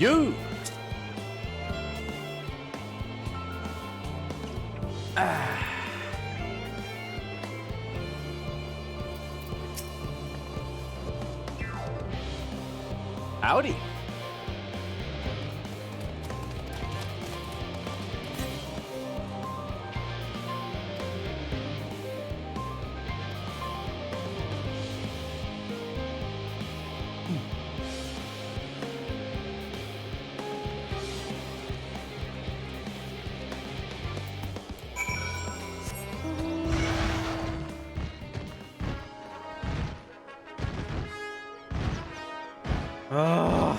You! Howdy. Ugh.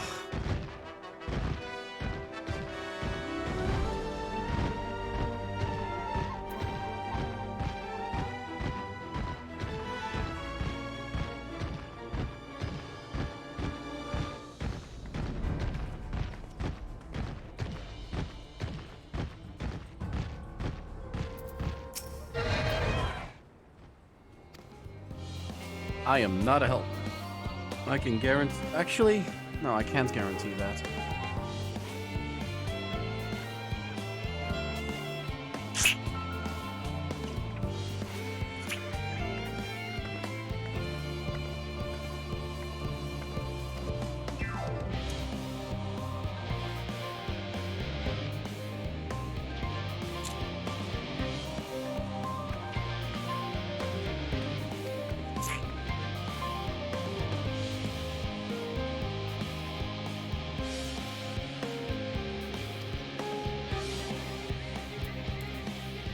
I am not a help. I can guarantee... Actually, no, I can't guarantee that.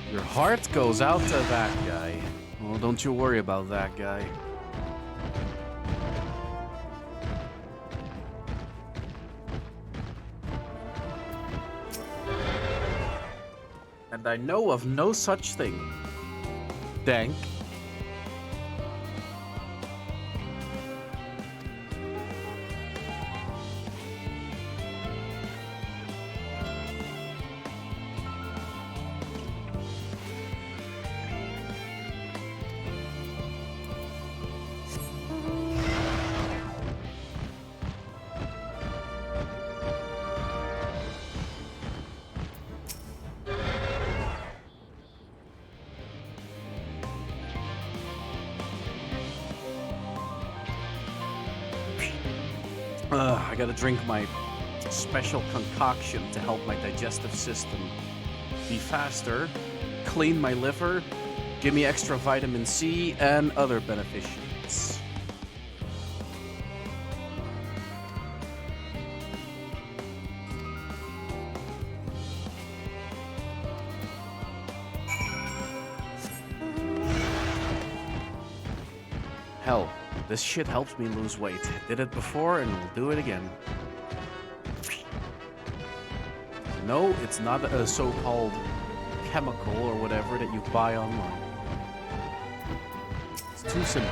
Your heart goes out to that guy. Well, don't you worry about that guy. And I know of no such thing. Dank. I gotta drink my special concoction to help my digestive system be faster, clean my liver, give me extra vitamin C, and other beneficents. Hell, this shit helps me lose weight. Did it before and will do it again. No, it's not a so-called chemical or whatever that you buy online. It's too simple.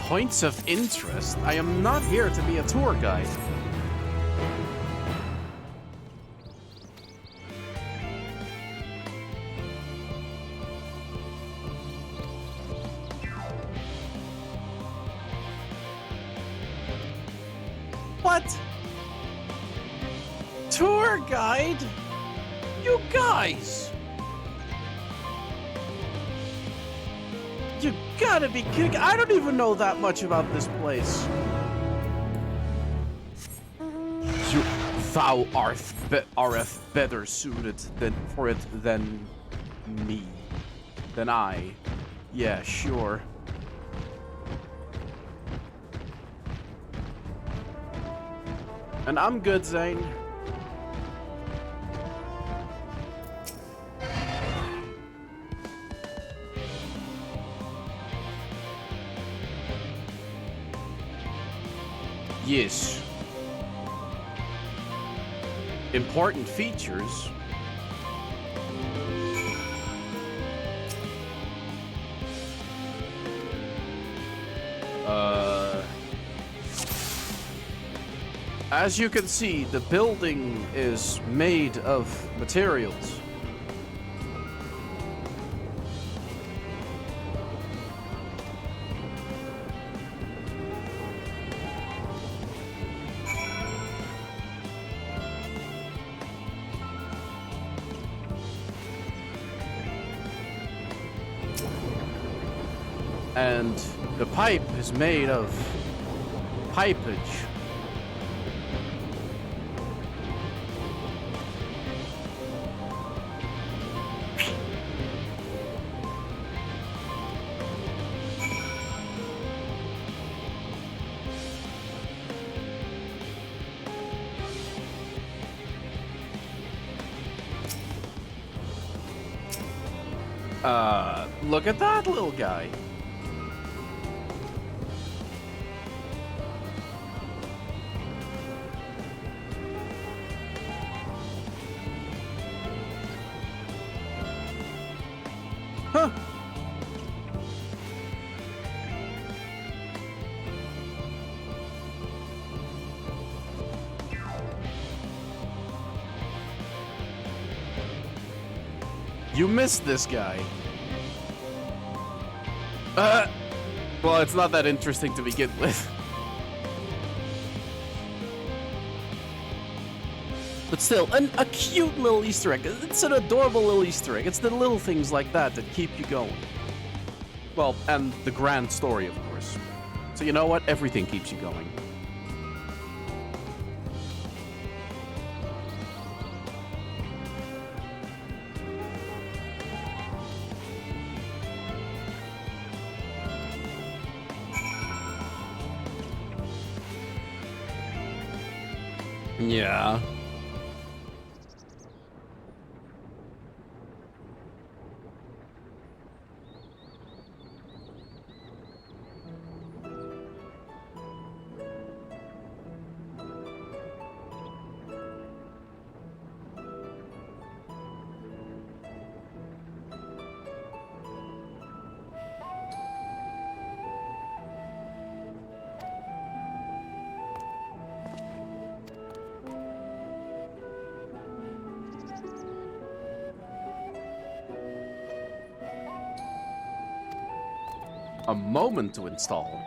Points of interest? I am not here to be a tour guide. What? Tour guide? You guys! You gotta be kidding! I don't even know that much about this place. Thou art better suited for it than me. Than I. Yeah, sure. And I'm good, Zane. Yes. Important features. As you can see, the building is made of materials. And the pipe is made of pipage. Look at that little guy. Huh. You missed this guy. Well, it's not that interesting to begin with. But still, a cute little Easter egg. It's an adorable little Easter egg. It's the little things like that that keep you going. Well, and the grand story, of course. So you know what? Everything keeps you going. Yeah. A moment to install.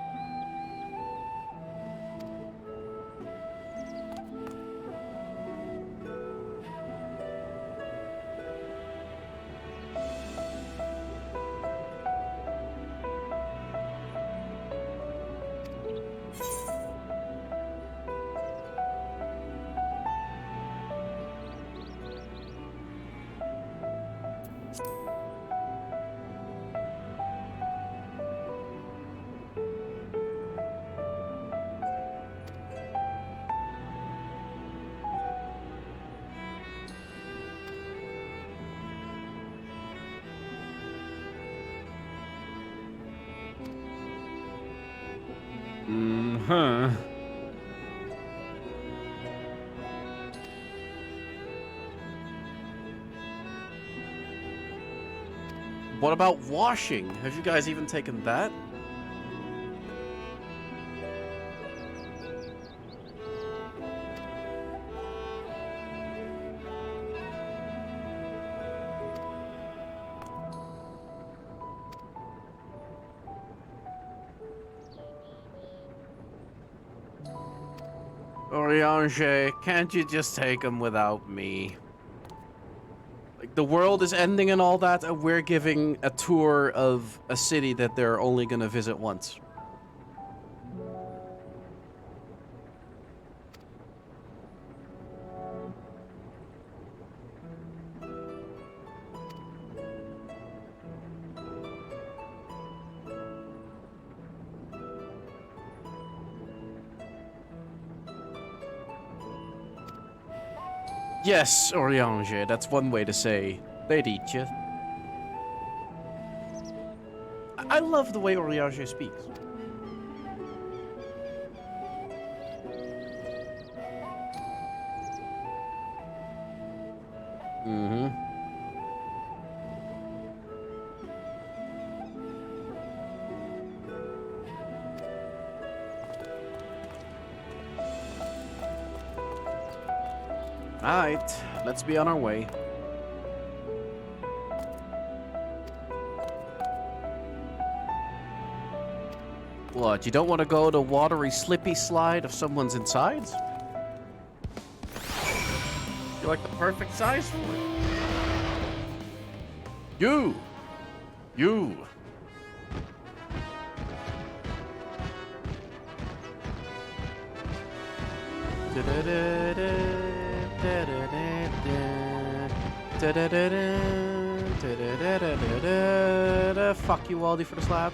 Mm-hmm. What about washing? Have you guys even taken that? Oriange, can't you just take them without me? Like, the world is ending and all that, and we're giving a tour of a city that they're only gonna visit once. Yes, Oriange, that's one way to say they'd eat you. I love the way Oriange speaks. Mm-hmm. Alright, let's be on our way. What, you don't want to go the watery, slippy slide if someone's inside? You're like the perfect size for it. You! Fuck you, Aldi, for the slap.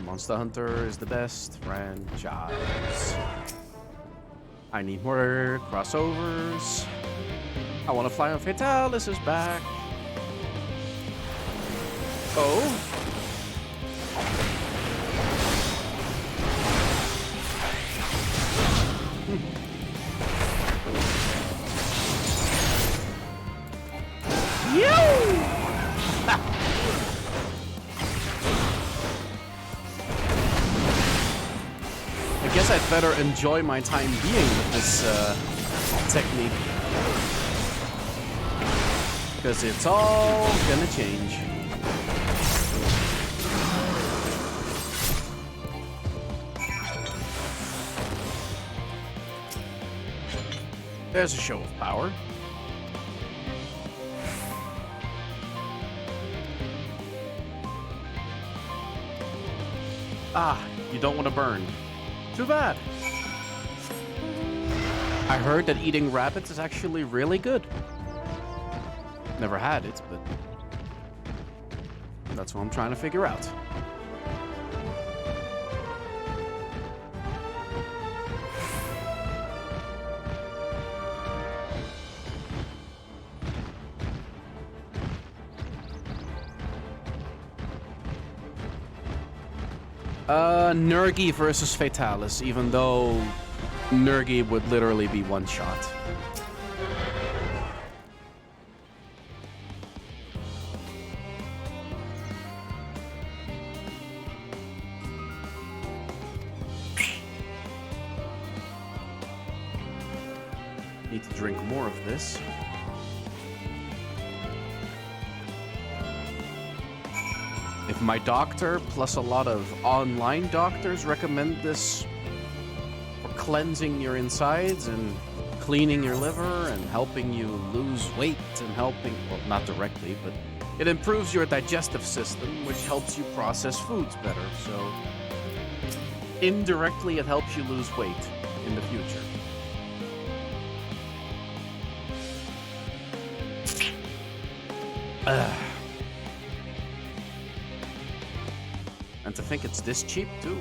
Monster Hunter is the best franchise. I need more crossovers. I want to fly on Fatalis is back. Oh. I guess I'd better enjoy my time being with this technique. Because it's all gonna change. There's a show of power. Ah, you don't want to burn. Too bad. I heard that eating rabbits is actually really good. Never had it, but that's what I'm trying to figure out. Nurgi versus Fatalis, even though Nurgi would literally be one shot. Need to drink more of this. If my doctor, plus a lot of online doctors, recommend this for cleansing your insides and cleaning your liver and helping you lose weight and helping, well, not directly, but it improves your digestive system, which helps you process foods better. So indirectly, it helps you lose weight in the future. And to think it's this cheap, too.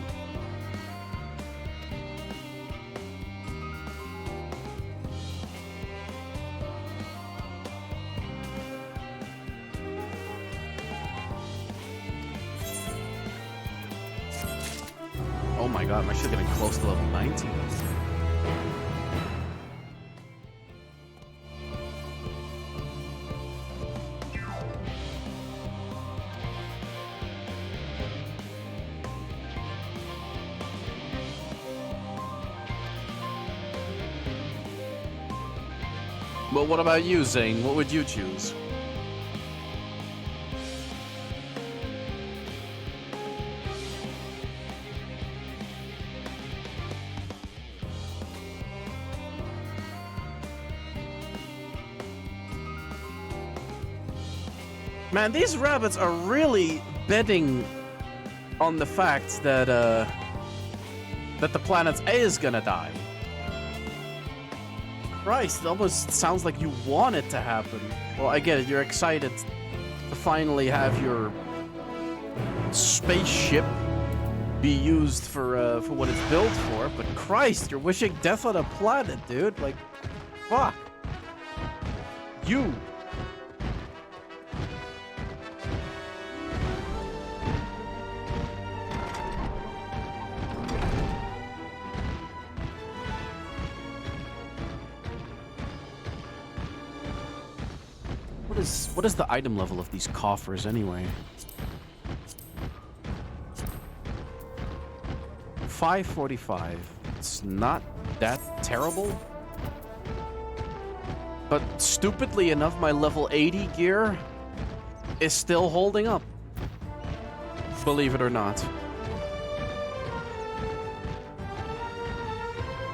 Oh my god, am I still getting close to level 19? But what about you, Zane? What would you choose? Man, these rabbits are really betting on the fact that that the planet A is gonna die. Christ, it almost sounds like you want it to happen. Well, I get it. You're excited to finally have your spaceship be used for what it's built for, but Christ, you're wishing death on a planet, dude. Like, fuck. You. What is the item level of these coffers anyway? 545. It's not that terrible. But stupidly enough, my level 80 gear is still holding up. Believe it or not.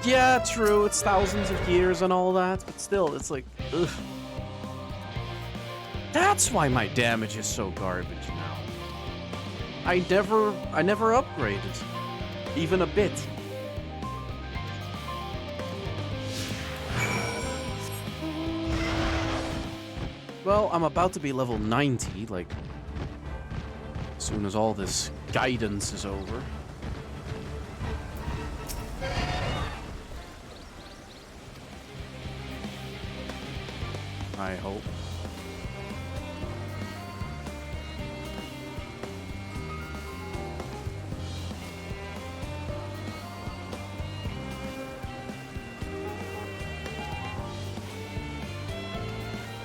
Yeah, true, it's thousands of years and all that, but still, it's like, ugh. That's why my damage is so garbage now. I never upgraded. Even a bit. Well, I'm about to be level 90, like, as soon as all this guidance is over. I hope.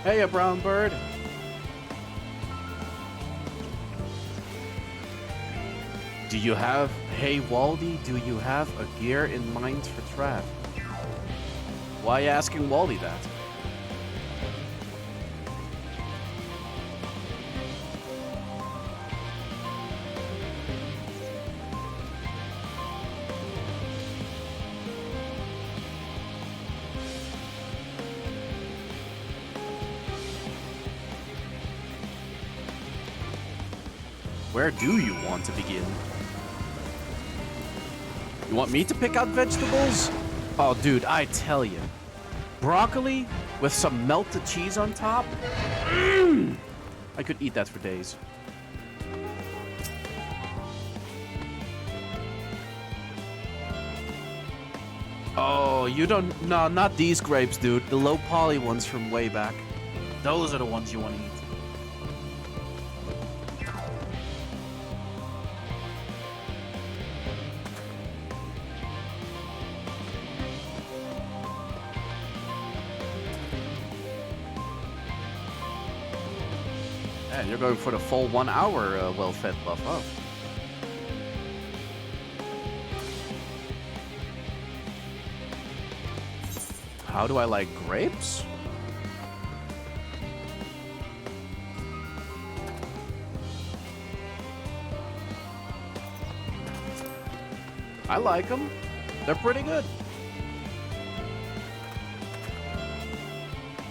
Hey, a brown bird. Do you have... Hey, Waldy, do you have a gear in mind for Trav? Why asking Waldy that? Where do you want to begin? You want me to pick out vegetables? Oh, dude, I tell you. Broccoli with some melted cheese on top? I could eat that for days. Oh, you don't... No, not these grapes, dude. The low poly ones from way back. Those are the ones you want to eat. Man, you're going for the full 1 hour well-fed buff, huh? How do I like grapes? I like them. They're pretty good.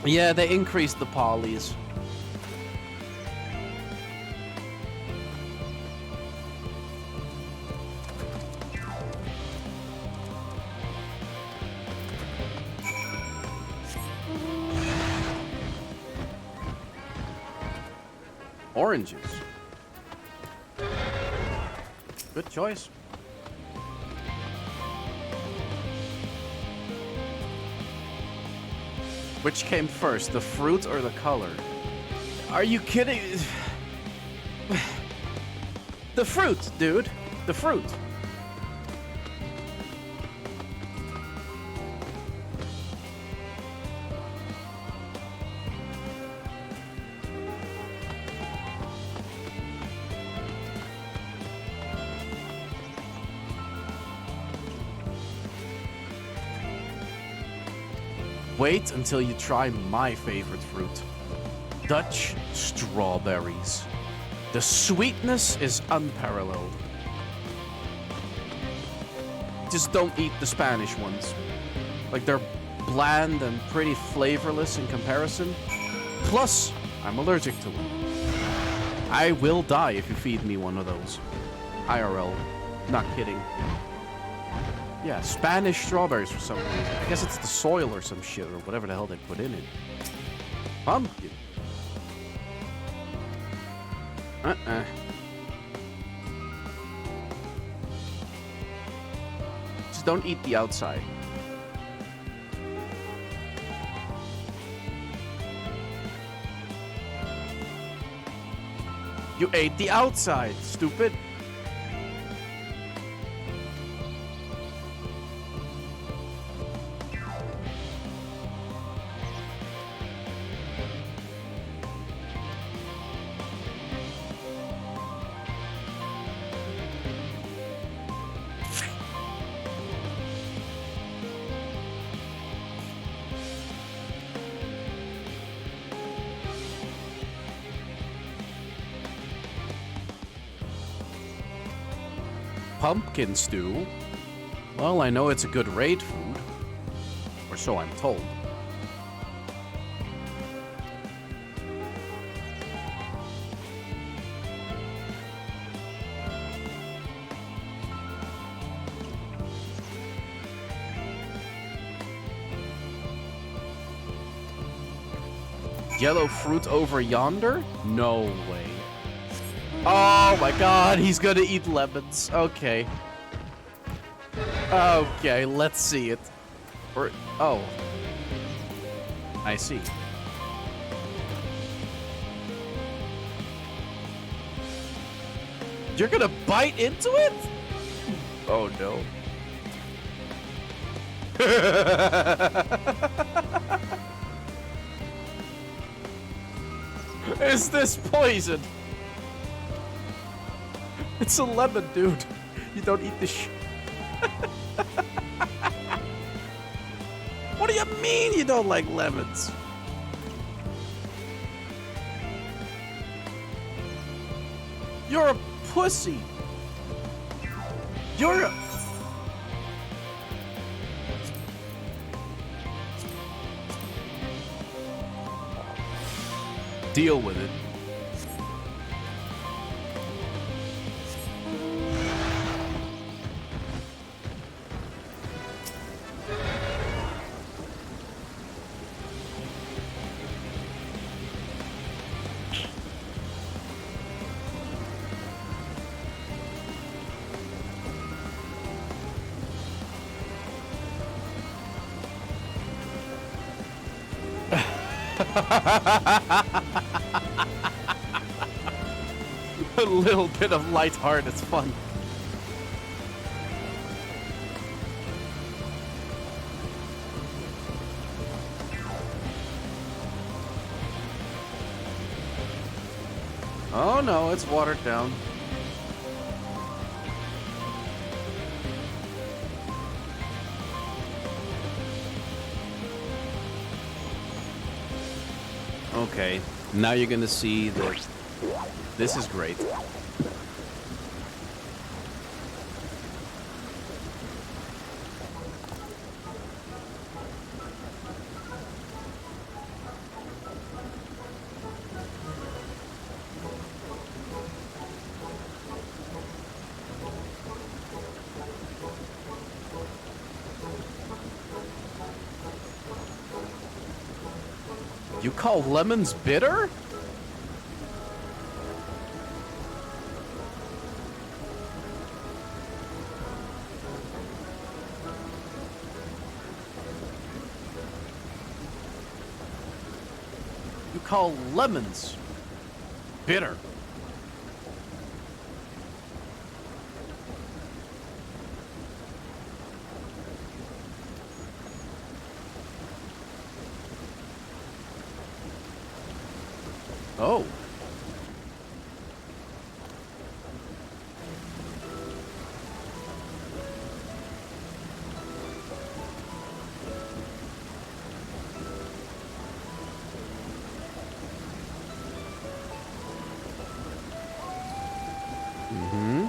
Yeah, they increased the polys. Oranges. Good choice. Which came first, the fruit or the color? Are you kidding? The fruit, dude. The fruit. Wait until you try my favorite fruit. Dutch strawberries. The sweetness is unparalleled. Just don't eat the Spanish ones. Like, they're bland and pretty flavorless in comparison. Plus, I'm allergic to them. I will die if you feed me one of those. IRL. Not kidding. Yeah, Spanish strawberries for some reason. I guess it's the soil or some shit or whatever the hell they put in it. Pumpkin. Just don't eat the outside. You ate the outside, stupid. Pumpkin stew? Well, I know it's a good raid food. Or so I'm told. Yellow fruit over yonder? No way. Oh my god, he's gonna eat lemons. Okay. Okay, let's see it. Or, oh. I see. You're gonna bite into it? Oh no. Is this poison? It's a lemon, dude. You don't eat this shit. What do you mean you don't like lemons? You're a pussy. You're a... Deal with it. A little bit of lighthearted fun. Oh no, it's watered down. Okay, now you're gonna see that this is great. You call lemons bitter? You call lemons bitter? Oh. Mm-hmm.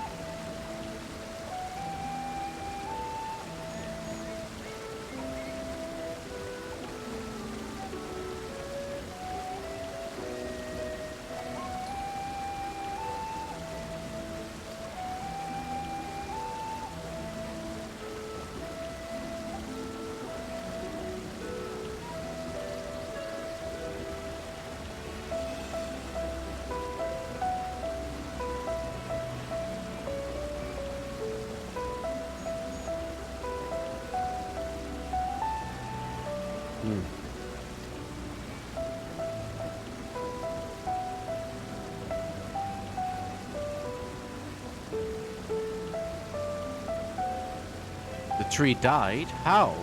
Hmm. The tree died? How?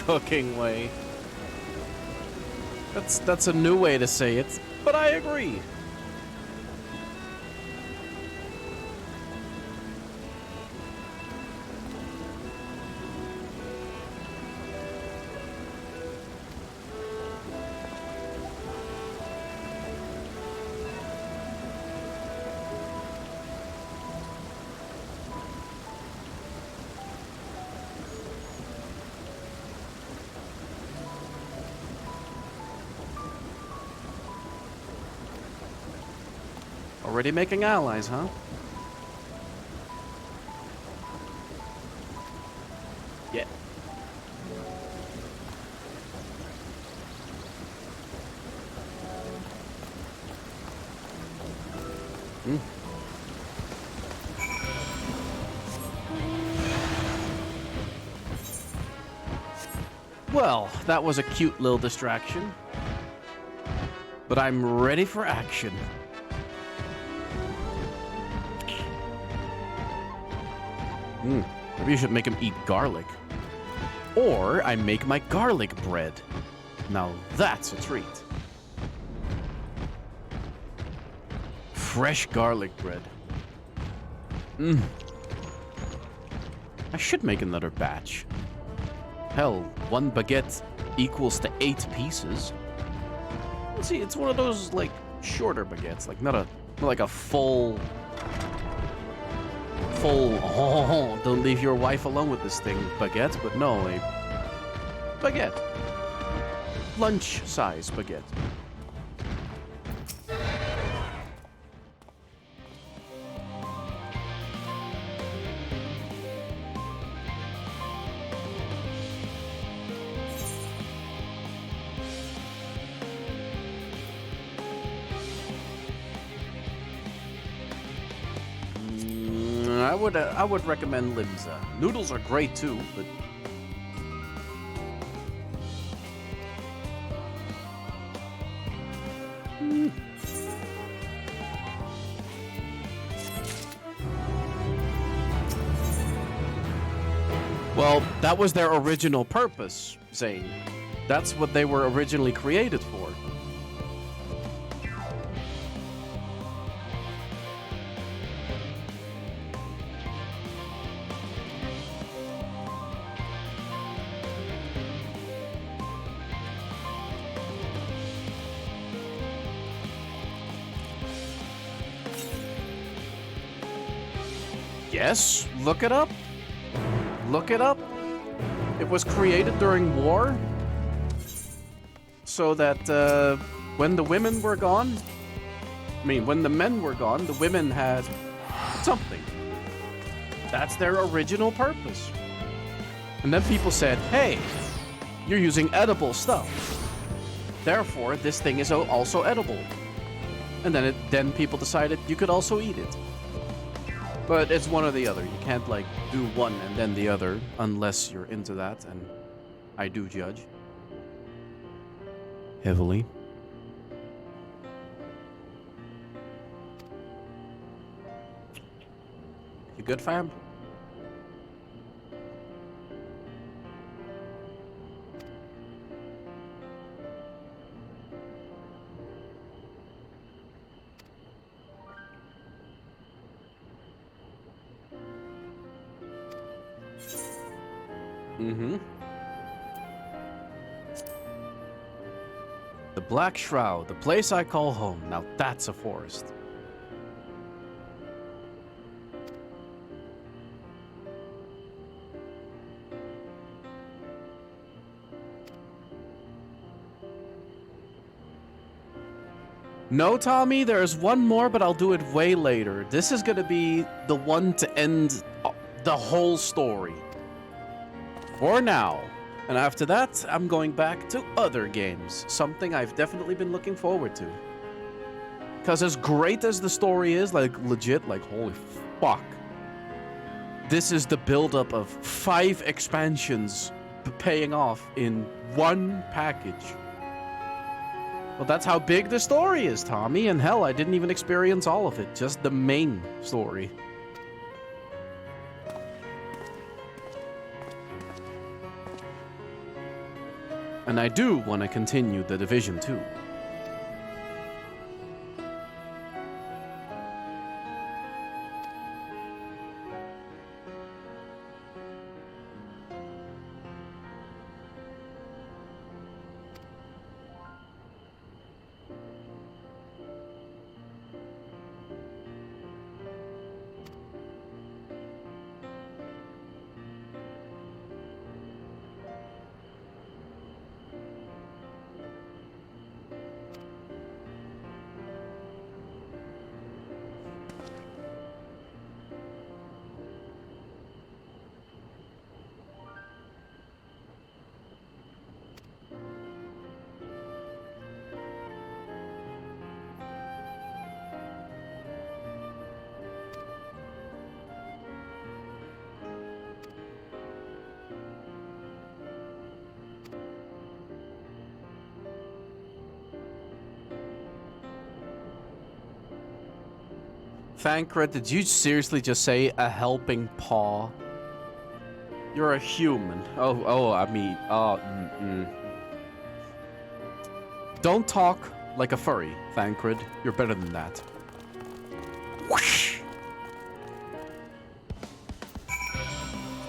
Cooking way. That's a new way to say it, but I agree. Already making allies, huh? Yeah. Hmm. Well, that was a cute little distraction. But I'm ready for action. Maybe you should make him eat garlic. Or I make my garlic bread. Now that's a treat. Fresh garlic bread. I should make another batch. Hell, 1 baguette equals to 8 pieces. Let's see, it's one of those, like, shorter baguettes. Like, not like a full, don't leave your wife alone with this thing baguette, but no, a baguette. Lunch-size baguette. I would recommend Limsa. Noodles are great too, but well, that was their original purpose, Zane. That's what they were originally created for. Yes, look it up. Look it up. It was created during war, so that when the women were gone, when the men were gone, the women had something. That's their original purpose. And then people said, hey, you're using edible stuff. Therefore, this thing is also edible. And then people decided you could also eat it. But it's one or the other. You can't, like, do one and then the other unless you're into that, and I do judge. Heavily. You good, fam? Mm-hmm. The Black Shroud, the place I call home. Now that's a forest. No, Tommy, there's one more, but I'll do it way later. This is gonna be the one to end the whole story. For now. And after that, I'm going back to other games. Something I've definitely been looking forward to. Because as great as the story is, like, legit, like, holy fuck. This is the buildup of 5 expansions paying off in one package. Well, that's how big the story is, Tommy. And hell, I didn't even experience all of it. Just the main story. And I do want to continue the Division 2. Thancred, did you seriously just say a helping paw? You're a human. I mean, Don't talk like a furry, Thancred. You're better than that. Whoosh!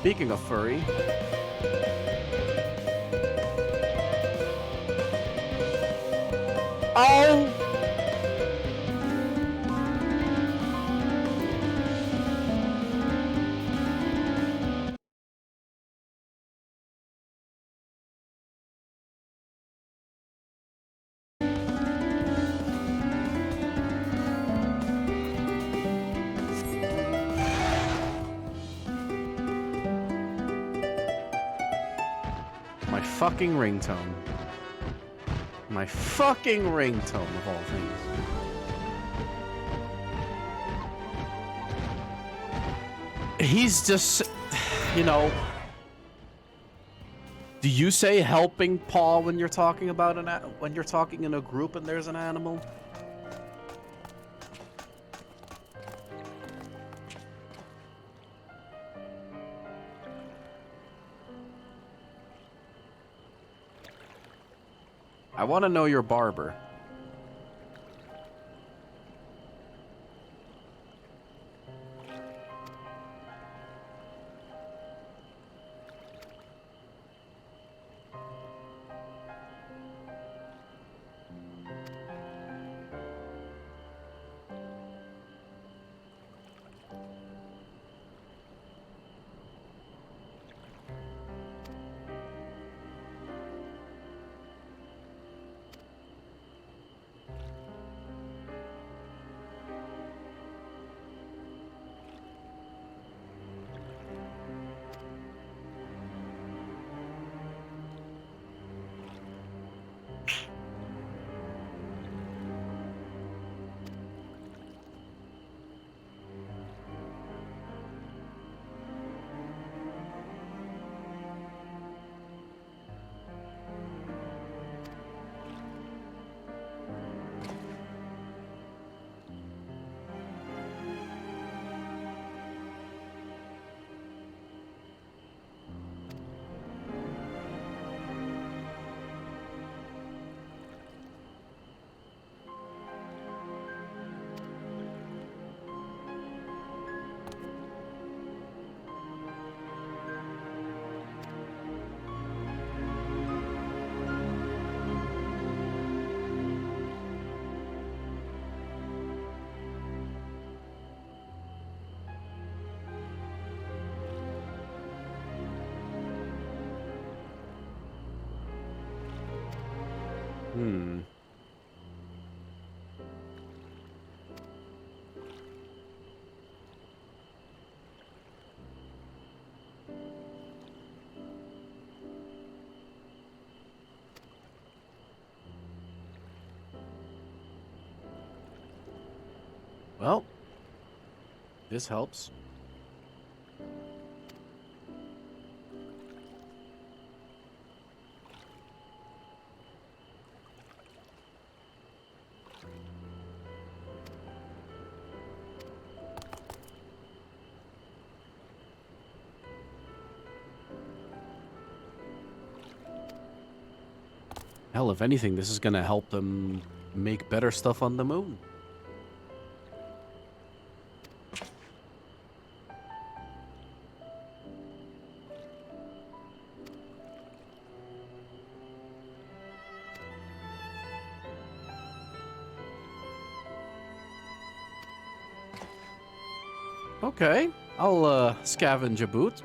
Speaking of furry... Oh! My fucking ringtone. My fucking ringtone, of all things. He's just... You know... Do you say helping paw when you're talking about when you're talking in a group and there's an animal? I want to know your barber. Well, this helps. Hell, if anything, this is gonna help them make better stuff on the moon. Okay, I'll scavenge a boot.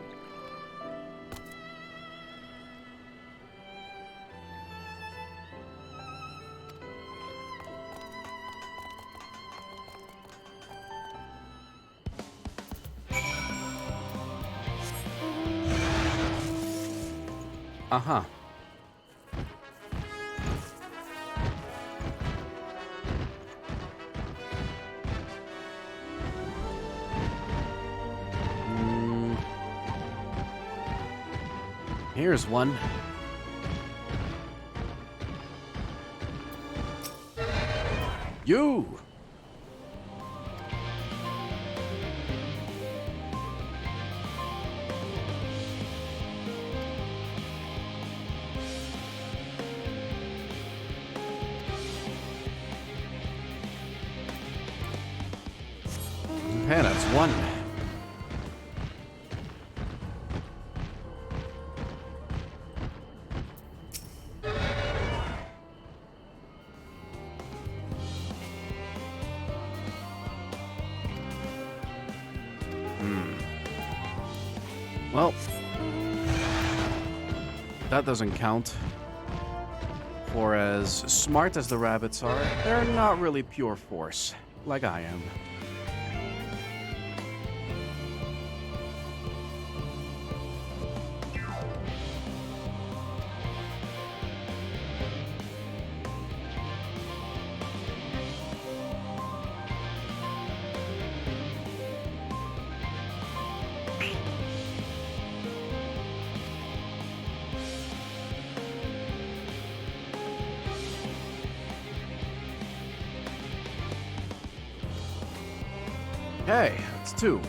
Uh-huh. Here's one. You! Okay, that's one. Well, that doesn't count. For as smart as the rabbits are, they're not really pure force, like I am. Okay, that's two.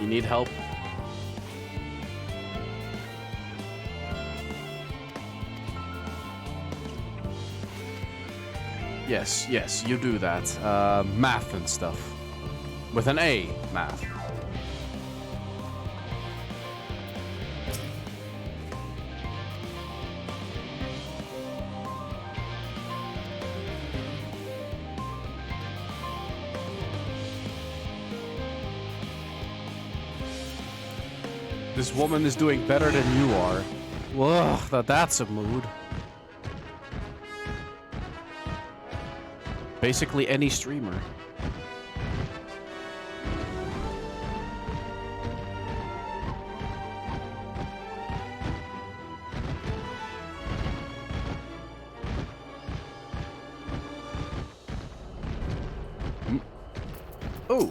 You need help? Yes, you do that. Math and stuff. With an A, math. This woman is doing better than you are. Whoa, that's a mood. Basically any streamer. Oh.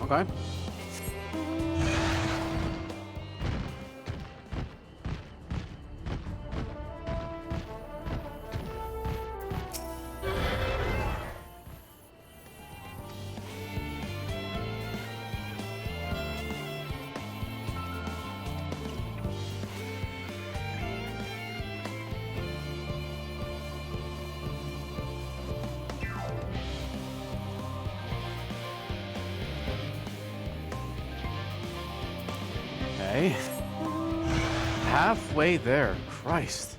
Okay. Okay. Halfway there. Christ.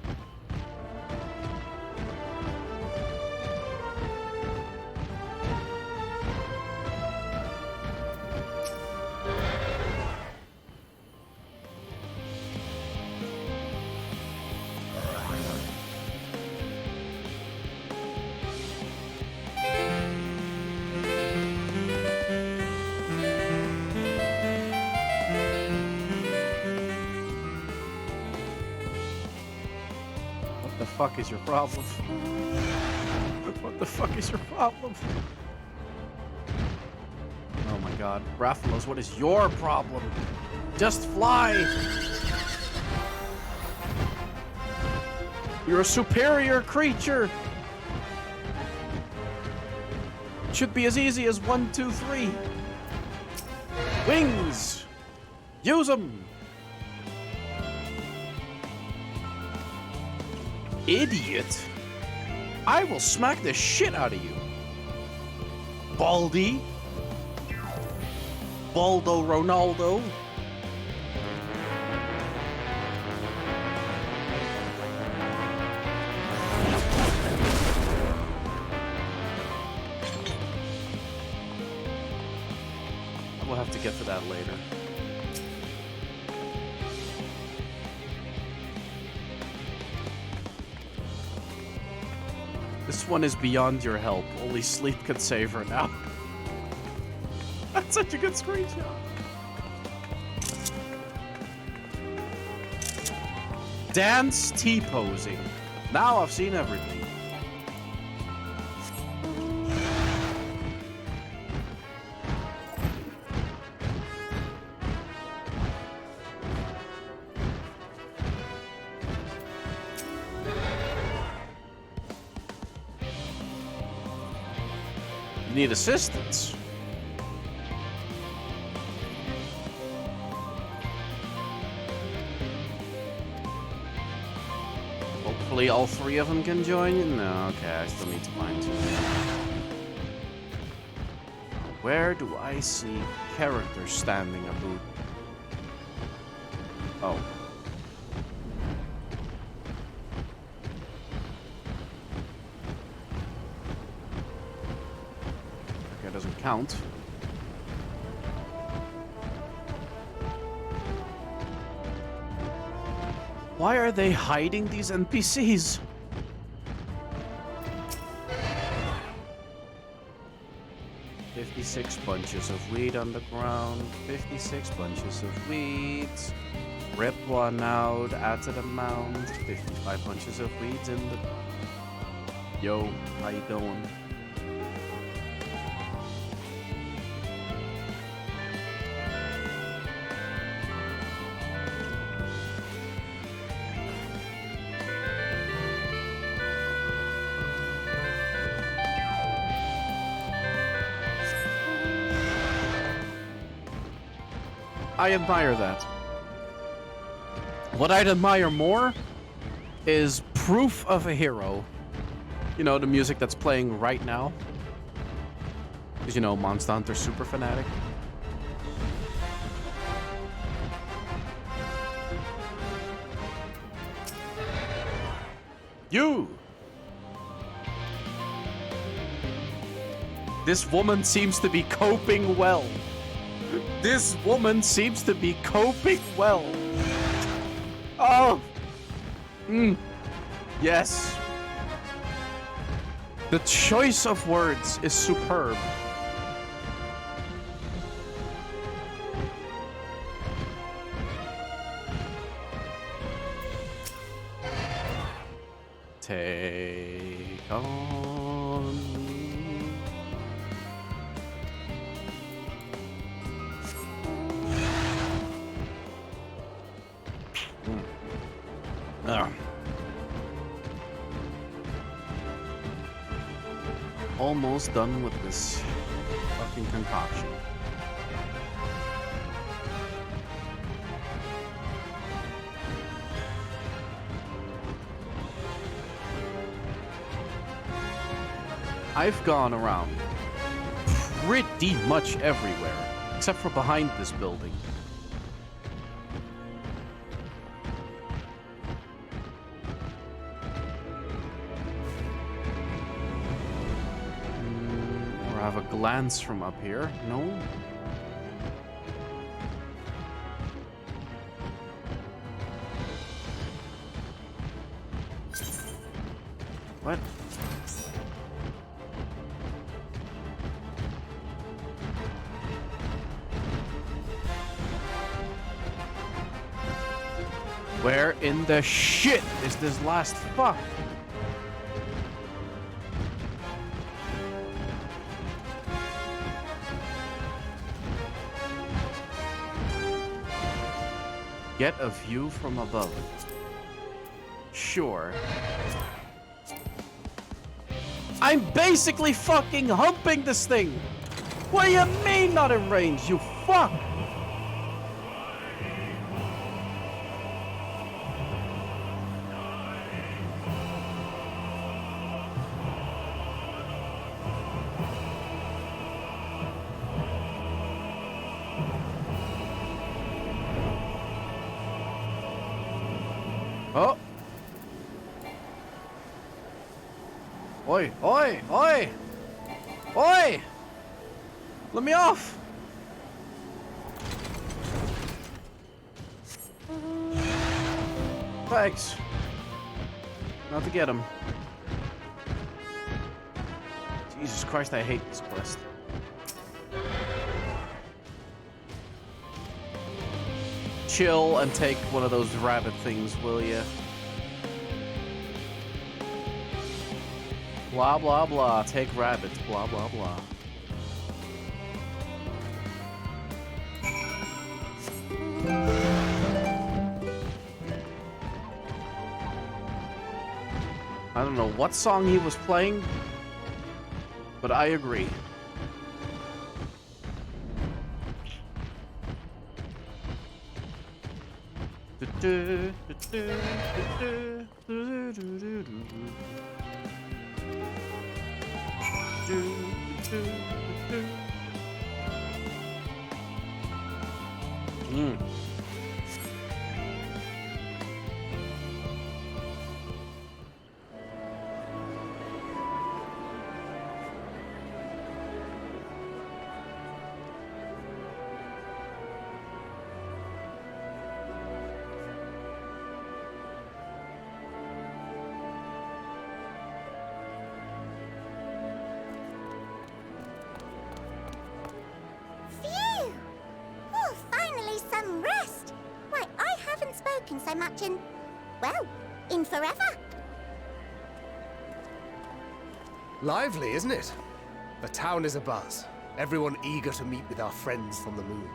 fuck is your problem? What the fuck is your problem? Oh my god. Rathalos, what is your problem? Just fly! You're a superior creature! Should be as easy as 1, 2, 3. Wings! Use them! Idiot! I will smack the shit out of you. Baldy. Baldo Ronaldo. We'll have to get to that later. This one is beyond your help. Only sleep could save her now. That's such a good screenshot. Dance T-posing. Now I've seen everything. You need assistance. Hopefully all three of them can join you. No, okay, I still need to find two. Where do I see characters standing about? Oh. Doesn't count. Why are they hiding these NPCs? "56 bunches of weed on the ground. 56 bunches of weeds. Rip one out, add to the mound. 55 bunches of weeds in the... Yo, how you doing? I admire that. What I'd admire more is proof of a hero. You know, the music that's playing right now. Because, you know, Monster Hunter's super fanatic. You! This woman seems to be coping well. This woman seems to be coping well. Oh! Yes. The choice of words is superb. Take on me. Almost done with this fucking concoction. I've gone around pretty much everywhere, except for behind this building. Or have a glance from up here. No? What? Where in the shit is this last fuck? Get a view from above. Sure. I'm basically fucking humping this thing! What do you mean not in range, you fuck? Oh! Oi, oi, oi! Oi! Let me off! Thanks. Not to get him. Jesus Christ, I hate this quest. Chill and take one of those rabbit things, will ya? Blah, blah, blah. Take rabbits. Blah, blah, blah. I don't know what song he was playing, but I agree. So much in, well, in forever. Lively, isn't it? The town is abuzz. Everyone eager to meet with our friends from the moon.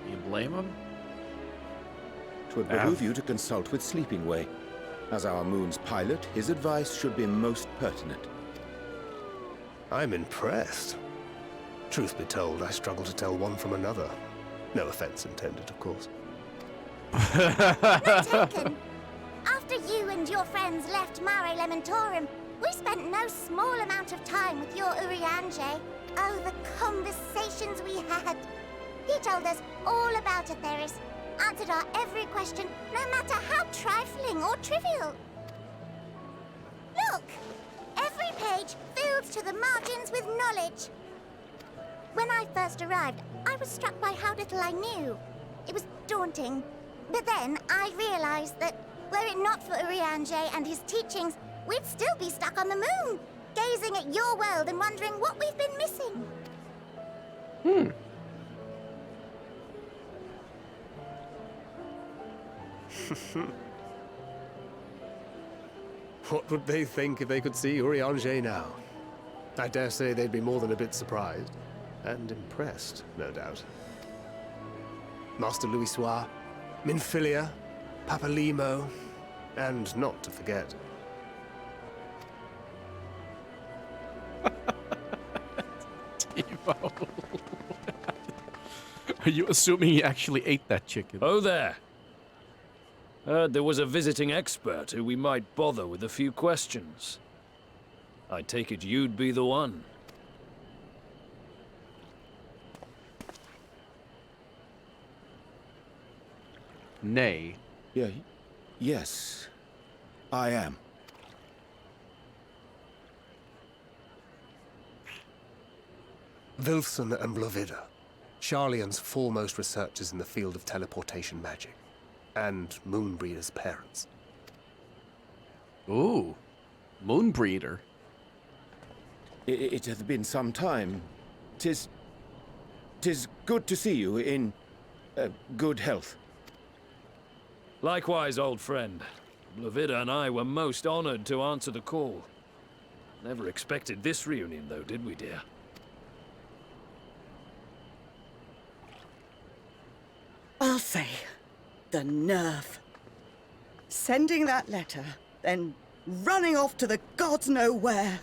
You blame him? 'Twould behoove you to consult with Sleeping Way. As our moon's pilot, his advice should be most pertinent. I'm impressed. Truth be told, I struggle to tell one from another. No offense intended, of course. Not taken. After you and your friends left Mare Elementorum, we spent no small amount of time with your Urianger. Oh, the conversations we had. He told us all about Atheris, answered our every question, no matter how trifling or trivial. Look! Every page filled to the margins with knowledge. When I first arrived, I was struck by how little I knew. It was daunting. But then I realized that, were it not for Urianger and his teachings, we'd still be stuck on the moon, gazing at your world and wondering what we've been missing. What would they think if they could see Urianger now? I dare say they'd be more than a bit surprised. And impressed, no doubt. Master Louis Soir, Minfilia, Papalimo, and not to forget. Timo. Are you assuming he actually ate that chicken? Oh there. Heard there was a visiting expert who we might bother with a few questions. I take it you'd be the one. Nay. Yes, I am. Wilson and Blovida, Charlian's foremost researchers in the field of teleportation magic, and Moonbreeder's parents. Ooh. Moonbreeder. It hath been some time. 'Tis good to see you in good health. Likewise, old friend. Blovida and I were most honored to answer the call. Never expected this reunion, though, did we, dear? I'll say, the nerve. Sending that letter, then running off to the gods know where.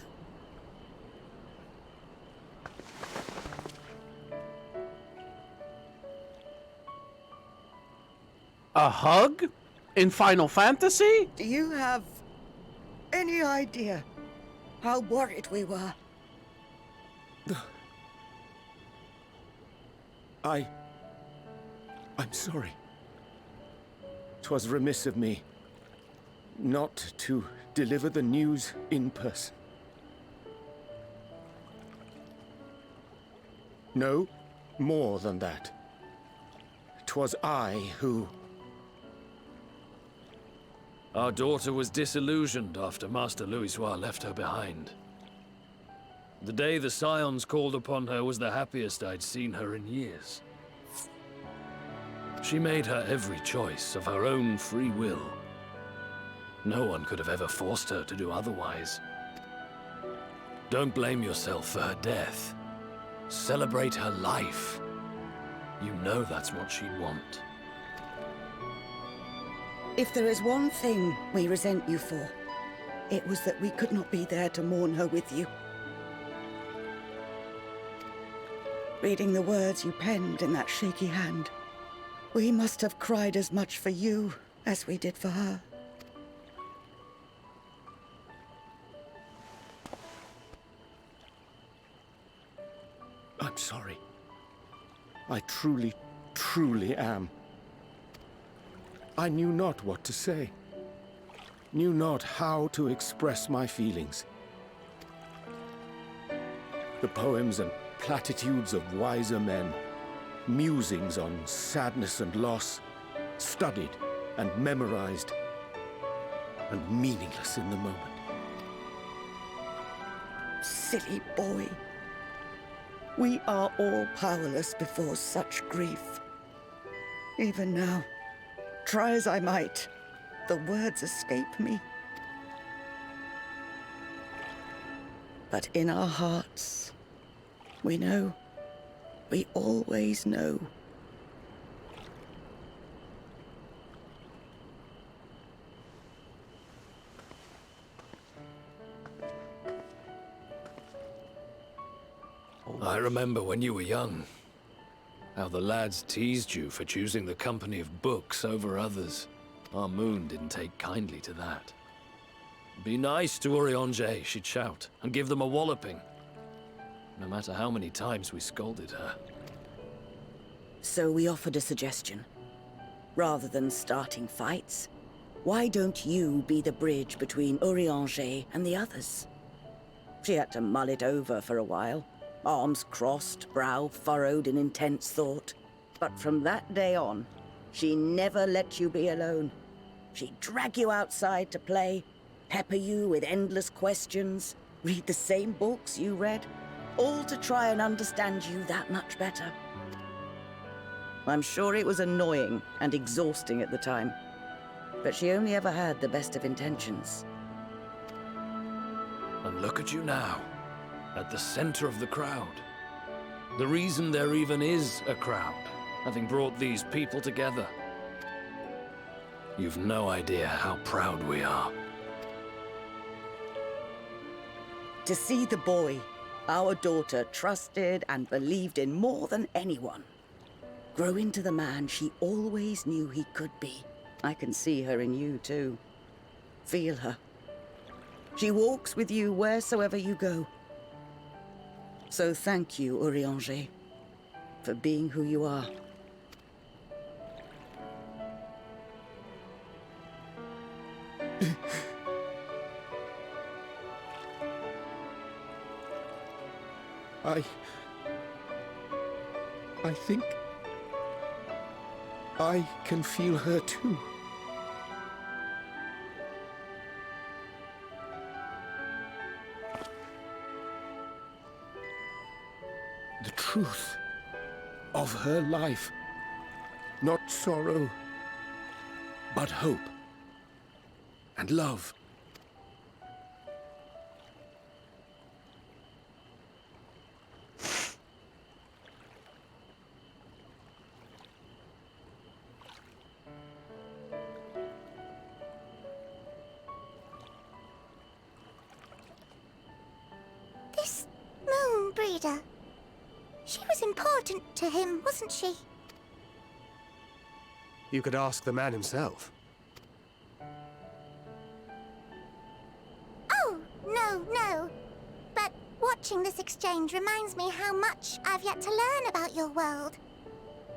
A hug? In Final Fantasy? Do you have any idea how worried we were? I'm sorry. 'Twas remiss of me not to deliver the news in person. No, more than that. 'Twas I who... Our daughter was disillusioned after Master Louisoix left her behind. The day the Scions called upon her was the happiest I'd seen her in years. She made her every choice of her own free will. No one could have ever forced her to do otherwise. Don't blame yourself for her death. Celebrate her life. You know that's what she'd want. If there is one thing we resent you for, it was that we could not be there to mourn her with you. Reading the words you penned in that shaky hand, we must have cried as much for you as we did for her. I'm sorry. I truly, truly am. I knew not what to say. Knew not how to express my feelings. The poems and platitudes of wiser men, musings on sadness and loss, studied and memorized, and meaningless in the moment. Silly boy. We are all powerless before such grief. Even now, try as I might, the words escape me. But in our hearts, we know, we always know. I remember when you were young, how the lads teased you for choosing the company of books over others. Our moon didn't take kindly to that. Be nice to Urianger, she'd shout, and give them a walloping. No matter how many times we scolded her. So we offered a suggestion. Rather than starting fights, why don't you be the bridge between Urianger and the others? She had to mull it over for a while. Arms crossed, brow furrowed in intense thought. But from that day on, she never let you be alone. She'd drag you outside to play, pepper you with endless questions, read the same books you read, all to try and understand you that much better. I'm sure it was annoying and exhausting at the time, but she only ever had the best of intentions. And look at you now, at the center of the crowd. The reason there even is a crowd, having brought these people together. You've no idea how proud we are. To see the boy our daughter trusted and believed in more than anyone grow into the man she always knew he could be. I can see her in you, too. Feel her. She walks with you wheresoever you go. So thank you, Urianger, for being who you are. I think I can feel her too. The truth of her life. Not sorrow, but hope and love. her. She was important to him, wasn't she? You could ask the man himself. Oh, no. But watching this exchange reminds me how much I've yet to learn about your world.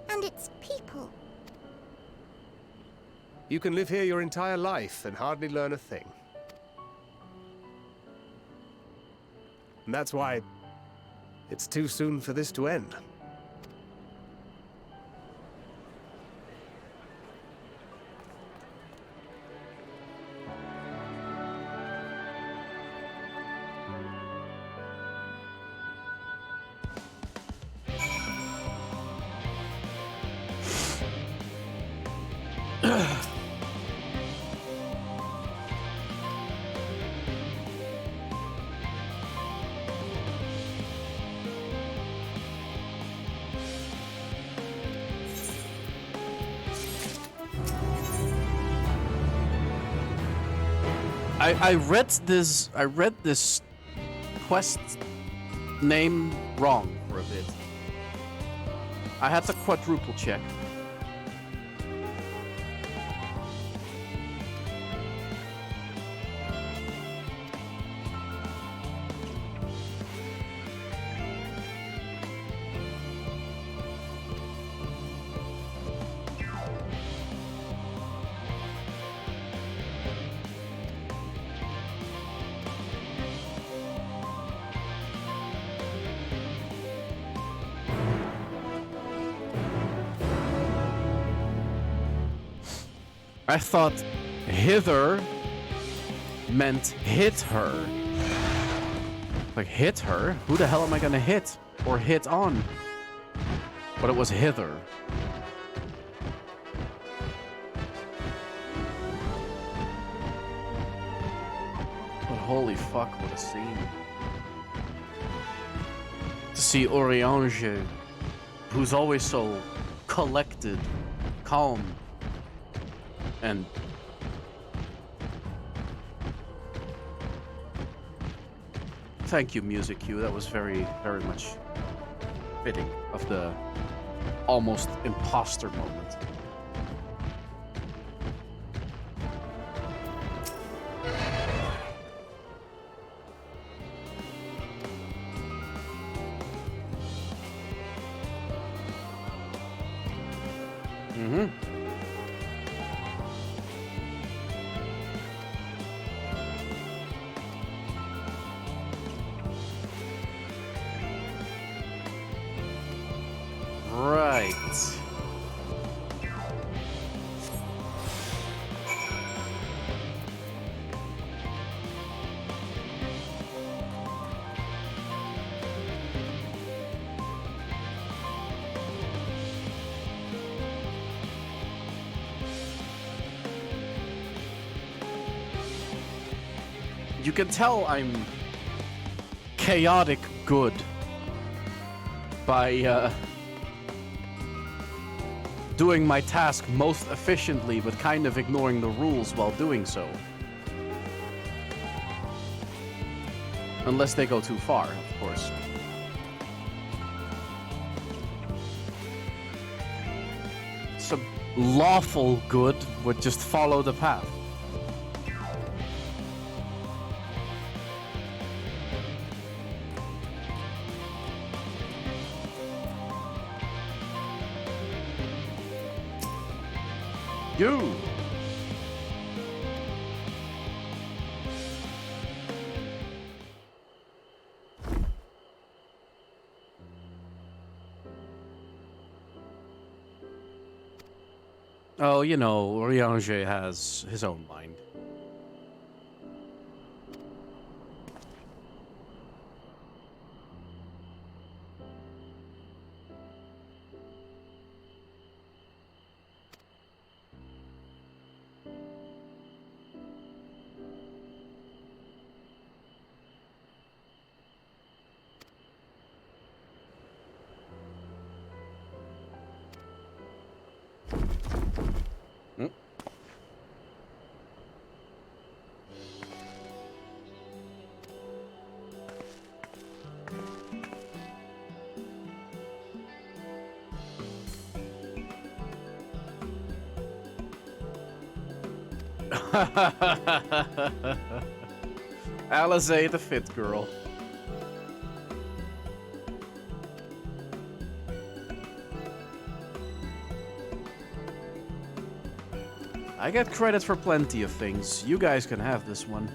And its people. You can live here your entire life and hardly learn a thing. And that's why it's too soon for this to end. I read this quest name wrong for a bit. I had to quadruple check. I thought hither meant hit her. Like, hit her? Who the hell am I gonna hit? Or hit on? But it was hither. But holy fuck, what a scene. To see Oriange, who's always so collected, calm, and thank you, Music Cue. That was very, very much fitting of the almost imposter moment. Right. You can tell I'm chaotic good by doing my task most efficiently, but kind of ignoring the rules while doing so. Unless they go too far, of course. So lawful good would just follow the path. You! Oh, you know, Oriange has his own mind. Alize the fit girl. I get credit for plenty of things. You guys can have this one.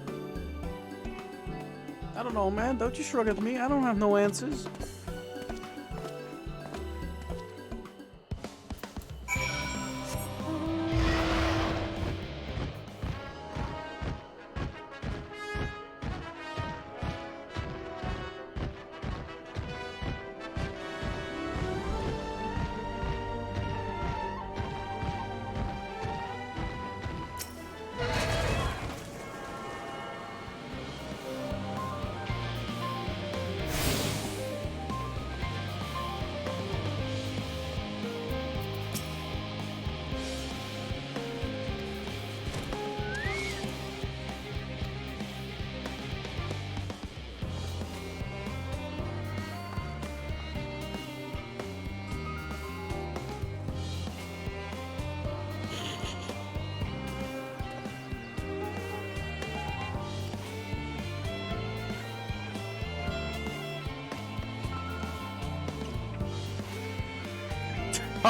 I don't know, man. Don't you shrug at me. I don't have no answers.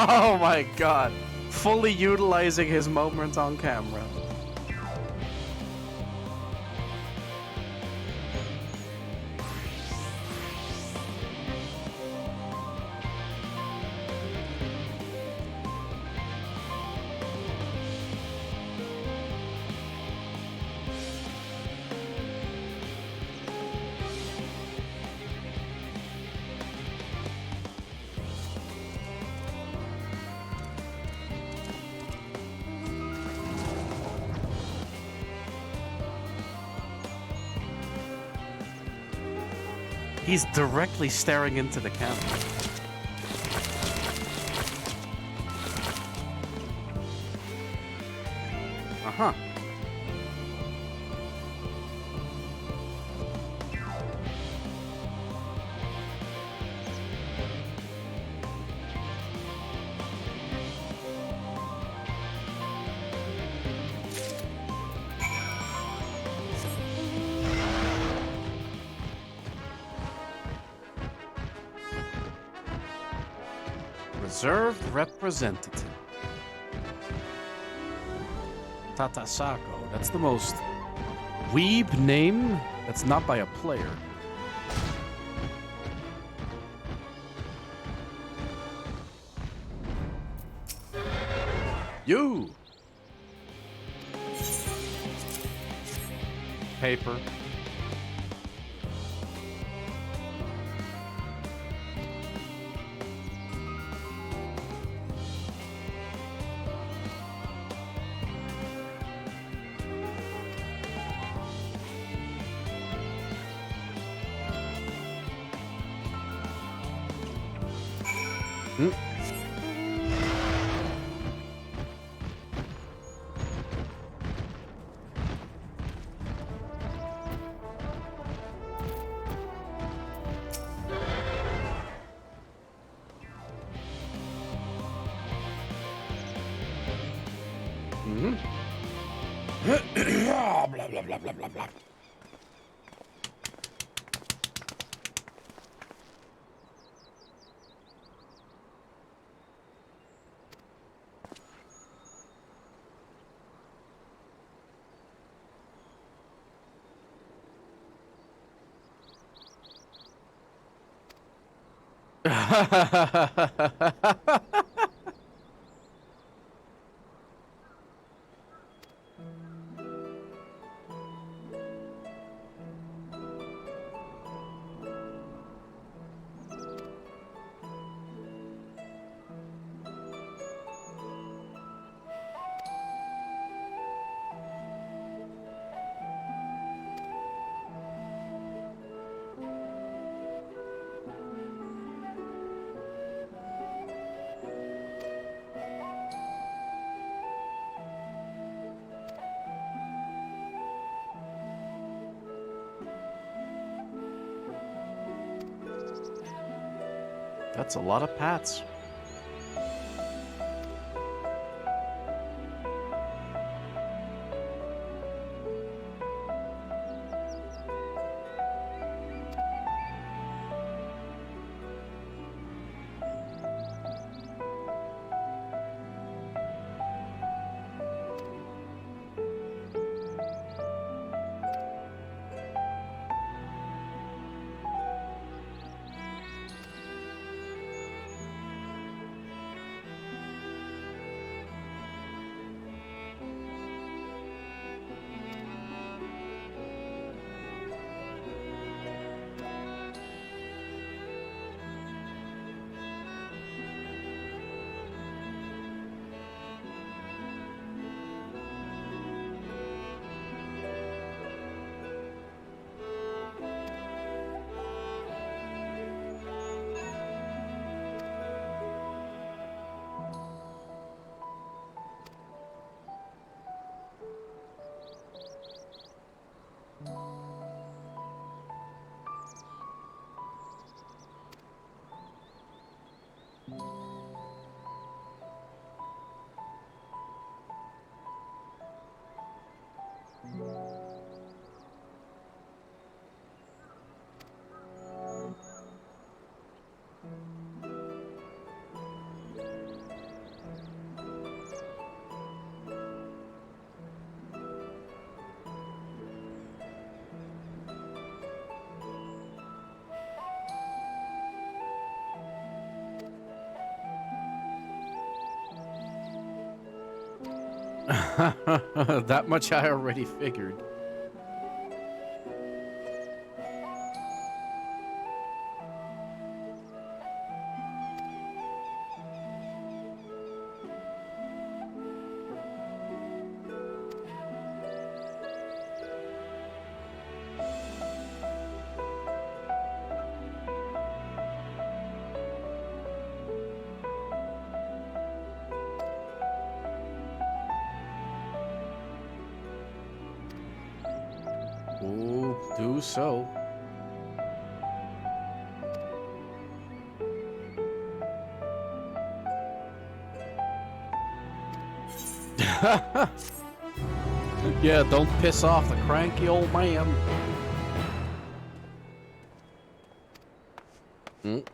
Oh my god. Fully utilizing his moments on camera. He's directly staring into the camera. Uh-huh. Reserved representative. Tatasako. That's the most weeb name that's not by a player. You! Paper. Blah, blah, blah, blah, blah, blah. That's a lot of pats. That much I already figured. Ooh, do so. Yeah, don't piss off the cranky old man. Mm.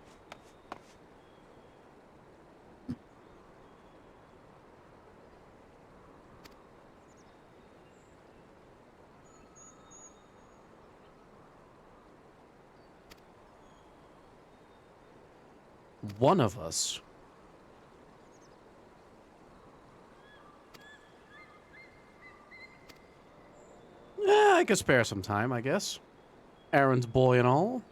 One of us. Yeah, I could spare some time, I guess. Errand boy and all.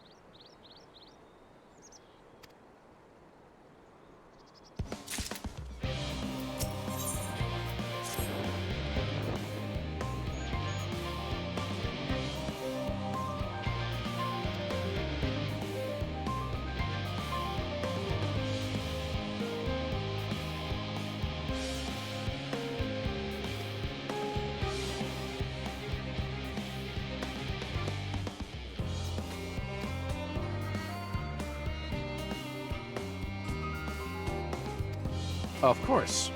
Of course.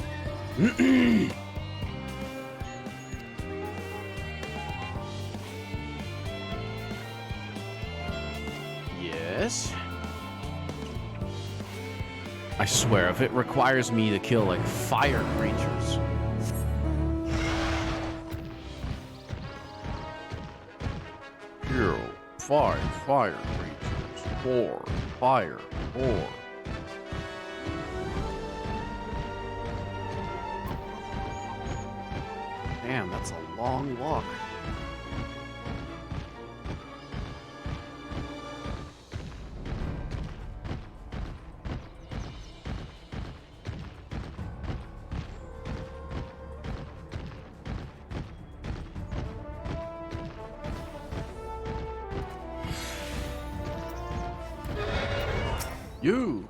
Yes. I swear, if it requires me to kill, like, fire creatures. Kill 5 fire creatures. 4 fire. 4. Damn, that's a long walk. You!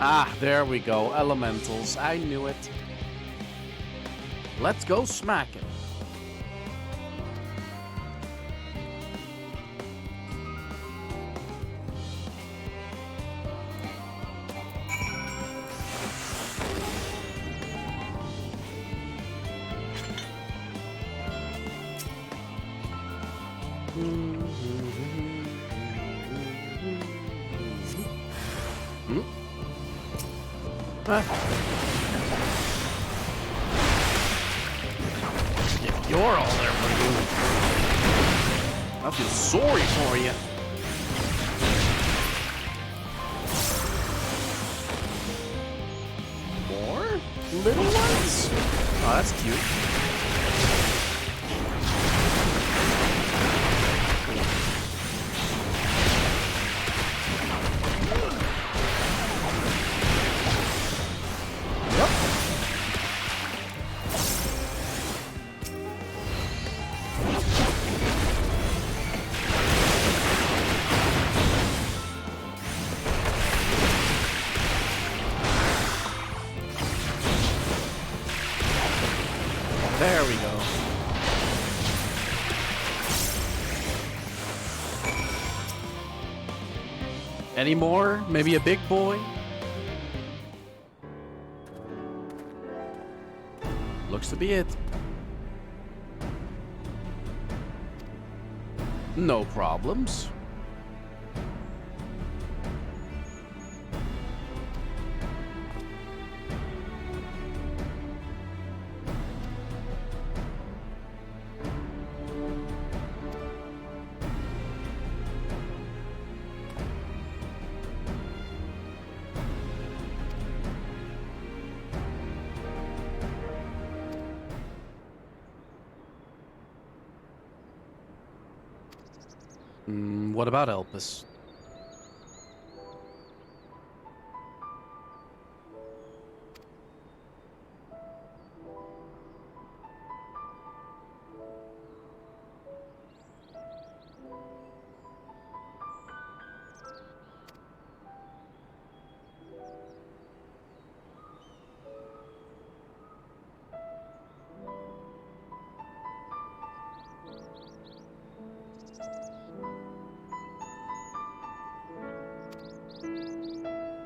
Ah, there we go. Elementals. I knew it. Let's go smack it. If you're all there for you, I feel sorry for you. More little ones? Oh, that's cute. There we go. Any more? Maybe a big boy? Looks to be it. No problems. What about Elpis?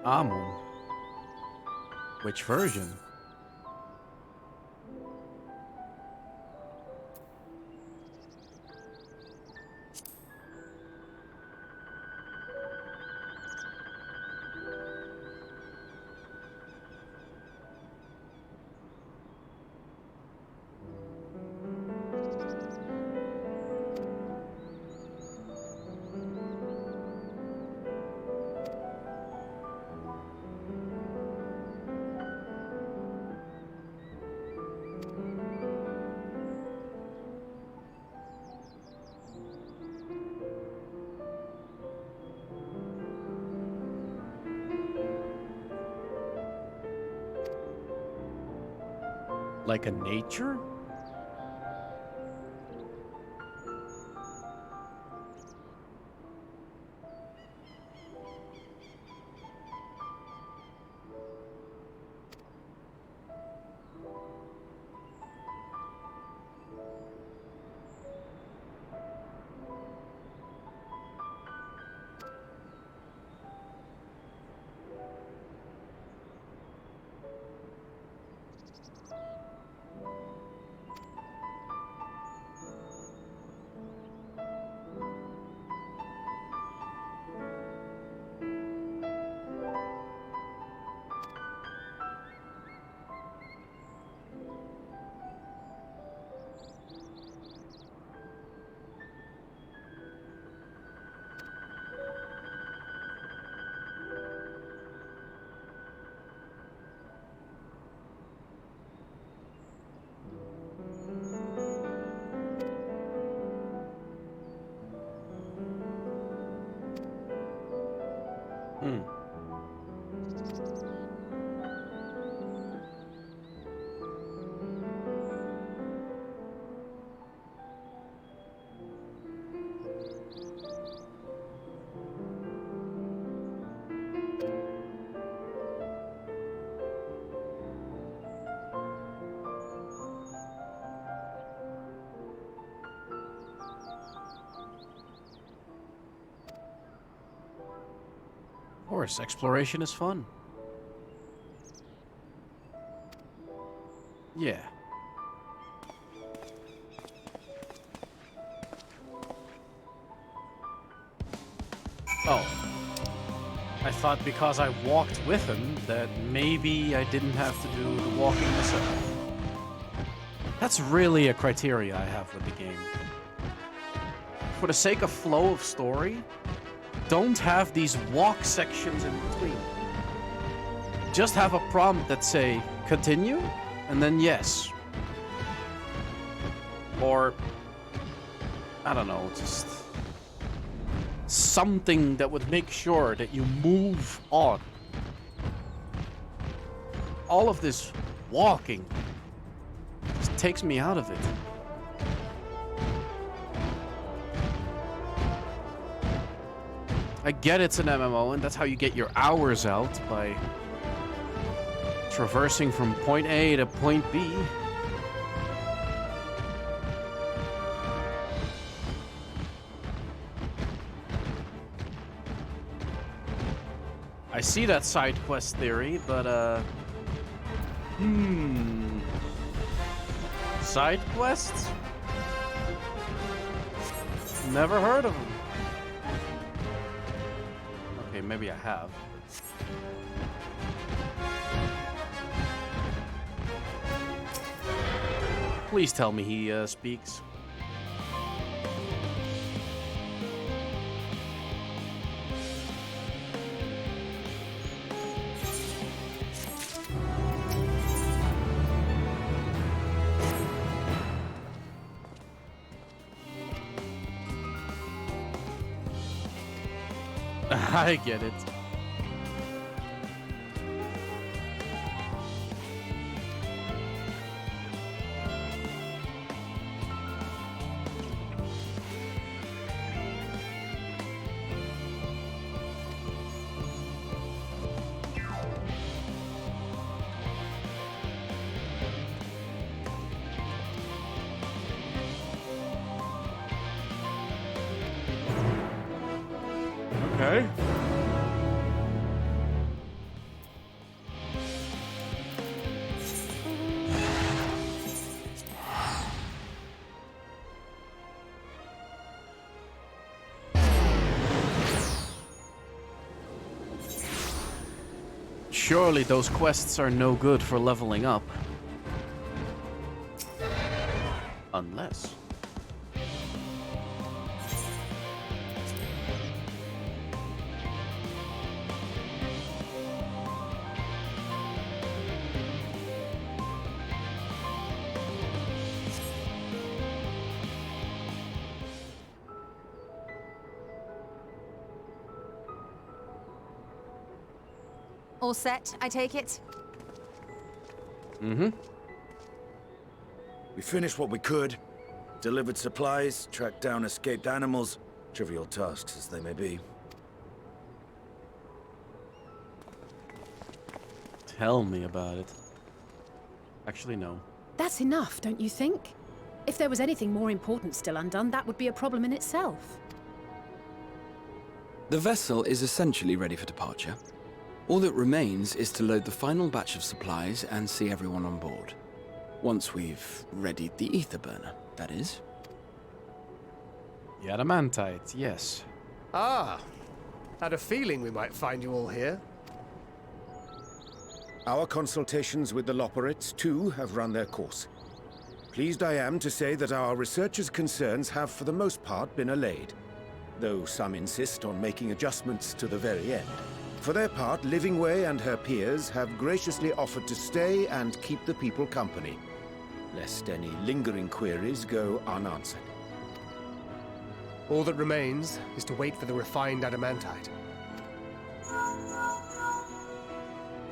Amun. Which version? Like a nature? Hmm. Of course, exploration is fun. Yeah. Oh. I thought because I walked with him that maybe I didn't have to do the walking myself. That's really a criteria I have with the game. For the sake of flow of story, don't have these walk sections in between. Just have a prompt that say, continue, and then yes. Or, I don't know, just something that would make sure that you move on. All of this walking just takes me out of it. I get it's an MMO, and that's how you get your hours out, by traversing from point A to point B. I see that side quest theory, but side quests? Never heard of them. Okay, maybe I have. Please tell me he speaks. I get it. Okay. Surely those quests are no good for leveling up. Unless... All set, I take it? Mm-hmm. We finished what we could. Delivered supplies, tracked down escaped animals. Trivial tasks as they may be. Tell me about it. Actually, no. That's enough, don't you think? If there was anything more important still undone, that would be a problem in itself. The vessel is essentially ready for departure. All that remains is to load the final batch of supplies and see everyone on board. Once we've readied the ether burner, that is. The adamantite, yes. Ah, had a feeling we might find you all here. Our consultations with the Loperites, too, have run their course. Pleased I am to say that our researchers' concerns have for the most part been allayed, though some insist on making adjustments to the very end. For their part, Livingway and her peers have graciously offered to stay and keep the people company, lest any lingering queries go unanswered. All that remains is to wait for the refined adamantite.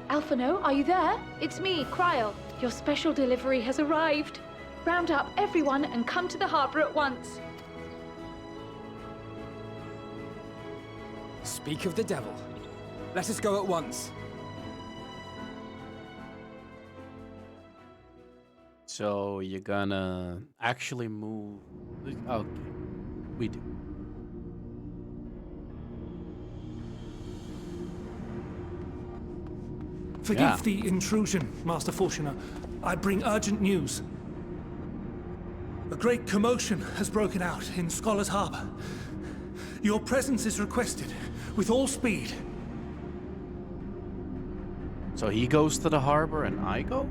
Alphino, are you there? It's me, Kryl. Your special delivery has arrived. Round up everyone and come to the harbor at once. Speak of the devil. Let us go at once. So you're gonna actually move... Okay, we do. Forgive the intrusion, Master Fortuner. I bring urgent news. A great commotion has broken out in Scholar's Harbor. Your presence is requested, with all speed. So he goes to the harbor and I go?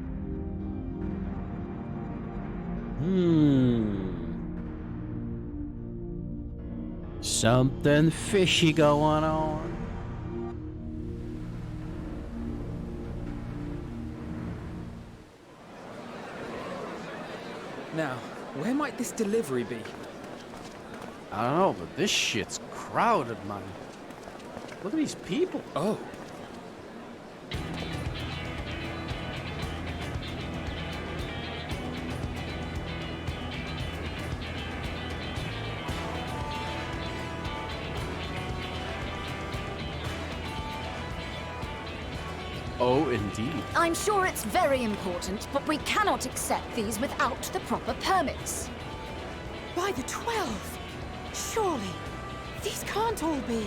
Something fishy going on. Now, where might this delivery be? I don't know, but this shit's crowded, man. Look at these people. Oh. Oh, indeed. I'm sure it's very important, but we cannot accept these without the proper permits. By the 12! Surely, these can't all be.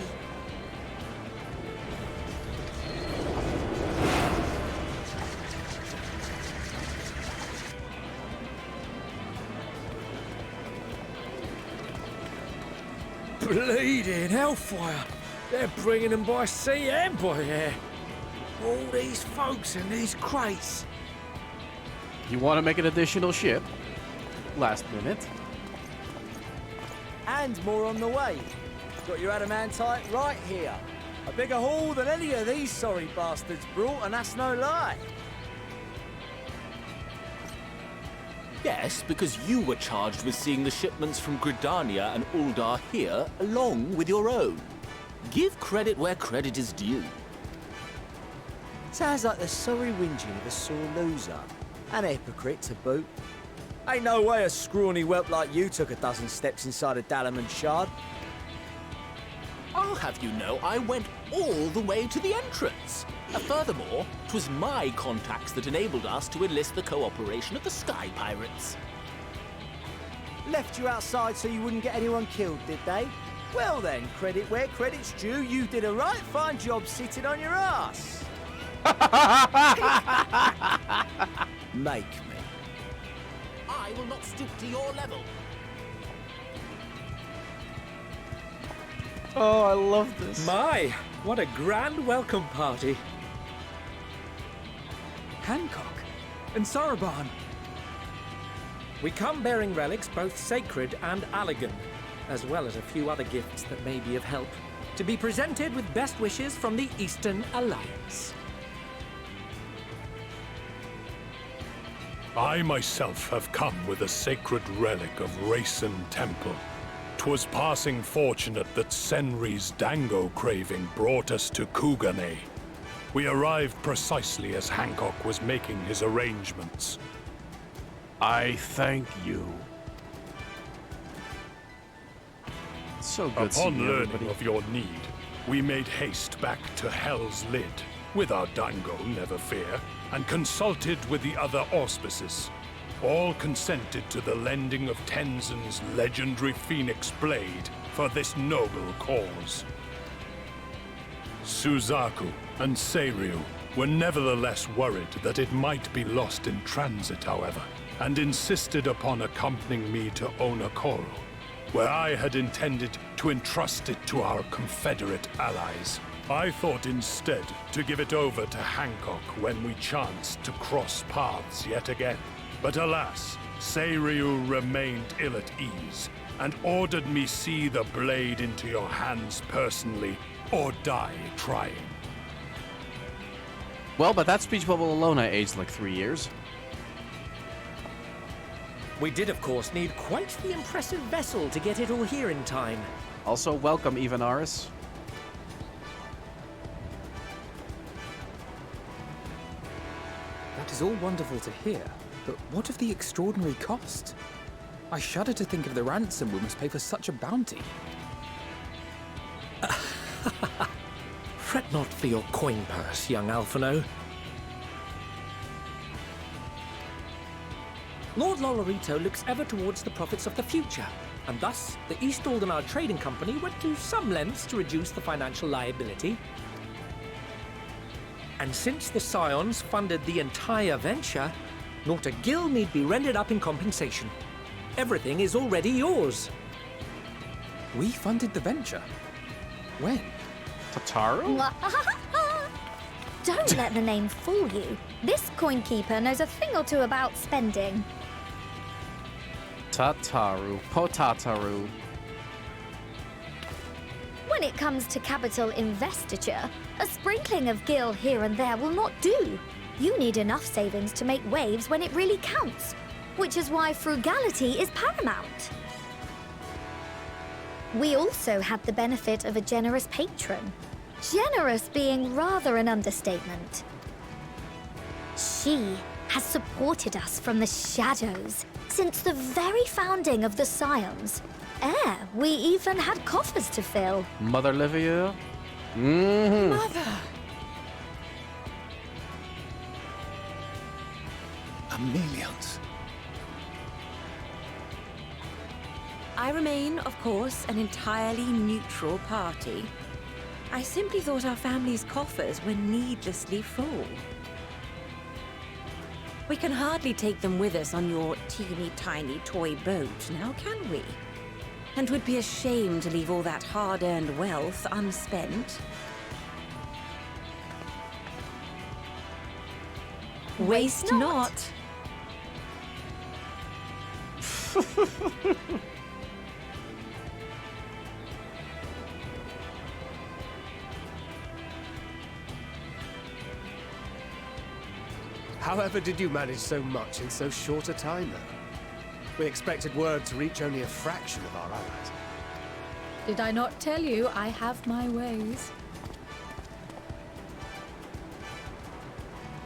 Bleeding hellfire! They're bringing them by sea and by air. All these folks in these crates. You want to make an additional ship? Last minute. And more on the way. Got your adamantite right here. A bigger haul than any of these sorry bastards brought, and that's no lie. Yes, because you were charged with seeing the shipments from Gridania and Uldar here, along with your own. Give credit where credit is due. Sounds like the sorry whinging of a sore loser. An hypocrite to boot. Ain't no way a scrawny whelp like you took a dozen steps inside a Dalaman shard. I'll have you know I went all the way to the entrance. Furthermore, 'twas my contacts that enabled us to enlist the cooperation of the Sky Pirates. Left you outside so you wouldn't get anyone killed, did they? Well then, credit where credit's due, you did a right fine job sitting on your ass. Make me. I will not stoop to your level. Oh, I love this. My, what a grand welcome party. Hancock and Saraban. We come bearing relics both sacred and Allegan, as well as a few other gifts that may be of help, to be presented with best wishes from the Eastern Alliance. I myself have come with a sacred relic of Rayson Temple. 'Twas passing fortunate that Senri's dango craving brought us to Kugane. We arrived precisely as Hancock was making his arrangements. I thank you. So good Upon seeing learning everybody. of your need, we made haste back to Hell's Lid, with our dango, never fear, and consulted with the other auspices. All consented to the lending of Tenzin's legendary Phoenix Blade for this noble cause. Suzaku and Seiryu were nevertheless worried that it might be lost in transit, however, and insisted upon accompanying me to Onokoro, where I had intended to entrust it to our Confederate allies. I thought instead to give it over to Hancock when we chanced to cross paths yet again. But alas, Seiryu remained ill at ease, and ordered me see the blade into your hands personally, or die trying. Well, by that speech bubble alone, I aged like 3 years. We did, of course, need quite the impressive vessel to get it all here in time. Also, welcome, Ivanaris. That is all wonderful to hear, but what of the extraordinary cost? I shudder to think of the ransom we must pay for such a bounty. Fret not for your coin purse, young Alphino. Lord Lolorito looks ever towards the profits of the future, and thus the East Aldenar Trading Company went to some lengths to reduce the financial liability. And since the Scions funded the entire venture, not a gill need be rendered up in compensation. Everything is already yours. We funded the venture? When? Tataru? Don't let the name fool you. This coin keeper knows a thing or two about spending. Tataru. Potataru. When it comes to capital investiture, a sprinkling of gil here and there will not do. You need enough savings to make waves when it really counts, which is why frugality is paramount. We also had the benefit of a generous patron. Generous being rather an understatement. She has supported us from the shadows since the very founding of the Scions. We even had coffers to fill. Mother Livia? Mm-hmm. Mother! Millions. I remain, of course, an entirely neutral party. I simply thought our family's coffers were needlessly full. We can hardly take them with us on your teeny-tiny toy boat, now can we? And would be ashamed to leave all that hard-earned wealth unspent. Waste not. However did you manage so much in so short a time, though? We expected word to reach only a fraction of our allies. Did I not tell you I have my ways?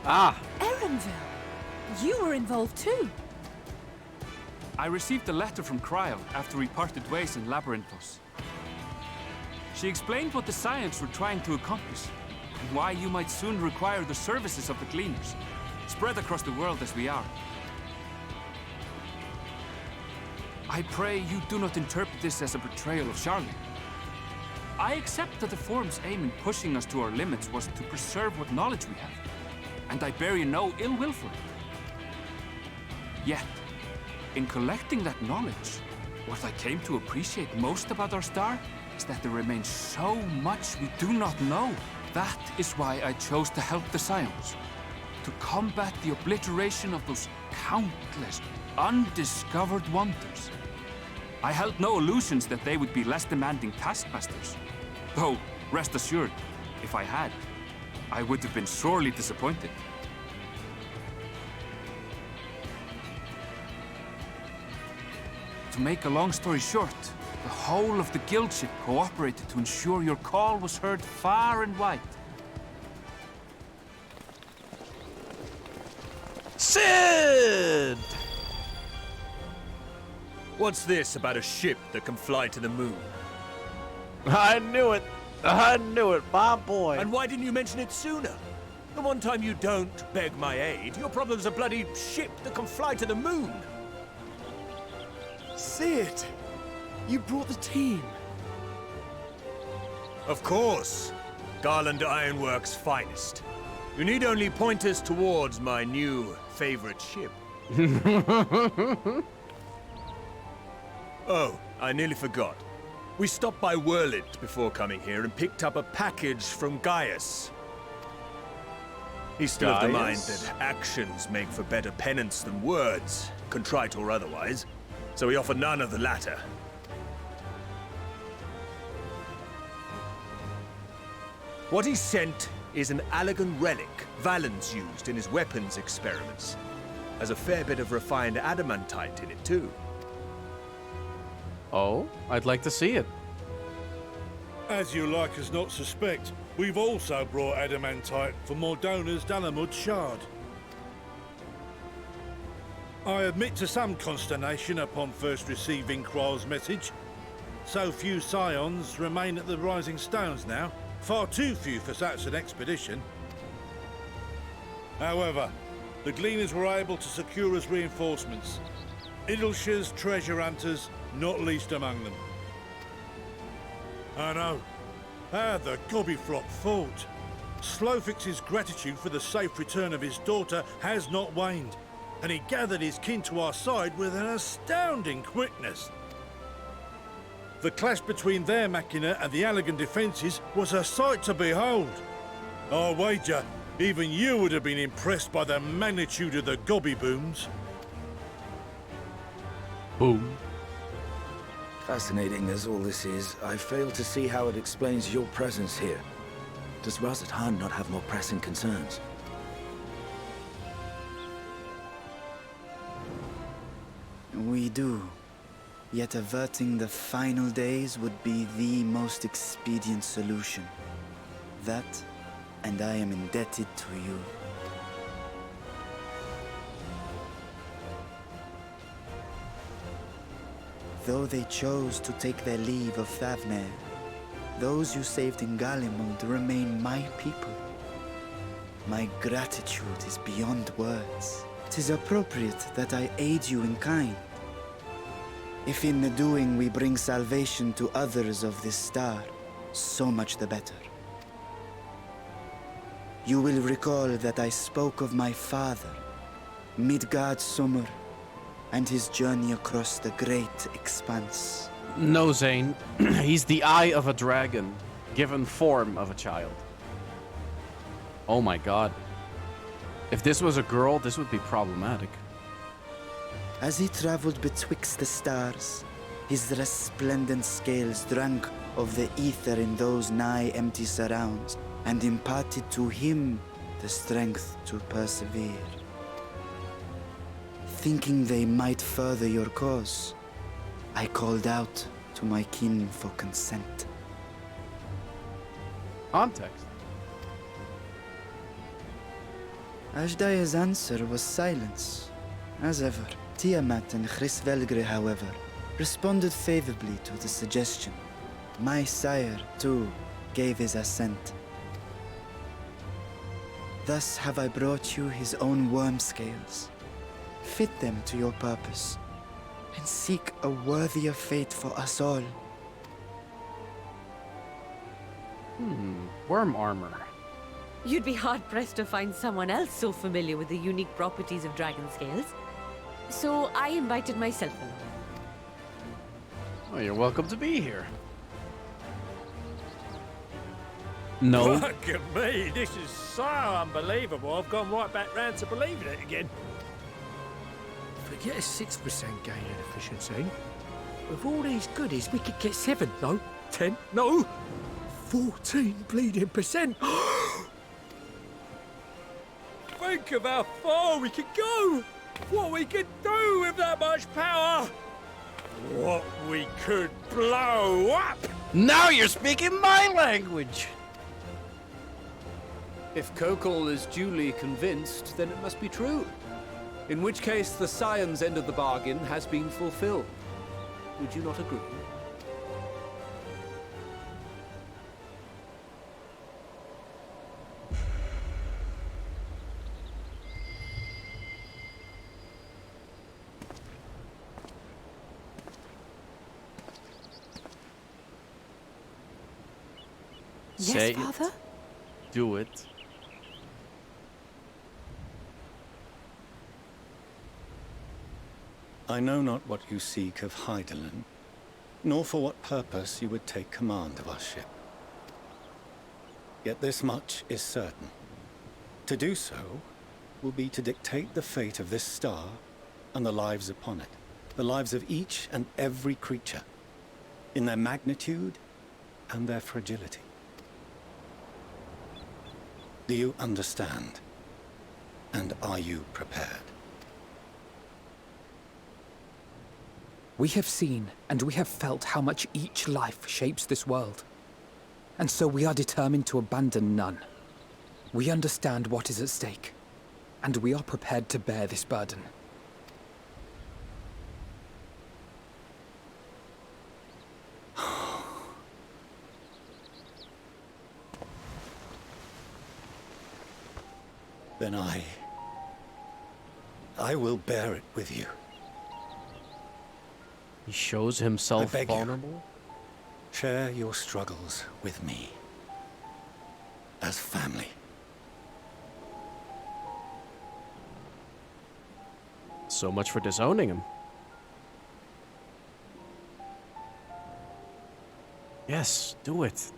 Ah! Erenville! You were involved too! I received a letter from Cryle after we parted ways in Labyrinthos. She explained what the Scions were trying to accomplish, and why you might soon require the services of the Gleaners, spread across the world as we are. I pray you do not interpret this as a betrayal of Charlotte. I accept that the Forum's aim in pushing us to our limits was to preserve what knowledge we have, and I bear you no ill will for it. Yet, in collecting that knowledge, what I came to appreciate most about our star is that there remains so much we do not know. That is why I chose to help the Scions, to combat the obliteration of those countless undiscovered wonders. I held no illusions that they would be less demanding taskmasters. Though, rest assured, if I had, I would have been sorely disappointed. To make a long story short, the whole of the guild ship cooperated to ensure your call was heard far and wide. Sid! What's this about a ship that can fly to the moon? I knew it! I knew it, my boy! And why didn't you mention it sooner? The one time you don't beg my aid, your problem's a bloody ship that can fly to the moon! Sid! You brought the team! Of course! Garland Ironworks' finest. You need only point us towards my new favorite ship. Oh, I nearly forgot. We stopped by Whirlit before coming here and picked up a package from Gaius. He's still of the mind that actions make for better penance than words, contrite or otherwise, so we offer none of the latter. What he sent is an Allegan relic Valens used in his weapons experiments. Has a fair bit of refined adamantite in it, too. Oh, I'd like to see it. As you like us not suspect, we've also brought adamantite for Mordona's Dalamud shard. I admit to some consternation upon first receiving Kryle's message. So few Scions remain at the Rising Stones now. Far too few for such an expedition. However, the Gleaners were able to secure us reinforcements. Idleshire's treasure hunters, not least among them. I know. How the Gobbyflop fought. Slowfix's gratitude for the safe return of his daughter has not waned, and he gathered his kin to our side with an astounding quickness. The clash between their machina and the Allegan defences was a sight to behold. I wager even you would have been impressed by the magnitude of the Gobby booms. Boom. Fascinating as all this is, I fail to see how it explains your presence here. Does Razat Han not have more pressing concerns? We do. Yet averting the final days would be the most expedient solution. That, and I am indebted to you. Though they chose to take their leave of Thavnair, those you saved in Galimund remain my people. My gratitude is beyond words. 'Tis appropriate that I aid you in kind. If in the doing we bring salvation to others of this star, so much the better. You will recall that I spoke of my father, Midgard Summer, and his journey across the great expanse. No, Zane. He's the eye of a dragon, given form of a child. Oh my god. If this was a girl, this would be problematic. As he traveled betwixt the stars, his resplendent scales drank of the ether in those nigh empty surrounds, and imparted to him the strength to persevere. Thinking they might further your cause, I called out to to my kin for consent. Context. Ajdaya's answer was silence. As ever, Tiamat and Chrisvelgre, however, responded favorably to the suggestion. My sire, too, gave his assent. Thus have I brought you his own worm scales. Fit them to your purpose, and seek a worthier fate for us all. Worm armor. You'd be hard-pressed to find someone else so familiar with the unique properties of dragon scales. So I invited myself along. Oh, you're welcome to be here. No. Look at me, this is so unbelievable. I've gone right back round to believing it again. Forget a 6% gain in efficiency. With all these goodies, we could get 7, no, 10, no, 14 bleeding percent. Think of how far we could go. What we could do with that much power. What we could blow up. Now you're speaking my language. If Kokol is duly convinced, then it must be true. In which case, the Scion's end of the bargain has been fulfilled. Would you not agree? Say Yes, Father? it. Do it. I know not what you seek of Hydaelyn, nor for what purpose you would take command of our ship. Yet this much is certain. To do so will be to dictate the fate of this star and the lives upon it, the lives of each and every creature, in their magnitude and their fragility. Do you understand? And are you prepared? We have seen and we have felt how much each life shapes this world. And so we are determined to abandon none. We understand what is at stake, and we are prepared to bear this burden. Then I will bear it with you. He shows himself I beg vulnerable. you, share your struggles with me. As family. So much for disowning him. Yes, do it.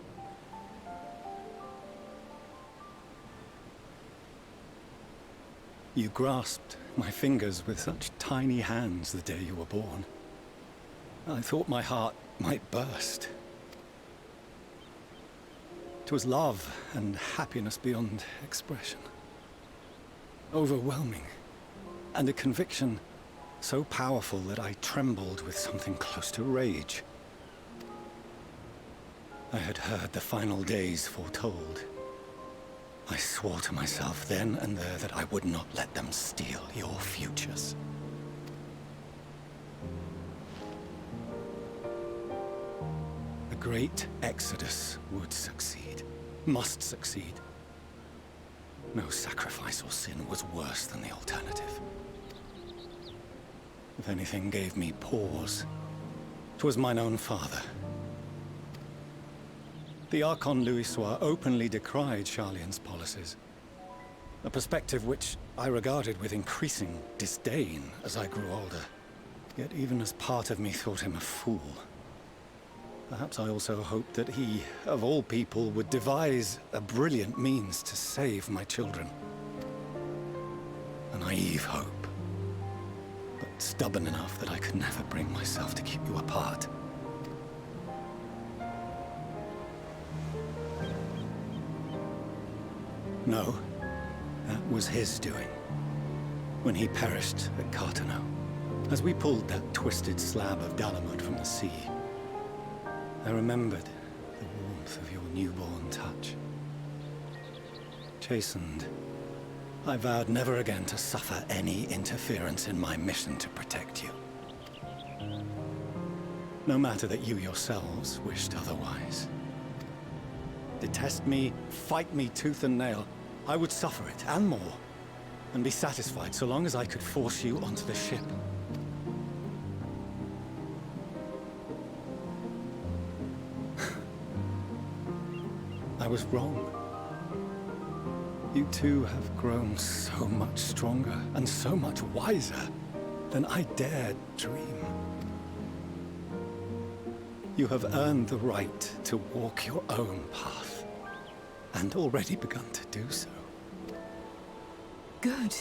You grasped my fingers with such tiny hands the day you were born. I thought my heart might burst. 'Twas love and happiness beyond expression. Overwhelming. And a conviction so powerful that I trembled with something close to rage. I had heard the final days foretold. I swore to myself then and there that I would not let them steal your futures. The great exodus would succeed, must succeed. No sacrifice or sin was worse than the alternative. If anything gave me pause, 'twas mine own father. The Archon Louisoix openly decried Charlian's policies, a perspective which I regarded with increasing disdain as I grew older. Yet even as part of me thought him a fool, perhaps I also hoped that he, of all people, would devise a brilliant means to save my children. A naive hope, but stubborn enough that I could never bring myself to keep you apart. No, that was his doing. When he perished at Cartano, as we pulled that twisted slab of Dalamud from the sea, I remembered the warmth of your newborn touch. Chastened, I vowed never again to suffer any interference in my mission to protect you. No matter that you yourselves wished otherwise. Detest me, fight me tooth and nail, I would suffer it, and more, and be satisfied so long as I could force you onto the ship. I was wrong. You two have grown so much stronger and so much wiser than I dared dream. You have earned the right to walk your own path, and already begun to do so. Good.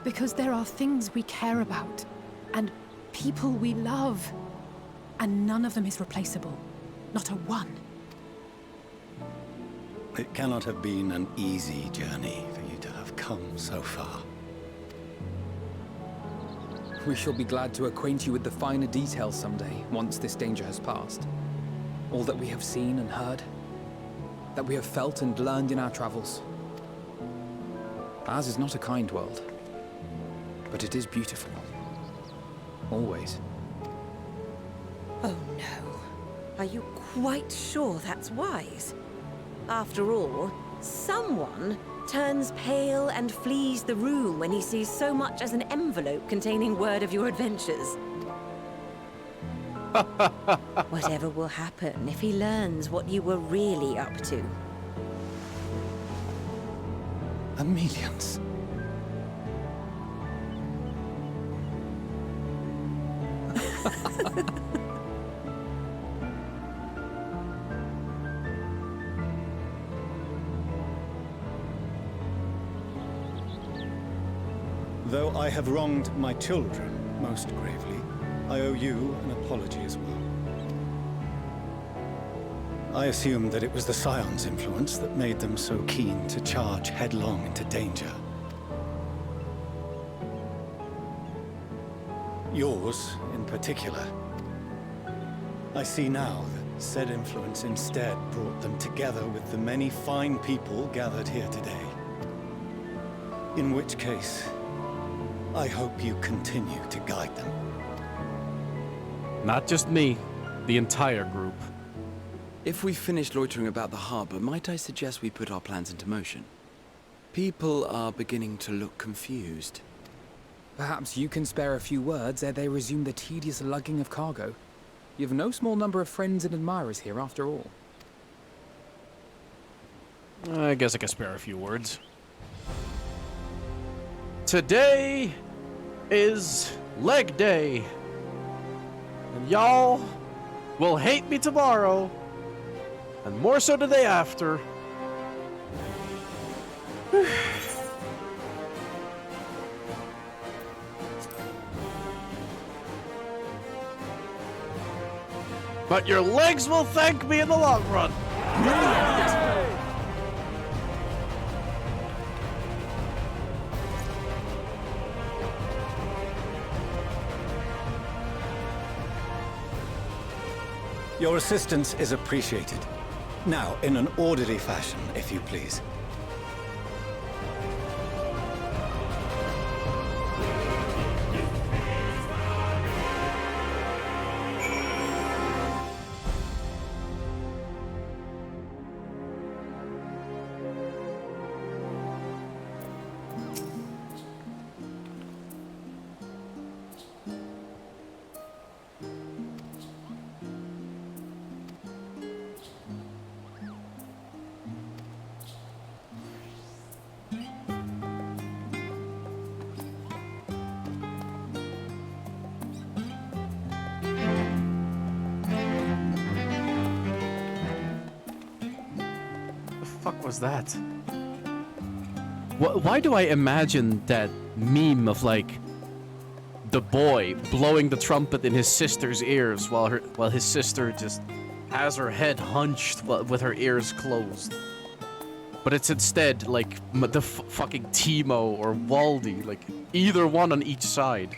Because there are things we care about, and people we love, and none of them is replaceable. Not a one. It cannot have been an easy journey for you to have come so far. We shall be glad to acquaint you with the finer details someday, once this danger has passed. All that we have seen and heard, that we have felt and learned in our travels. Ours is not a kind world, but it is beautiful. Always. Oh no. Are you quite sure that's wise? After all, someone turns pale and flees the room when he sees so much as an envelope containing word of your adventures. Whatever will happen if he learns what you were really up to? Amelians. Though I have wronged my children most gravely, I owe you an apology as well. I assumed that it was the Scion's influence that made them so keen to charge headlong into danger. Yours, in particular. I see now that said influence instead brought them together with the many fine people gathered here today. In which case, I hope you continue to guide them. Not just me, the entire group. If we've finished loitering about the harbor, might I suggest we put our plans into motion? People are beginning to look confused. Perhaps you can spare a few words ere they resume the tedious lugging of cargo. You've no small number of friends and admirers here, after all. I guess I can spare a few words. Today is leg day. And y'all will hate me tomorrow. And more so the day after. But your legs will thank me in the long run. Your assistance is appreciated. Now, in an orderly fashion, if you please. Was that? Why do I imagine that meme of like the boy blowing the trumpet in his sister's ears while his sister just has her head hunched with her ears closed? But it's instead like the fucking Timo or Waldy, like either one on each side.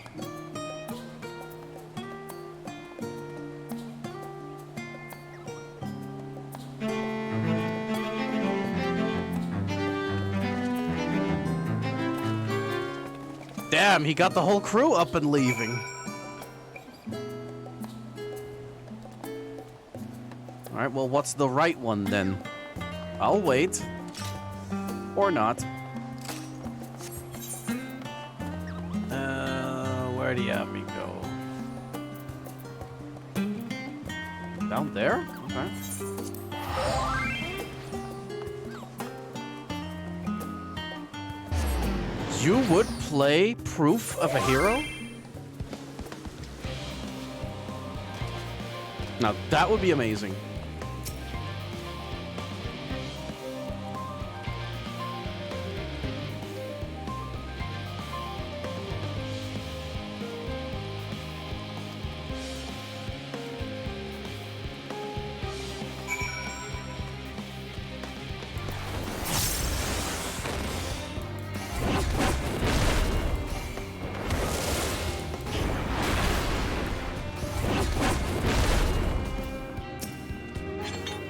Damn, he got the whole crew up and leaving. Alright, well, what's the right one then? I'll wait. Or not. Where do you have me go? Down there? Okay. You would play Proof of a Hero? Now, that would be amazing.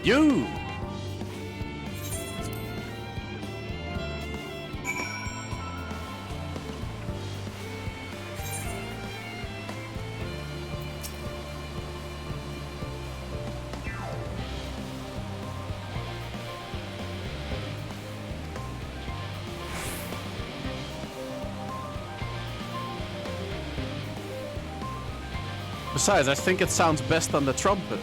You! Besides, I think it sounds best on the trumpet.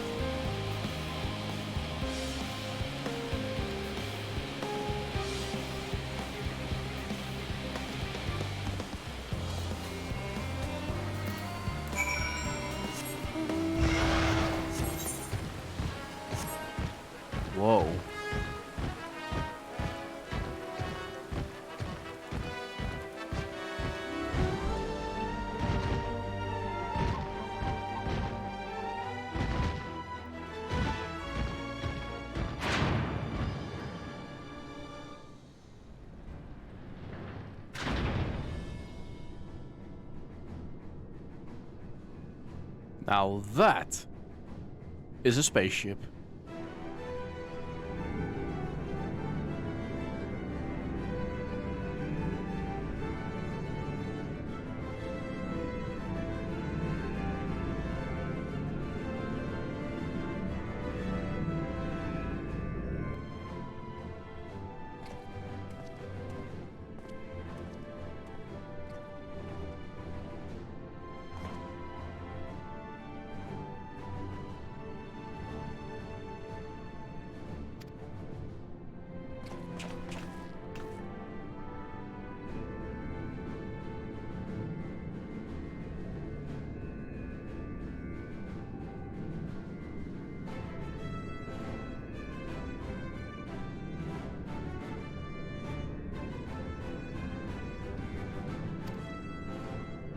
Whoa. Now that is a spaceship.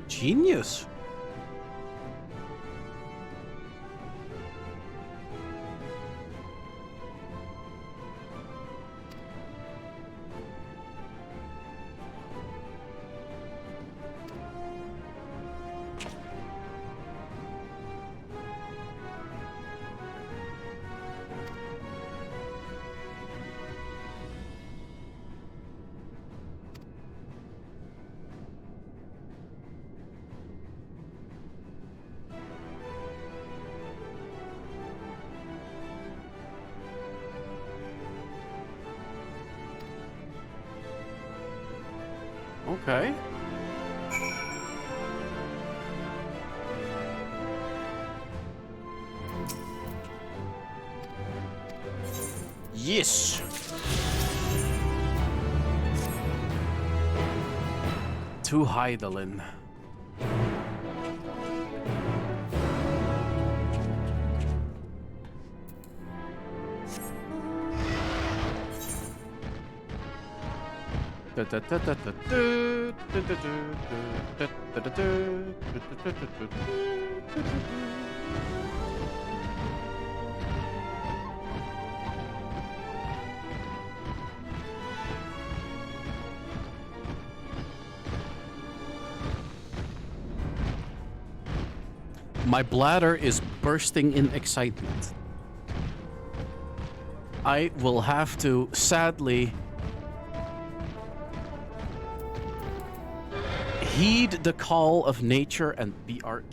Genius. Okay. Yes. To Heidelin. My bladder is bursting in excitement. I will have to, sadly, Heed the call of nature and be our...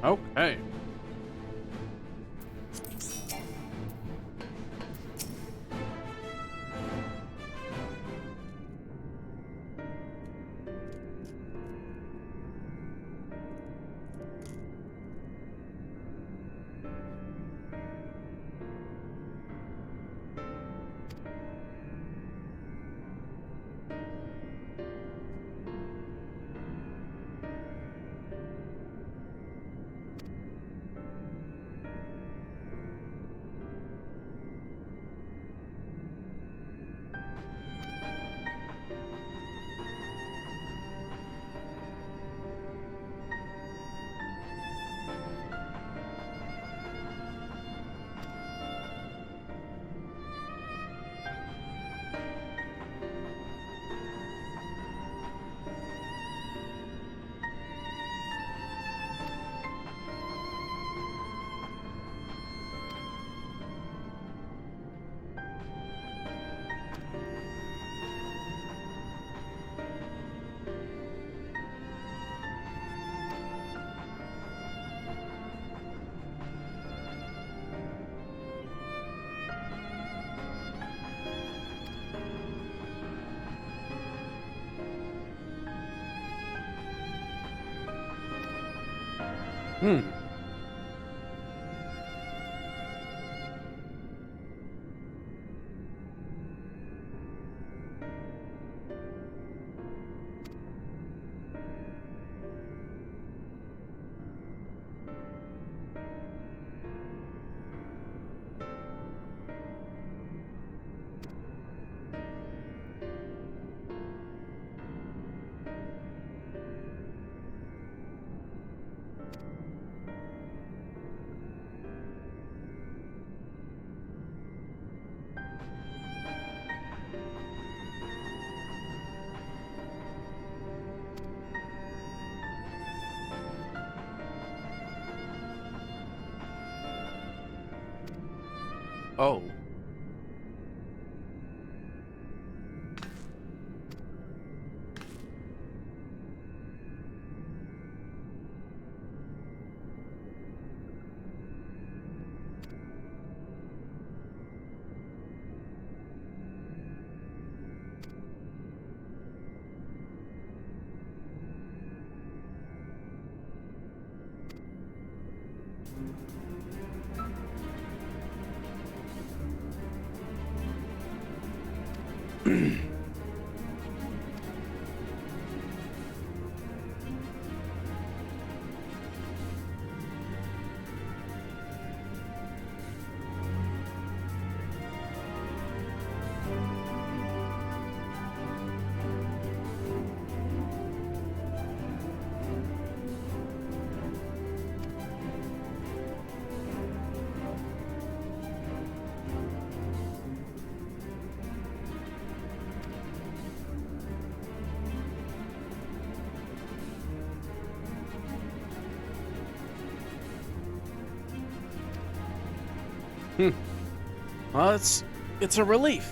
Okay. Oh. Hmm. Well, it's a relief.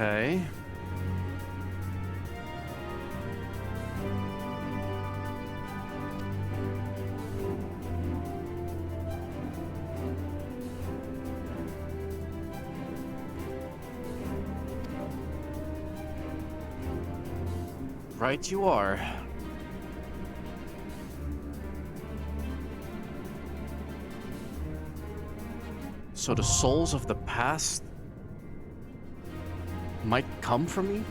Okay. Right you are. So the souls of the past might come from me?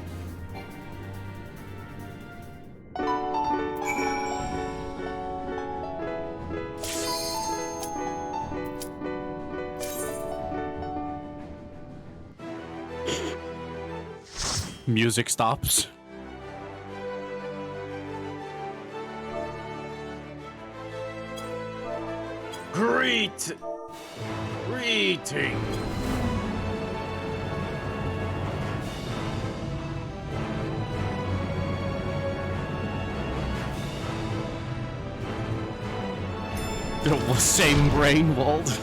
Music stops. Greeting. The same brain, Wald.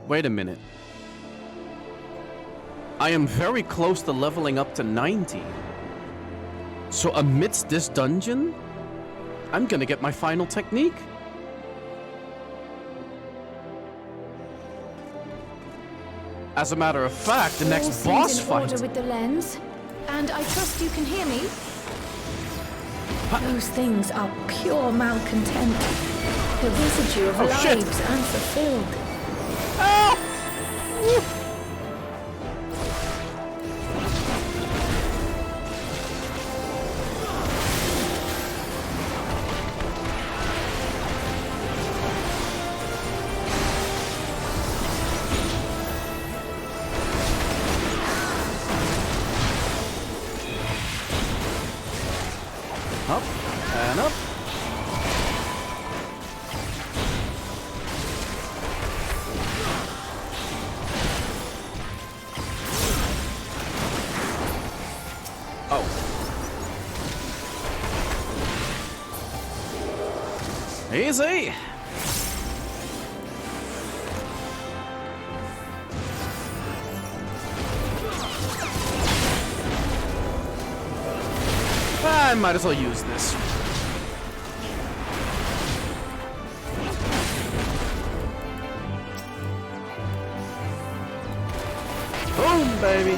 Wait a minute. I am very close to leveling up to 90. So amidst this dungeon, I'm gonna get my final technique. As a matter of fact, the next boss in fight... order with the lens, and I trust you can hear me. Those things are pure malcontent. The residue of lives unfulfilled. Up and up. Oh. Easy. I might as well use this. Boom, baby.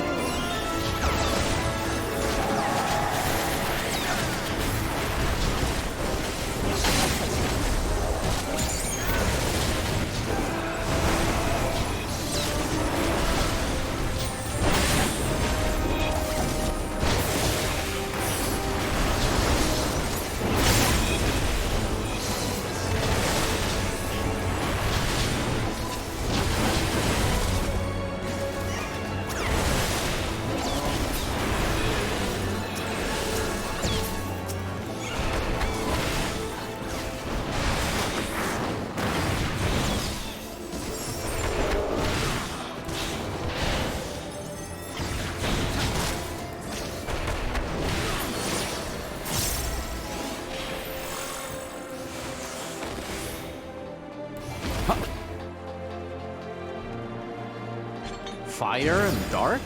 Fire and dark?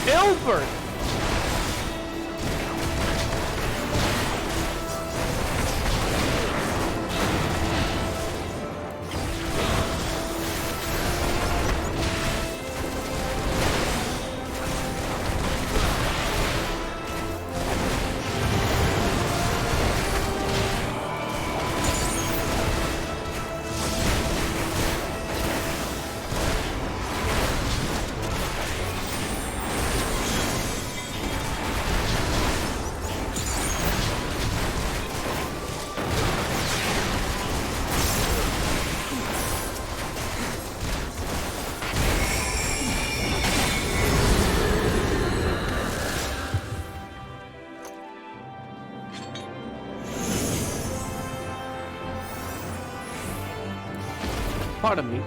Ilbert! Pardon me.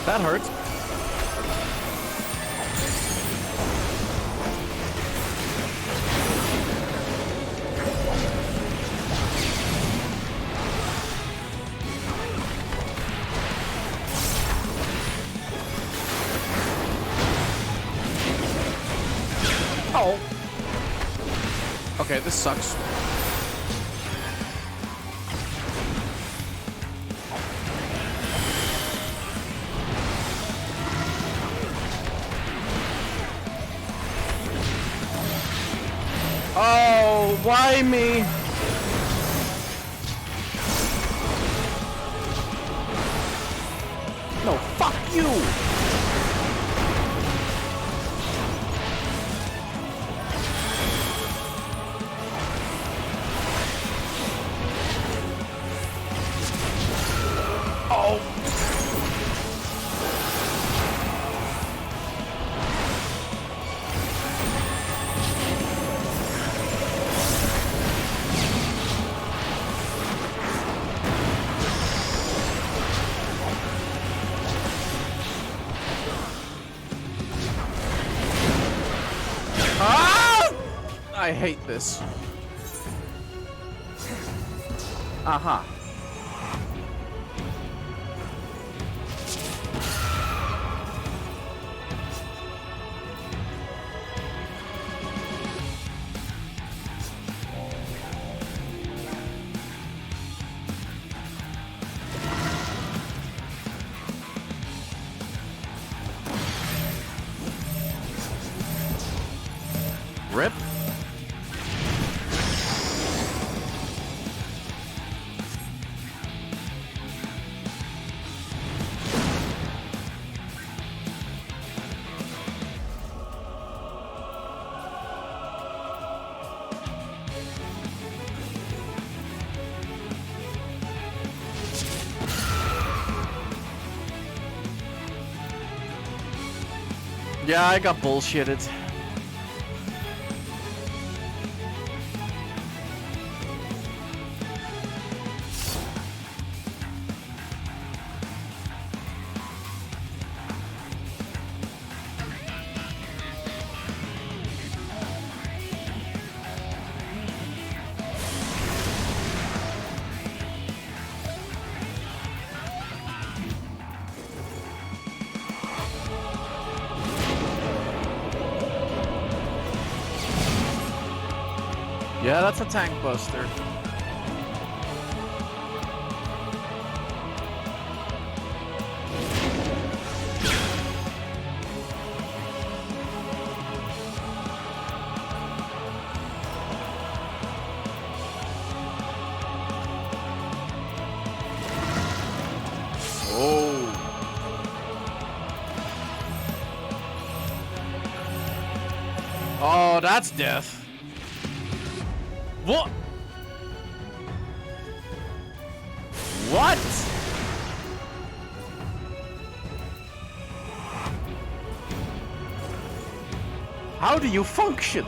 That hurts. Oh. Okay, this sucks. Oh, why me? No, fuck you! Oh. I hate this. Aha. Rip. Yeah, I got bullshitted. Yeah, that's a tank buster. Oh. Oh, that's death. What? What? How do you function?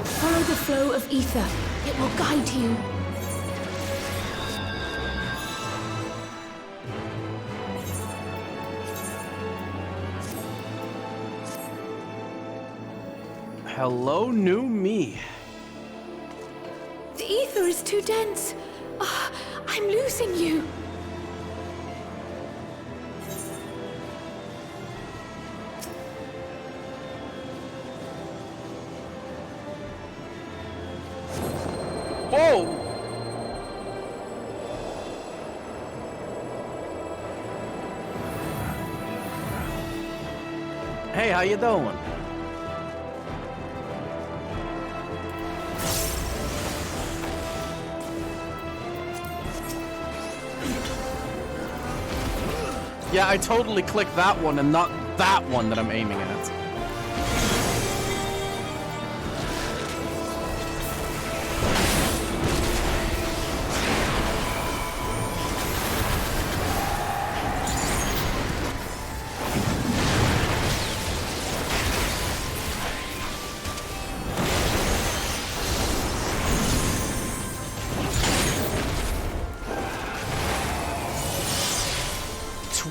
Follow the flow of ether. It will guide you. Hello, new me. The ether is too dense. Ah, I'm losing you. Whoa! Hey, how you doing? Yeah, I totally clicked that one and not that one that I'm aiming at.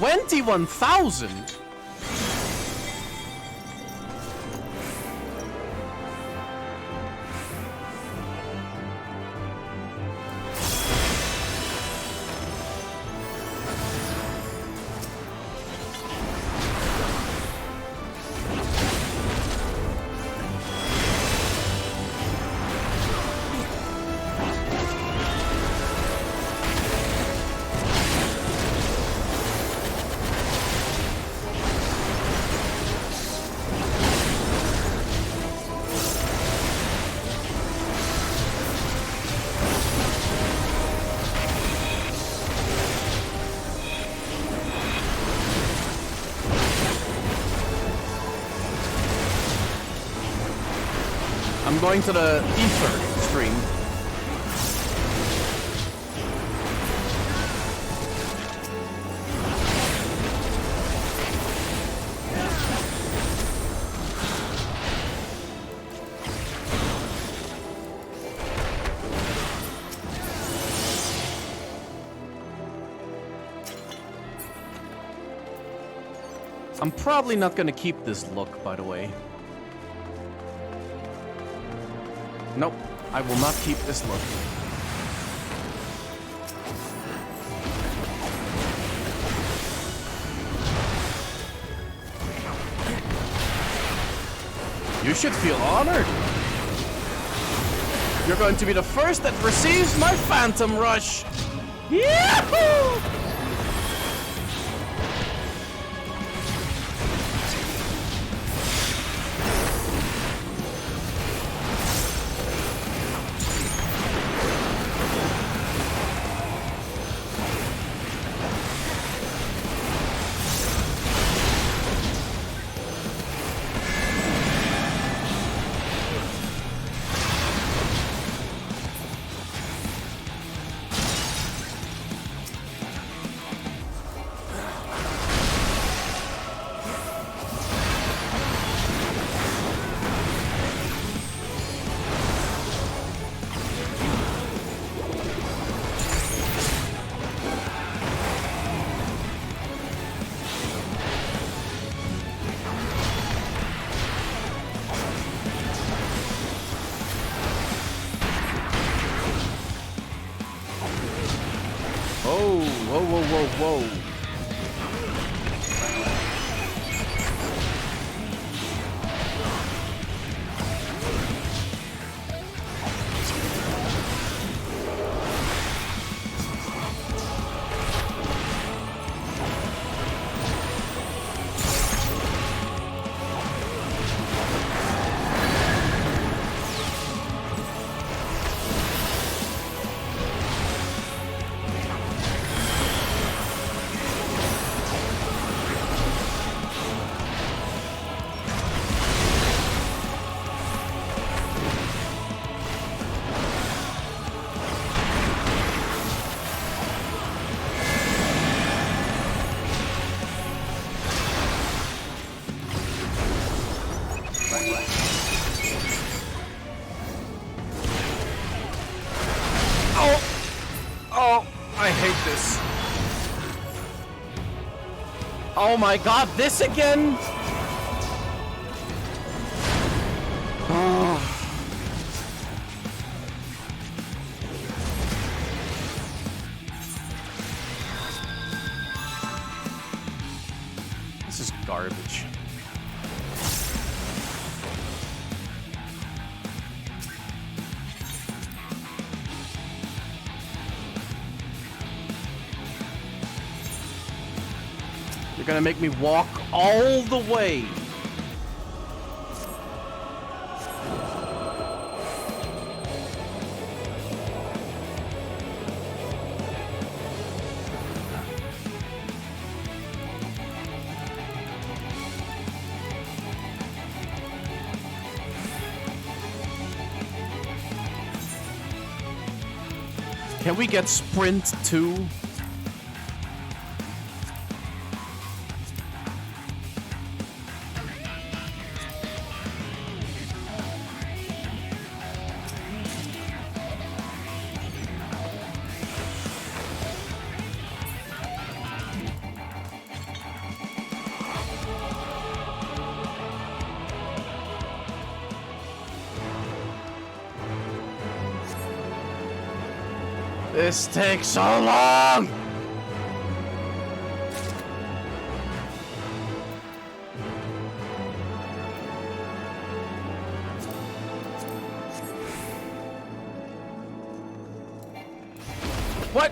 $21,000? I'm going to the ether stream. I'm probably not gonna keep this look, by the way. Nope, I will not keep this look. You should feel honored. You're going to be the first that receives my Phantom Rush. Yahoo! Whoa. Oh, I hate this. Oh my god, this again? Oh. This is garbage. gonna make me walk all the way. Can we get sprint too? This takes so long! What?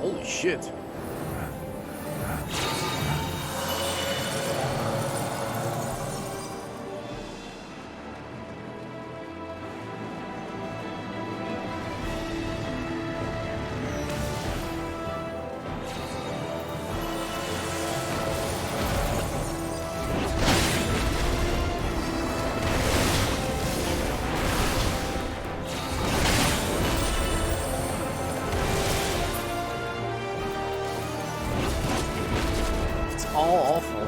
Holy shit. All awful.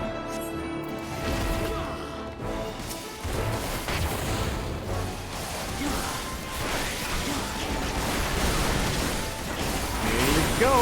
Here we go.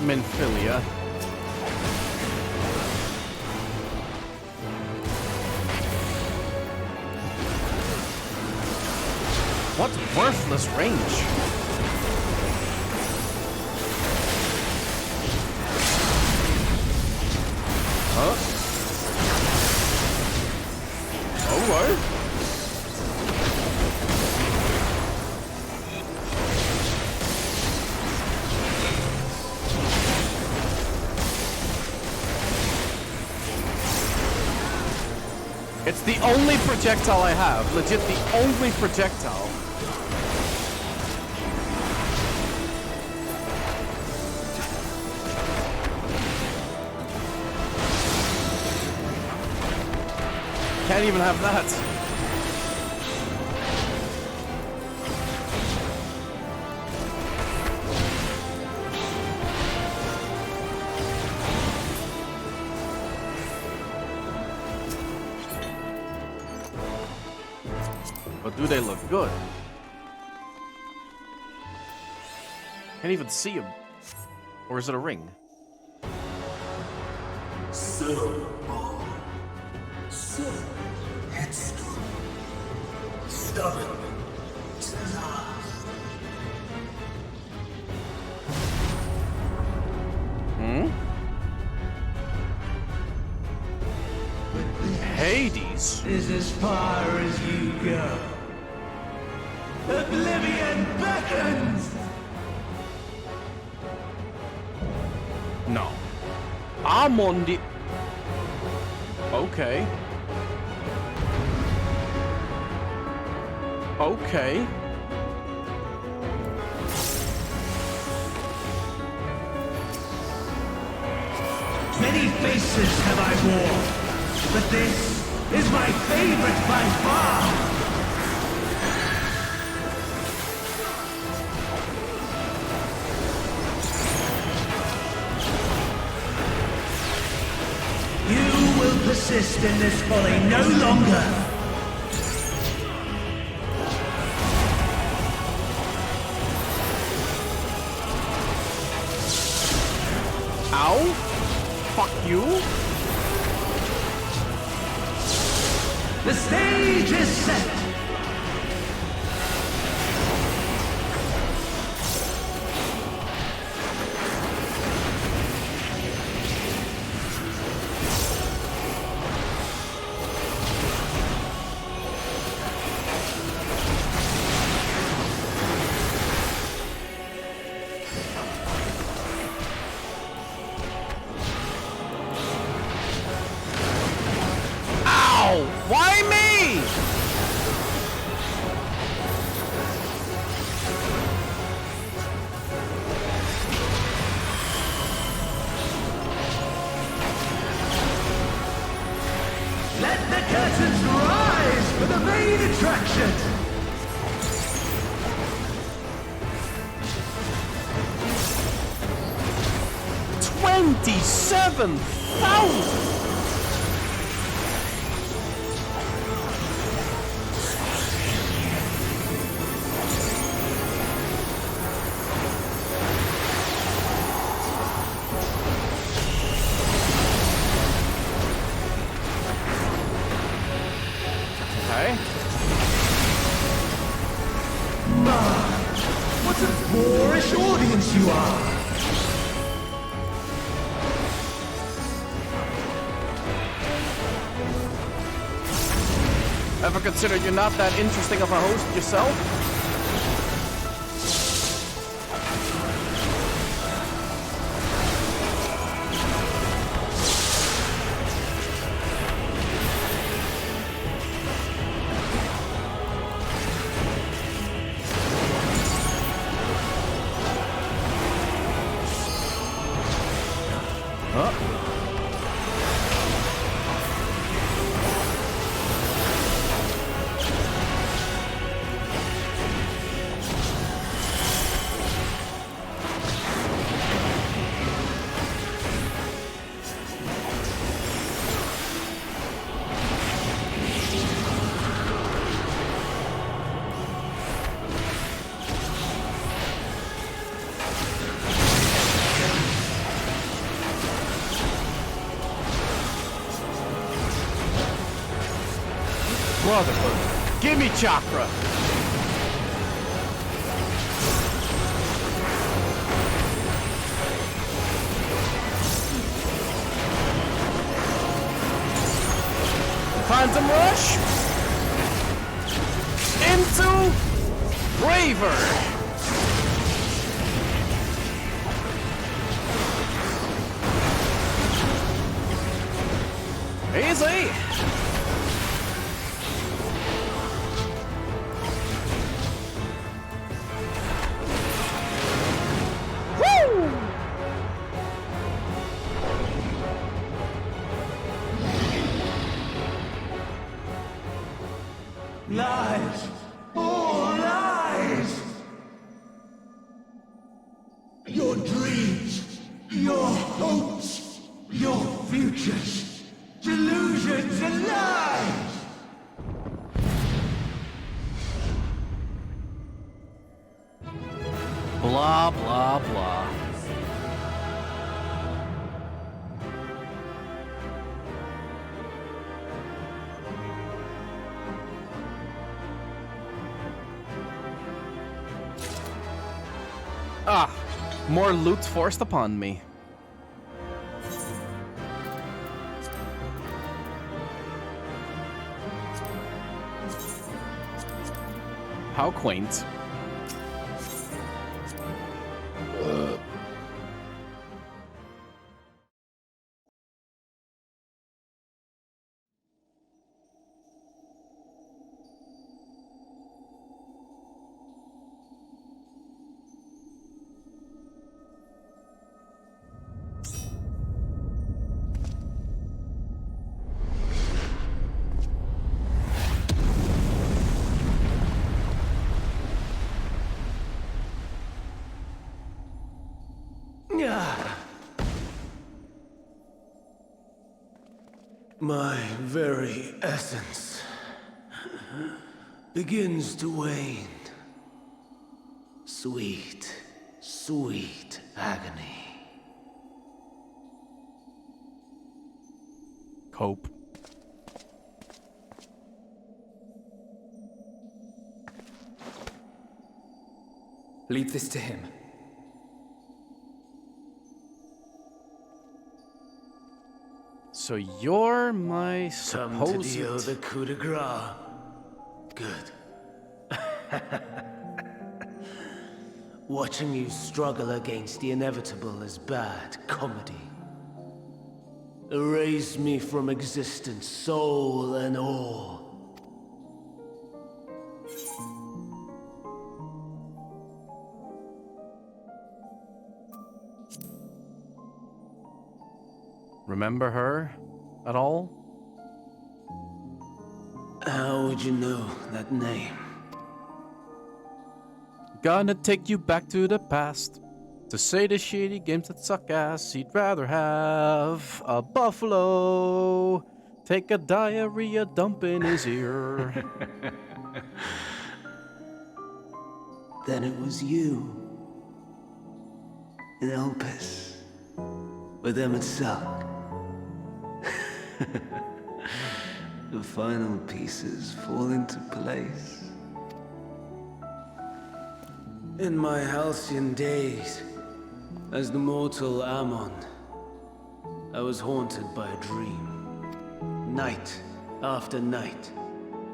Minfilia. What worthless range? Huh? Oh, what? It's the only projectile I have. Legit, the only projectile. Can't even have that. But do they look good? Can't even see them. Or is it a ring? So headstrong, stubborn to the last. Hades? Is as far as you go. Oblivion beckons! No. I'm on the... Okay. Okay. Many faces have I worn, but this is my favorite by far. You will persist in this folly no longer. Ow! Fuck you! The stage is set! Why me? Let the curtains rise for the main attraction! $27,000! What a boorish audience you are! Ever consider you're not that interesting of a host yourself? Brotherhood, give me chakra. Phantom Rush into Braver. Easy. Lies! All lies! Your dreams, your hopes, your futures, delusions and lies! Blah, blah, blah. Ah, more loot forced upon me. How quaint. My very essence begins to wane. Sweet, sweet agony. Cope. Leave this to him. So you're my Come to supposed... deal the coup de grace. Good. Watching you struggle against the inevitable is bad comedy. Erase me from existence, soul and all. Remember her at all? How would you know that name? Gonna take you back to the past to say the shady games that suck ass. He'd rather have a buffalo take a diarrhea dump in his ear. Then it was you. In Elpis. With Emmett Selk. The final pieces fall into place. In my halcyon days, as the mortal Ammon, I was haunted by a dream. Night after night,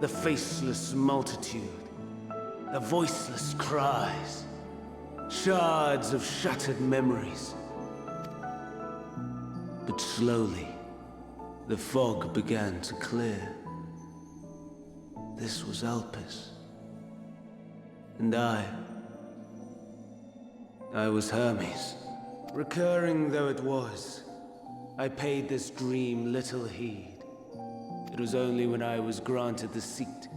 the faceless multitude, the voiceless cries, shards of shattered memories. But slowly, the fog began to clear. This was Elpis. And I was Hermes. Recurring though it was, I paid this dream little heed. It was only when I was granted the seat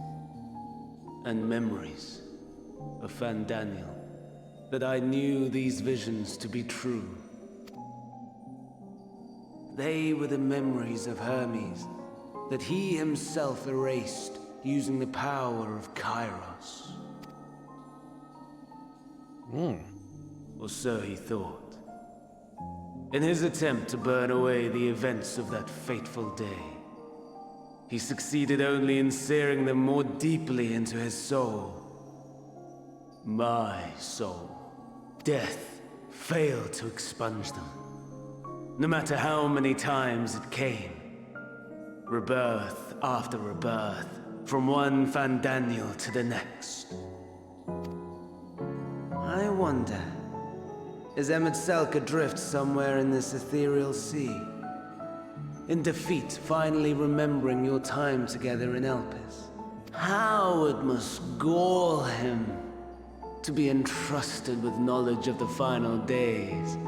and memories of Fandaniel that I knew these visions to be true. They were the memories of Hermes that he himself erased using the power of Kairos. Or so he thought. In his attempt to burn away the events of that fateful day, he succeeded only in searing them more deeply into his soul. My soul. Death failed to expunge them. No matter how many times it came. Rebirth after rebirth, from one Fandaniel to the next. I wonder, is Emmett Selk adrift somewhere in this ethereal sea? In defeat, finally remembering your time together in Elpis? How it must gall him to be entrusted with knowledge of the final days,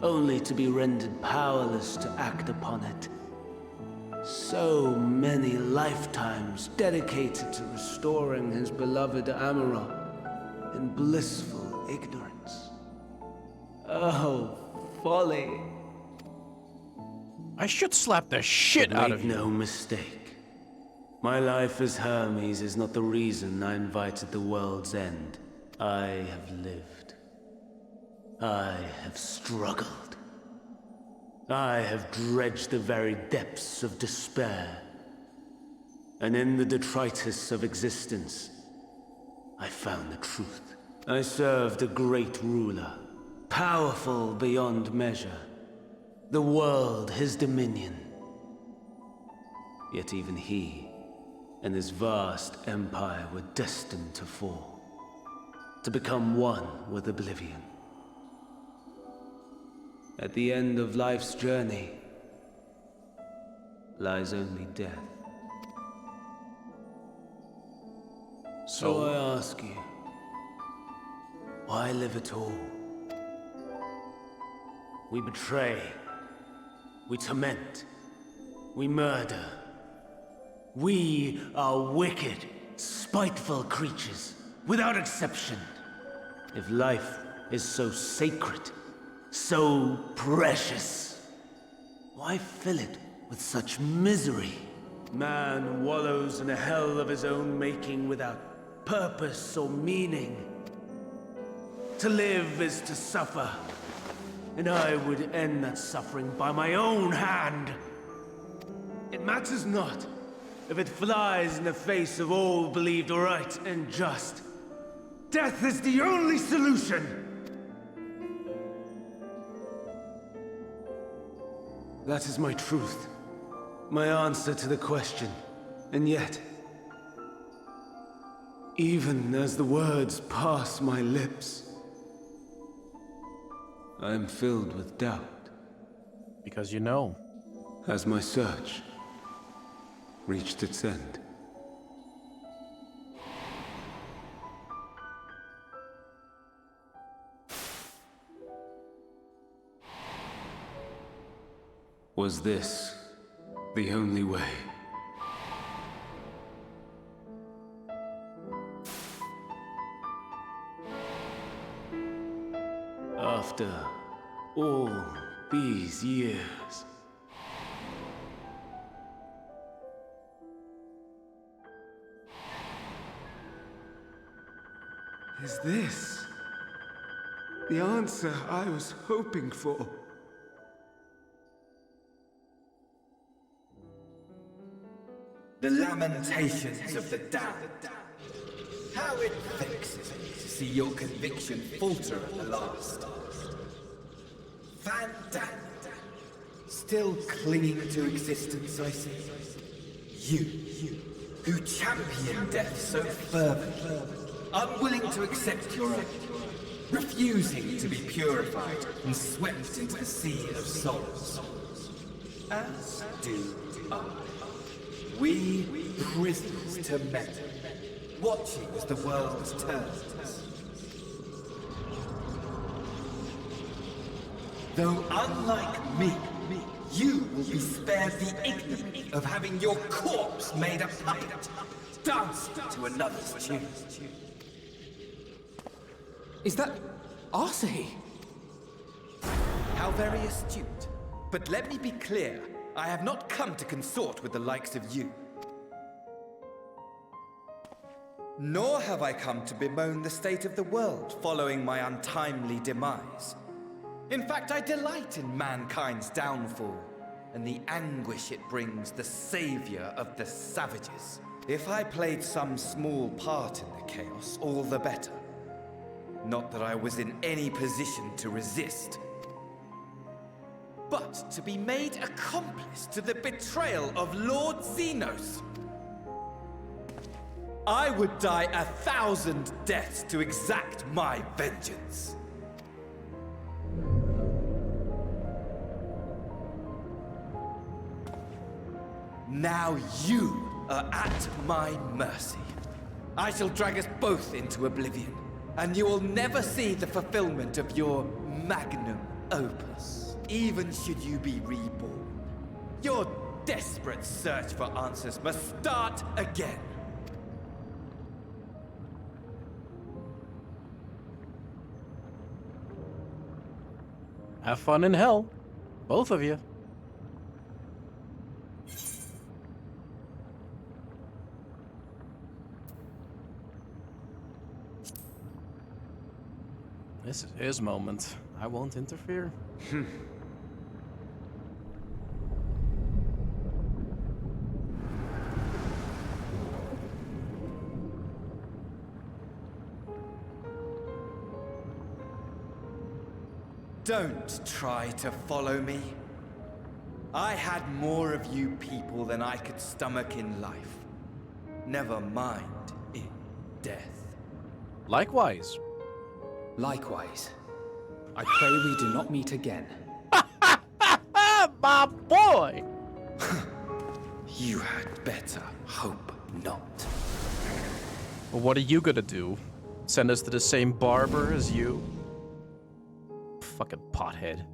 only to be rendered powerless to act upon it. So many lifetimes dedicated to restoring his beloved Amarok in blissful ignorance. Oh, folly. I should slap the shit out of you. Make no mistake. My life as Hermes is not the reason I invited the world's end. I have lived. I have struggled. I have dredged the very depths of despair. And in the detritus of existence, I found the truth. I served a great ruler, powerful beyond measure. The world his dominion. Yet even he and his vast empire were destined to fall, to become one with oblivion. At the end of life's journey lies only death. So I ask you, why live at all? We betray, we torment, we murder. We are wicked, spiteful creatures, without exception. If life is so sacred, so precious, why fill it with such misery. Man wallows in a hell of his own making without purpose or meaning. To live is to suffer, and I would end that suffering by my own hand. It matters not if it flies in the face of all believed right and just. Death is the only solution! That is my truth, my answer to the question. And yet, even as the words pass my lips, I am filled with doubt. Because you know. Has my search reached its end? Was this the only way? After all these years, is this the answer I was hoping for? The lamentations of the damned. How it vexes me to see your conviction falter at the last. Van Damme. Still clinging to existence, I see. You, who champion death so fervently, unwilling to accept your own, refusing to be purified and swept into the sea of souls. As do I. We prisoners to men, watching as the world turns. Though unlike me, you will be spared the ignominy of having your corpse made a puppet, dancing to another's tune. Is that Arsahe? How very astute. But let me be clear. I have not come to consort with the likes of you. Nor have I come to bemoan the state of the world following my untimely demise. In fact, I delight in mankind's downfall and the anguish it brings the savior of the savages. If I played some small part in the chaos, all the better. Not that I was in any position to resist. But to be made accomplice to the betrayal of Lord Xenos. I would die 1,000 deaths to exact my vengeance. Now you are at my mercy. I shall drag us both into oblivion, and you will never see the fulfillment of your magnum opus. Even should you be reborn, your desperate search for answers must start again. Have fun in hell, both of you. This is his moment. I won't interfere. Don't try to follow me. I had more of you people than I could stomach in life. Never mind in death. Likewise. Likewise. I pray we do not meet again. My boy! You had better hope not. Well, what are you gonna do? Send us to the same barber as you? Fucking pothead.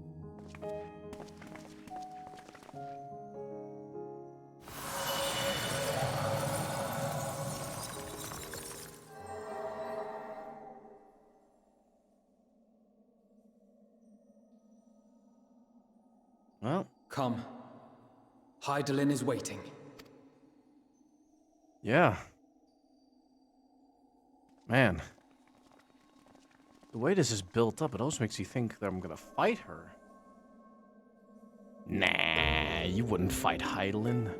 Well, come. Hydaelyn is waiting. Yeah. Man. The way this is built up, it also makes you think that I'm gonna fight her. Nah, you wouldn't fight Hydaelyn.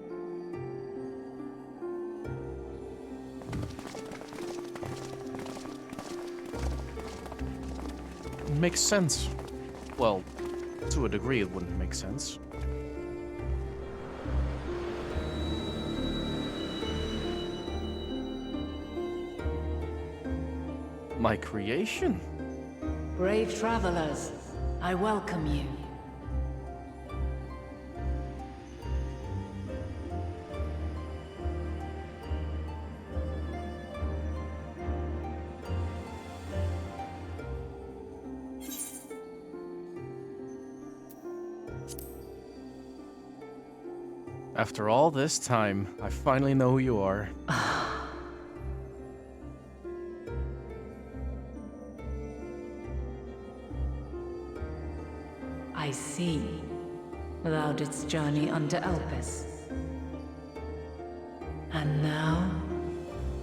Makes sense. Well, to a degree it wouldn't make sense. My creation? Brave travelers, I welcome you. After all this time, I finally know who you are. I see. Thou didst journey unto Elpis. And now,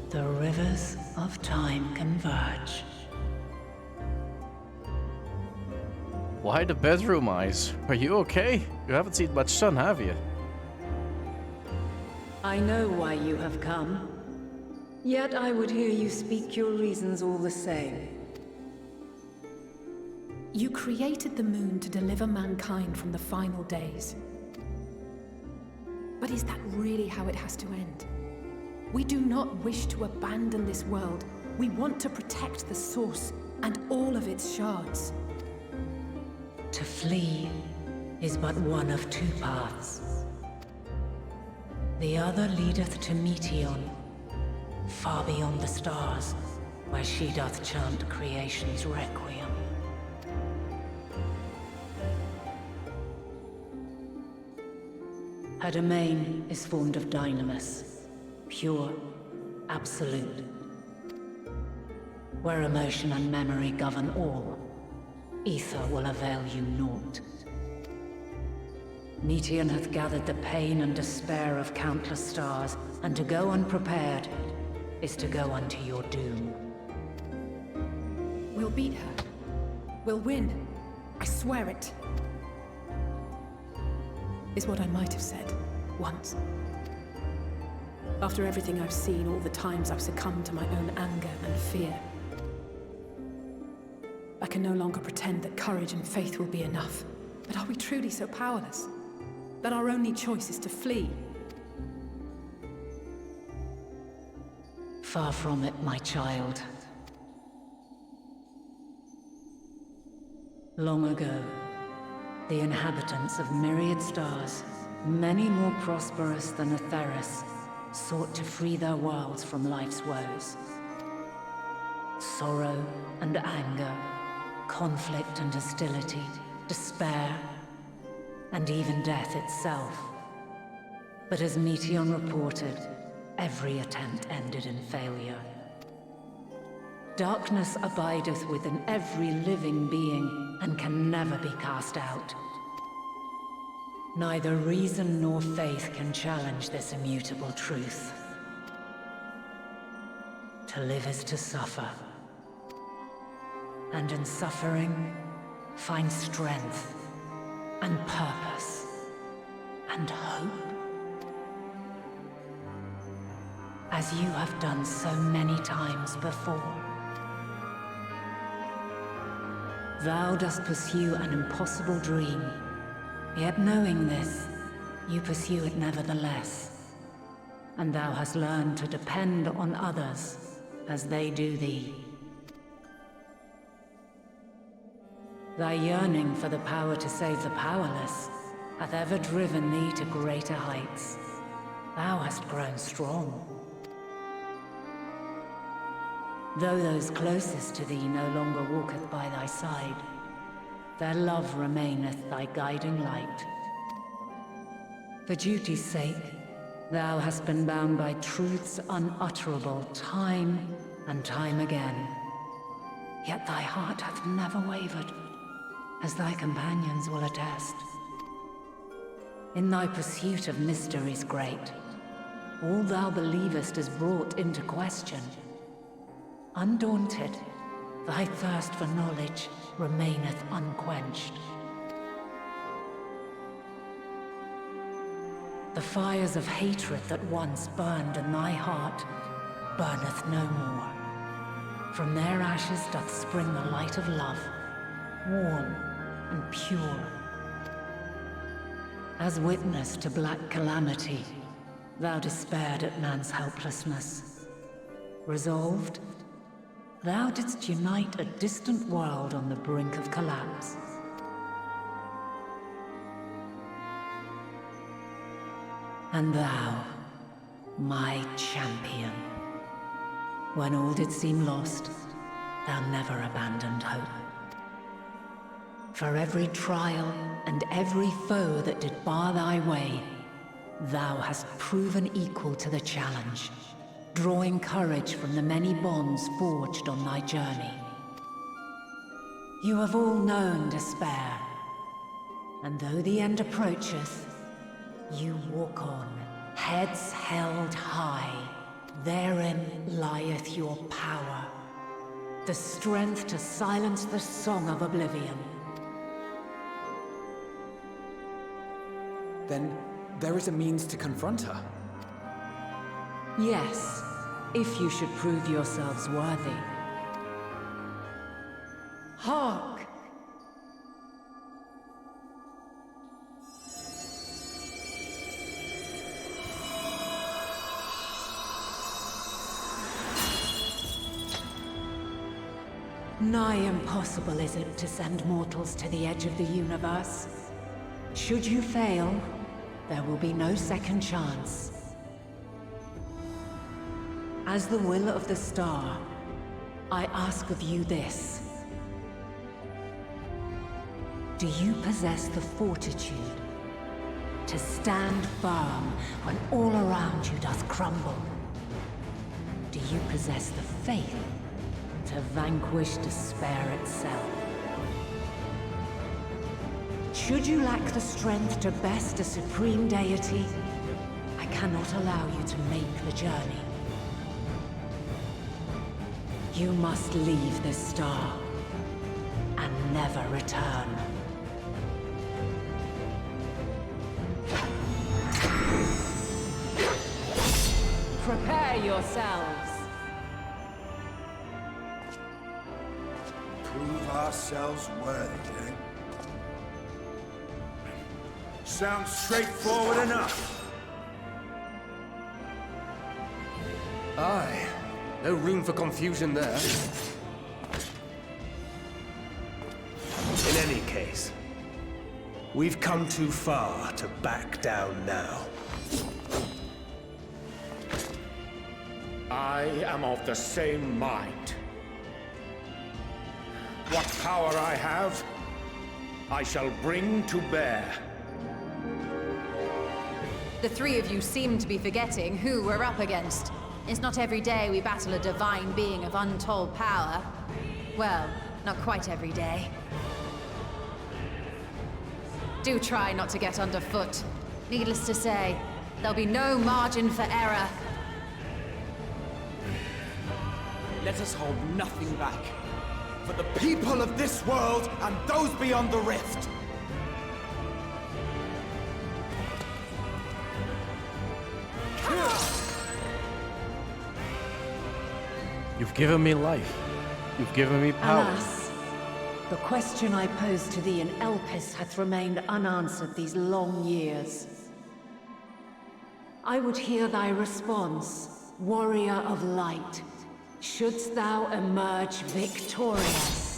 the rivers of time converge. Why the bedroom eyes? Are you okay? You haven't seen much sun, have you? I know why you have come. Yet I would hear you speak your reasons all the same. You created the moon to deliver mankind from the final days. But is that really how it has to end? We do not wish to abandon this world. We want to protect the source and all of its shards. To flee is but one of two paths. The other leadeth to Meteon, far beyond the stars, where she doth chant creation's requiem. Her domain is formed of dynamis, pure, absolute. Where emotion and memory govern all, ether will avail you naught. Meteon hath gathered the pain and despair of countless stars, and to go unprepared is to go unto your doom. We'll beat her. We'll win. I swear it. Is what I might have said, once. After everything I've seen, all the times I've succumbed to my own anger and fear. I can no longer pretend that courage and faith will be enough. But are we truly so powerless? That our only choice is to flee? Far from it, my child. Long ago, the inhabitants of myriad stars, many more prosperous than Atheris, sought to free their worlds from life's woes. Sorrow and anger, conflict and hostility, despair, and even death itself. But as Meteon reported, every attempt ended in failure. Darkness abideth within every living being and can never be cast out. Neither reason nor faith can challenge this immutable truth. To live is to suffer. And in suffering, find strength and purpose and hope. As you have done so many times before. Thou dost pursue an impossible dream, yet knowing this, you pursue it nevertheless. And thou hast learned to depend on others as they do thee. Thy yearning for the power to save the powerless hath ever driven thee to greater heights. Thou hast grown strong. Though those closest to thee no longer walketh by thy side, their love remaineth thy guiding light. For duty's sake, thou hast been bound by truths unutterable time and time again. Yet thy heart hath never wavered, as thy companions will attest. In thy pursuit of mysteries great, all thou believest is brought into question. Undaunted, thy thirst for knowledge remaineth unquenched. The fires of hatred that once burned in thy heart burneth no more. From their ashes doth spring the light of love, warm and pure. As witness to black calamity, thou despaired at man's helplessness. Resolved, thou didst unite a distant world on the brink of collapse. And thou, my champion, when all did seem lost, thou never abandoned hope. For every trial and every foe that did bar thy way, thou hast proven equal to the challenge, drawing courage from the many bonds forged on thy journey. You have all known despair, and though the end approacheth, you walk on, heads held high. Therein lieth your power, the strength to silence the song of oblivion. Then there is a means to confront her. Yes, if you should prove yourselves worthy. Hark! Nigh impossible is it to send mortals to the edge of the universe. Should you fail, there will be no second chance. As the will of the star, I ask of you this. Do you possess the fortitude to stand firm when all around you doth crumble? Do you possess the faith to vanquish despair itself? Should you lack the strength to best a supreme deity, I cannot allow you to make the journey. You must leave this star and never return. Prepare yourselves. Prove ourselves worthy, eh? Sounds straightforward enough. Aye. No room for confusion there. In any case, we've come too far to back down now. I am of the same mind. What power I have, I shall bring to bear. The three of you seem to be forgetting who we're up against. It's not every day we battle a divine being of untold power. Well, not quite every day. Do try not to get underfoot. Needless to say, there'll be no margin for error. Let us hold nothing back. For the people of this world and those beyond the rift. You've given me life. You've given me power. Alas, the question I posed to thee in Elpis hath remained unanswered these long years. I would hear thy response, warrior of light. Shouldst thou emerge victorious?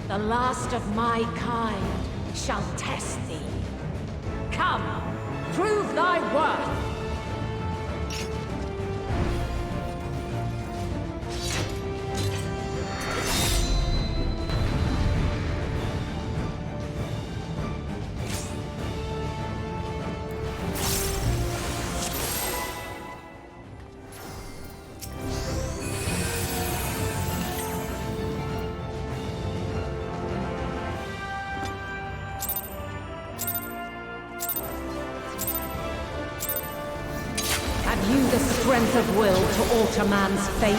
The last of my kind shall test thee. Come, prove thy worth! The strength of will to alter man's fate.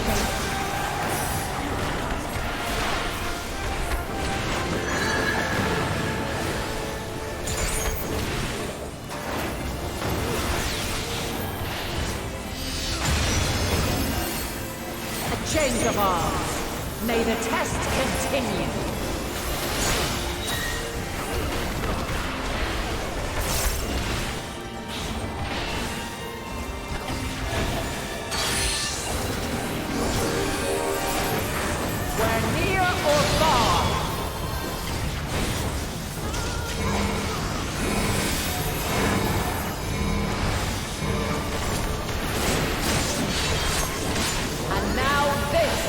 A change of arms. May the test continue. This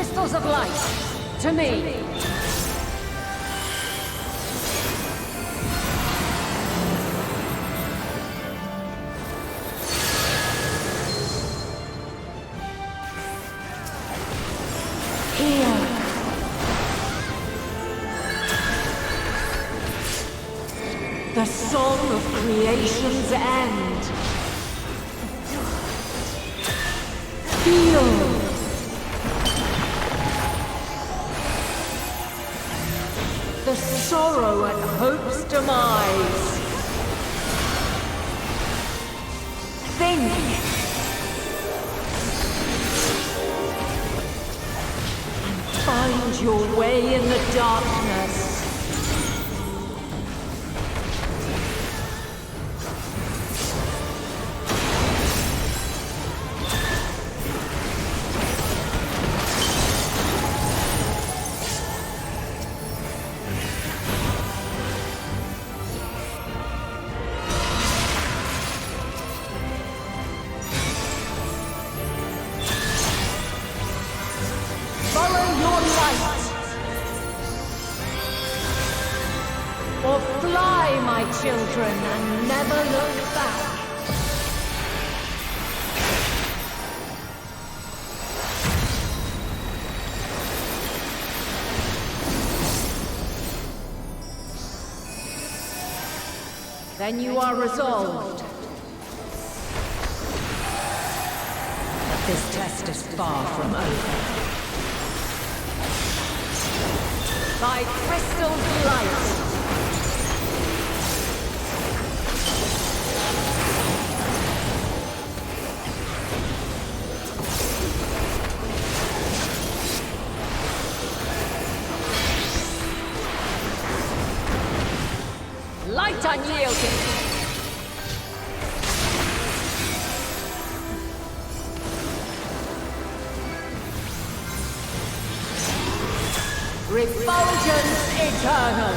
crystals of light to me. Here. The song of creation's end. Feel. The sorrow at hope's demise. Think. Find your way in the darkness. Or fly, my children, and never look back. Then you are resolved. But this test is far from over. By crystal's light. Light unyielding. Refulgence eternal.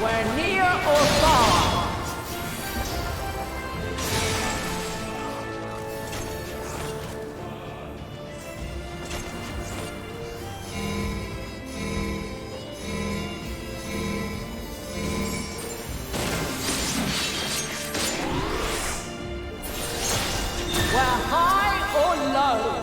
Where near or far. Where high or low.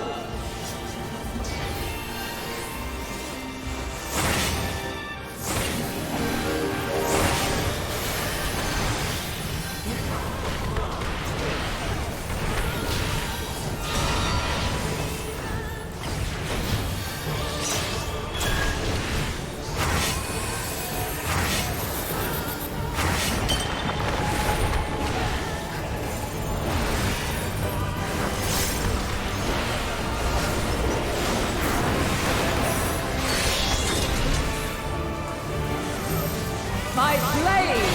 My blade!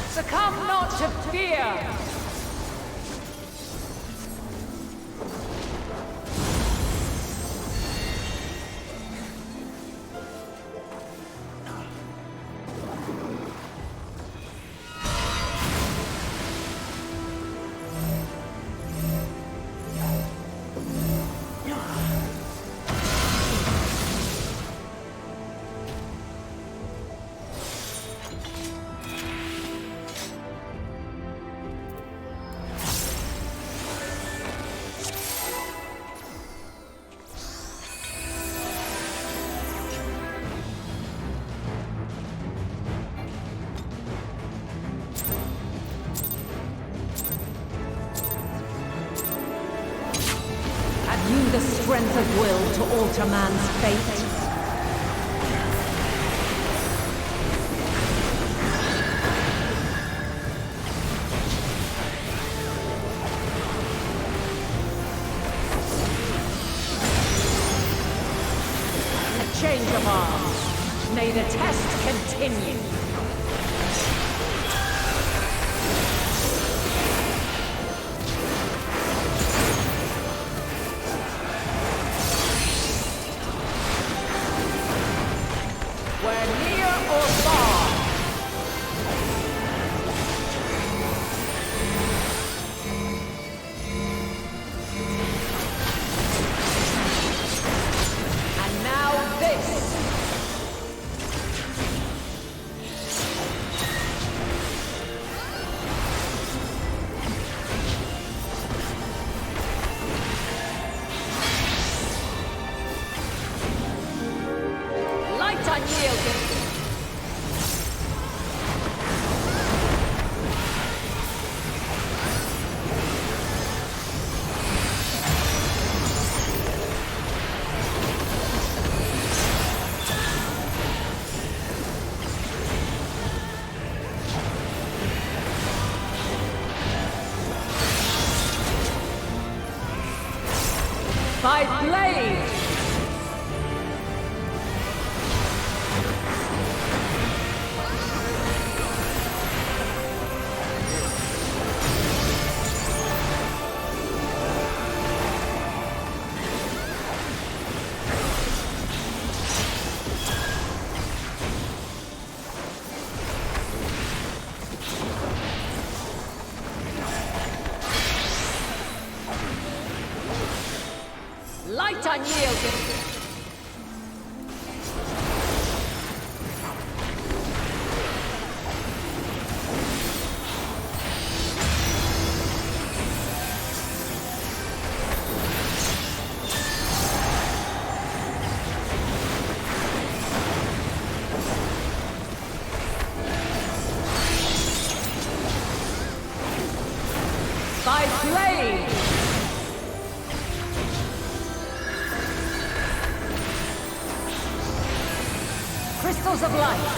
Succumb not to fear! of will to alter man's fate. A change of arms. May the test continue. By blade! Light unyielding! By blade! Crystals of light,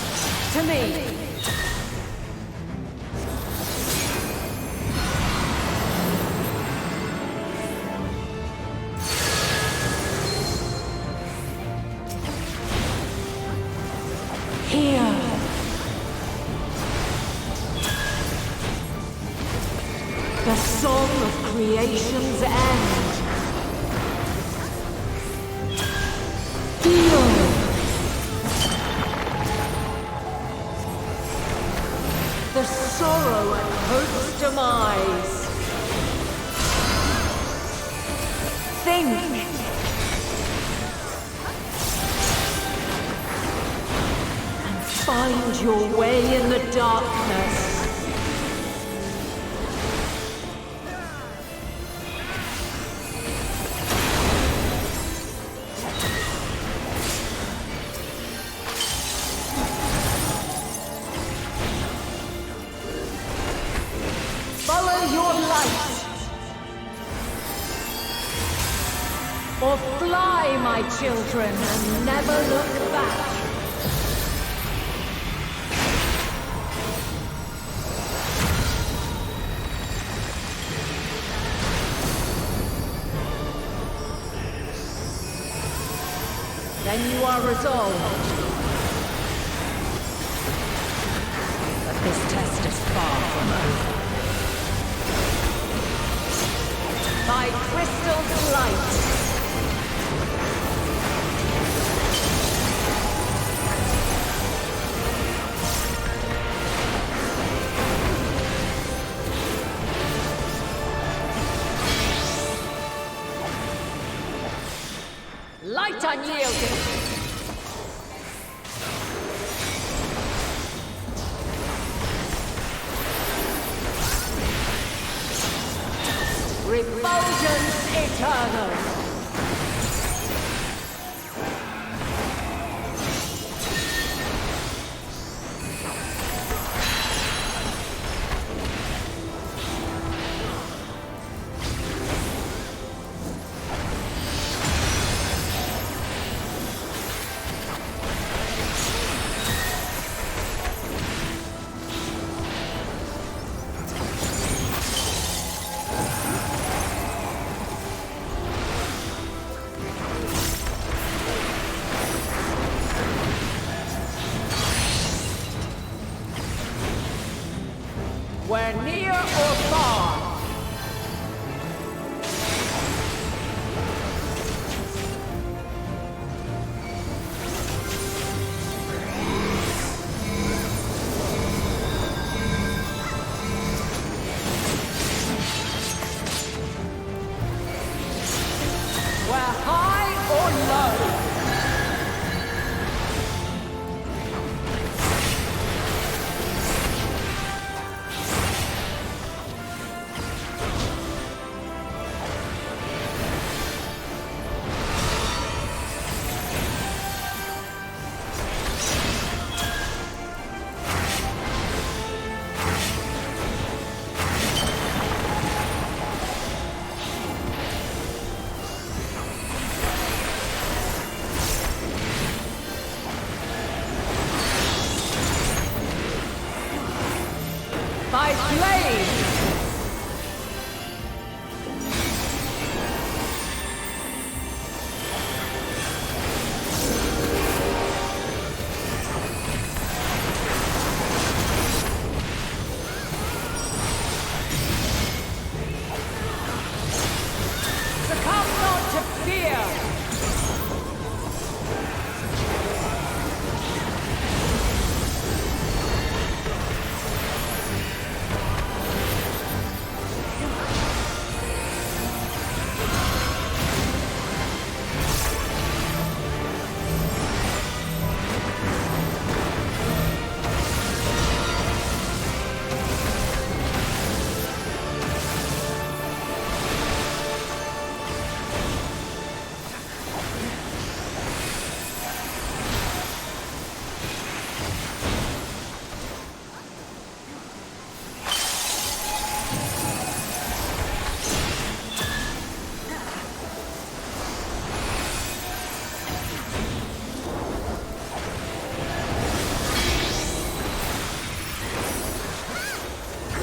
to me! Here! The song of creation's end! Feel! The sorrow at hope's demise. Think. And find your way in the darkness. Or fly, my children, and never look back. Then you are resolved. But this test is far from over. By crystal's light. Light unyielding! Refulgence eternal! or far. We're high or low. By blade! Succumb not to fear!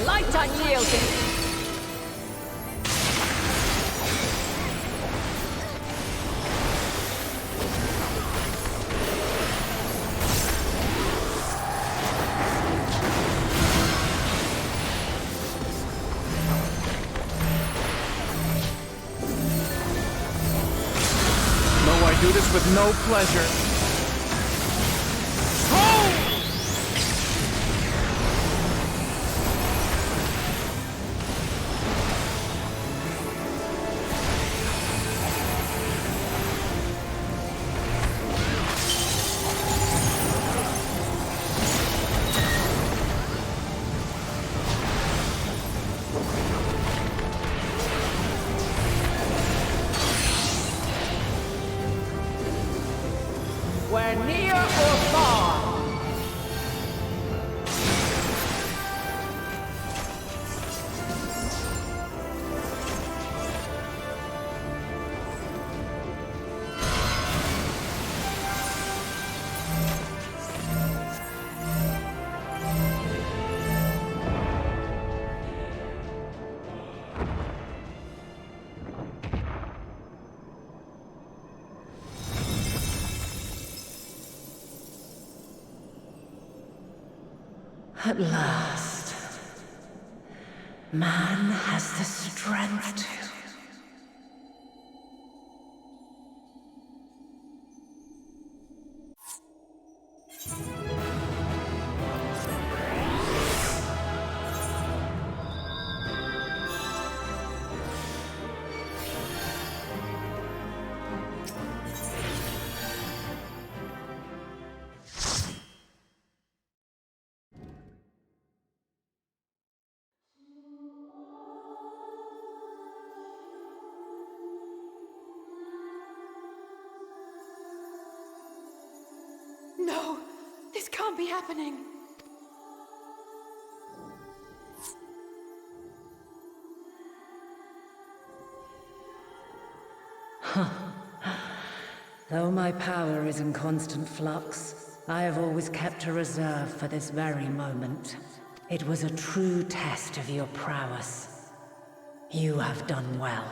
Light unyielding. No, I do this with no pleasure. We're near or far. At last, man has the strength to. No! This can't be happening! Though my power is in constant flux, I have always kept a reserve for this very moment. It was a true test of your prowess. You have done well.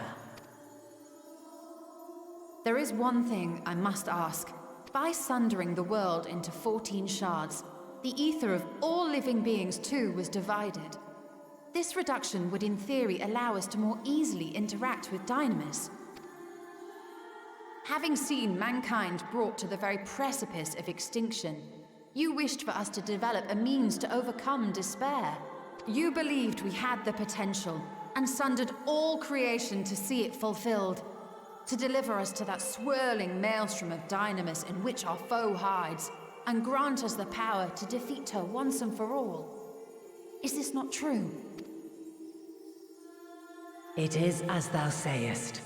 There is one thing I must ask. By sundering the world into 14 shards, the ether of all living beings too was divided. This reduction would in theory allow us to more easily interact with Dynamis. Having seen mankind brought to the very precipice of extinction, you wished for us to develop a means to overcome despair. You believed we had the potential, and sundered all creation to see it fulfilled, to deliver us to that swirling maelstrom of Dynamis in which our foe hides, and grant us the power to defeat her once and for all. Is this not true? It is as thou sayest.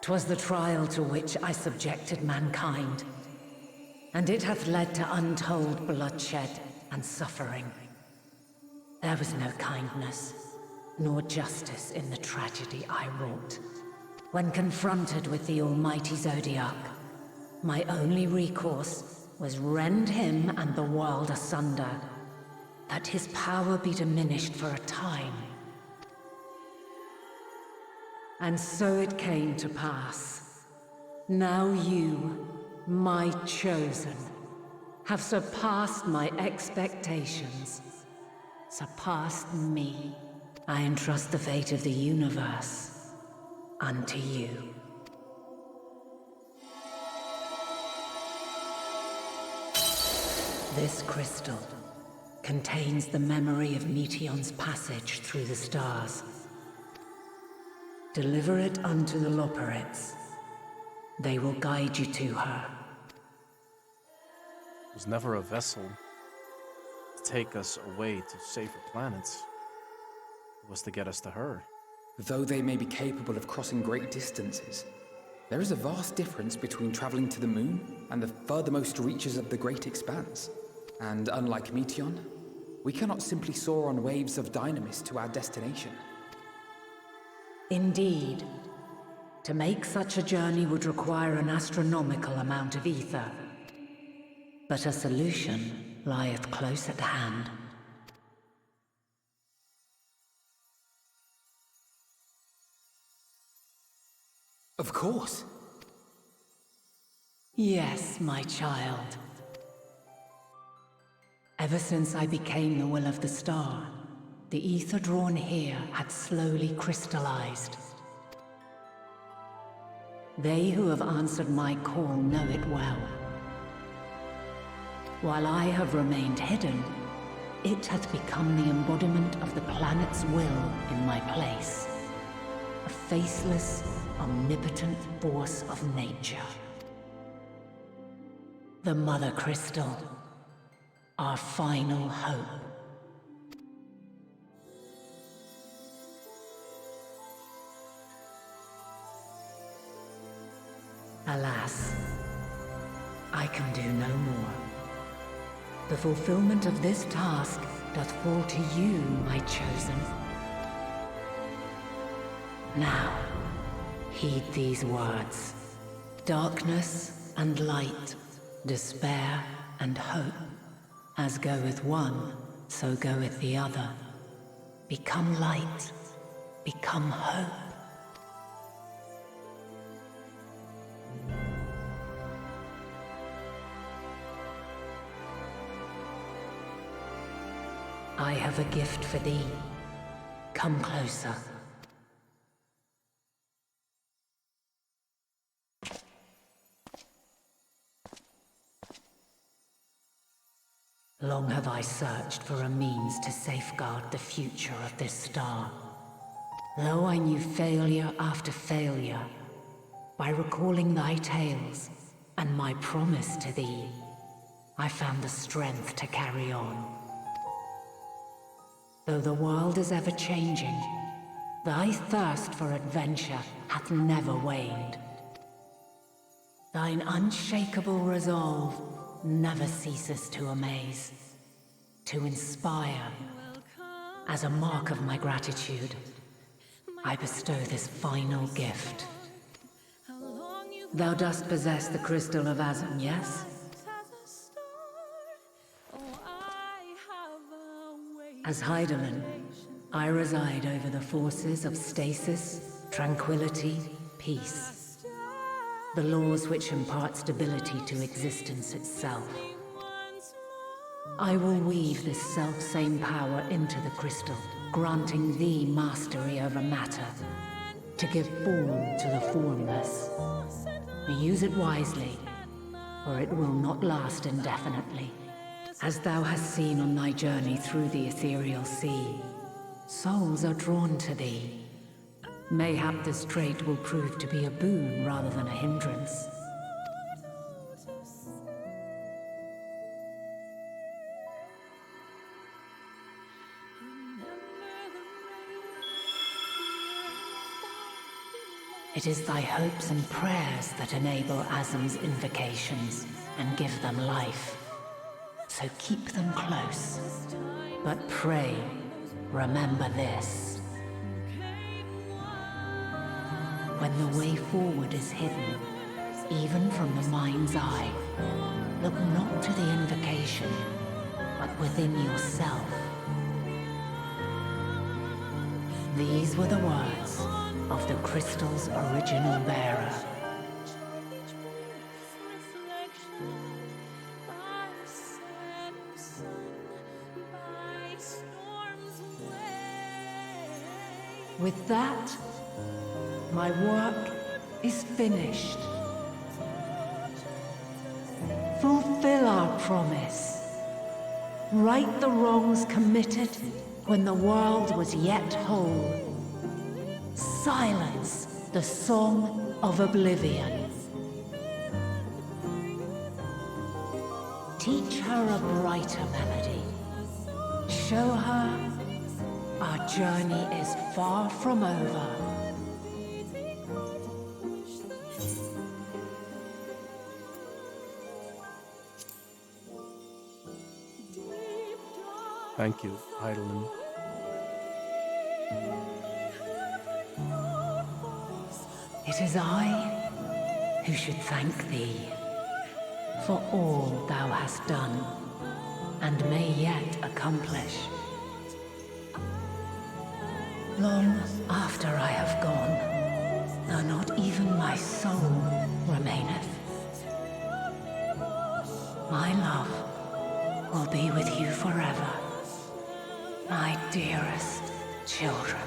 'Twas the trial to which I subjected mankind, and it hath led to untold bloodshed and suffering. There was no kindness, nor justice in the tragedy I wrought. When confronted with the almighty Zodiac, my only recourse was rend him and the world asunder, that his power be diminished for a time. And so it came to pass. Now you, my chosen, have surpassed my expectations. Surpassed me. I entrust the fate of the universe unto you. This crystal contains the memory of Meteion's passage through the stars. Deliver it unto the Loporrits. They will guide you to her. It was never a vessel to take us away to safer planets. It was to get us to her. Though they may be capable of crossing great distances, there is a vast difference between traveling to the moon and the furthermost reaches of the great expanse. And unlike Meteion, we cannot simply soar on waves of Dynamis to our destination. Indeed. To make such a journey would require an astronomical amount of ether. But a solution lieth close at hand. Of course. Yes, my child. Ever since I became the will of the star, the ether drawn here had slowly crystallized. They who have answered my call know it well. While I have remained hidden, it hath become the embodiment of the planet's will in my place. A faceless, omnipotent force of nature. The Mother Crystal, our final hope. Alas, I can do no more. The fulfillment of this task doth fall to you, my chosen. Now, heed these words. Darkness and light, despair and hope. As goeth one, so goeth the other. Become light, become hope. I have a gift for thee. Come closer. Long have I searched for a means to safeguard the future of this star. Though I knew failure after failure, by recalling thy tales and my promise to thee, I found the strength to carry on. Though the world is ever changing, thy thirst for adventure hath never waned. Thine unshakable resolve never ceases to amaze, to inspire. As a mark of my gratitude, I bestow this final gift. Thou dost possess the Crystal of Azum, yes? As Heidelin, I reside over the forces of stasis, tranquility, peace. The laws which impart stability to existence itself. I will weave this self-same power into the crystal, granting thee mastery over matter, to give form to the formless. Use it wisely, or it will not last indefinitely. As thou hast seen on thy journey through the ethereal sea, souls are drawn to thee. Mayhap this trait will prove to be a boon rather than a hindrance. It is thy hopes and prayers that enable Azam's invocations and give them life. So keep them close. But pray, remember this. When the way forward is hidden, even from the mind's eye, look not to the invocation, but within yourself. These were the words of the crystal's original bearer. With that, my work is finished. Fulfill our promise. Right the wrongs committed when the world was yet whole. Silence the song of oblivion. Teach her a brighter melody. Show her our journey is far from over. Thank you, Eidolon. It is I who should thank thee for all thou hast done and may yet accomplish. Long after I have gone, though not even my soul remaineth, my love will be with you forever, my dearest children.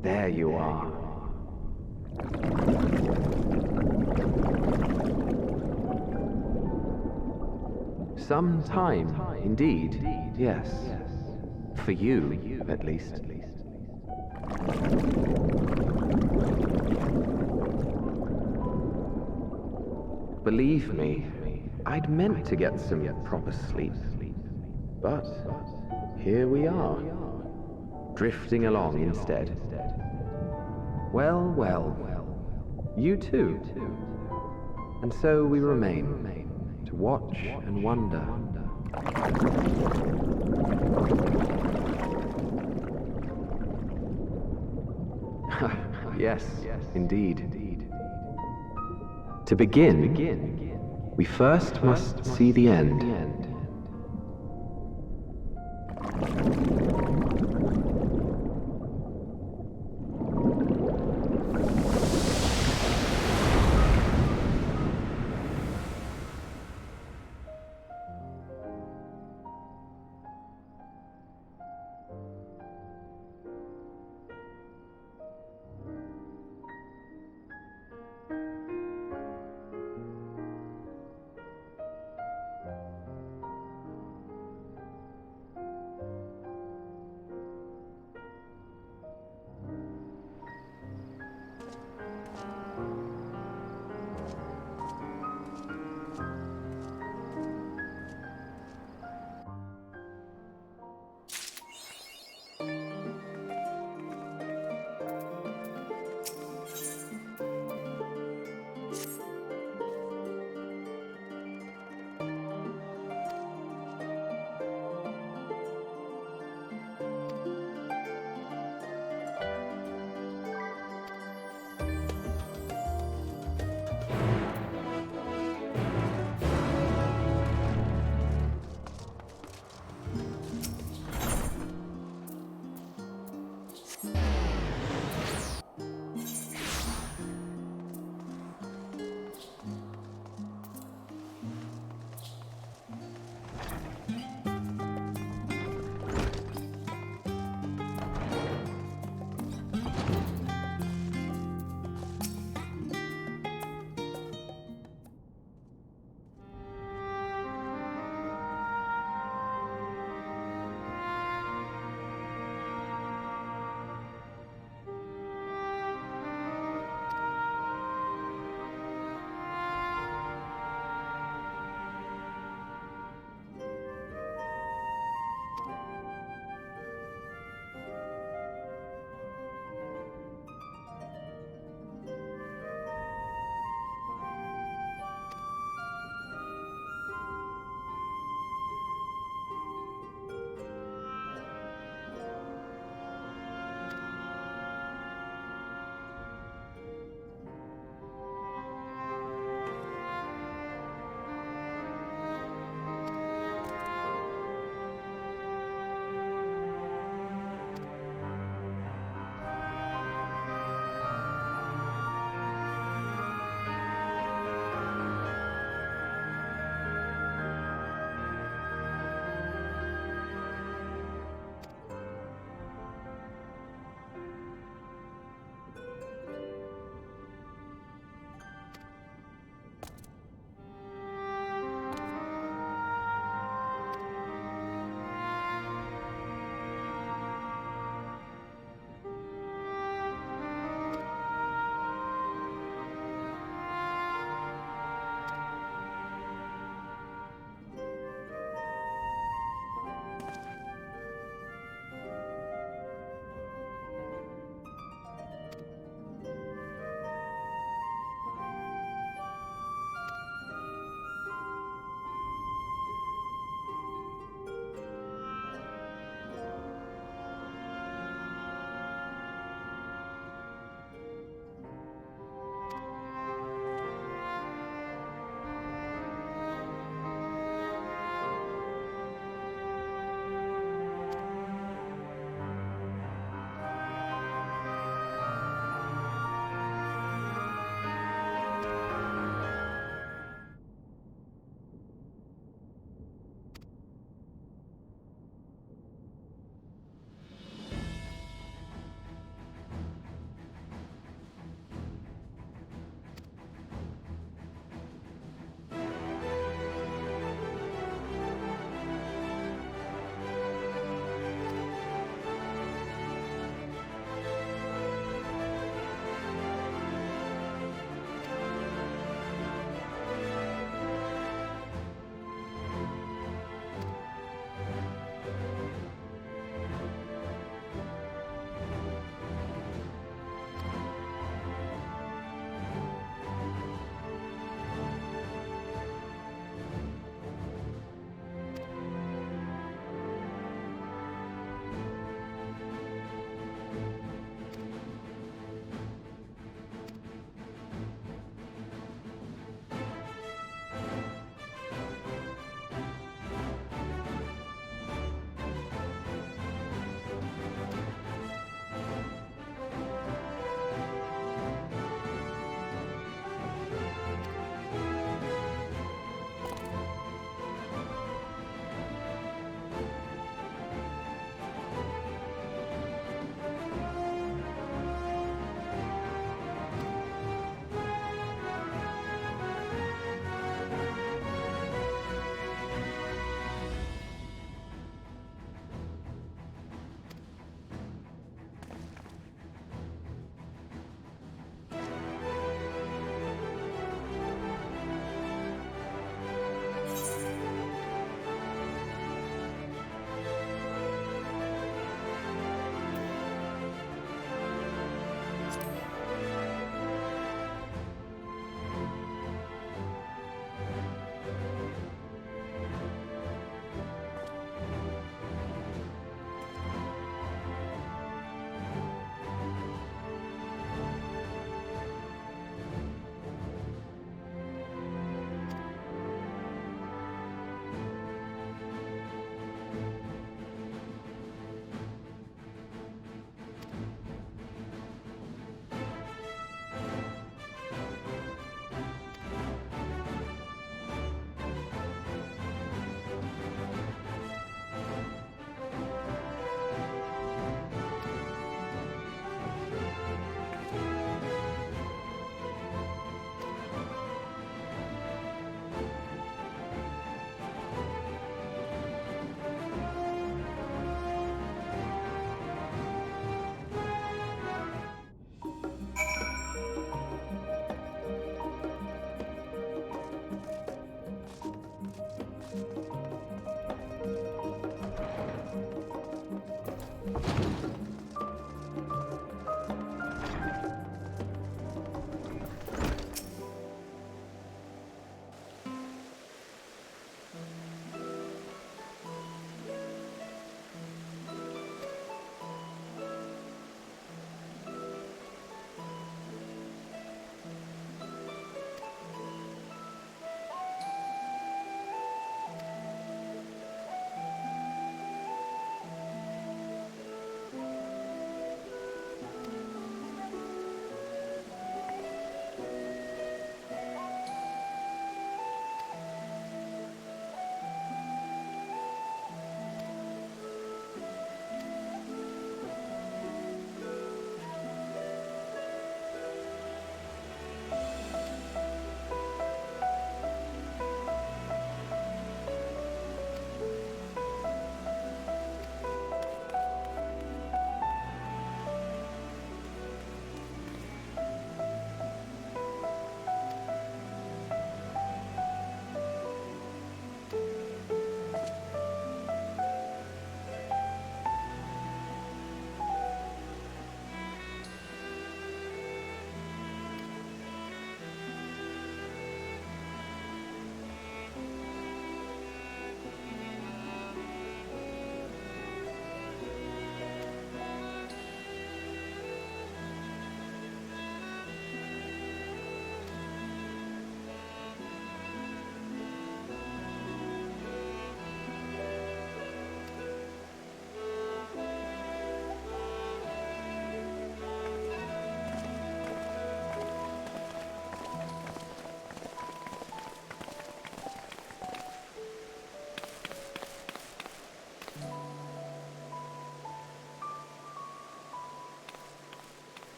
There you are. Some time, indeed, yes. For you, at least. Believe me, I'd meant to get some proper sleep. But here we are, drifting along instead. Well, well, you too. And so we remain, to watch and wonder. Yes, indeed. To begin, we first must see the end.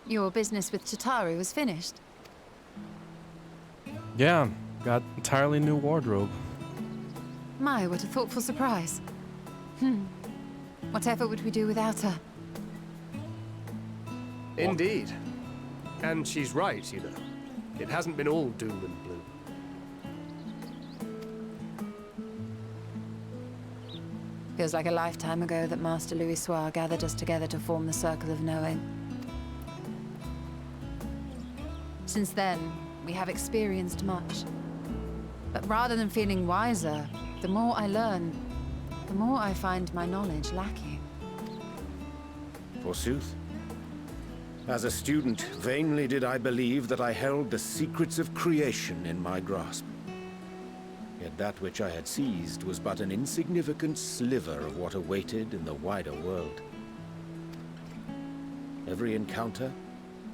Your business with Tataru was finished. Yeah, got entirely new wardrobe. My, what a thoughtful surprise. Whatever would we do without her? Indeed. And she's right, you know. It hasn't been all doom and gloom. Feels like a lifetime ago that Master Louis Soir gathered us together to form the Circle of Knowing. Since then, we have experienced much. But rather than feeling wiser, the more I learn, the more I find my knowledge lacking. Forsooth. As a student, vainly did I believe that I held the secrets of creation in my grasp. Yet that which I had seized was but an insignificant sliver of what awaited in the wider world. Every encounter,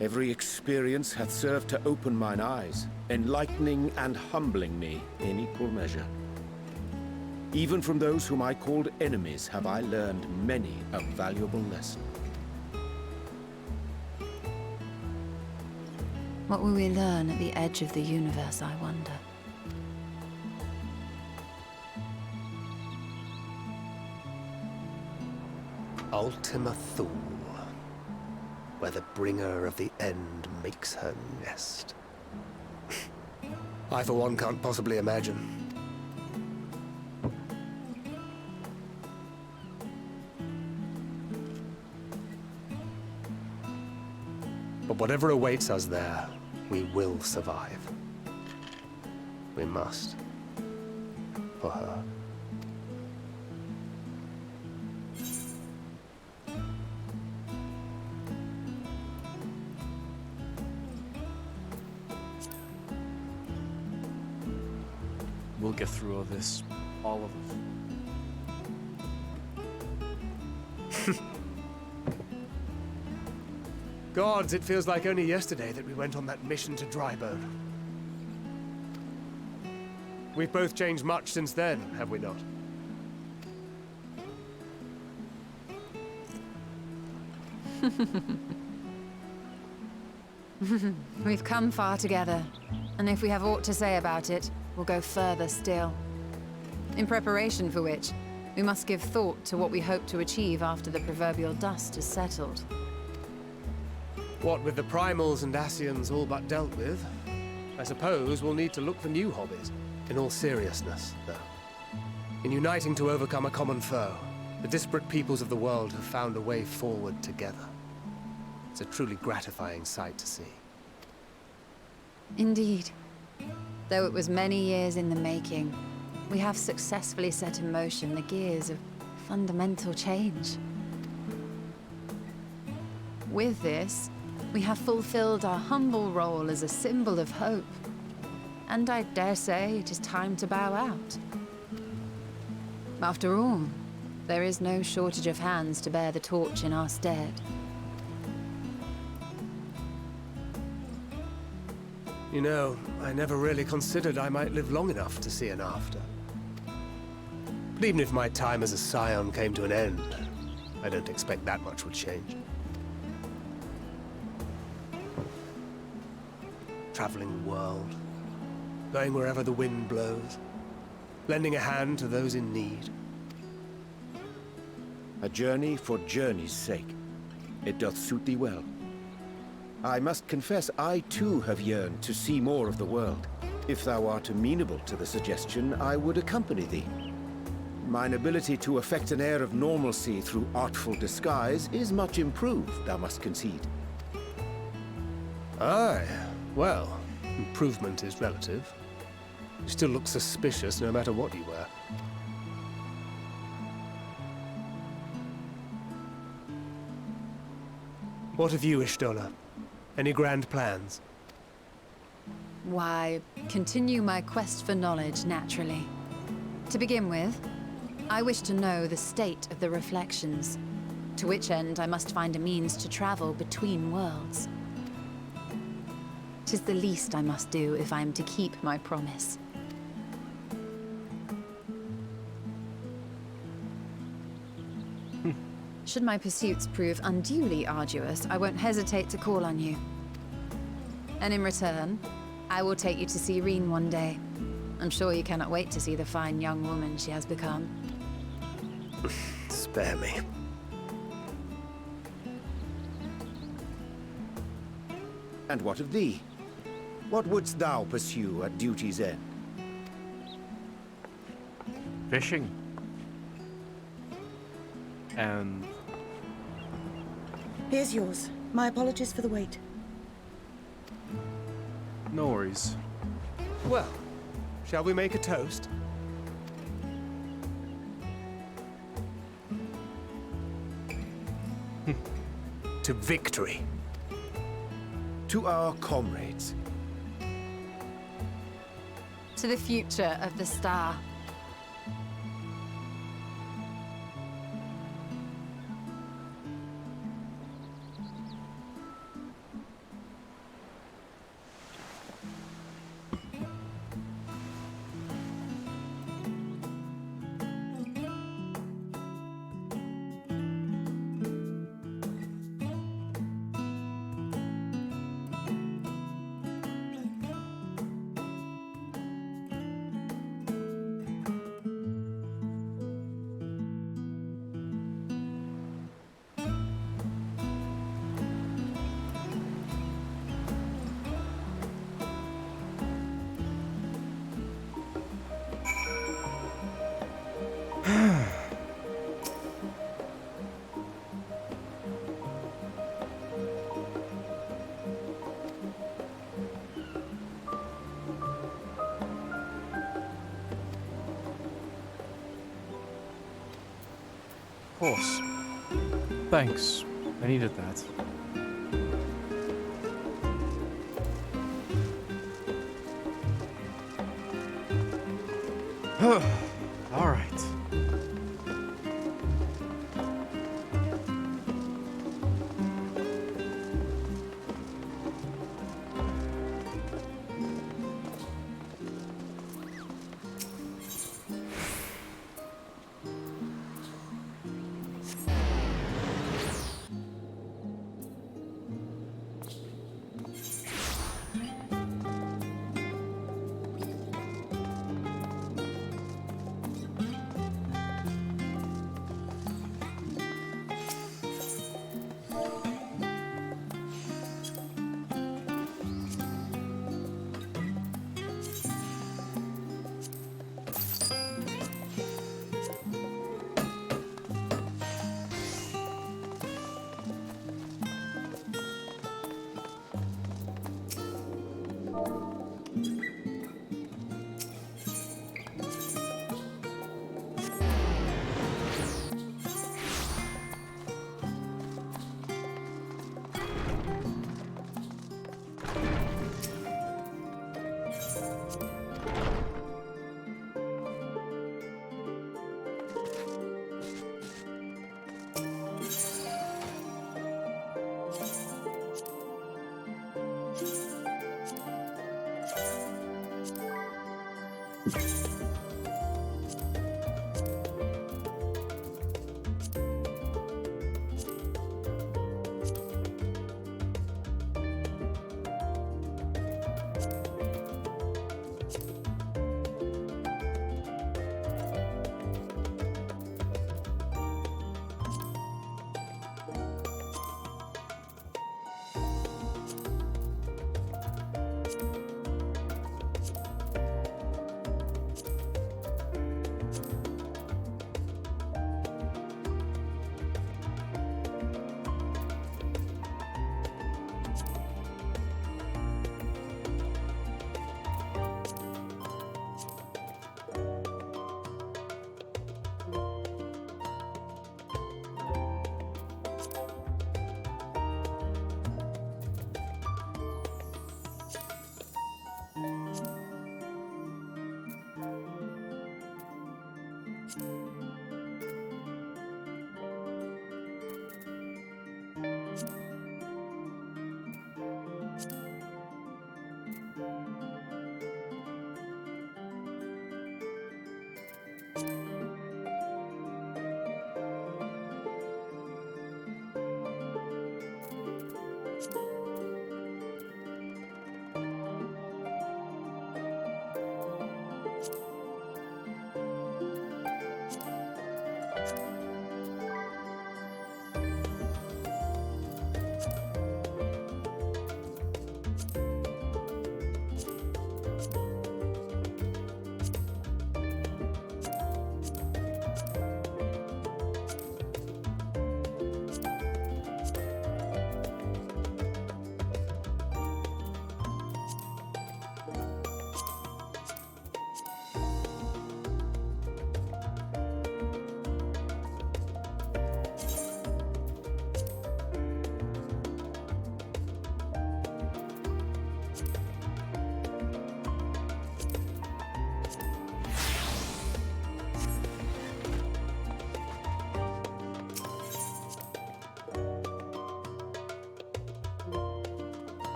every experience hath served to open mine eyes, enlightening and humbling me in equal measure. Even from those whom I called enemies have I learned many a valuable lesson. What will we learn at the edge of the universe, I wonder? Ultima Thule, where the bringer of the end makes her nest. I, for one, can't possibly imagine. But whatever awaits us there, we will survive. We must. For her. We'll get through all this. All of us. Gods, it feels like only yesterday that we went on that mission to Drybone. We've both changed much since then, have we not? We've come far together, and if we have aught to say about it, we'll go further still. In preparation for which, we must give thought to what we hope to achieve after the proverbial dust is settled. What with the primals and Ascians all but dealt with, I suppose we'll need to look for new hobbies. In all seriousness, though. In uniting to overcome a common foe, the disparate peoples of the world have found a way forward together. It's a truly gratifying sight to see. Indeed. Though it was many years in the making, we have successfully set in motion the gears of fundamental change. With this, we have fulfilled our humble role as a symbol of hope. And I dare say it is time to bow out. After all, there is no shortage of hands to bear the torch in our stead. You know, I never really considered I might live long enough to see an after. But even if my time as a scion came to an end, I don't expect that much would change. Traveling the world, going wherever the wind blows, lending a hand to those in need. A journey for journey's sake. It doth suit thee well. I must confess, I too have yearned to see more of the world. If thou art amenable to the suggestion, I would accompany thee. Mine ability to effect an air of normalcy through artful disguise is much improved, thou must concede. Aye, well, improvement is relative. You still look suspicious no matter what you wear. What of you, Ishtola? Any grand plans? Why, continue my quest for knowledge, naturally. To begin with, I wish to know the state of the reflections, to which end I must find a means to travel between worlds. 'Tis the least I must do if I am to keep my promise. Should my pursuits prove unduly arduous, I won't hesitate to call on you. And in return, I will take you to see Reen one day. I'm sure you cannot wait to see the fine young woman she has become. Spare me. And what of thee? What wouldst thou pursue at duty's end? Fishing. And Here's yours. My apologies for the wait. no worries. Well, shall we make a toast? To victory. To our comrades. To the future of the star. Of course. Thanks. I needed that. All right.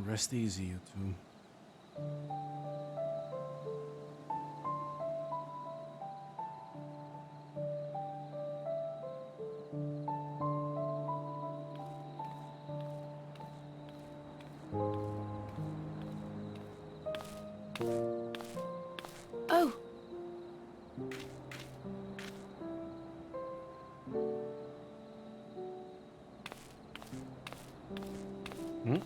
Rest easy, you two. Oh. Hmm?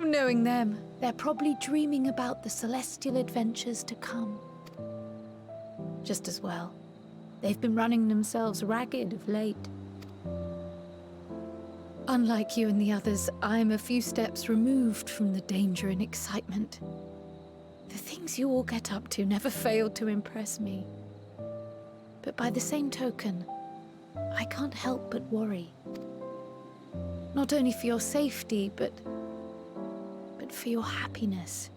Knowing them, they're probably dreaming about the celestial adventures to come. Just as well. They've been running themselves ragged of late. Unlike you and the others, I'm a few steps removed from the danger and excitement. The things you all get up to never failed to impress me. But by the same token, I can't help but worry. Not only for your safety, but for your happiness.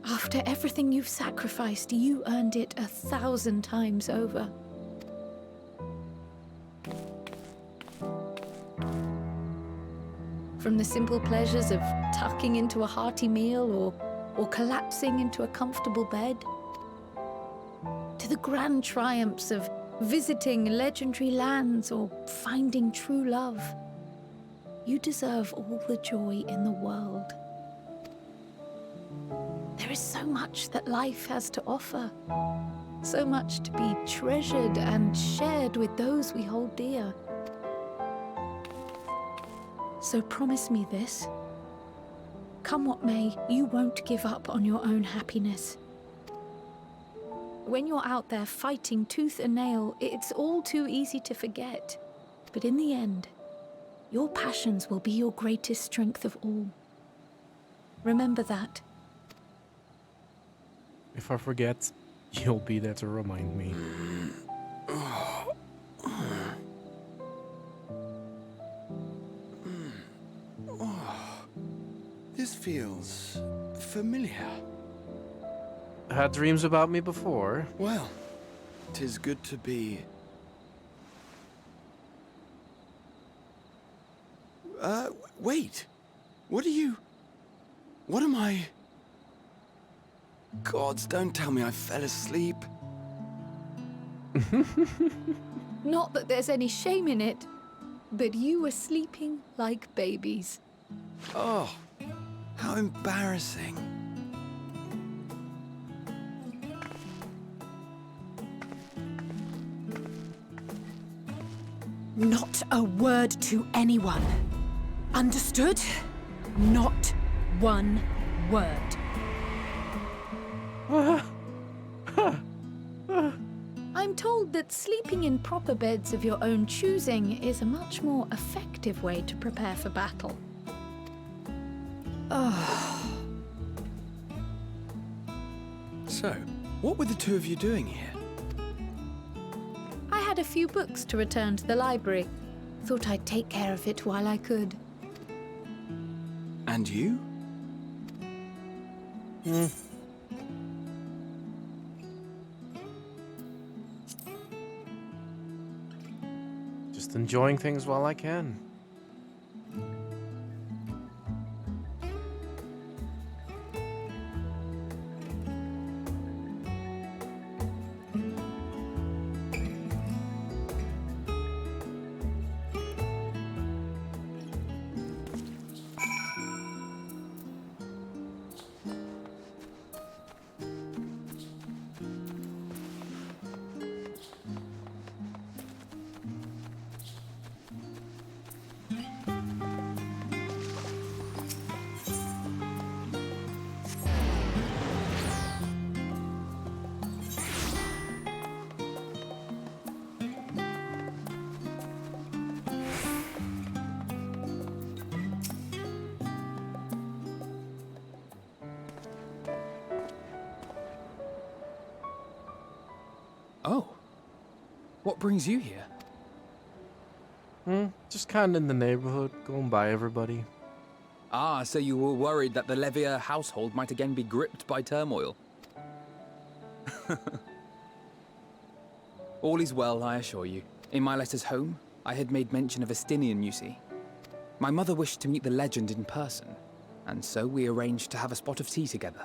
After everything you've sacrificed, you earned it 1,000 times over. From the simple pleasures of tucking into a hearty meal or collapsing into a comfortable bed, to the grand triumphs of visiting legendary lands or finding true love, you deserve all the joy in the world. There is so much that life has to offer, so much to be treasured and shared with those we hold dear. So promise me this. Come what may, you won't give up on your own happiness. When you're out there fighting tooth and nail, it's all too easy to forget. But in the end, your passions will be your greatest strength of all. Remember that. If I forget, you'll be there to remind me. This feels familiar. Had dreams about me before? Well, 'tis good to be... wait. What are you... What am I... Gods, don't tell me I fell asleep. Not that there's any shame in it, but you were sleeping like babies. Oh, how embarrassing. Not a word to anyone. Understood? Not one word. I'm told that sleeping in proper beds of your own choosing is a much more effective way to prepare for battle. So, what were the two of you doing here? I had a few books to return to the library. Thought I'd take care of it while I could. And you? Just enjoying things while I can. Oh. What brings you here? Just kind of in the neighborhood, going by everybody. Ah, so you were worried that the Levier household might again be gripped by turmoil. All is well, I assure you. In my letters home, I had made mention of Estinian, you see. My mother wished to meet the legend in person, and so we arranged to have a spot of tea together.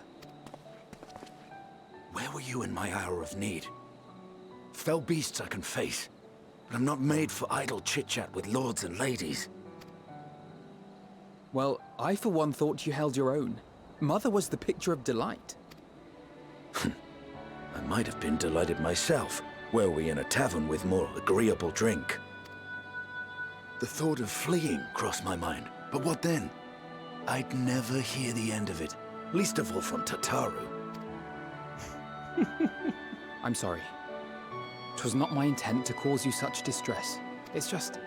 Where were you in my hour of need? Fell beasts I can face, but I'm not made for idle chit-chat with lords and ladies. Well, I for one thought you held your own. Mother was the picture of delight. I might have been delighted myself, were we in a tavern with more agreeable drink. The thought of fleeing crossed my mind, but what then? I'd never hear the end of it, least of all from Tataru. I'm sorry. 'Twas not my intent to cause you such distress. It's just...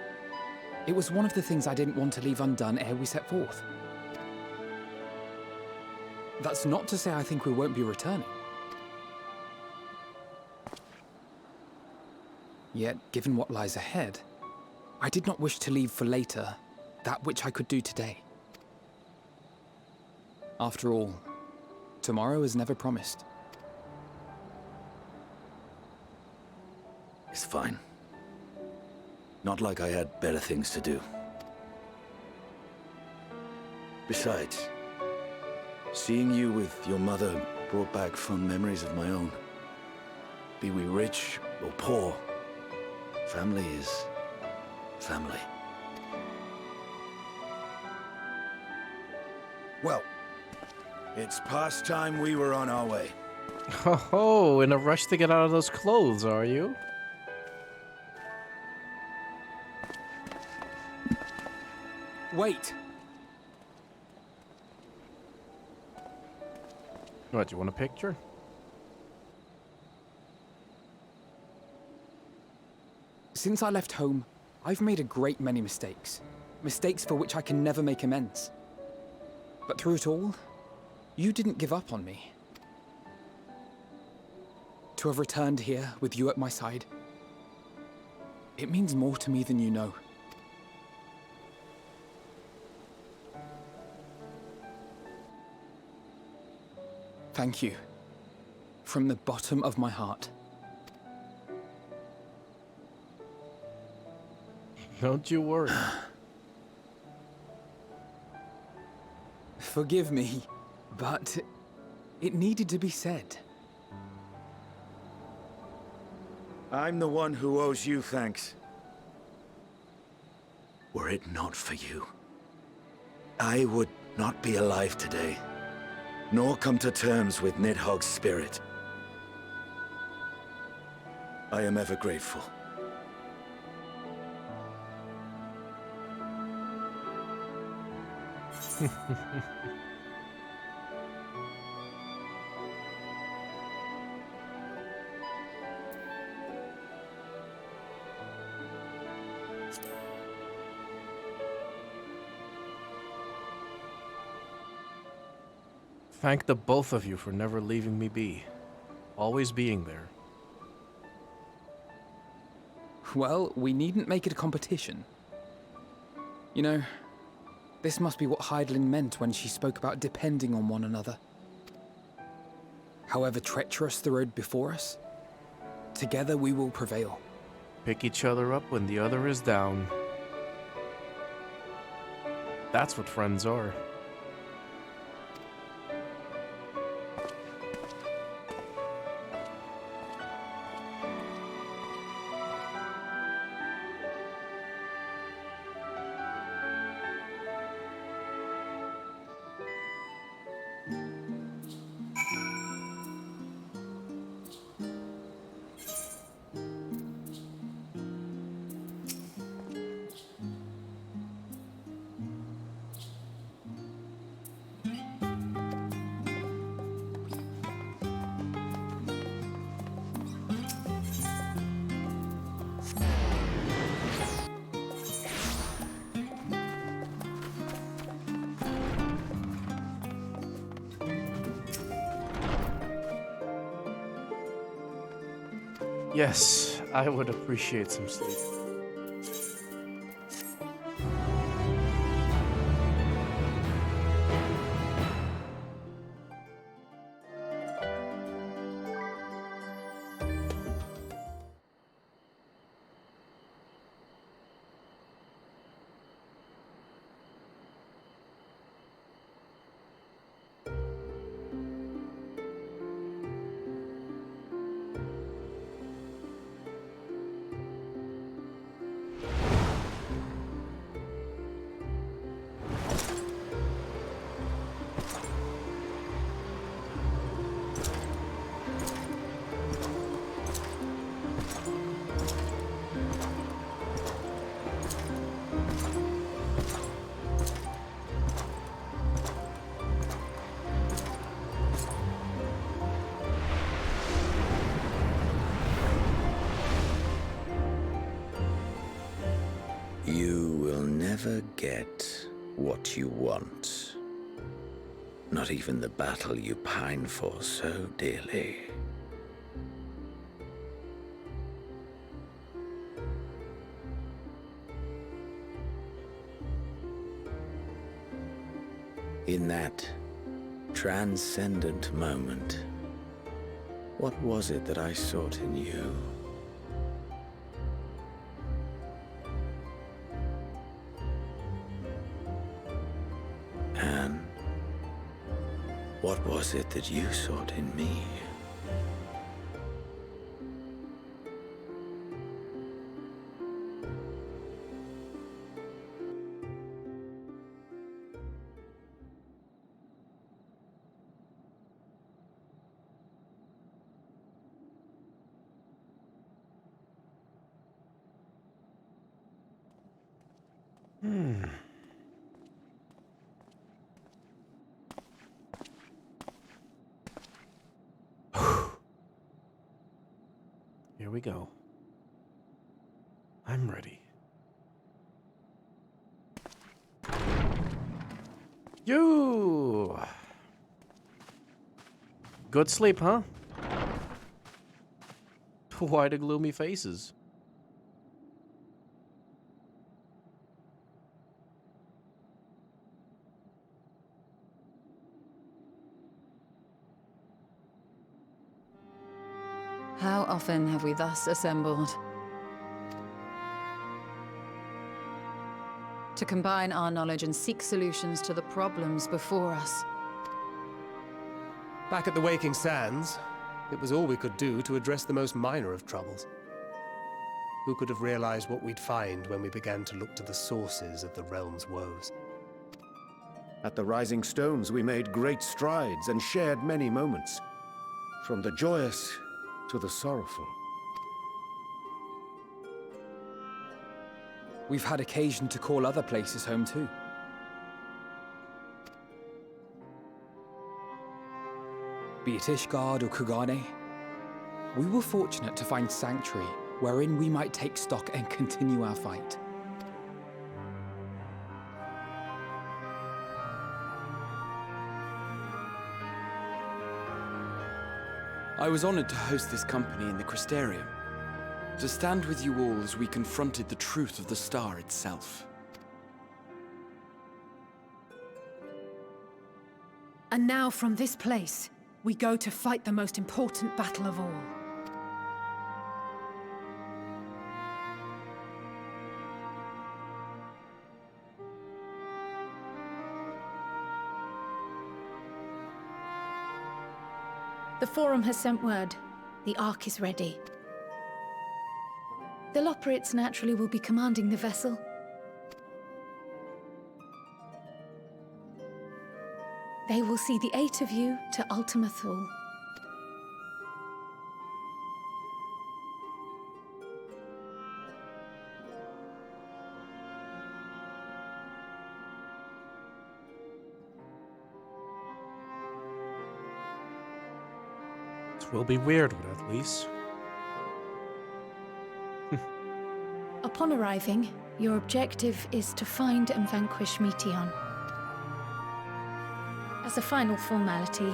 it was one of the things I didn't want to leave undone ere we set forth. That's not to say I think we won't be returning. Yet, given what lies ahead, I did not wish to leave for later that which I could do today. After all, tomorrow is never promised. It's fine. Not like I had better things to do. Besides, seeing you with your mother brought back fond memories of my own. Be we rich or poor, family is family. Well, it's past time we were on our way. Oh, in a rush to get out of those clothes, are you? Wait! What, you want a picture? Since I left home, I've made a great many mistakes. Mistakes for which I can never make amends. But through it all, you didn't give up on me. To have returned here with you at my side, it means more to me than you know. Thank you. From the bottom of my heart. Don't you worry. Forgive me, but it needed to be said. I'm the one who owes you thanks. Were it not for you, I would not be alive today, nor come to terms with Nidhogg's spirit. I am ever grateful. Thank the both of you for never leaving me be. Always being there. Well, we needn't make it a competition. You know, this must be what Hydaelyn meant when she spoke about depending on one another. However treacherous the road before us, together we will prevail. Pick each other up when the other is down. That's what friends are. Yes, I would appreciate some sleep. never get what you want. Not even the battle you pine for so dearly. In that transcendent moment, what was it that I sought in you? And what was it that you sought in me? Here we go. I'm ready. You. Good sleep, huh? Why the gloomy faces? How often have we thus assembled? To combine our knowledge and seek solutions to the problems before us. Back at the Waking Sands, it was all we could do to address the most minor of troubles. Who could have realized what we'd find when we began to look to the sources of the realm's woes? At the Rising Stones, we made great strides and shared many moments. From the joyous to the sorrowful. We've had occasion to call other places home too. Be it Ishgard or Kugane, we were fortunate to find sanctuary wherein we might take stock and continue our fight. I was honored to host this company in the Crystarium, to stand with you all as we confronted the truth of the star itself. And now from this place, we go to fight the most important battle of all. The Forum has sent word. The Ark is ready. The Loporrits naturally will be commanding the vessel. They will see the 8 of you to Ultima Thule. It will be weird without Lise. Upon arriving, your objective is to find and vanquish Meteon. As a final formality,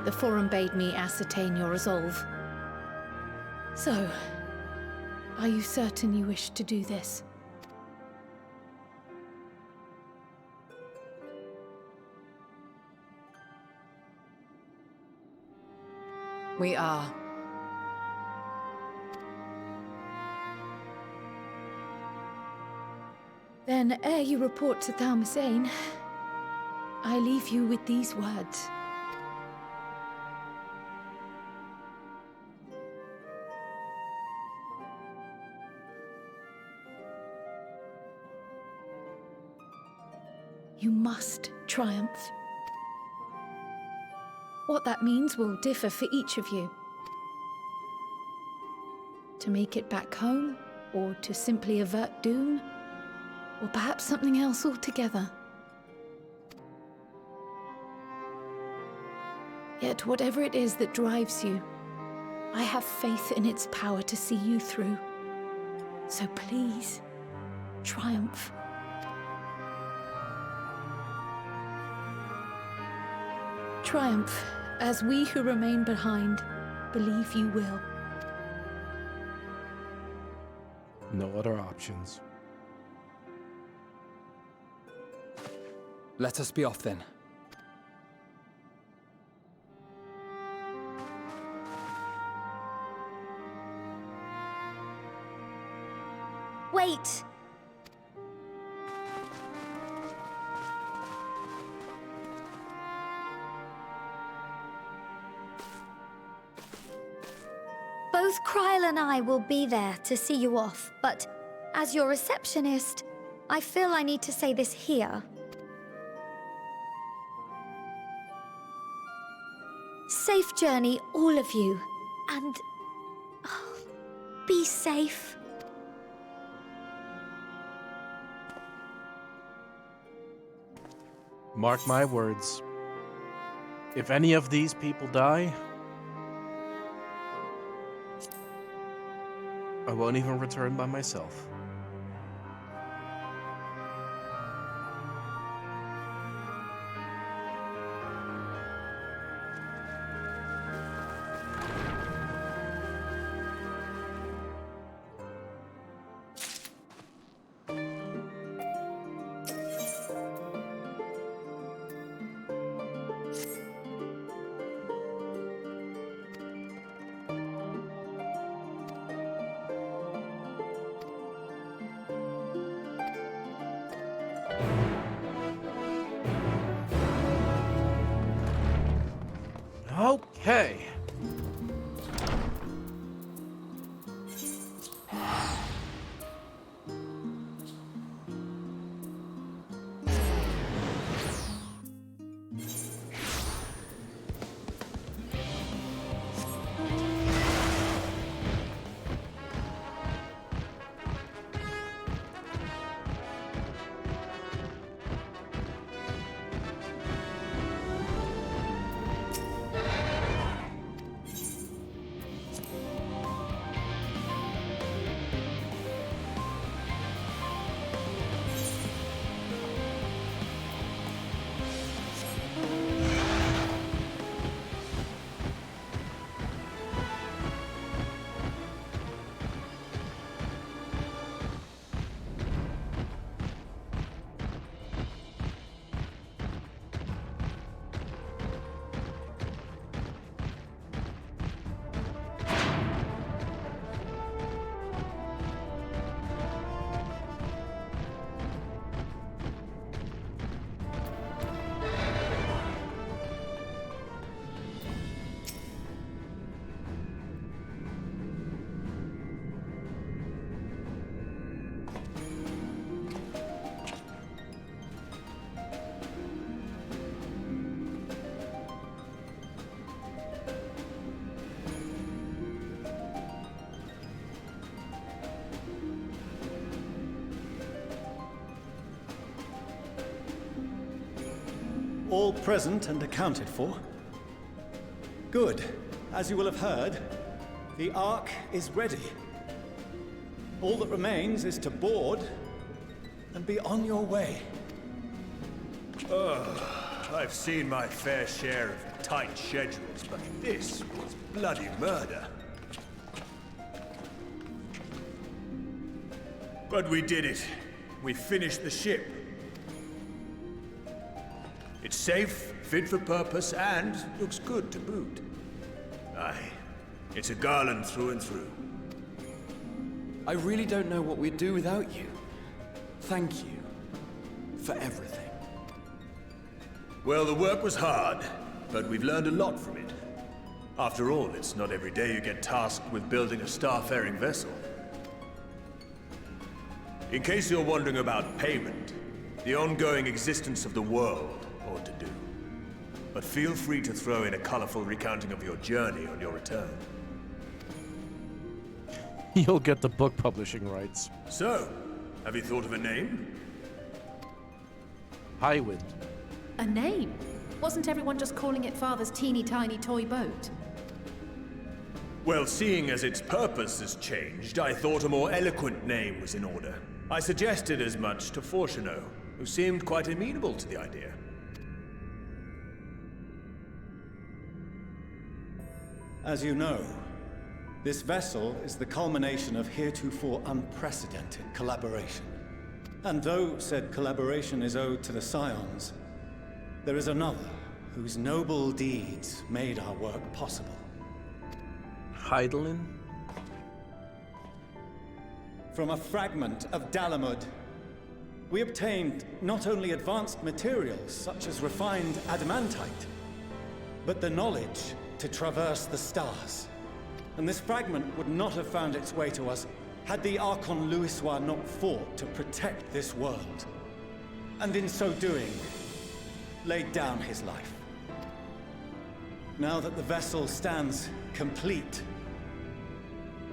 the Forum bade me ascertain your resolve. So, are you certain you wish to do this? We are. Then, ere you report to Thalmasane, I leave you with these words. You must triumph. What that means will differ for each of you. To make it back home, or to simply avert doom, or perhaps something else altogether. Yet whatever it is that drives you, I have faith in its power to see you through. So please, triumph. triumph, as we who remain behind believe you will. No other options. Let us be off then. Wait! Both Kryl and I will be there to see you off, but as your receptionist, I feel I need to say this here. Safe journey, all of you, and be safe. Mark my words. If any of these people die, I won't even return by myself. Okay. All present and accounted for? Good. As you will have heard, the Ark is ready. All that remains is to board and be on your way. I've seen my fair share of tight schedules, but this was bloody murder. But we did it. We finished the ship. It's safe, fit for purpose, and looks good to boot. Aye, it's a Garland through and through. I really don't know what we'd do without you. Thank you for everything. Well, the work was hard, but we've learned a lot from it. After all, it's not every day you get tasked with building a starfaring vessel. In case you're wondering about payment, the ongoing existence of the world ought to do. But feel free to throw in a colorful recounting of your journey on your return. You'll get the book publishing rights. So, have you thought of a name? Highwind. A name? Wasn't everyone just calling it Father's teeny tiny toy boat? Well, seeing as its purpose has changed, I thought a more eloquent name was in order. I suggested as much to Fortuneau, who seemed quite amenable to the idea. As you know, this vessel is the culmination of heretofore unprecedented collaboration. And though said collaboration is owed to the Scions, there is another whose noble deeds made our work possible. Hydaelyn? From a fragment of Dalamud, we obtained not only advanced materials such as refined adamantite, but the knowledge to traverse the stars. And this fragment would not have found its way to us had the Archon Louisoix not fought to protect this world. And in so doing, laid down his life. Now that the vessel stands complete,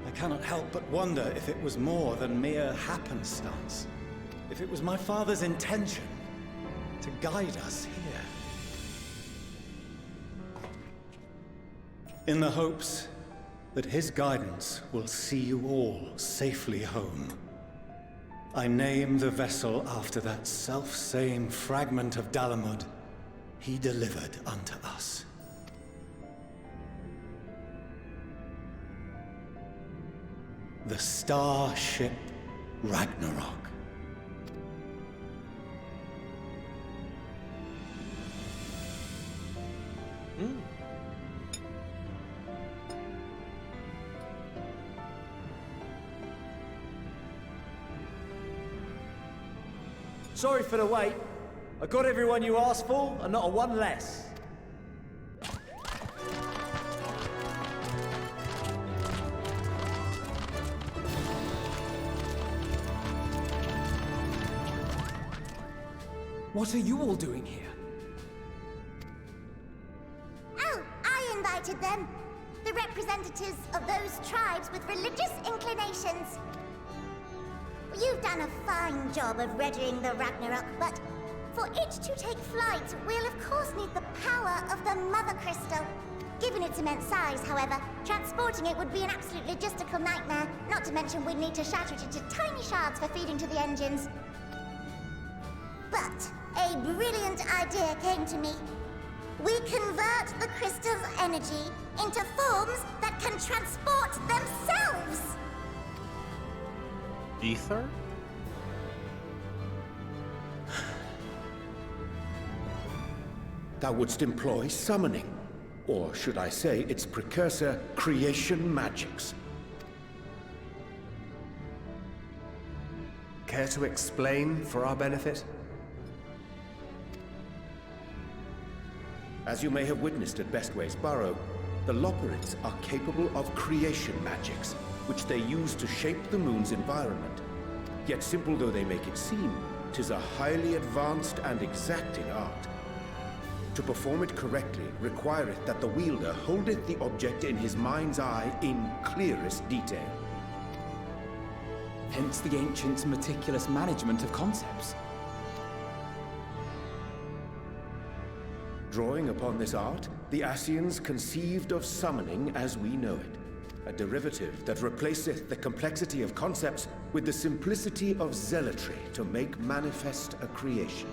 I cannot help but wonder if it was more than mere happenstance. If it was my father's intention to guide us here. In the hopes that his guidance will see you all safely home, I name the vessel after that self-same fragment of Dalamud he delivered unto us. The starship Ragnarok. Sorry for the wait. I got everyone you asked for, and not a one less. What are you all doing here? Oh, I invited them. The representatives of those tribes with religious inclinations. You've done a fine job of readying the Ragnarok, but for it to take flight, we'll of course need the power of the Mother Crystal. Given its immense size, however, transporting it would be an absolute logistical nightmare, not to mention we'd need to shatter it into tiny shards for feeding to the engines. But a brilliant idea came to me. We convert the crystal's energy into forms that can transport themselves! Ether? Thou wouldst employ summoning, or should I say its precursor, creation magics. Care to explain for our benefit? As you may have witnessed at Bestway's Burrow, the Loporrits are capable of creation magics, which they use to shape the moon's environment. Yet simple though they make it seem, 'tis a highly advanced and exacting art. To perform it correctly requireth that the wielder holdeth the object in his mind's eye in clearest detail. Hence the ancients' meticulous management of concepts. Drawing upon this art, the Ascians conceived of summoning as we know it, a derivative that replaceth the complexity of concepts with the simplicity of zealotry to make manifest a creation.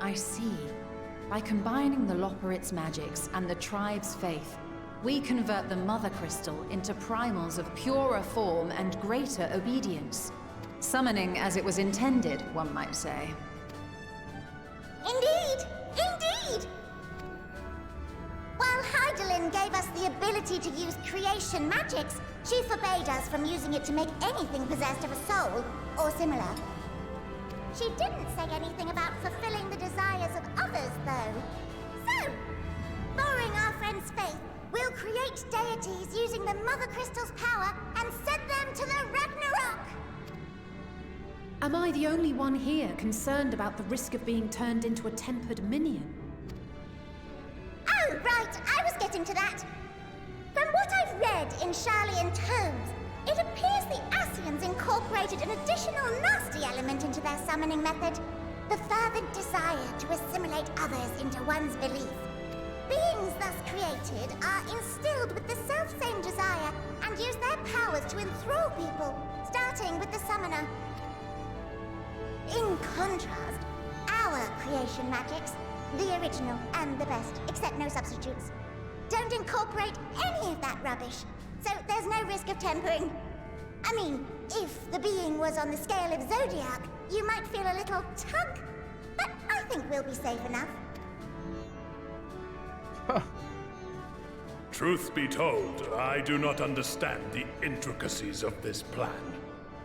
I see. By combining the Loporrit's magics and the tribe's faith, we convert the Mother Crystal into primals of purer form and greater obedience. Summoning as it was intended, one might say. Indeed! Indeed! While Hydaelyn gave us the ability to use creation magics, she forbade us from using it to make anything possessed of a soul, or similar. She didn't say anything about fulfilling the desires of others, though. So, borrowing our friend's faith, we'll create deities using the Mother Crystal's power and send them to the Ragnarok! Am I the only one here concerned about the risk of being turned into a tempered minion? Oh, right, I was getting to that. From what I've read in Sharlayan tomes, it appears the Ascians incorporated an additional nasty element into their summoning method. The fervent desire to assimilate others into one's belief. Beings thus created are instilled with the self-same desire and use their powers to enthrall people, starting with the summoner. In contrast, our creation magics The original and the best, except no substitutes. Don't incorporate any of that rubbish, so there's no risk of tempering. I mean, if the being was on the scale of Zodiac, you might feel a little tug, but I think we'll be safe enough. Truth be told, I do not understand the intricacies of this plan.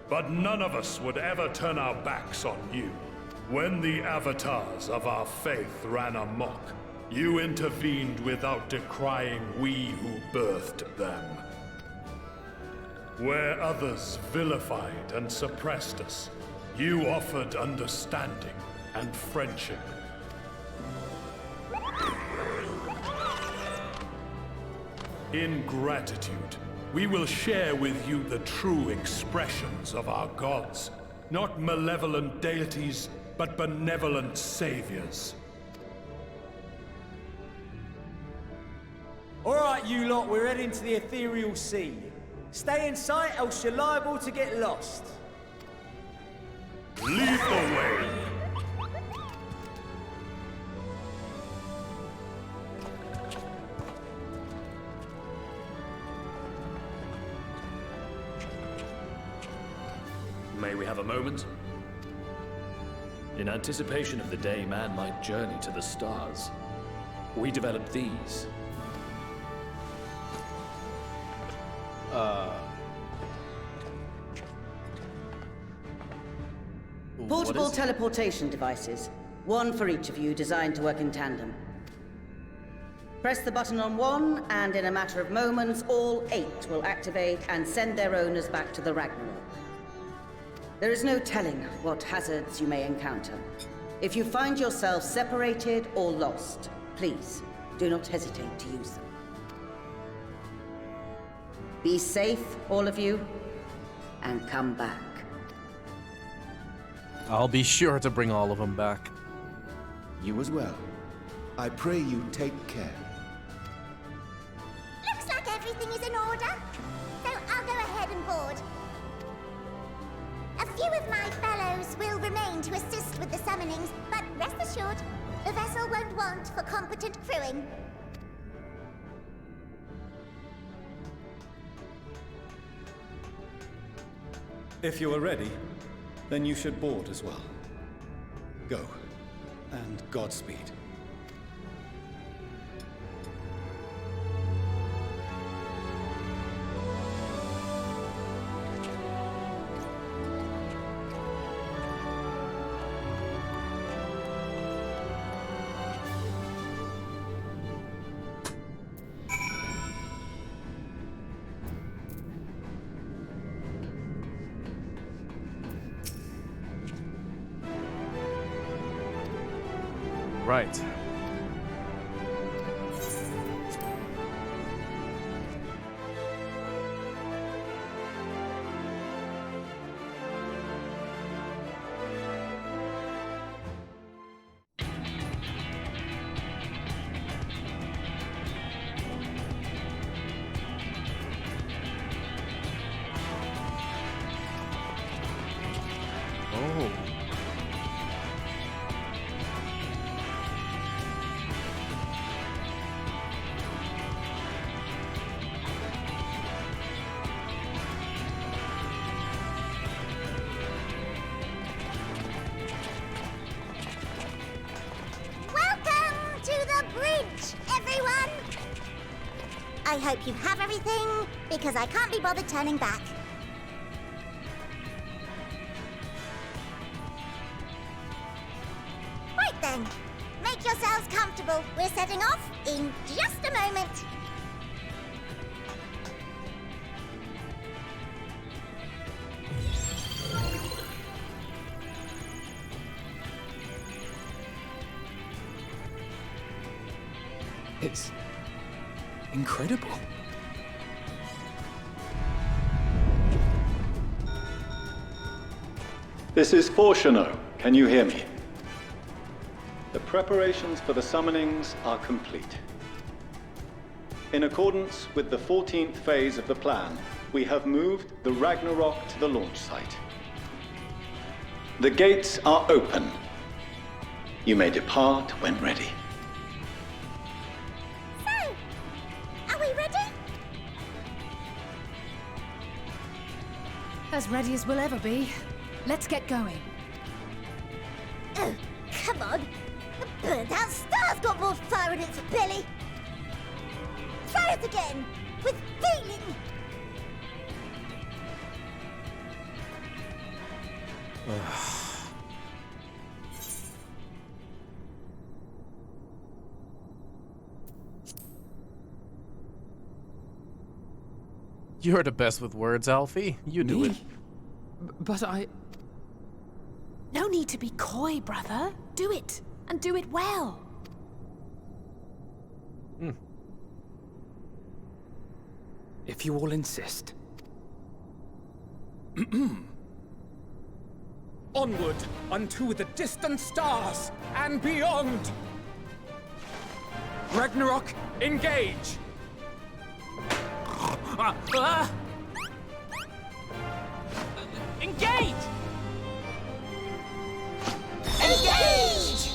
But none of us would ever turn our backs on you. When the avatars of our faith ran amok, you intervened without decrying we who birthed them. Where others vilified and suppressed us, you offered understanding and friendship. In gratitude, we will share with you the true expressions of our gods. Not malevolent deities, but benevolent saviors. Alright, you lot, we're heading to the ethereal sea. Stay in sight, else you're liable to get lost. Lead the way! May we have a moment? In anticipation of the day man might journey to the stars, we developed these. Portable teleportation devices. One for each of you, designed to work in tandem. Press the button on one, and in a matter of moments, all 8 will activate and send their owners back to the Ragnarok. There is no telling what hazards you may encounter. If you find yourself separated or lost, please do not hesitate to use them. Be safe, all of you, and come back. I'll be sure to bring all of them back. You as well. I pray you take care. Looks like everything is in order, so I'll go ahead and board. A few of my fellows will remain to assist with the summonings, but rest assured, the vessel won't want for competent crewing. If you are ready, then you should board as well. Go, and Godspeed. Right. Oh. Welcome to the bridge, everyone! I hope you have everything, because I can't be bothered turning back. Right then, make yourselves comfortable. We're setting off in just a moment. It's incredible. This is Fortuno. Can you hear me? The preparations for the summonings are complete. In accordance with the 14th phase of the plan, we have moved the Ragnarok to the launch site. The gates are open. You may depart when ready. So, are we ready? As ready as we'll ever be. Let's get going. Oh, come on. The burned-out star's got more fire in its belly. Try it again, with feeling. You're the best with words, Alfie. You do it. But I... No need to be coy, brother. Do it, and do it well. If you all insist. Onward unto the distant stars and beyond! Ragnarok, engage! Engage! Engage!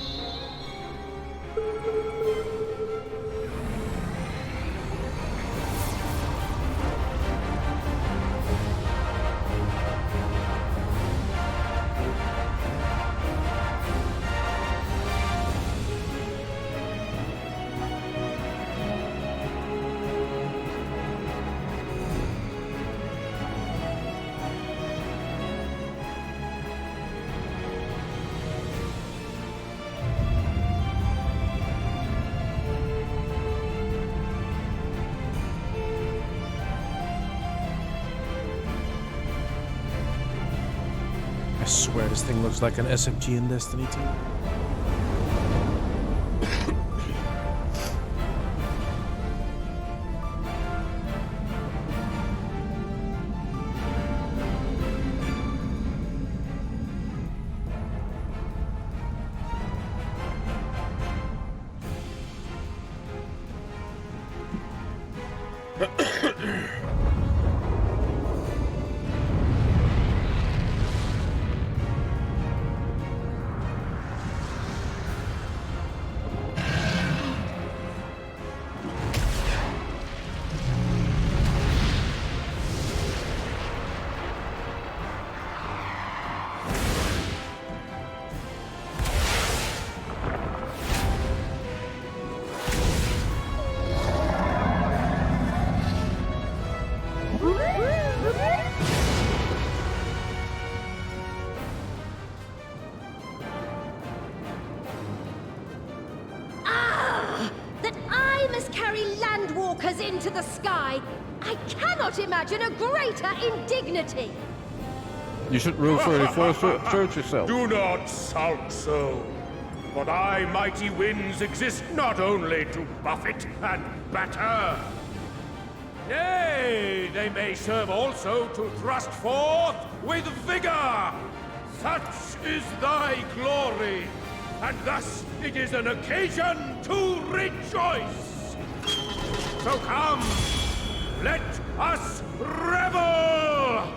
I swear this thing looks like an SMG in Destiny 2. That I must carry landwalkers into the sky! I cannot imagine a greater indignity! You should rule 34, search yourself. Do not sulk so. For thy mighty winds exist not only to buffet and batter. Nay, they may serve also to thrust forth with vigor. Such is thy glory, and thus it is an occasion to rejoice. So come, let us revel!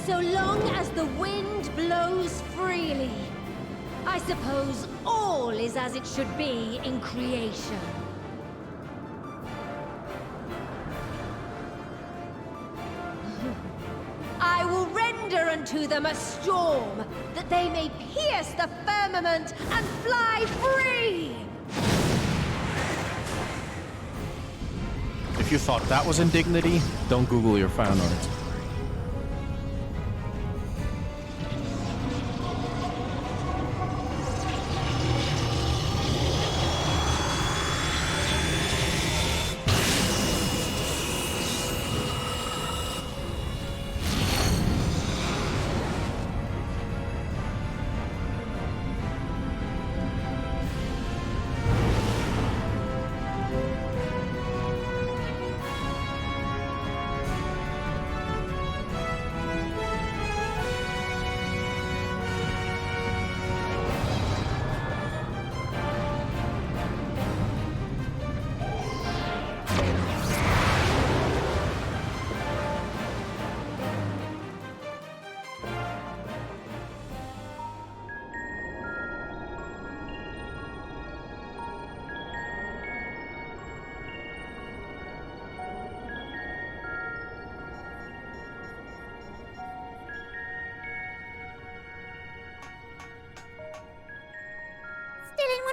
So long as the wind blows freely, I suppose all is as it should be in creation. I will render unto them a storm, that they may pierce the firmament and fly free! If you thought that was indignity, don't Google your fan art.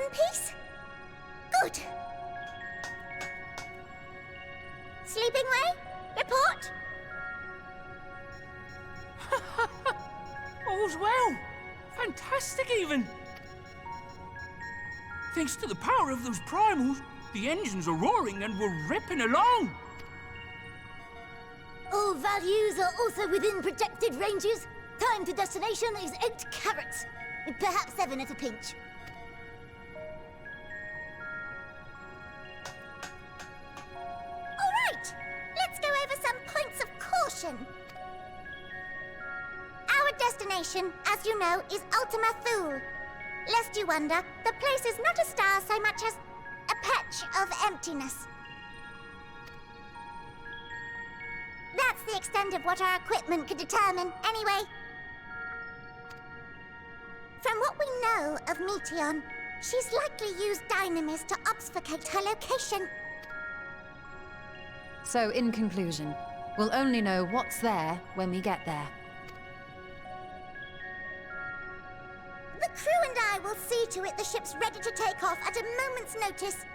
in peace? Good. Sleeping Way? Report? All's well. Fantastic, even. Thanks to the power of those primals, the engines are roaring and we're ripping along. All values are also within protected ranges. Time to destination is 8 carats. Perhaps 7 at a pinch. All right, let's go over some points of caution. Our destination, as you know, is Ultima Thule. Lest you wonder, the place is not a star so much as a patch of emptiness. That's the extent of what our equipment could determine, anyway. From what we know of Meteon, she's likely used dynamis to obfuscate her location. So, in conclusion, we'll only know what's there when we get there. The crew and I will see to it the ship's ready to take off at a moment's notice.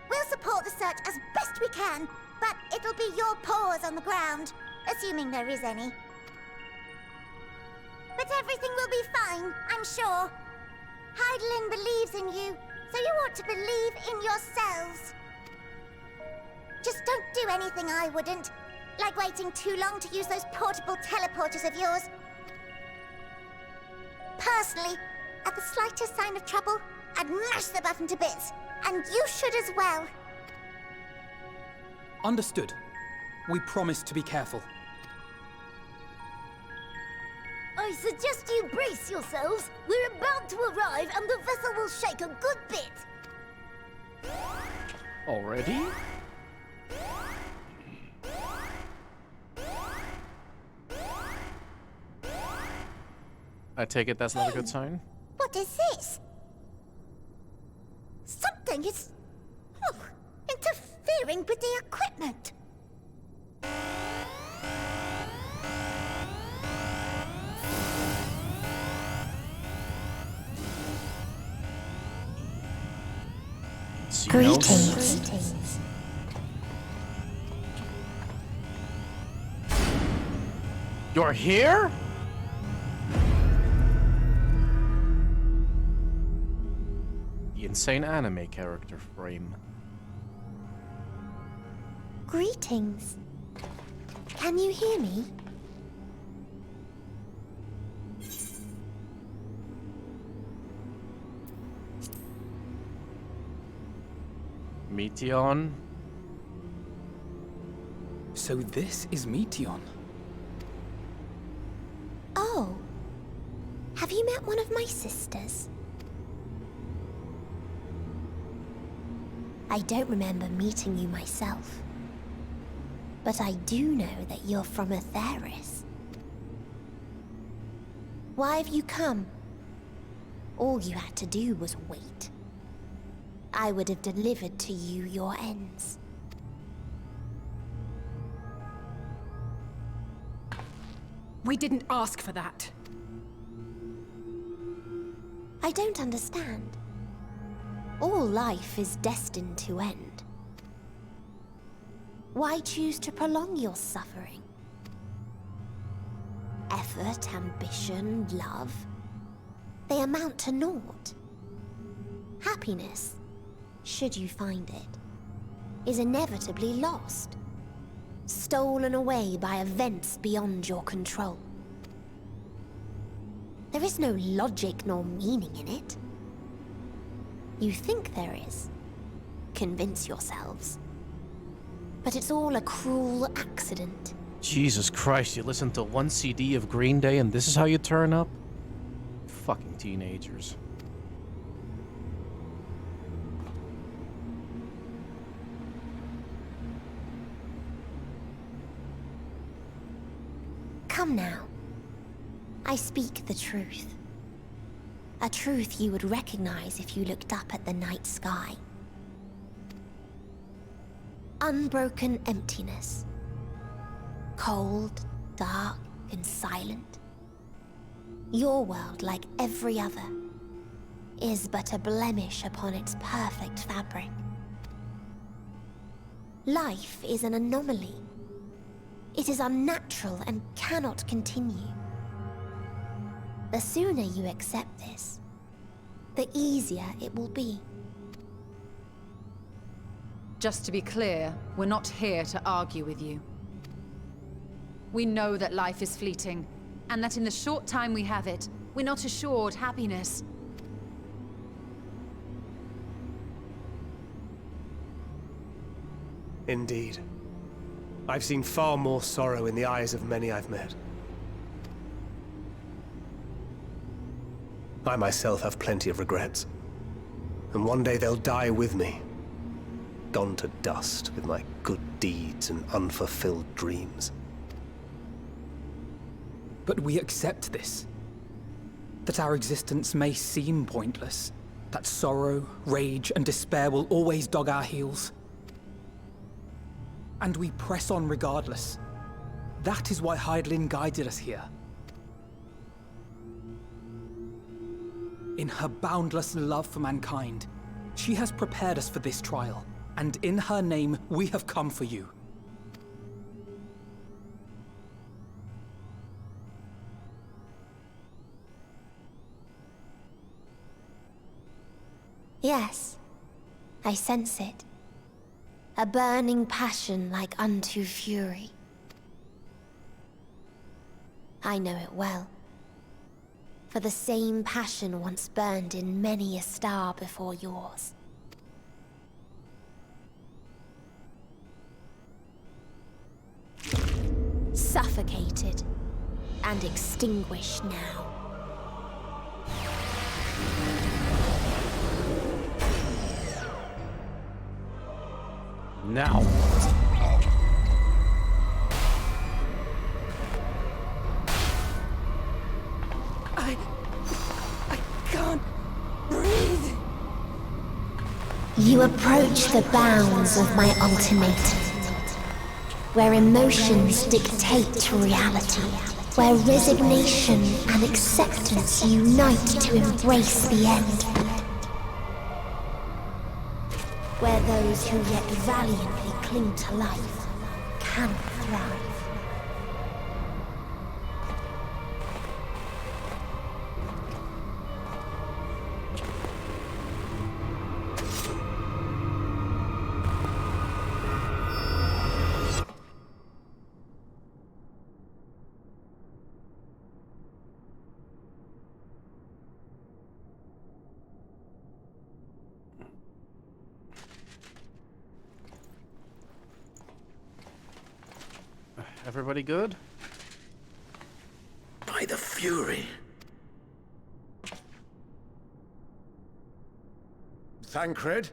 We'll support the search as best we can, but it'll be your paws on the ground, assuming there is any. But everything will be fine, I'm sure. Heidelin believes in you, so you ought to believe in yourselves. Just don't do anything I wouldn't, like waiting too long to use those portable teleporters of yours. Personally, at the slightest sign of trouble, I'd mash the button to bits, and you should as well. Understood. We promise to be careful. I suggest you brace yourselves. We're about to arrive and the vessel will shake a good bit. Already? I take it that's not a good sign? What is this? Something is... interfering with the equipment. Greetings. You're here? The insane anime character frame. Greetings. Can you hear me? Meteon? So this is Meteon. Oh. Have you met one of my sisters? I don't remember meeting you myself. But I do know that you're from Atheris. Why have you come? All you had to do was wait. I would have delivered to you your ends. We didn't ask for that. I don't understand. All life is destined to end. Why choose to prolong your suffering? Effort, ambition, love, they amount to naught. Happiness, should you find it, is inevitably lost. Stolen away by events beyond your control. There is no logic nor meaning in it. You think there is. Convince yourselves. But it's all a cruel accident. Jesus Christ, you listen to one CD of Green Day and this is how you turn up? Fucking teenagers. Come now. I speak the truth. A truth you would recognize if you looked up at the night sky. Unbroken emptiness. Cold, dark, and silent. Your world, like every other, is but a blemish upon its perfect fabric. Life is an anomaly. It is unnatural and cannot continue. The sooner you accept this, the easier it will be. Just to be clear, we're not here to argue with you. We know that life is fleeting, and that in the short time we have it, we're not assured happiness. Indeed. I've seen far more sorrow in the eyes of many I've met. I myself have plenty of regrets. And one day they'll die with me. Gone to dust with my good deeds and unfulfilled dreams. But we accept this. That our existence may seem pointless. That sorrow, rage, and despair will always dog our heels. And we press on regardless. That is why Hydaelyn guided us here. In her boundless love for mankind, she has prepared us for this trial. And in her name, we have come for you. Yes, I sense it. A burning passion like unto fury. I know it well. For the same passion once burned in many a star before yours. Suffocated and extinguished now. Now. I can't breathe. You approach the bounds of my ultimatum, where emotions dictate reality, where resignation and acceptance unite to embrace the end, where those who yet valiantly cling to life cannot thrive. Everybody good? By the Fury. Thancred?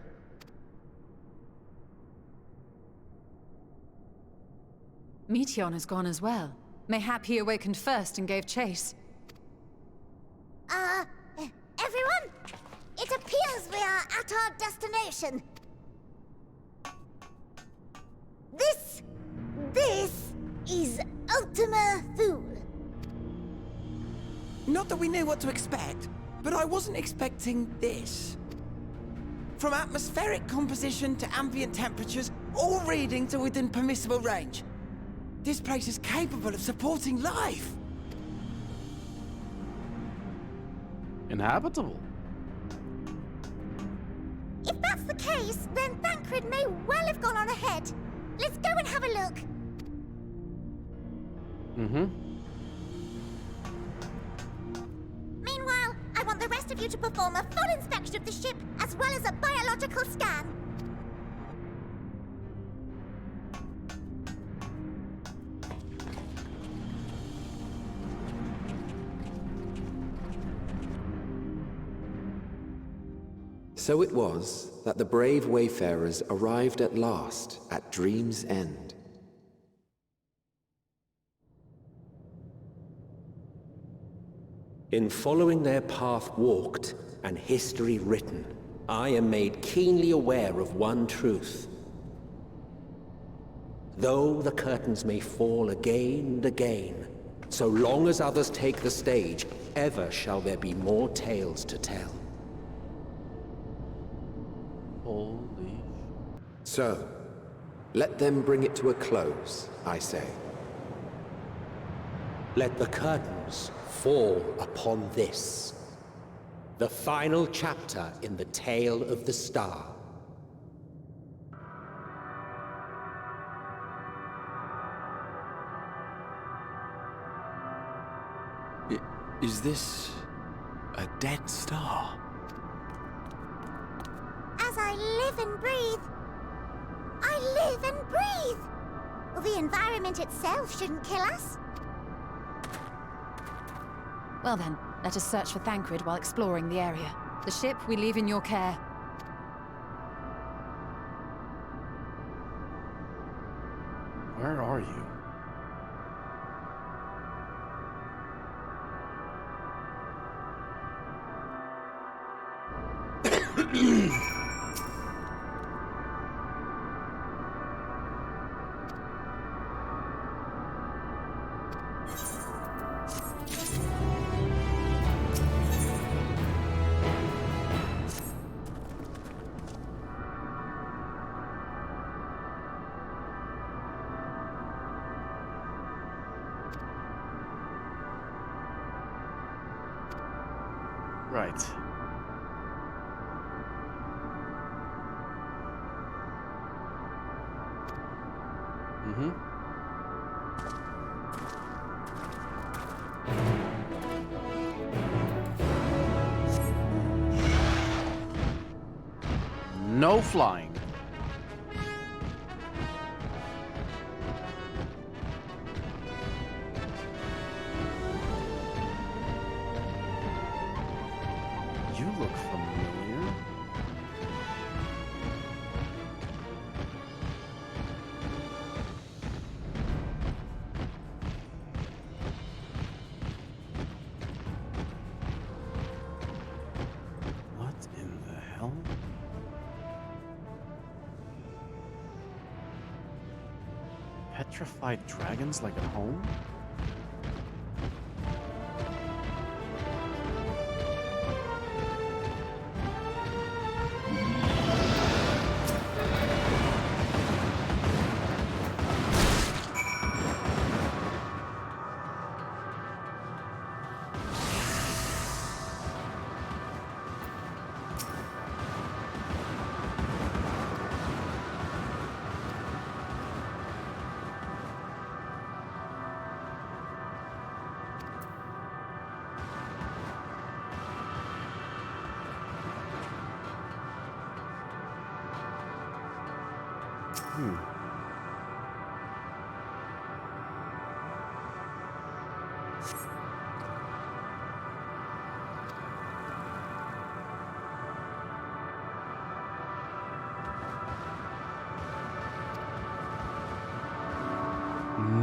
Meteon has gone as well. Mayhap he awakened first and gave chase. Everyone? It appears we are at our destination. This is Ultima Thule. Not that we knew what to expect, but I wasn't expecting this. From atmospheric composition to ambient temperatures, all reading to within permissible range. This place is capable of supporting life. Inhabitable. If that's the case, then Thancred may well have gone on ahead. Let's go and have a look. Meanwhile, I want the rest of you to perform a full inspection of the ship, as well as a biological scan. So it was that the brave wayfarers arrived at last at Dream's End. In following their path walked and history written, I am made keenly aware of one truth. Though the curtains may fall again and again, so long as others take the stage, ever shall there be more tales to tell. Holy. So, let them bring it to a close, I say. Let the curtains fall upon this. The final chapter in the tale of the star. Is this a dead star? As I live and breathe, I live and breathe. Well, the environment itself shouldn't kill us. Well then, let us search for Thancred while exploring the area. The ship we leave in your care. Where are you? Right. Mm-hmm. No flying. You look familiar. What in the hell? Petrified dragons like at home?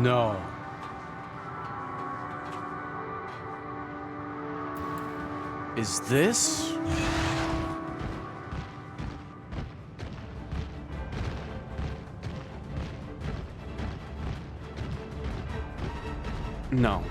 No. Is this? No.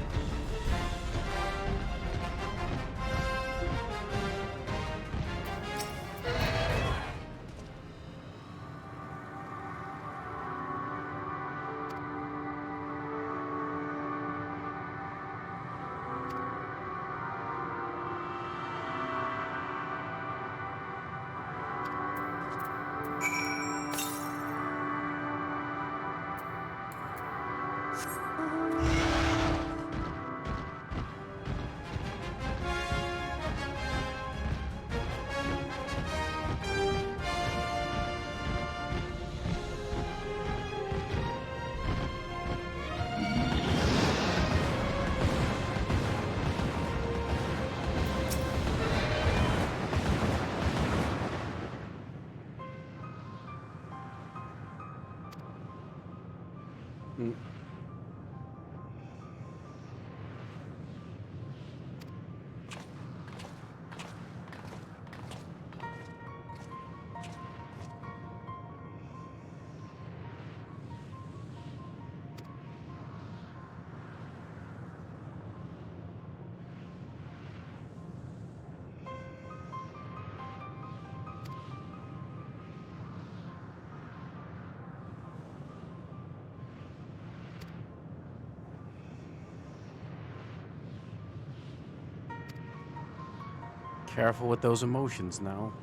Careful with those emotions now.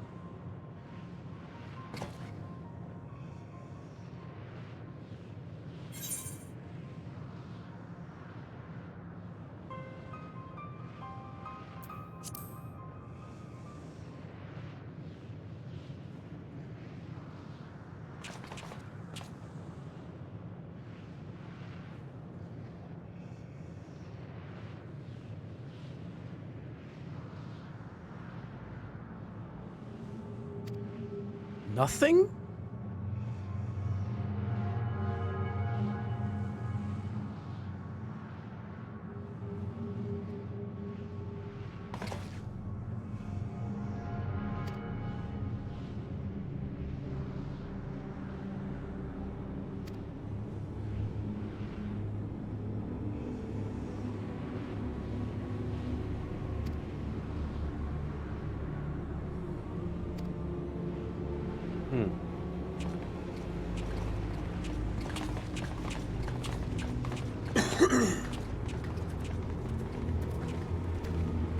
Nothing?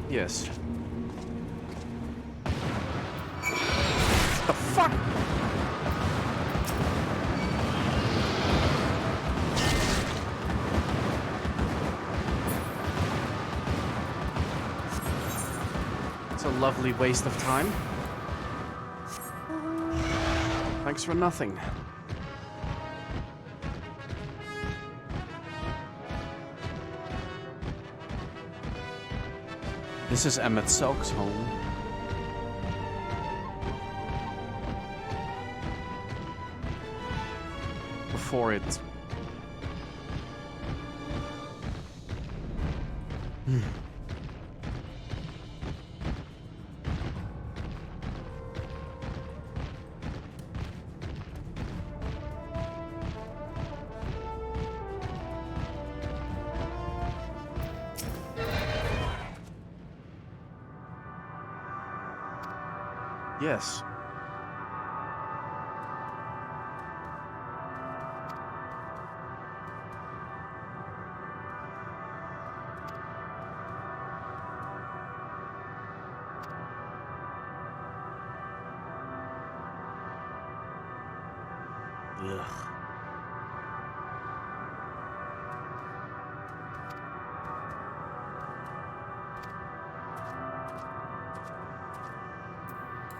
Yes. What the fuck? It's a lovely waste of time. Thanks for nothing. This is Emmett Selk's home. Before it... Yes. Ugh.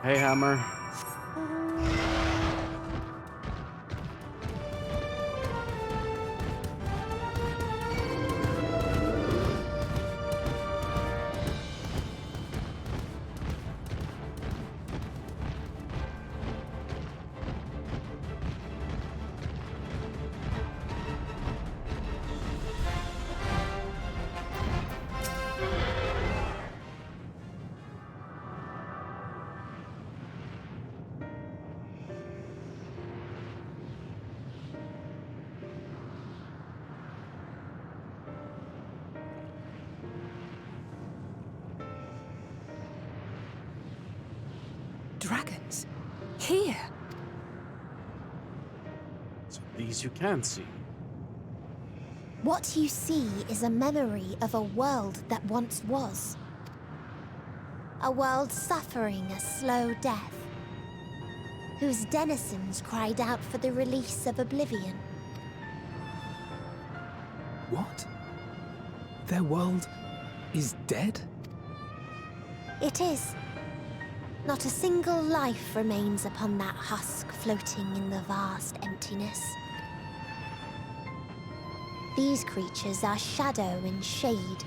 Hey, Hammer. Dragons? Here? So these you can see. What you see is a memory of a world that once was. A world suffering a slow death, whose denizens cried out for the release of oblivion. What? Their world is dead? It is. Not a single life remains upon that husk floating in the vast emptiness. These creatures are shadow and shade,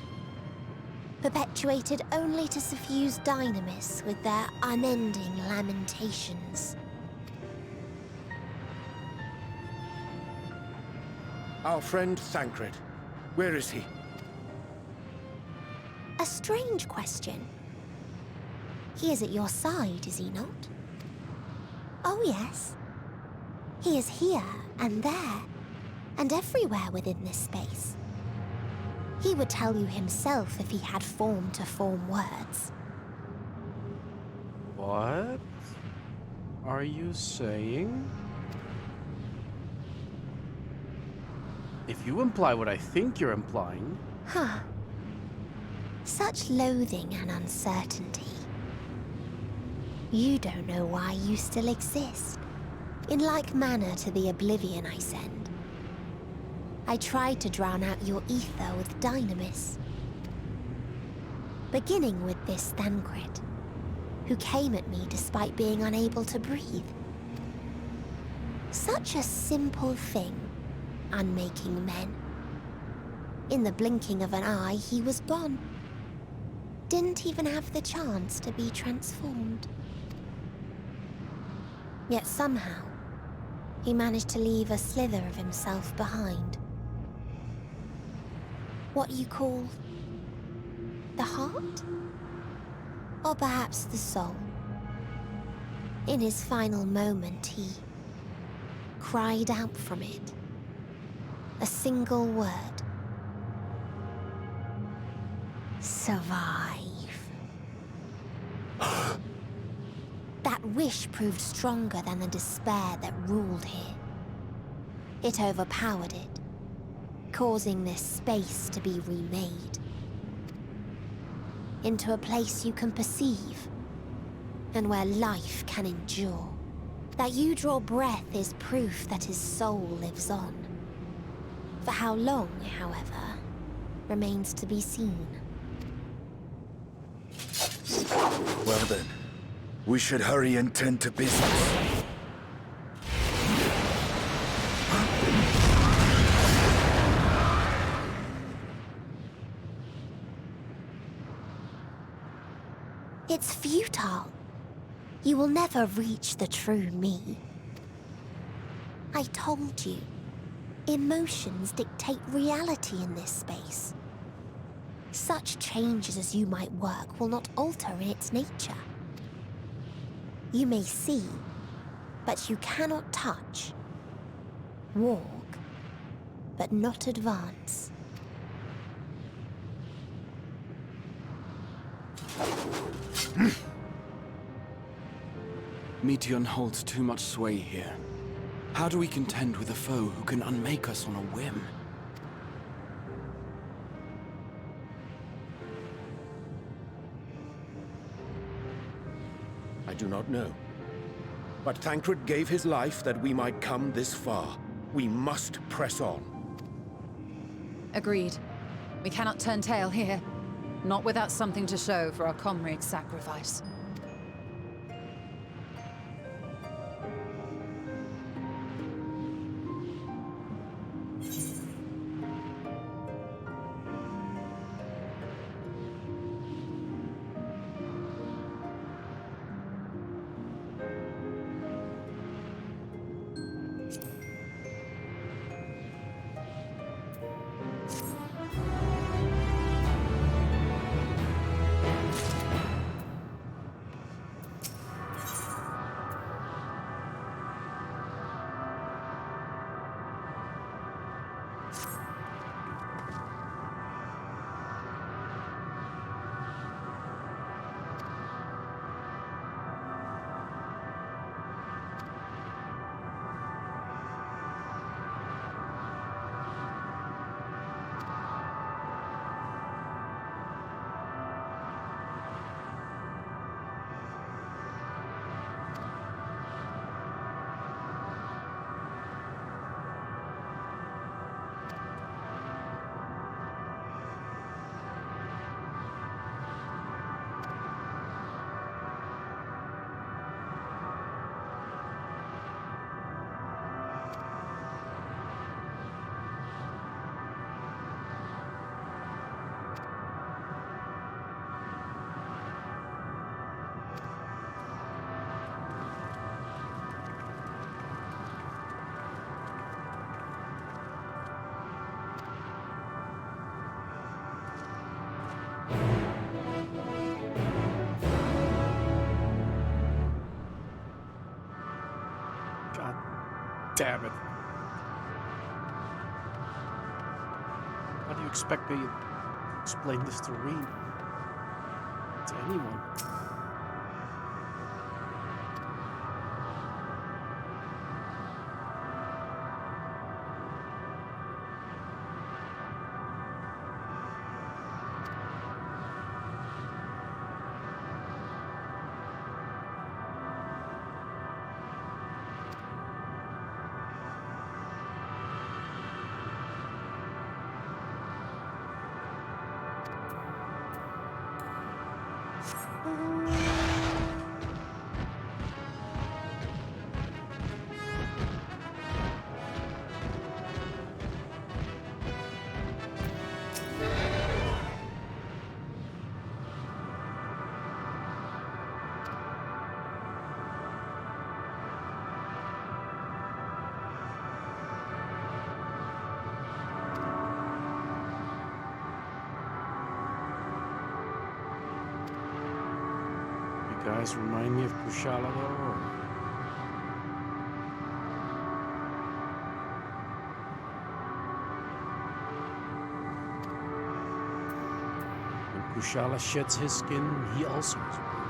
perpetuated only to suffuse dynamis with their unending lamentations. Our friend Thancred, where is he? A strange question. He is at your side, is he not? Oh, yes. He is here and there, and everywhere within this space. He would tell you himself if he had form to form words. What are you saying? If you imply what I think you're implying... Huh. Such loathing and uncertainty. You don't know why you still exist. In like manner to the oblivion I send. I tried to drown out your ether with dynamis. Beginning with this Thancred, who came at me despite being unable to breathe. Such a simple thing, unmaking men. In the blinking of an eye, he was gone. Didn't even have the chance to be transformed. Yet somehow, he managed to leave a slither of himself behind. What you call the heart? Or perhaps the soul. In his final moment, he cried out from it. A single word. Survive. That wish proved stronger than the despair that ruled here. It overpowered it, causing this space to be remade. Into a place you can perceive, and where life can endure. That you draw breath is proof that his soul lives on. For how long, however, remains to be seen. Well then, we should hurry and tend to business. It's futile. You will never reach the true me. I told you, emotions dictate reality in this space. Such changes as you might work will not alter in its nature. You may see, but you cannot touch. Walk, but not advance. Meteon holds too much sway here. How do we contend with a foe who can unmake us on a whim? I do not know. But Thancred gave his life that we might come this far. We must press on. Agreed. We cannot turn tail here. Not without something to show for our comrade's sacrifice. Damn it. How do you expect me to explain this to Reed? To anyone? Guys remind me of Kushala though? When Kushala sheds his skin, he also is white.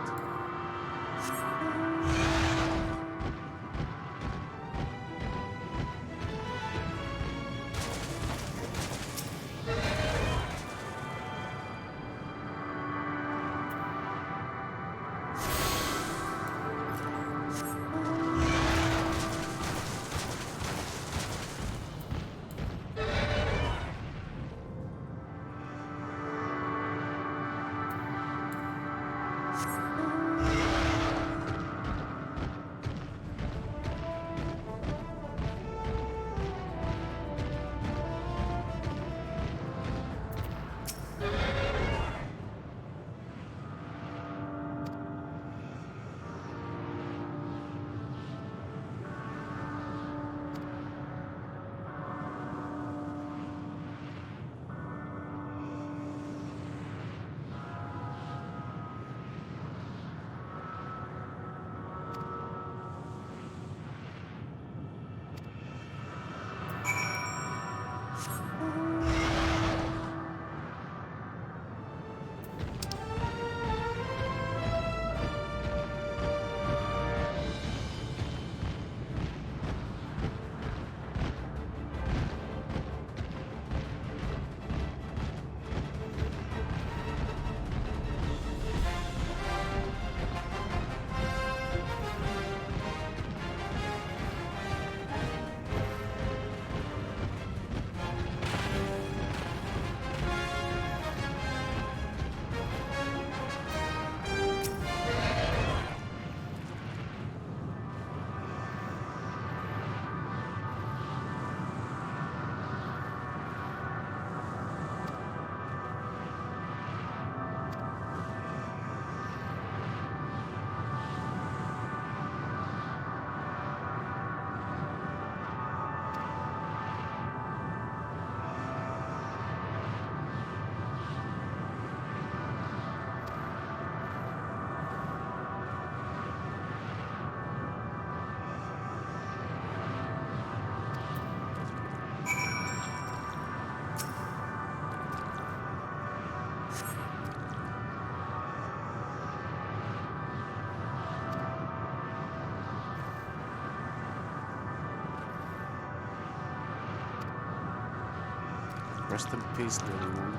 Rest in peace, little one.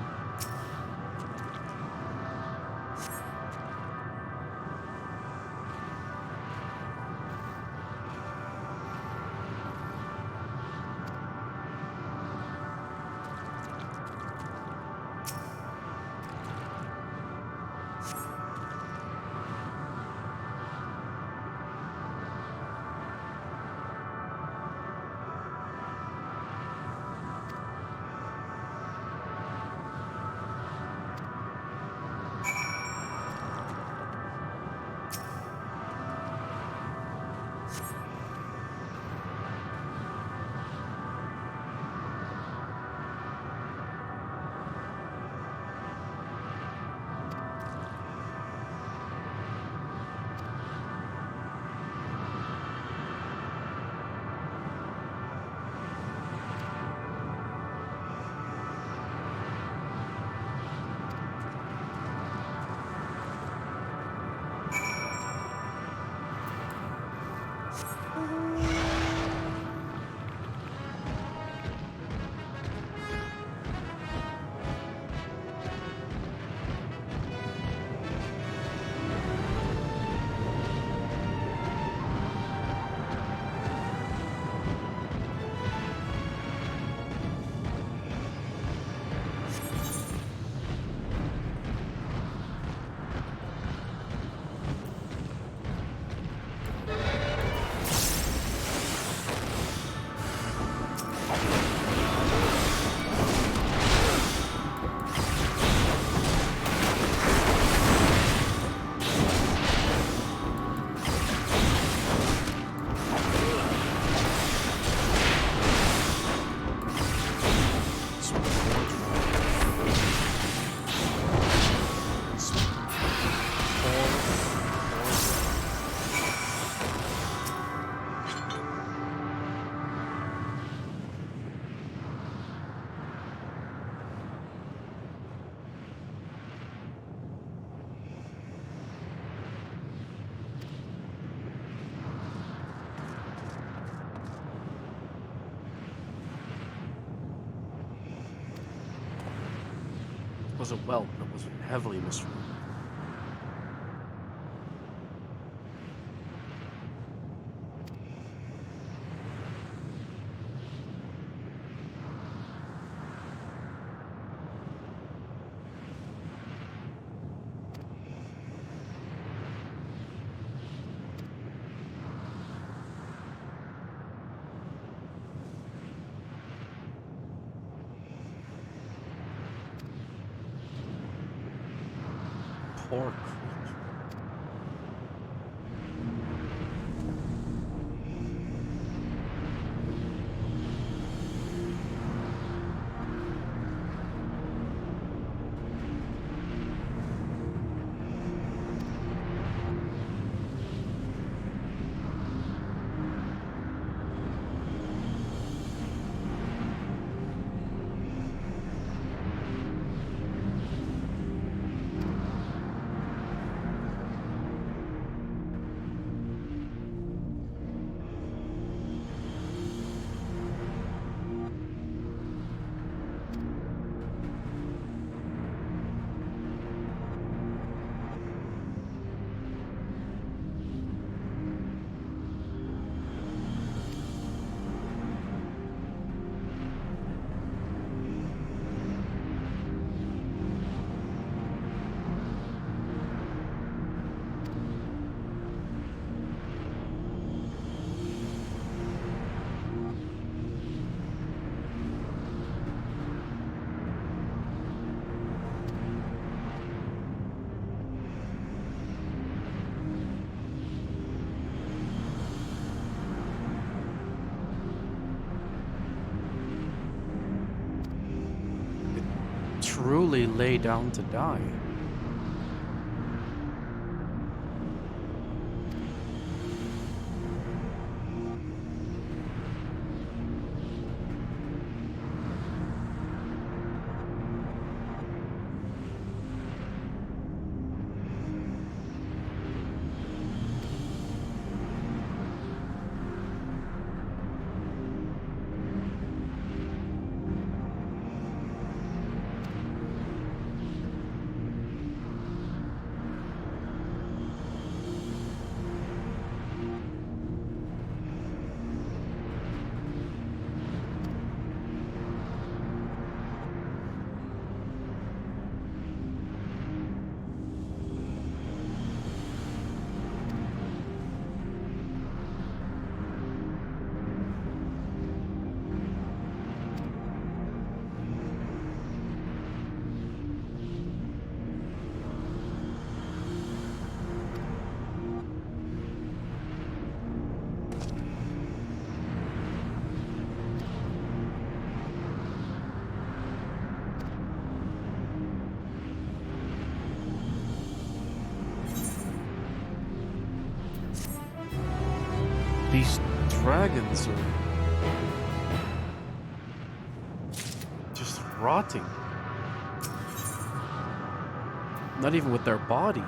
was a well that was heavily misrule. Poor creature. Truly lay down to die. These dragons are just rotting. Not even with their bodies.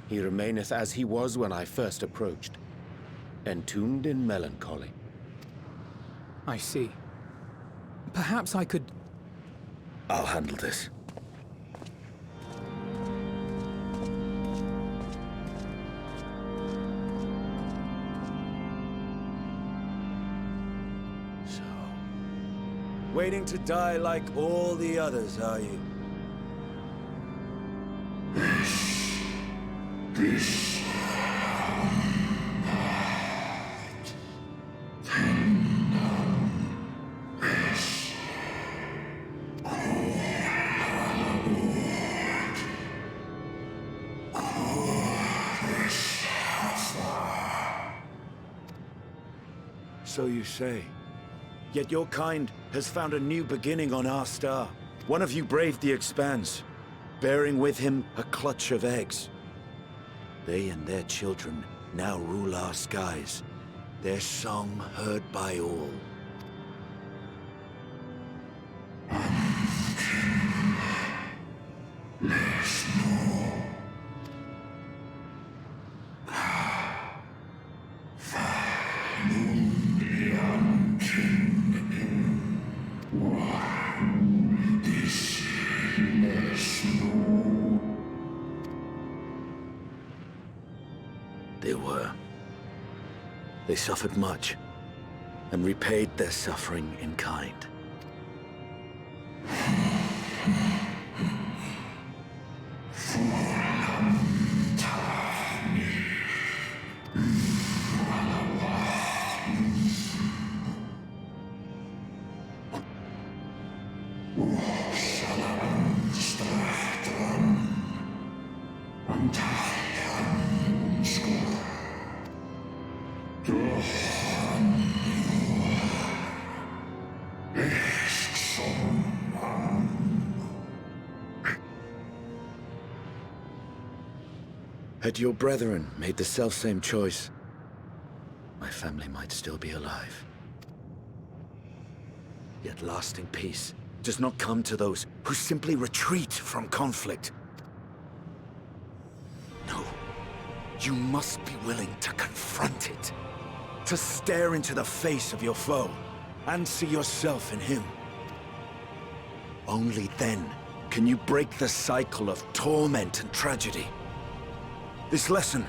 He remaineth as he was when I first approached, entombed in melancholy. I see. Perhaps I could... I'll handle this. Waiting to die like all the others, are you? This So you say. Yet your kind has found a new beginning on our star. One of you braved the Expanse, bearing with him a clutch of eggs. They and their children now rule our skies, their song heard by all. They were. They suffered much, and repaid their suffering in kind. Had your brethren made the selfsame choice, my family might still be alive. Yet lasting peace does not come to those who simply retreat from conflict. No, you must be willing to confront it, to stare into the face of your foe, and see yourself in him. Only then can you break the cycle of torment and tragedy. This lesson,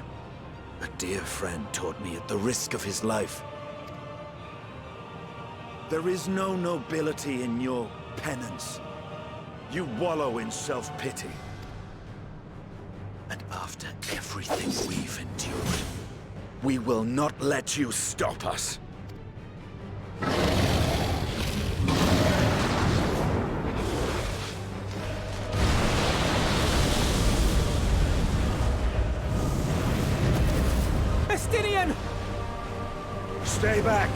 a dear friend taught me at the risk of his life. There is no nobility in your penance. You wallow in self-pity. And after everything we've endured, we will not let you stop us. Estinian! Stay back!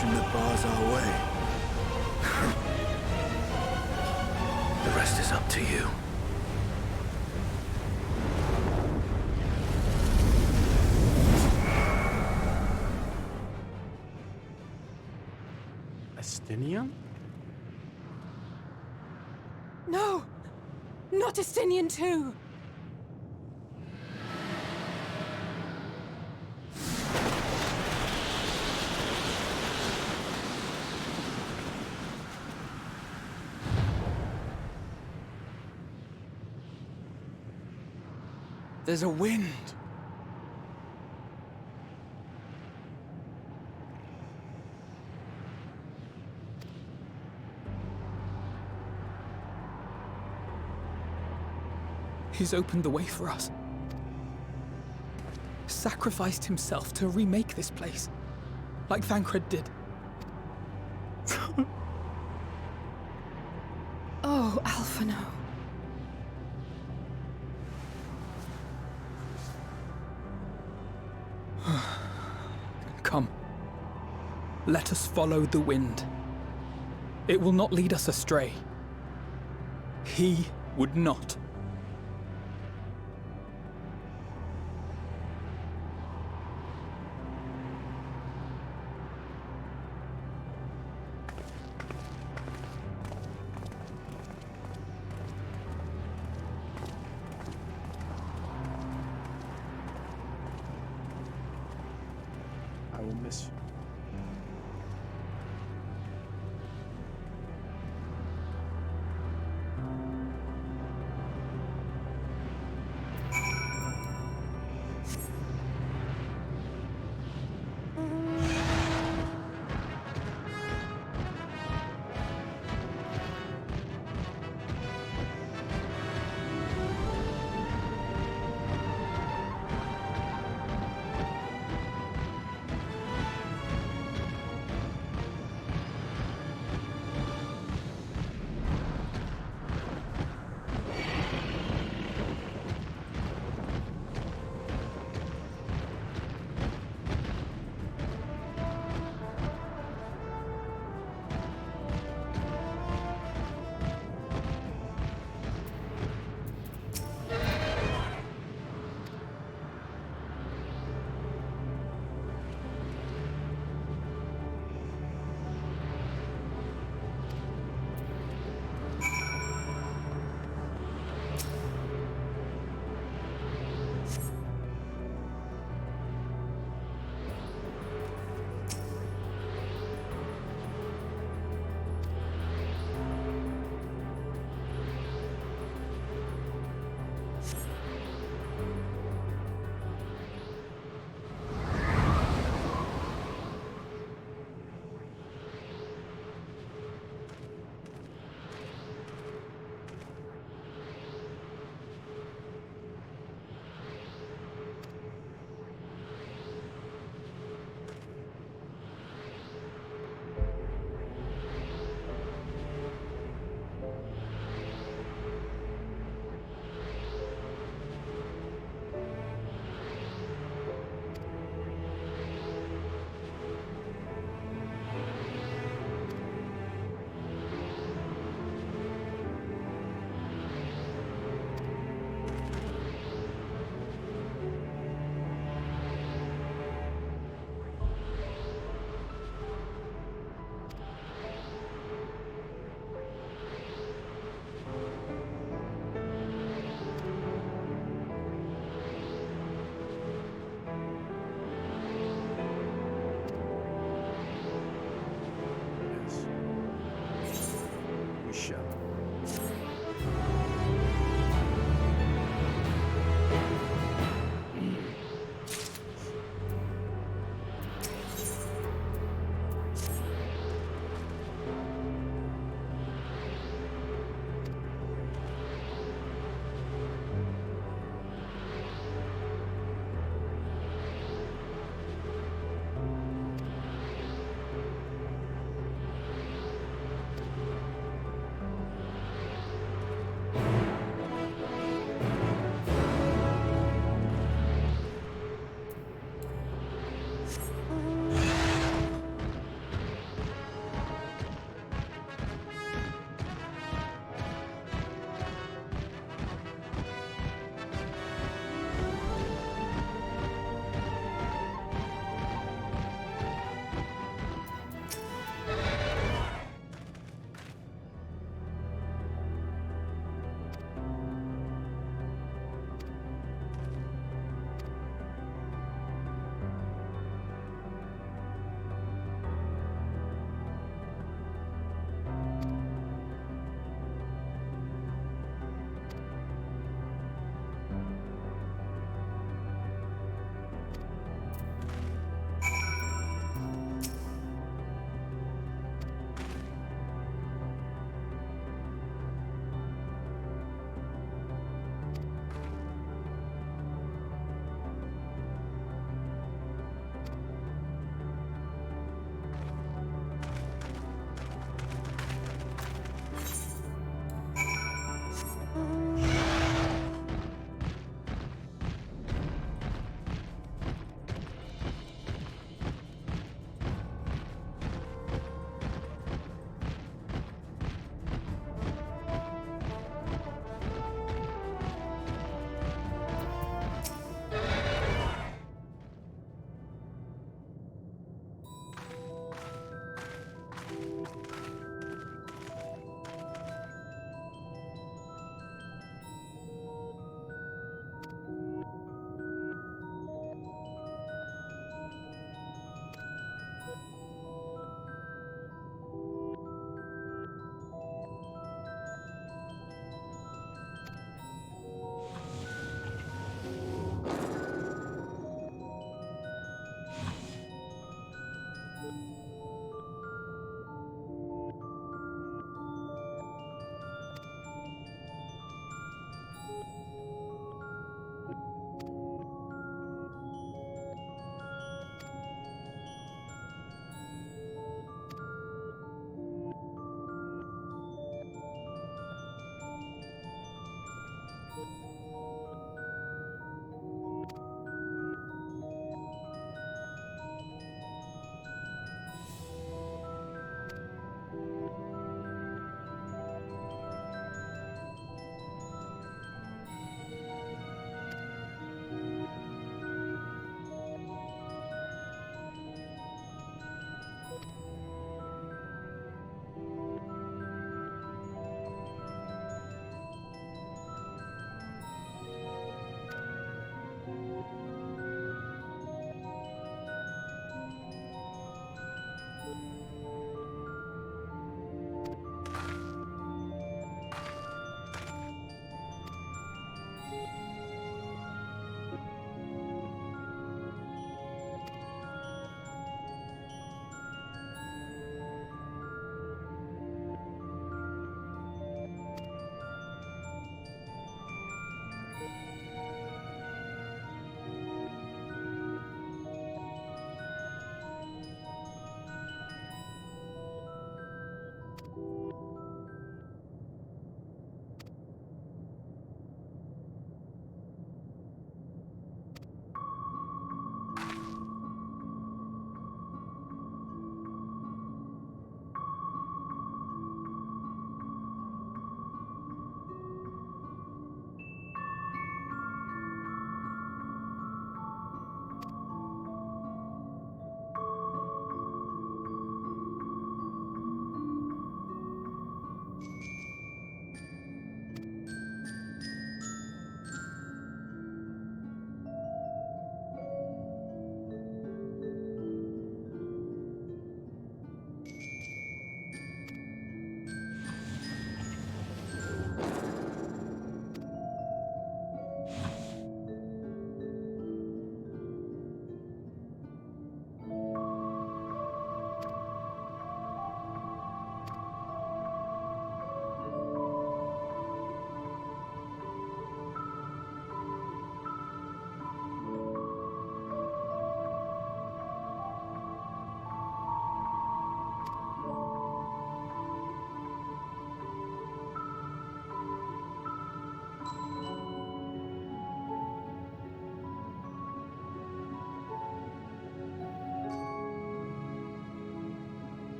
That bars our way. The rest is up to you. Estinian? No! Not Estinian too! There's a wind. He's opened the way for us. Sacrificed himself to remake this place, like Thancred did. Oh, Alphino. Come. Let us follow the wind. It will not lead us astray. He would not. I will miss you.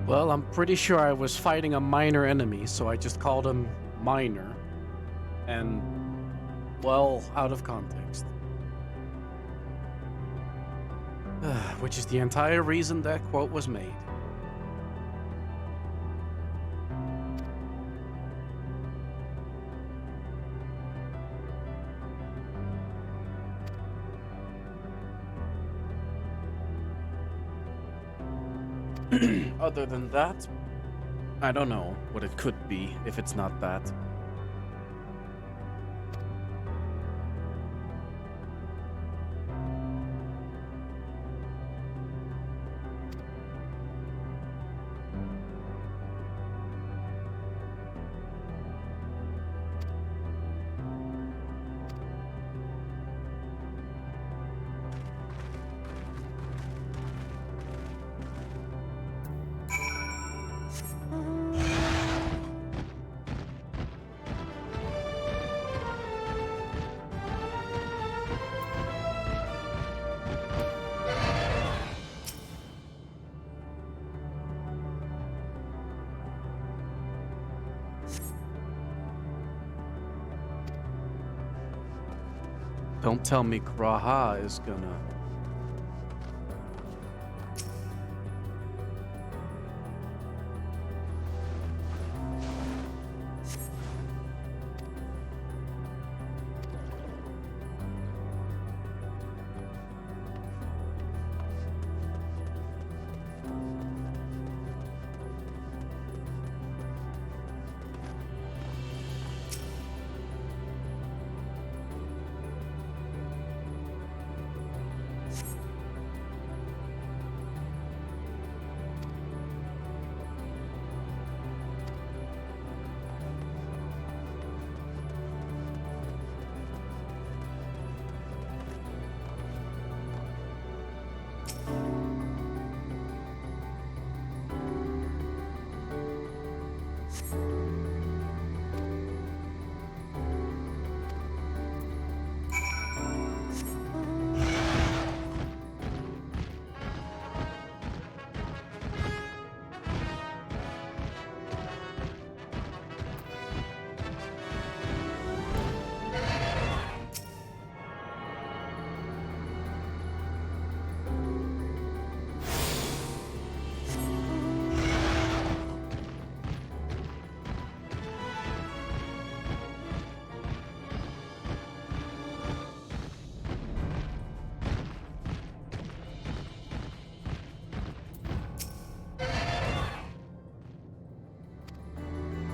Well, I'm pretty sure I was fighting a minor enemy, so I just called him minor. And, well, out of context. Which is the entire reason that quote was made. Other than that, I don't know what it could be if it's not that. Don't tell me Graha is gonna...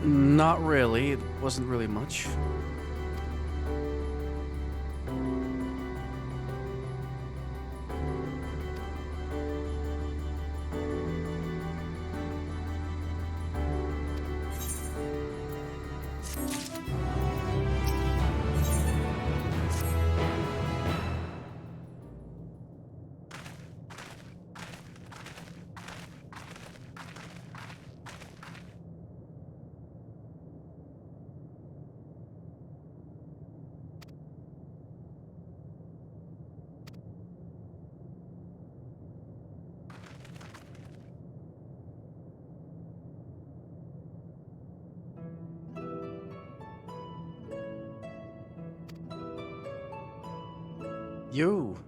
Not really. It wasn't really much. You.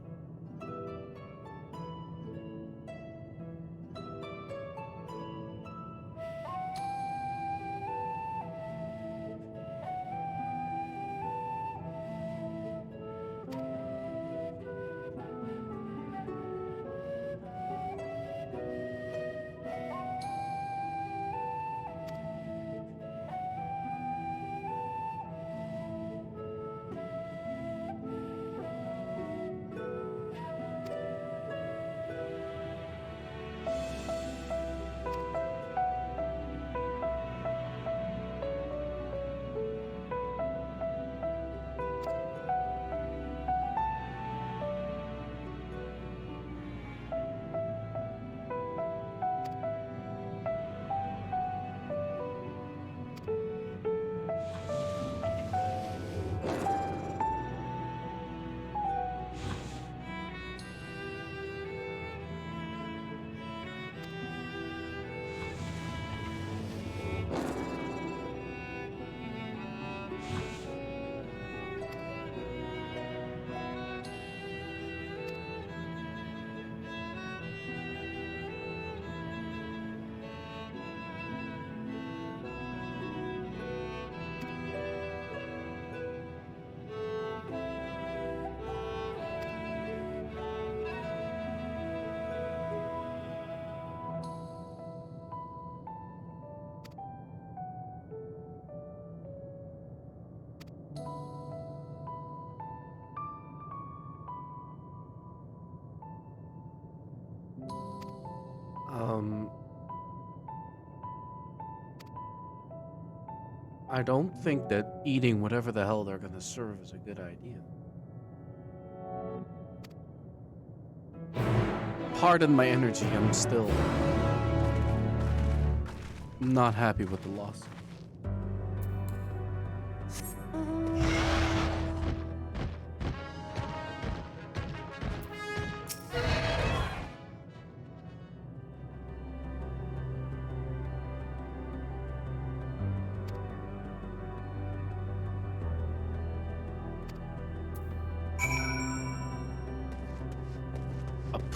I don't think that eating whatever the hell they're gonna serve is a good idea. Pardon my energy, I'm still not happy with the loss.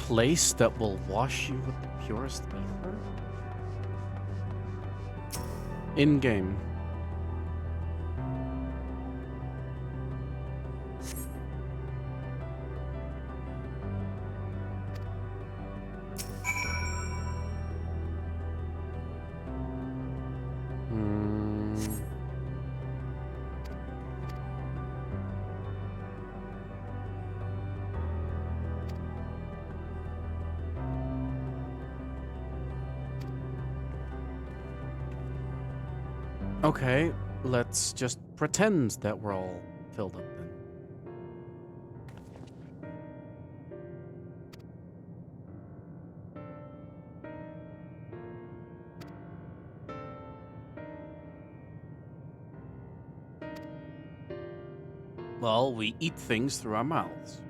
place that will wash you with the purest ether? In-game. Okay, let's just pretend that we're all filled up then. Well, we eat things through our mouths.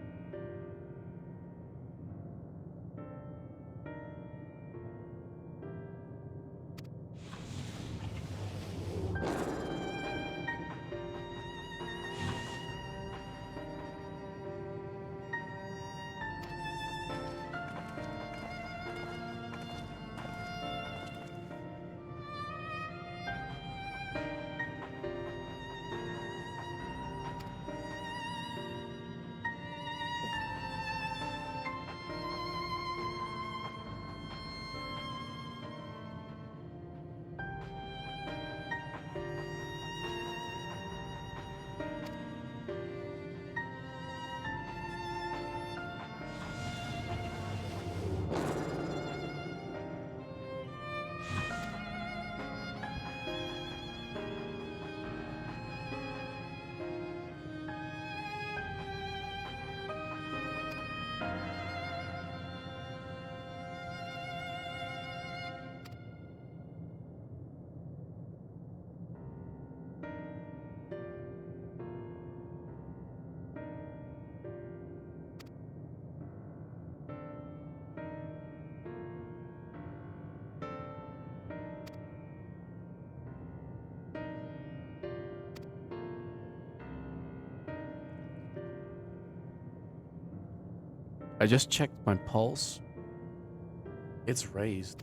I just checked my pulse. It's raised.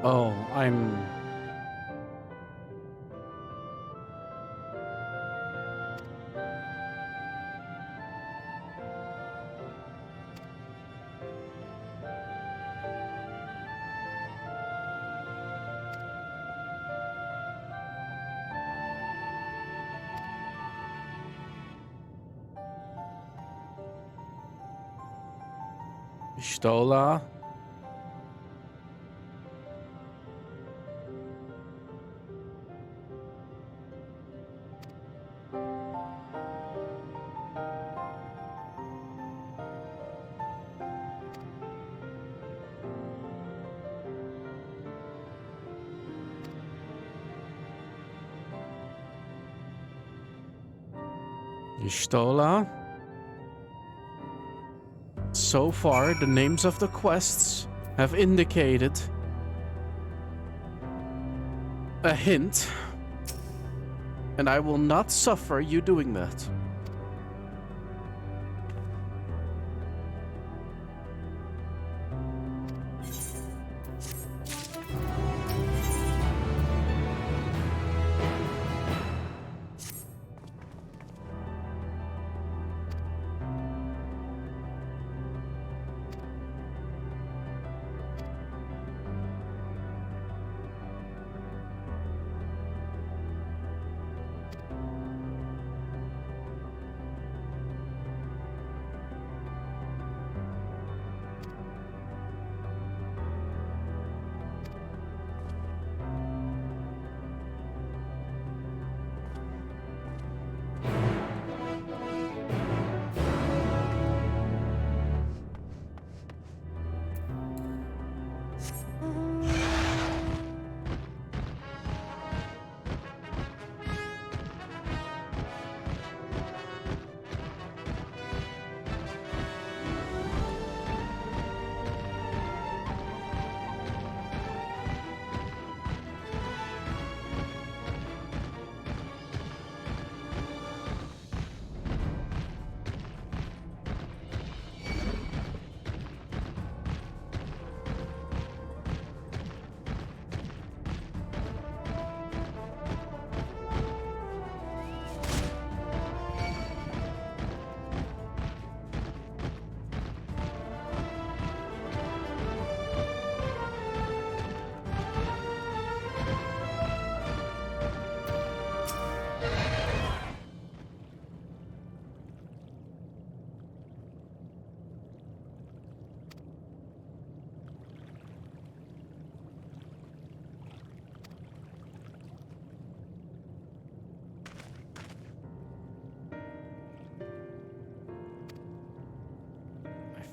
Oh, I'm... Stola? Stola? So far, the names of the quests have indicated a hint, and I will not suffer you doing that.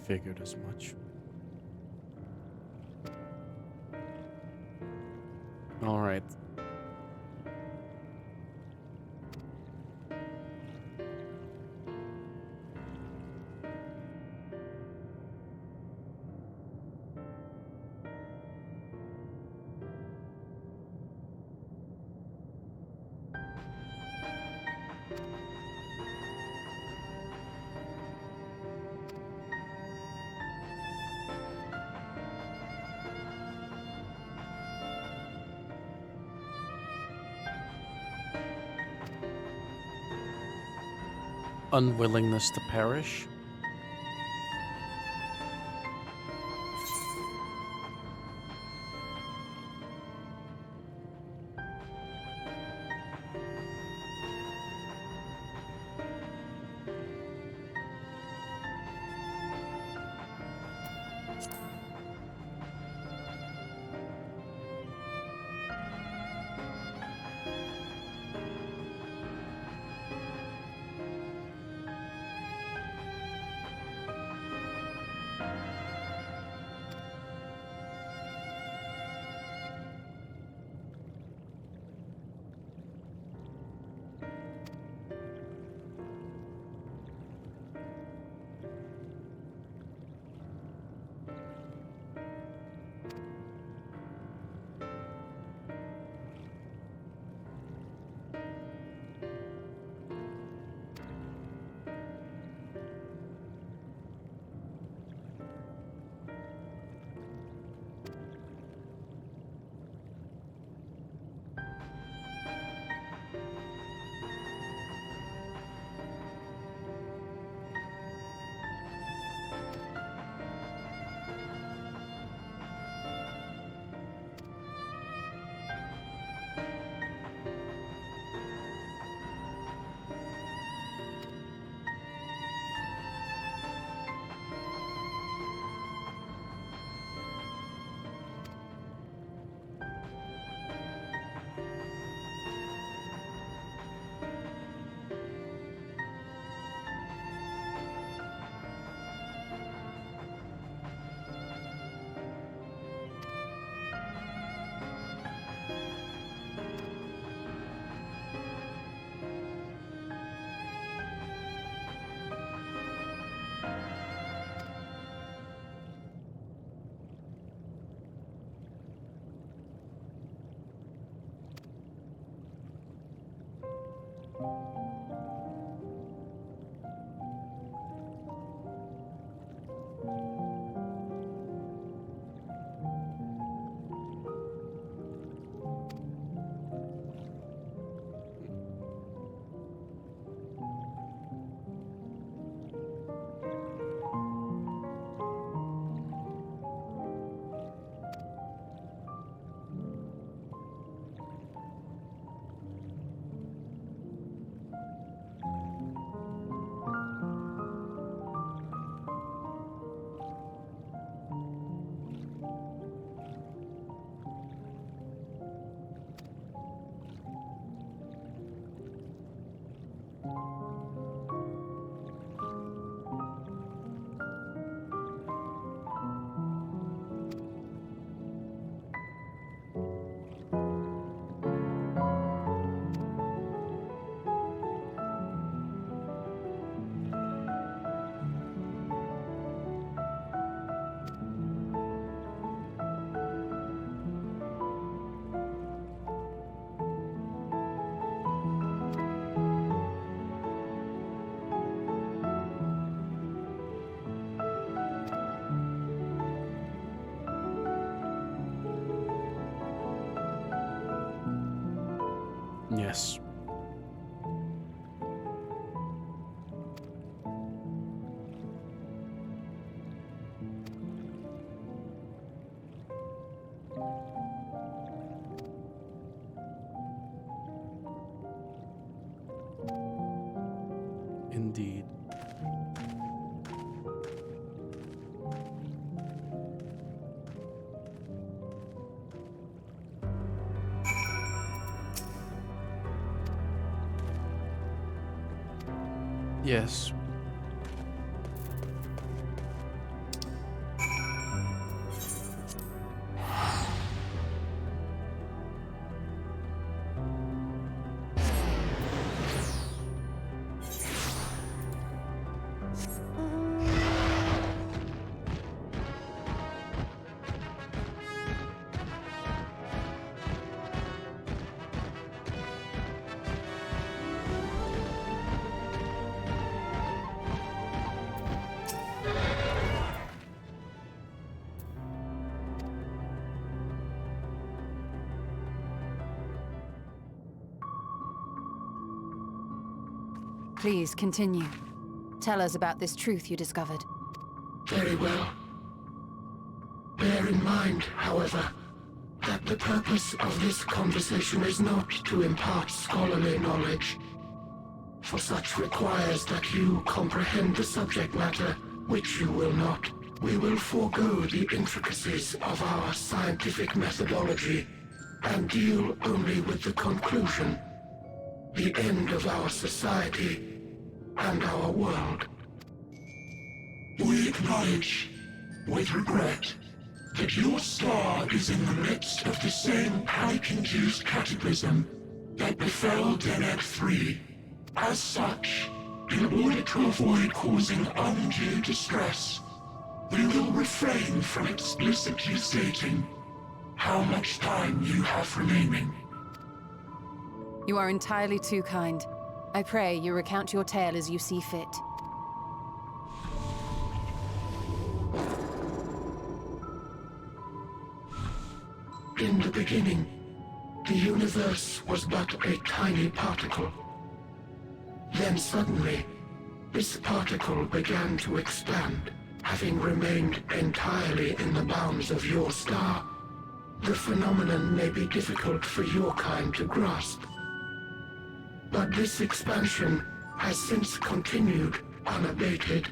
Figured as much. All right. Unwillingness to perish. Yes. Indeed. Yes. Please, continue. Tell us about this truth you discovered. Very well. Bear in mind, however, that the purpose of this conversation is not to impart scholarly knowledge, for such requires that you comprehend the subject matter, which you will not. We will forego the intricacies of our scientific methodology and deal only with the conclusion, the end of our society and our world. We acknowledge, with regret, that your star is in the midst of the same panic-induced cataclysm that befell Deneb 3. As such, in order to avoid causing undue distress, we will refrain from explicitly stating how much time you have remaining. You are entirely too kind. I pray you recount your tale as you see fit. In the beginning, the universe was but a tiny particle. Then suddenly, this particle began to expand, having remained entirely in the bounds of your star. The phenomenon may be difficult for your kind to grasp. But this expansion has since continued unabated.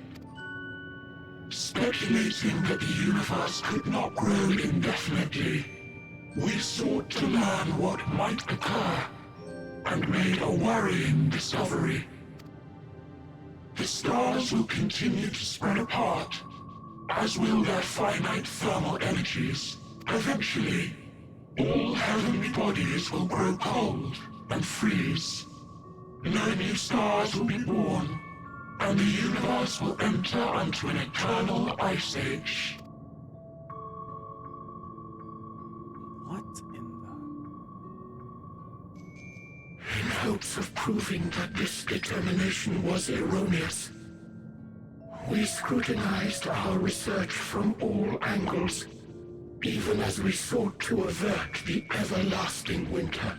Speculating that the universe could not grow indefinitely, we sought to learn what might occur, and made a worrying discovery. The stars will continue to spread apart, as will their finite thermal energies. Eventually, all heavenly bodies will grow cold and freeze. No new stars will be born, and the universe will enter into an eternal ice age. In hopes of proving that this determination was erroneous, we scrutinized our research from all angles, even as we sought to avert the everlasting winter.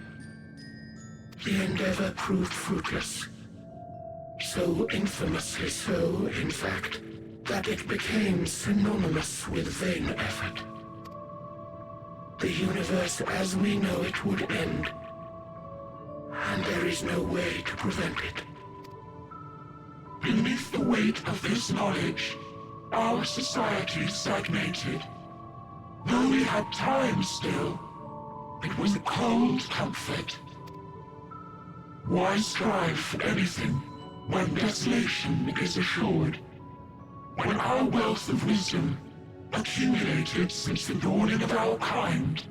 The endeavor proved fruitless. So infamously so, in fact, that it became synonymous with vain effort. The universe as we know it would end, and there is no way to prevent it. Beneath the weight of this knowledge, our society stagnated. Though we had time still, it was a cold comfort. Why strive for anything when desolation is assured? When our wealth of wisdom, accumulated since the dawning of our kind,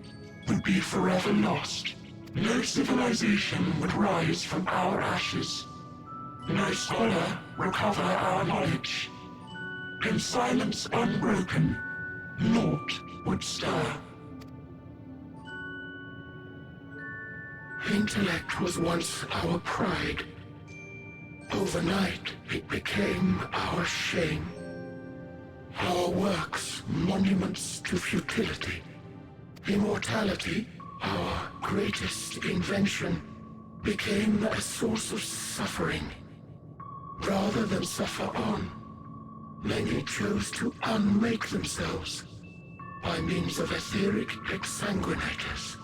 would be forever lost. No civilization would rise from our ashes. No scholar recover our knowledge. In silence unbroken, naught would stir. Intellect was once our pride. Overnight, it became our shame. Our works, monuments to futility. Immortality, our greatest invention, became a source of suffering. Rather than suffer on, many chose to unmake themselves by means of etheric exsanguinators.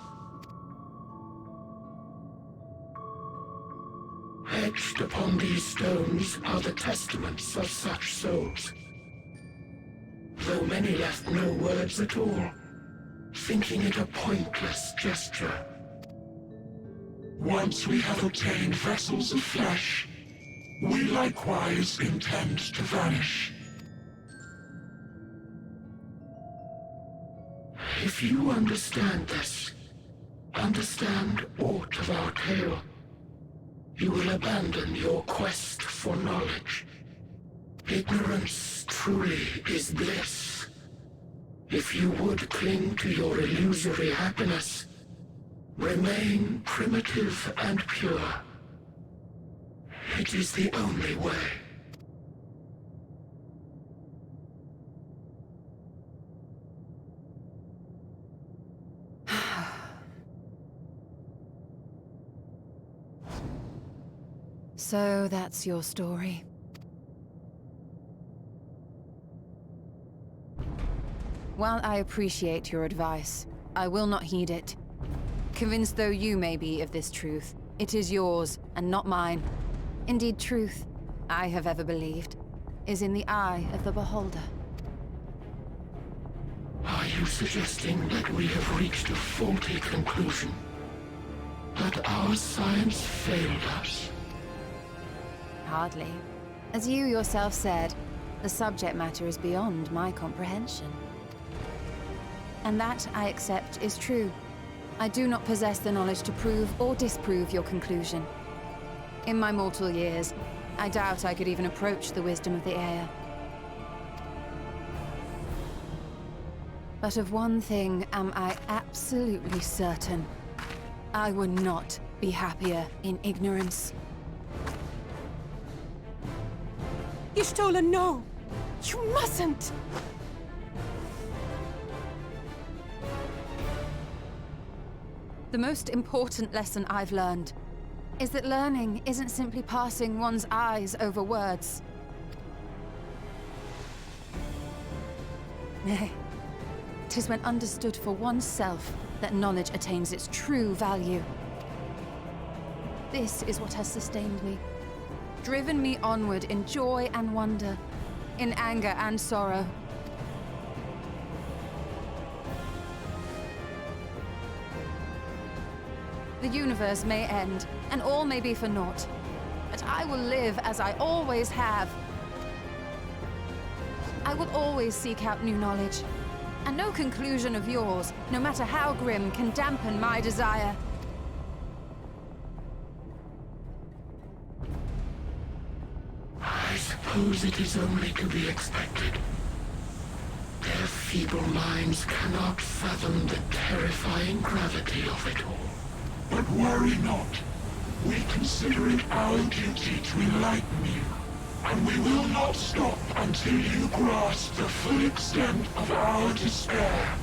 Etched upon these stones are the testaments of such souls, though many left no words at all, thinking it a pointless gesture. Once we have obtained vessels of flesh, we likewise intend to vanish. If you understand this, understand aught of our tale, you will abandon your quest for knowledge. Ignorance truly is bliss. If you would cling to your illusory happiness, remain primitive and pure. It is the only way. So that's your story. While I appreciate your advice, I will not heed it. Convinced though you may be of this truth, it is yours and not mine. Indeed, truth, I have ever believed, is in the eye of the beholder. Are you suggesting that we have reached a faulty conclusion? That our science failed us? Hardly. As you yourself said, the subject matter is beyond my comprehension. And that, I accept, is true. I do not possess the knowledge to prove or disprove your conclusion. In my mortal years, I doubt I could even approach the wisdom of the Air. But of one thing am I absolutely certain. I would not be happier in ignorance. Y'shtola, no! You mustn't! The most important lesson I've learned is that learning isn't simply passing one's eyes over words. Nay, 'tis when understood for oneself that knowledge attains its true value. This is what has sustained me, driven me onward in joy and wonder, in anger and sorrow. The universe may end, and all may be for naught. But I will live as I always have. I will always seek out new knowledge. And no conclusion of yours, no matter how grim, can dampen my desire. I suppose it is only to be expected. Their feeble minds cannot fathom the terrifying gravity of it all. But worry not. We consider it our duty to enlighten you. And we will not stop until you grasp the full extent of our despair.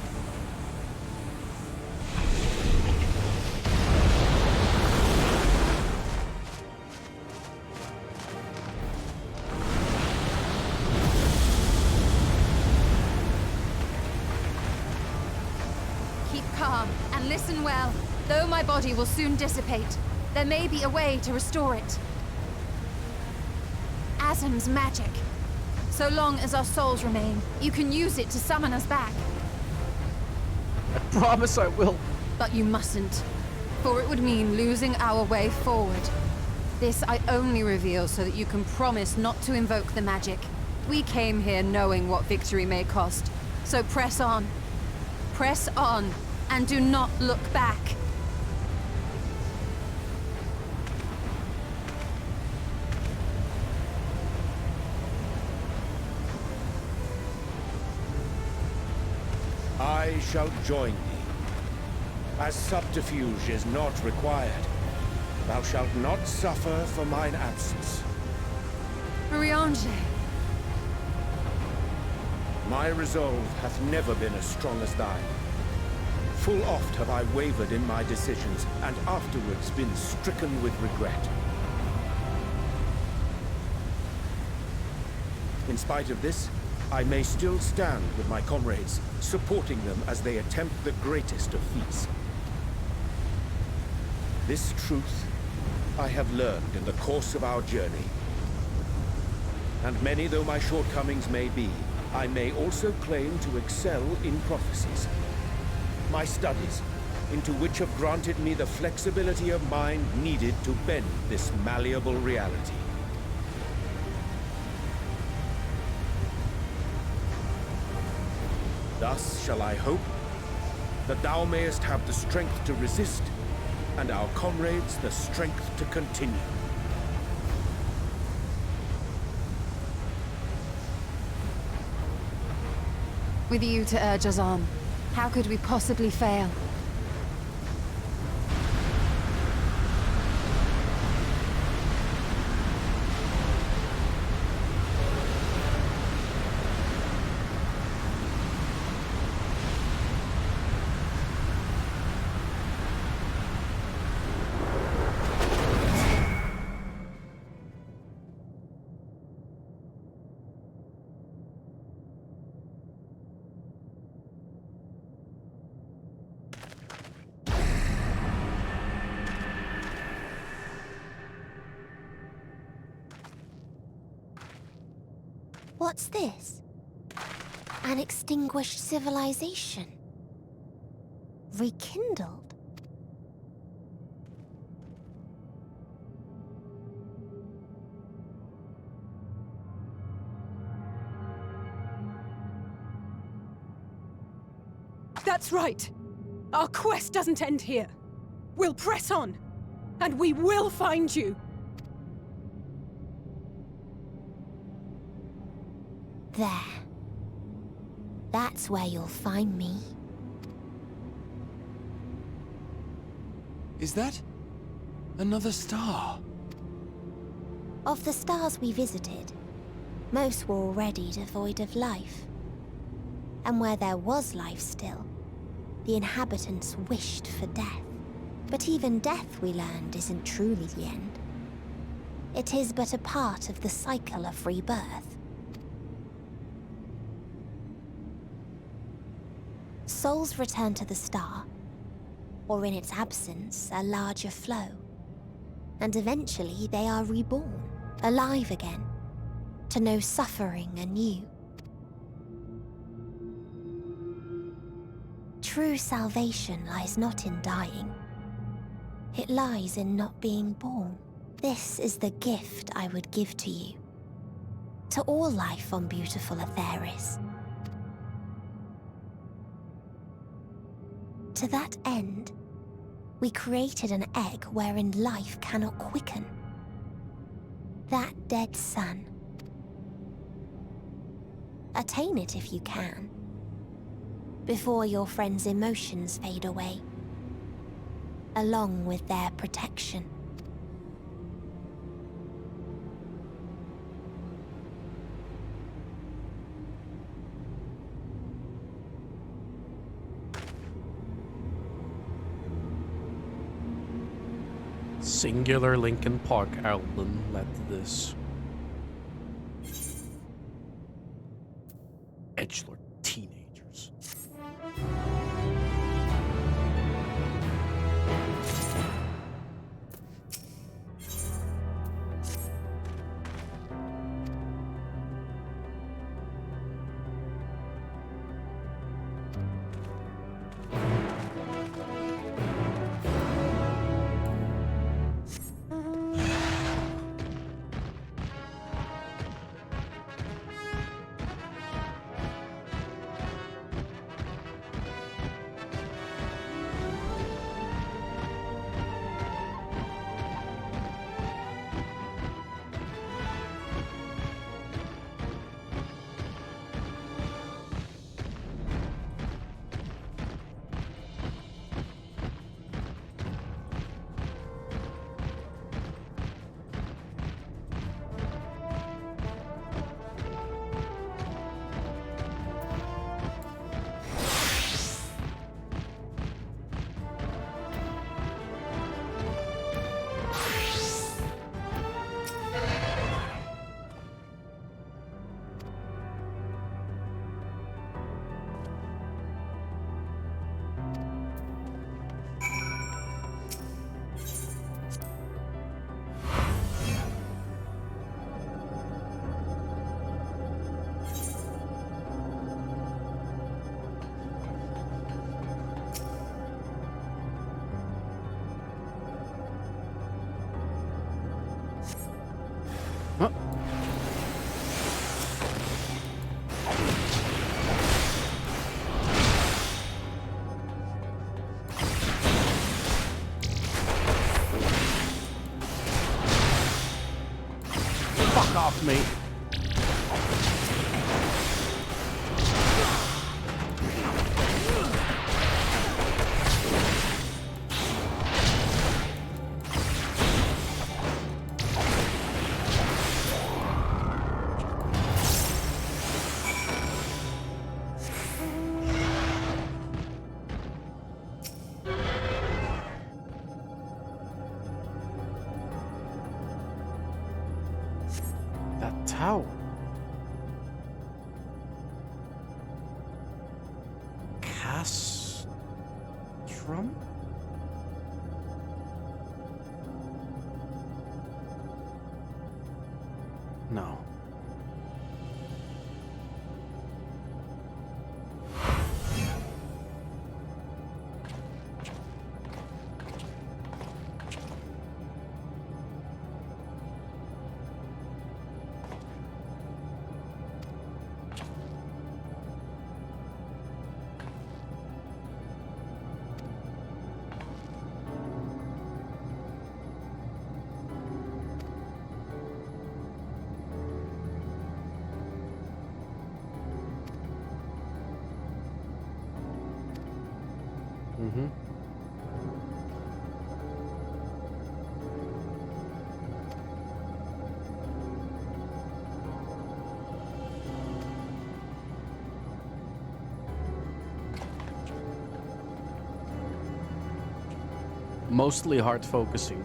Keep calm and listen well. Though my body will soon dissipate, there may be a way to restore it. Asm's magic. So long as our souls remain, you can use it to summon us back. I promise I will. But you mustn't, for it would mean losing our way forward. This I only reveal so that you can promise not to invoke the magic. We came here knowing what victory may cost, so press on. Press on, and do not look back. I shall join thee. As subterfuge is not required, thou shalt not suffer for mine absence. Urianger. My resolve hath never been as strong as thine. Full oft have I wavered in my decisions, and afterwards been stricken with regret. In spite of this, I may still stand with my comrades, supporting them as they attempt the greatest of feats. This truth I have learned in the course of our journey. And many though my shortcomings may be, I may also claim to excel in prophecies. My studies, into which have granted me the flexibility of mind needed to bend this malleable reality. Thus shall I hope that thou mayest have the strength to resist, and our comrades the strength to continue. With you to urge us on, how could we possibly fail? What's this? An extinguished civilization. Rekindled. That's right. Our quest doesn't end here. We'll press on, and we will find you. There. That's where you'll find me. Is that another star? Of the stars we visited, most were already devoid of life. And where there was life still, the inhabitants wished for death. But even death, we learned, isn't truly the end. It is but a part of the cycle of rebirth. Souls return to the star, or in its absence, a larger flow. And eventually they are reborn, alive again, to know suffering anew. True salvation lies not in dying. It lies in not being born. This is the gift I would give to you. To all life on beautiful Atheris. To that end, we created an egg wherein life cannot quicken. That dead sun. Attain it if you can, before your friends' emotions fade away, along with their protection. Singular Linkin Park album led to this. Edgelord teenagers. Fuck off, mate. That tower. Castrum? No. Mm-hmm. Mostly hard focusing.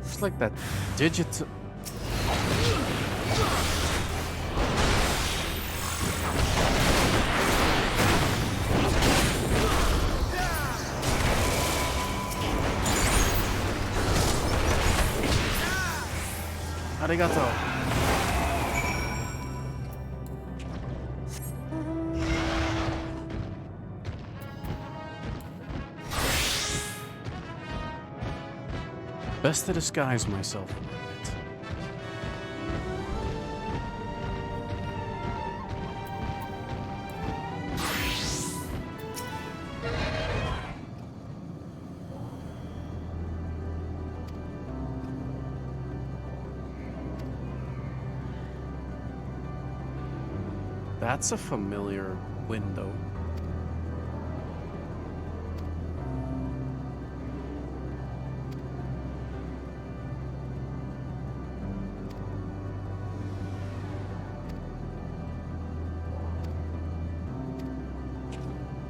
It's like that digital. Arigato. Best to disguise myself a little bit. That's a familiar window.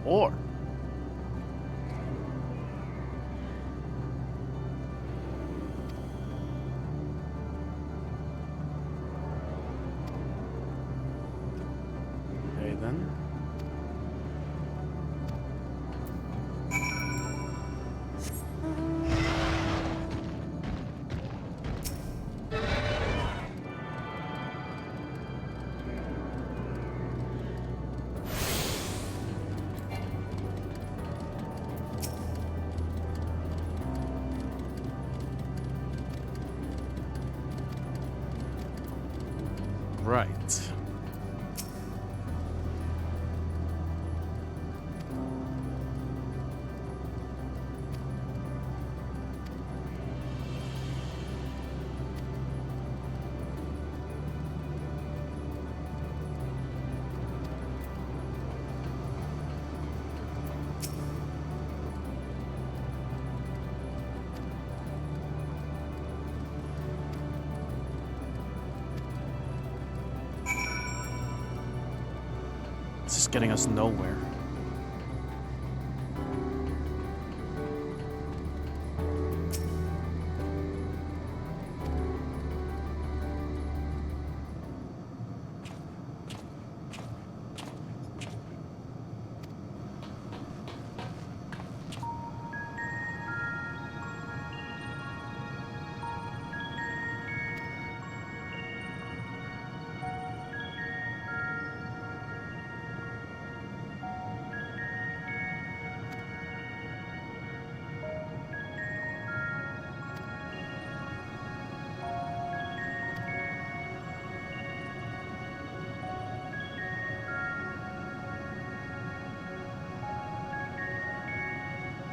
Or okay then. Right. This is getting us nowhere.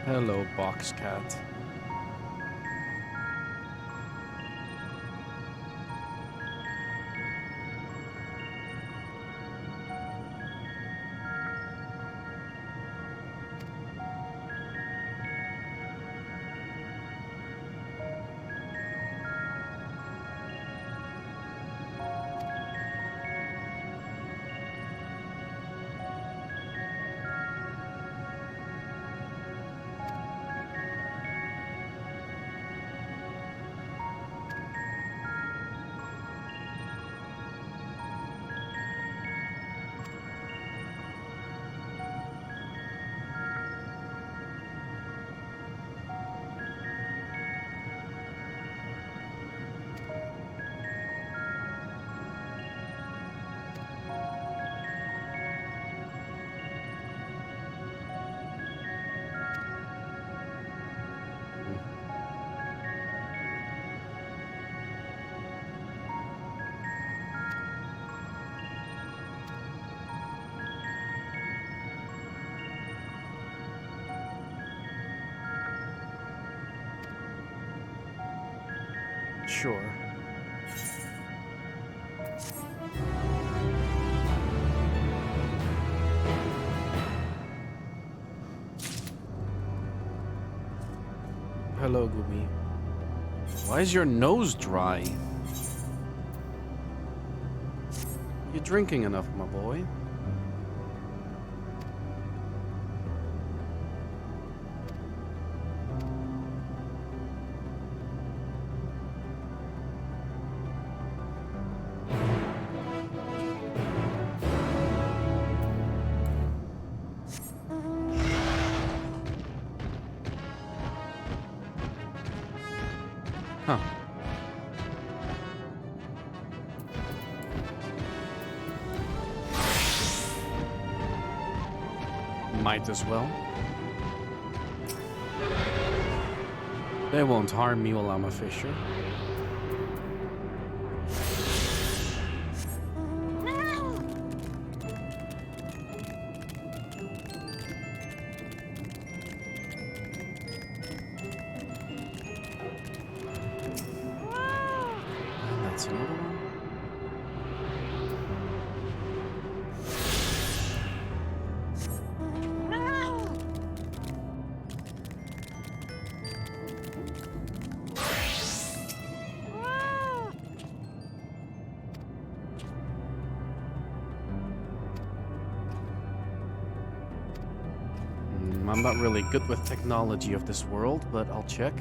Hello, box cat. Sure. Hello, Gumi. Why is your nose dry? You drinking enough, my boy? Huh. Might as well. They won't harm me while I'm a fisher. And that's another one. I'm not really good with technology of this world, but I'll check.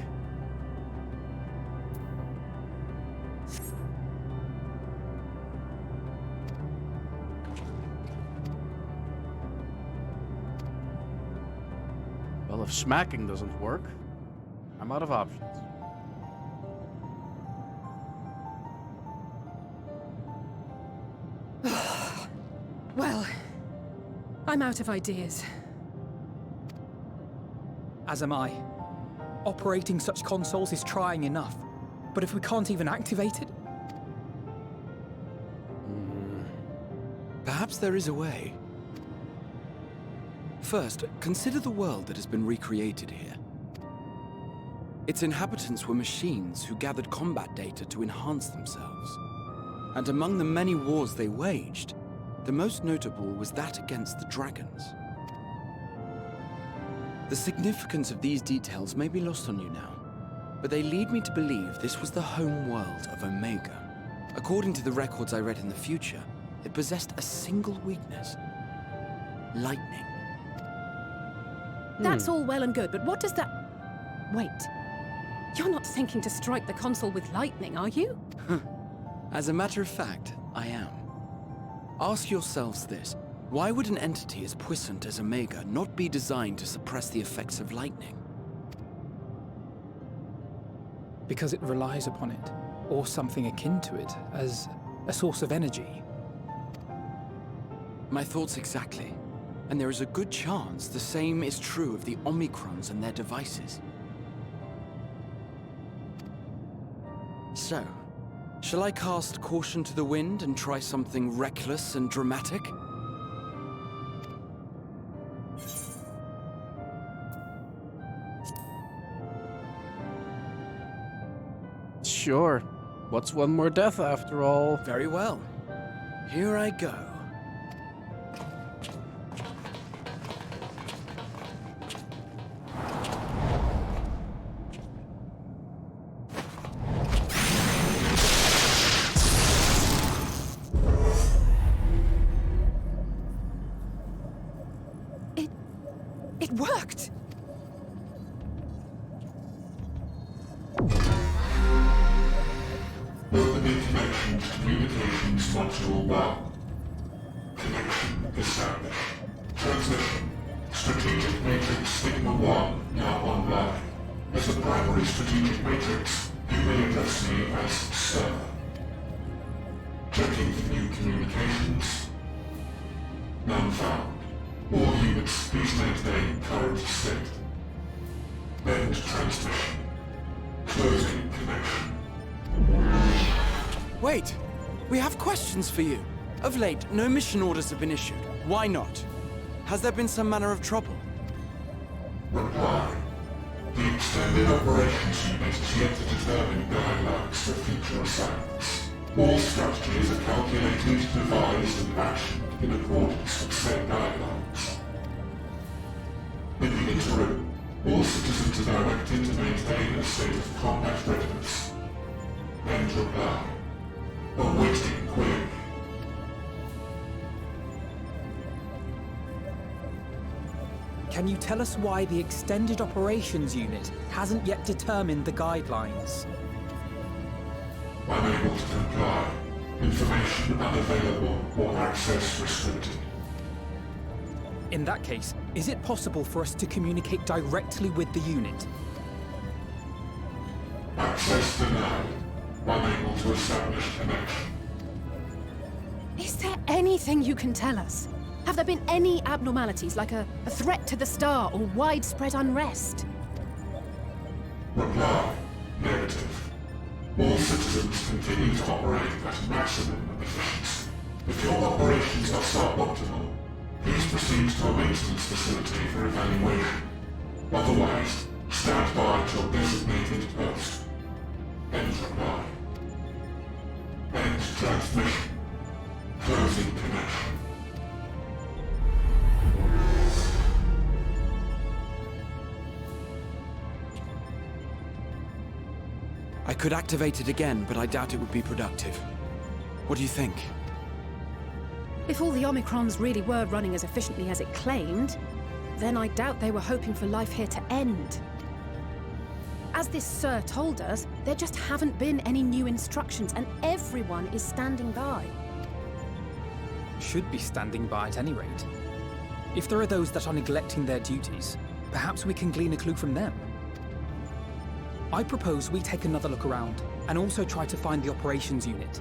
Well, if smacking doesn't work, I'm out of options. Well, I'm out of ideas. As am I. Operating such consoles is trying enough. But if we can't even activate it? Perhaps there is a way. First, consider the world that has been recreated here. Its inhabitants were machines who gathered combat data to enhance themselves. And among the many wars they waged, the most notable was that against the dragons. The significance of these details may be lost on you now, but they lead me to believe this was the home world of Omega. According to the records I read in the future, it possessed a single weakness: lightning. That's all well and good, but what does that... Wait. You're not thinking to strike the console with lightning, are you? As a matter of fact, I am. Ask yourselves this. Why would an entity as puissant as Omega not be designed to suppress the effects of lightning? Because it relies upon it, or something akin to it, as a source of energy. My thoughts exactly. And there is a good chance the same is true of the Omicrons and their devices. So, shall I cast caution to the wind and try something reckless and dramatic? Sure. What's one more death after all? Very well. Here I go. It worked! Opening connection to Communications Module 1. Connection established. Transmission. Strategic Matrix Sigma 1 now online. As a primary strategic matrix, you may address me as Sir. Checking for new communications. None found. All units, please maintain current state. End transmission. Closing connection. Wait! We have questions for you. Of late, no mission orders have been issued. Why not? Has there been some manner of trouble? Reply. The external extended operations unit is yet to determine guidelines for future assignments. All strategies are calculated, devised, and actioned in accordance with said guidelines. In the interim, all citizens are directed to maintain a state of combat readiness. End reply. Awaiting query. Can you tell us why the Extended Operations Unit hasn't yet determined the guidelines? Unable to comply. Information unavailable or access restricted. In that case, is it possible for us to communicate directly with the unit? Access denied. Unable to establish connection. Is there anything you can tell us? Have there been any abnormalities, like a threat to the star or widespread unrest? Reply. Negative. All citizens continue to operate at maximum efficiency. If your operations are suboptimal, please proceed to a maintenance facility for evaluation. Otherwise, stand by at your designated post. End reply. End transmission. Closing connection. I could activate it again, but I doubt it would be productive. What do you think? If all the Omicrons really were running as efficiently as it claimed, then I doubt they were hoping for life here to end. As this Sir told us, there just haven't been any new instructions, and everyone is standing by. Should be standing by at any rate. If there are those that are neglecting their duties, perhaps we can glean a clue from them. I propose we take another look around, and also try to find the operations unit.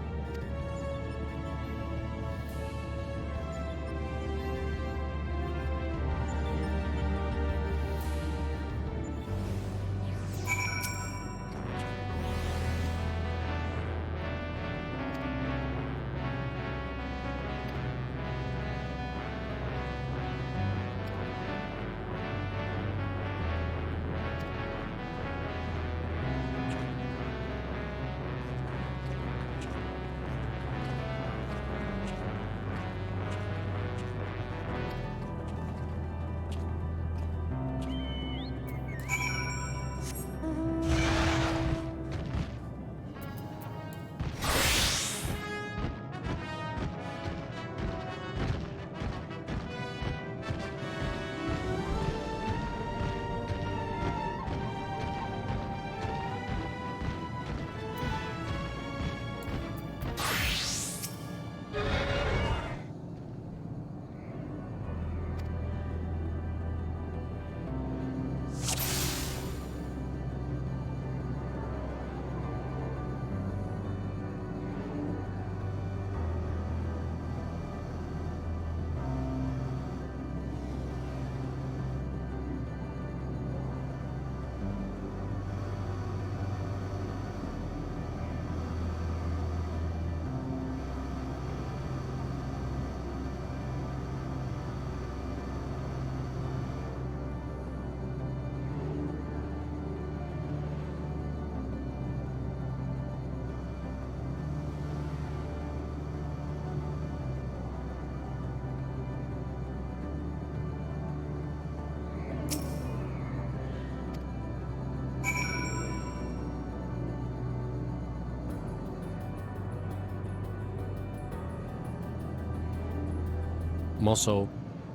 I'm also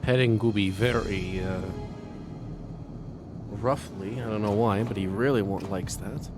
petting Gooby very, roughly. I don't know why, but he really likes that.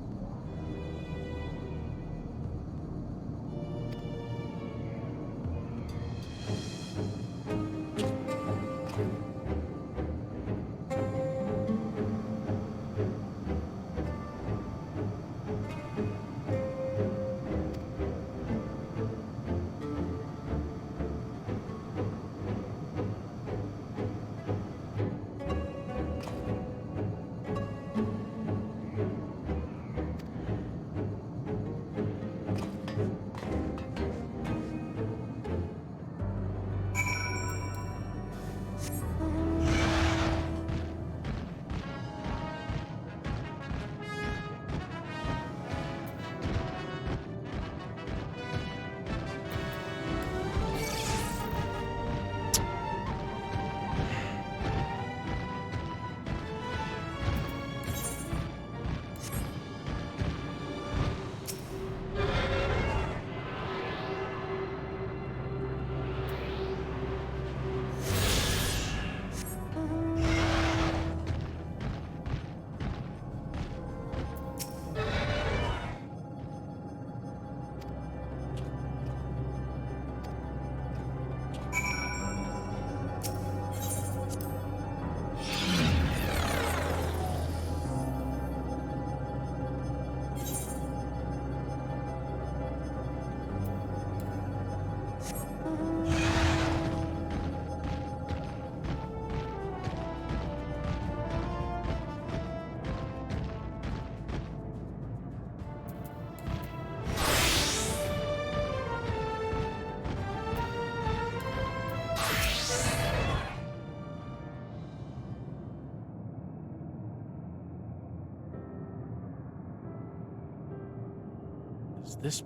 It's this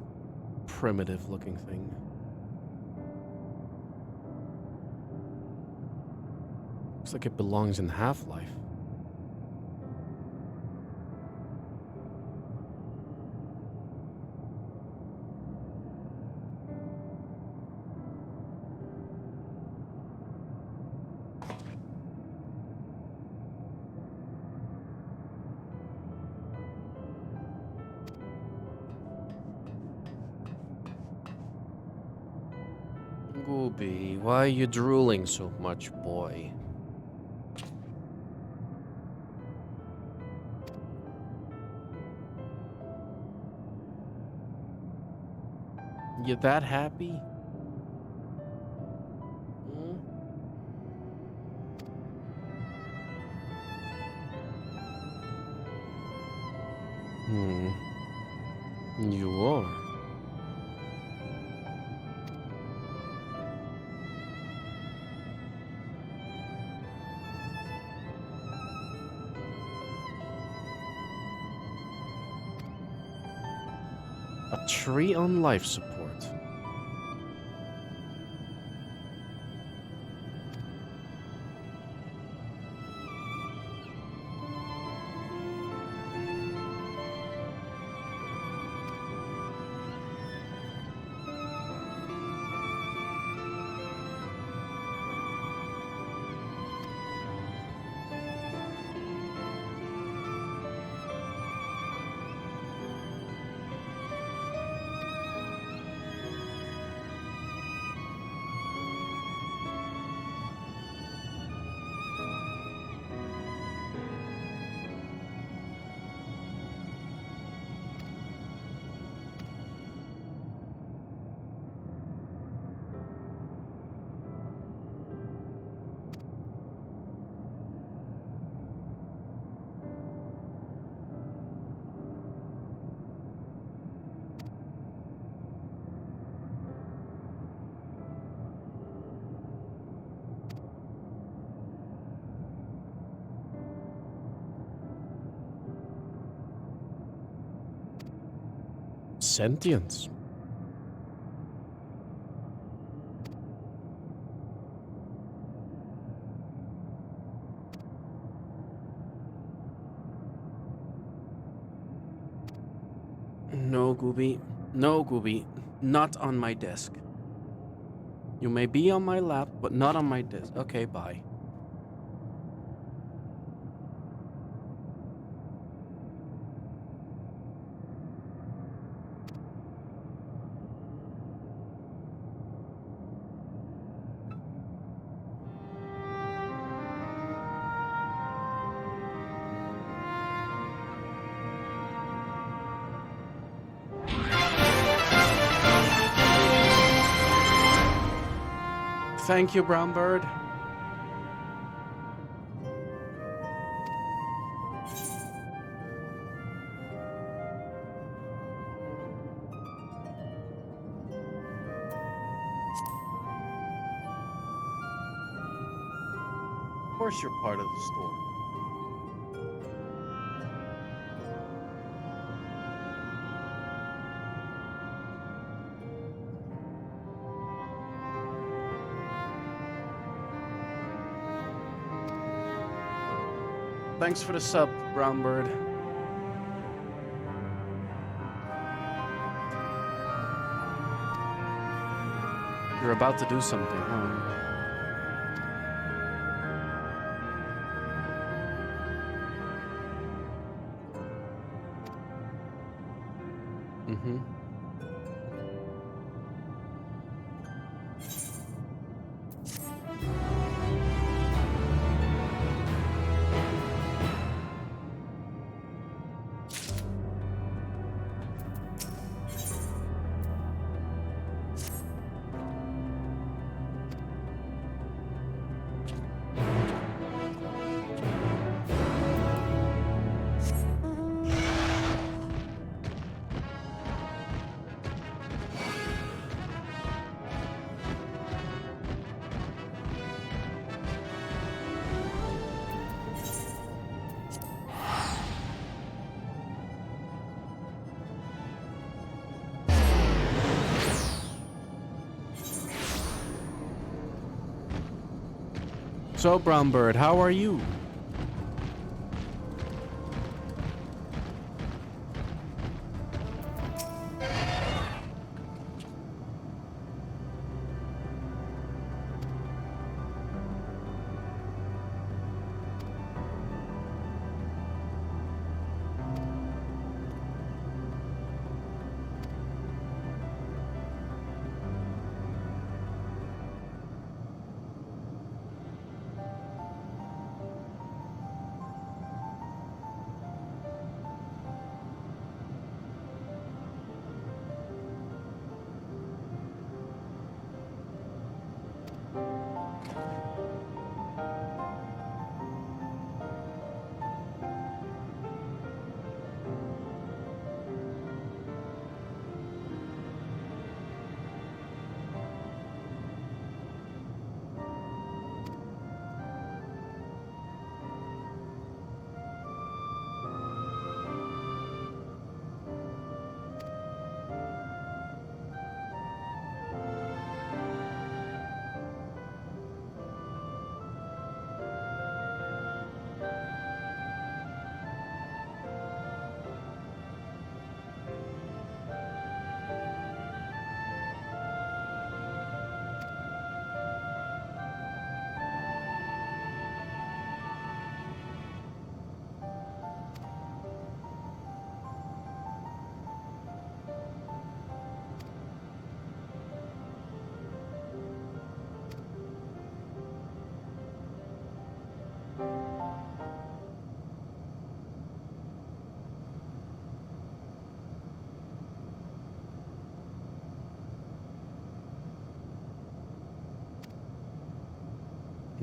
primitive looking thing. Looks like it belongs in Half-Life. Gooby, why are you drooling so much, boy? You that happy? You are. A tree on life support. Sentience. No, Gooby. No, Gooby. Not on my desk. You may be on my lap, but not on my desk. Okay, bye. Thank you, Brown Bird. Of course you're part of the story. Thanks for the sub, Brown Bird. You're about to do something, huh? Mm-hmm. So, Brown Bird, how are you?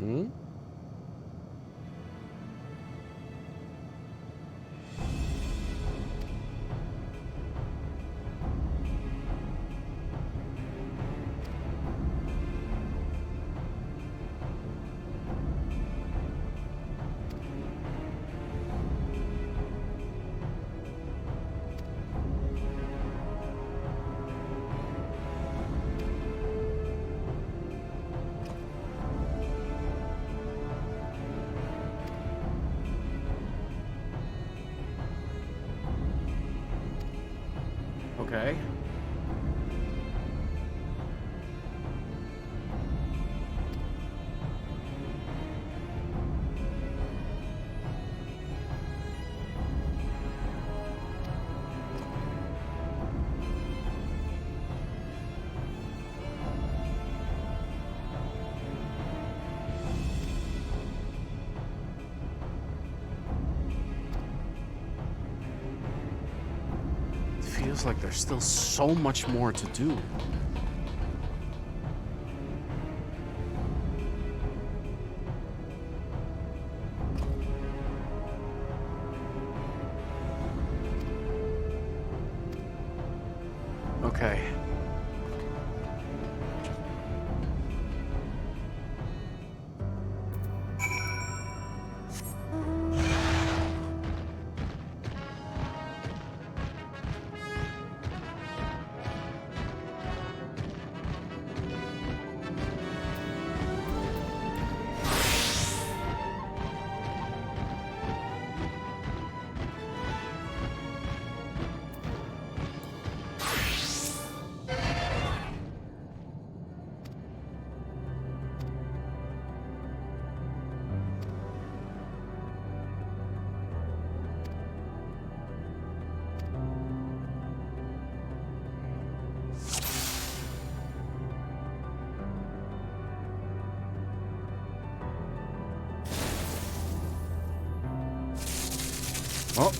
Hmm? Okay. Feels like there's still so much more to do. Okay. Oh.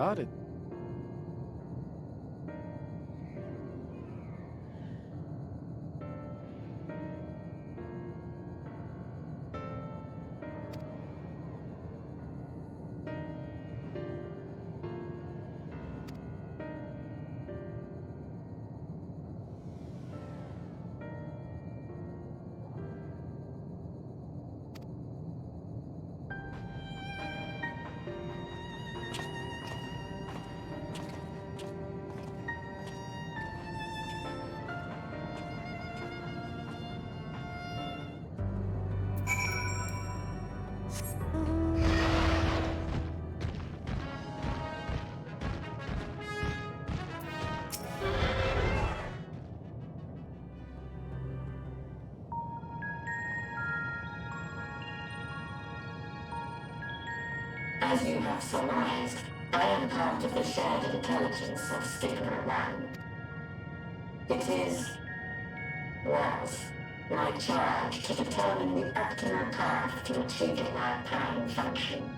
got it. As you have surmised, I am part of the shared intelligence of Stigma 1. It was my charge to determine the optimal path to achieving our prime function.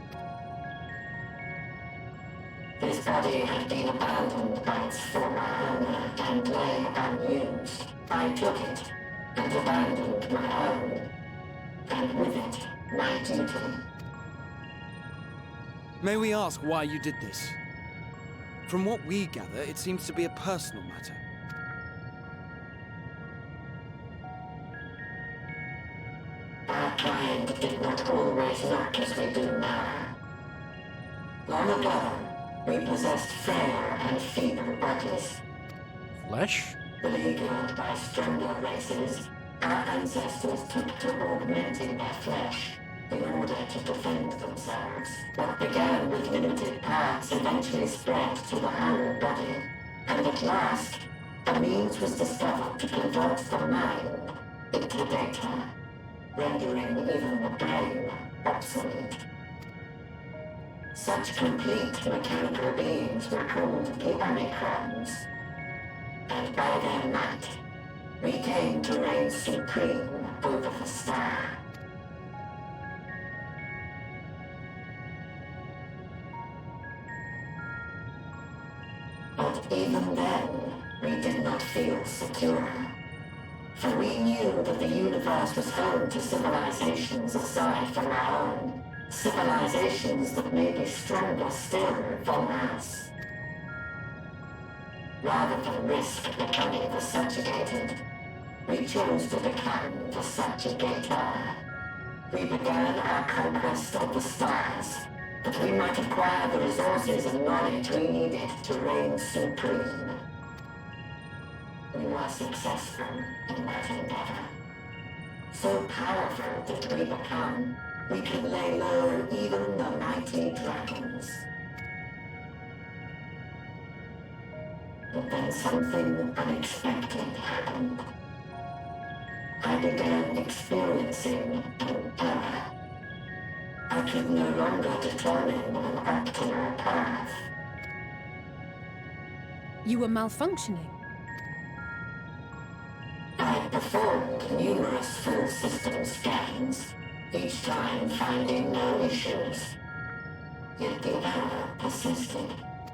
His body had been abandoned by its former owner and lay unused. I took it and abandoned my own, and with it, my duty. May we ask why you did this? From what we gather, it seems to be a personal matter. Our kind did not always look as we do now. Long ago, we possessed frail and feeble bodies. Flesh? Beleaguered by stronger races, our ancestors took to augmenting their flesh in order to defend themselves. What began with limited parts eventually spread to the whole body, and at last, a means was discovered to convert the mind into data, rendering even the brain obsolete. Such complete mechanical beings were called the Omicrons, and by their might, we came to reign supreme over the star. But even then, we did not feel secure. For we knew that the universe was home to civilizations aside from our own. Civilizations that may be stronger still than us. Rather than risk becoming the subjugated, we chose to become the subjugator. We began our conquest of the stars, that we might acquire the resources and knowledge we needed to reign supreme. We were successful in that endeavor. So powerful did we become, we could lay low even the mighty dragons. But then something unexpected happened. I began experiencing an error. I could no longer determine an optimal path. You were malfunctioning. I performed numerous full system scans, each time finding no issues. Yet the error persisted.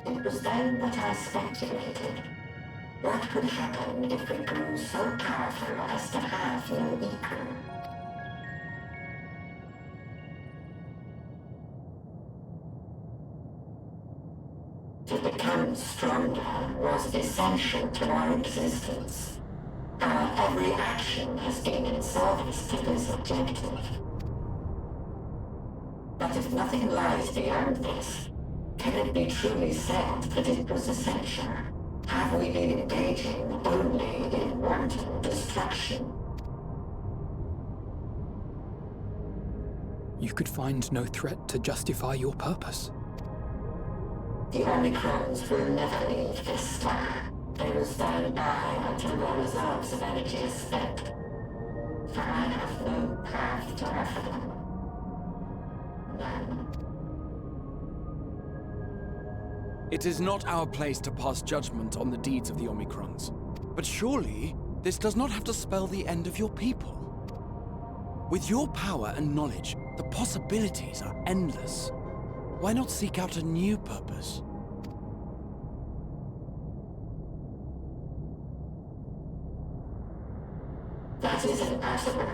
It was then that I speculated. What could happen if we grew so powerful as to have no equal? To become stronger was essential to our existence. Our every action has been in service to this objective. But if nothing lies beyond this, can it be truly said that it was essential? Have we been engaging only in wanton destruction? You could find no threat to justify your purpose. The Omicrons will never leave this star. They will stand by until their reserves of energy is spent. For I have no path to offer them. None. It is not our place to pass judgment on the deeds of the Omicrons. But surely, this does not have to spell the end of your people. With your power and knowledge, the possibilities are endless. Why not seek out a new purpose? That is impossible.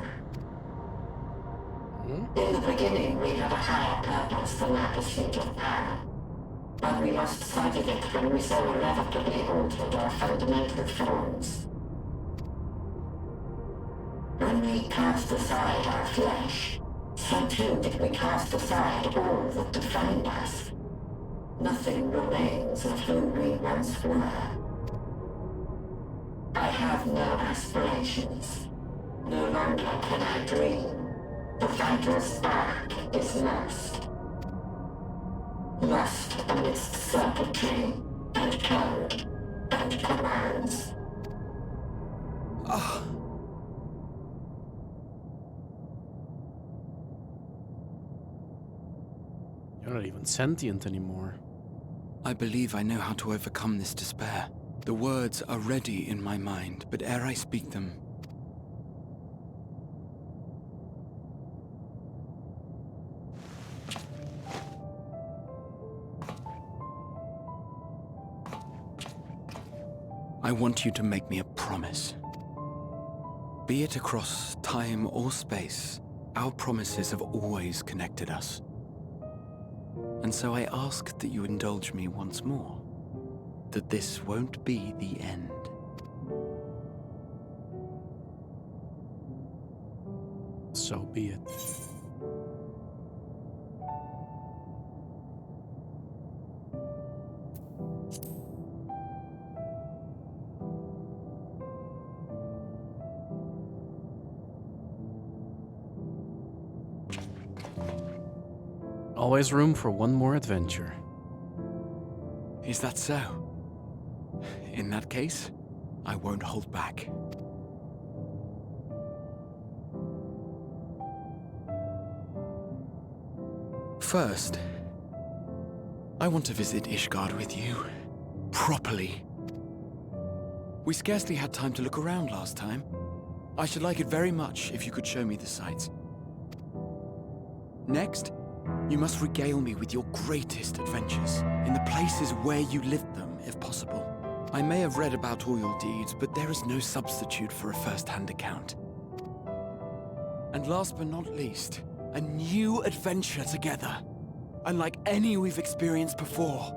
In the beginning, we had a higher purpose than our pursuit of power. But we lost sight of it when we so irrevocably altered our fundamental forms. When we cast aside our flesh, so too did we cast aside all that defined us. Nothing remains of who we once were. I have no aspirations. No longer can I dream. The vital spark is lost. Lost amidst circuitry and code and commands. You're not even sentient anymore. I believe I know how to overcome this despair. The words are ready in my mind, but ere I speak them, I want you to make me a promise. Be it across time or space, our promises have always connected us. And so I ask that you indulge me once more, that this won't be the end. So be it. Always room for one more adventure. Is that so? In that case, I won't hold back. First, I want to visit Ishgard with you. Properly. We scarcely had time to look around last time. I should like it very much if you could show me the sights. Next, you must regale me with your greatest adventures, in the places where you lived them, if possible. I may have read about all your deeds, but there is no substitute for a first-hand account. And last but not least, a new adventure together, unlike any we've experienced before.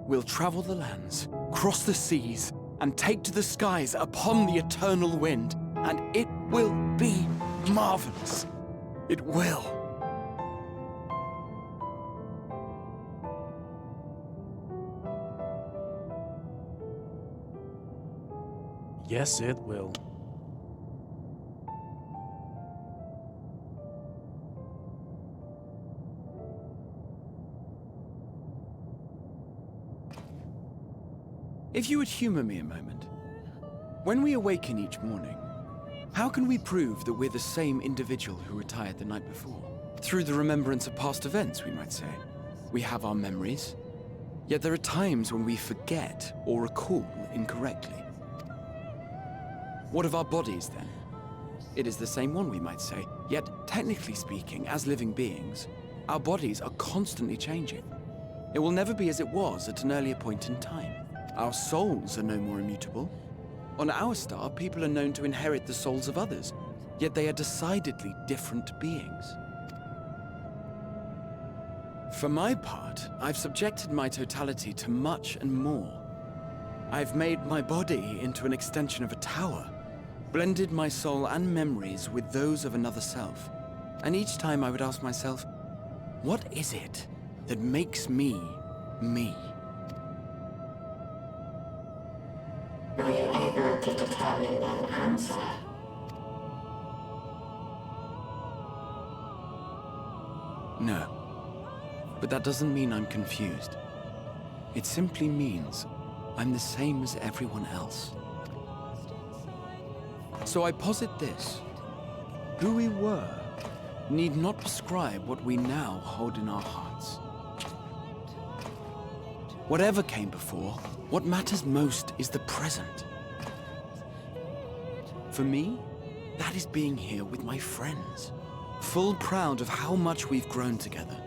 We'll travel the lands, cross the seas, and take to the skies upon the eternal wind, and it will be marvelous. It will. Yes, it will. If you would humor me a moment. When we awaken each morning, how can we prove that we're the same individual who retired the night before? Through the remembrance of past events, we might say. We have our memories, yet there are times when we forget or recall incorrectly. What of our bodies, then? It is the same one, we might say, yet technically speaking, as living beings, our bodies are constantly changing. It will never be as it was at an earlier point in time. Our souls are no more immutable. On our star, people are known to inherit the souls of others, yet they are decidedly different beings. For my part, I've subjected my totality to much and more. I've made my body into an extension of a tower, blended my soul and memories with those of another self. And each time I would ask myself, what is it that makes me, me? Were you able to determine an answer? No. But that doesn't mean I'm confused. It simply means I'm the same as everyone else. So I posit this. Who we were need not describe what we now hold in our hearts. Whatever came before, what matters most is the present. For me, that is being here with my friends, full proud of how much we've grown together.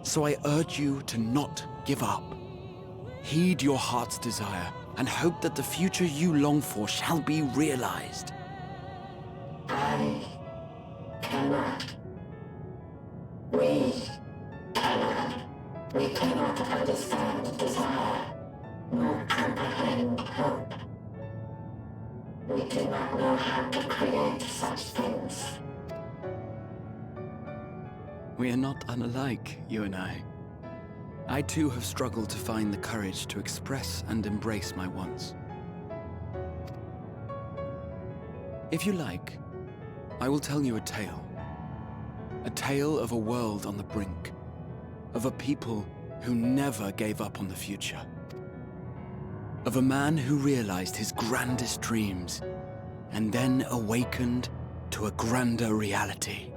So I urge you to not give up. Heed your heart's desire, and hope that the future you long for shall be realized. I cannot. We cannot. We cannot understand desire, nor comprehend hope. We do not know how to create such things. We are not unalike, you and I. I too have struggled to find the courage to express and embrace my wants. If you like, I will tell you a tale. A tale of a world on the brink. Of a people who never gave up on the future. Of a man who realized his grandest dreams and then awakened to a grander reality.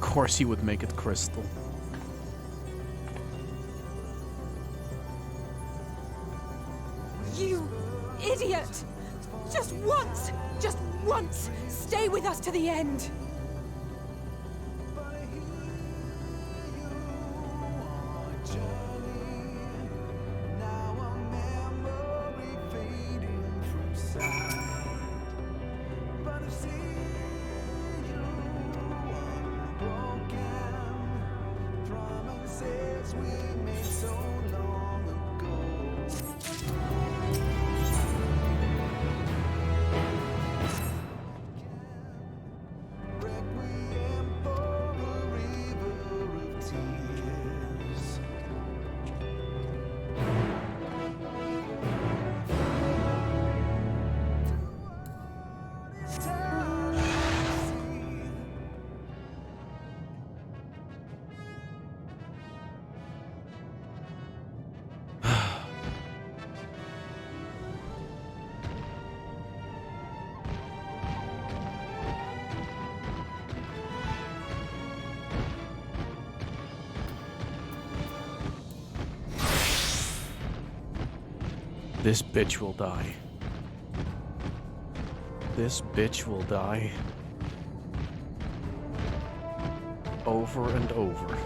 Of course he would make it crystal. You idiot! Just once, stay with us to the end! This bitch will die. This bitch will die. Over and over.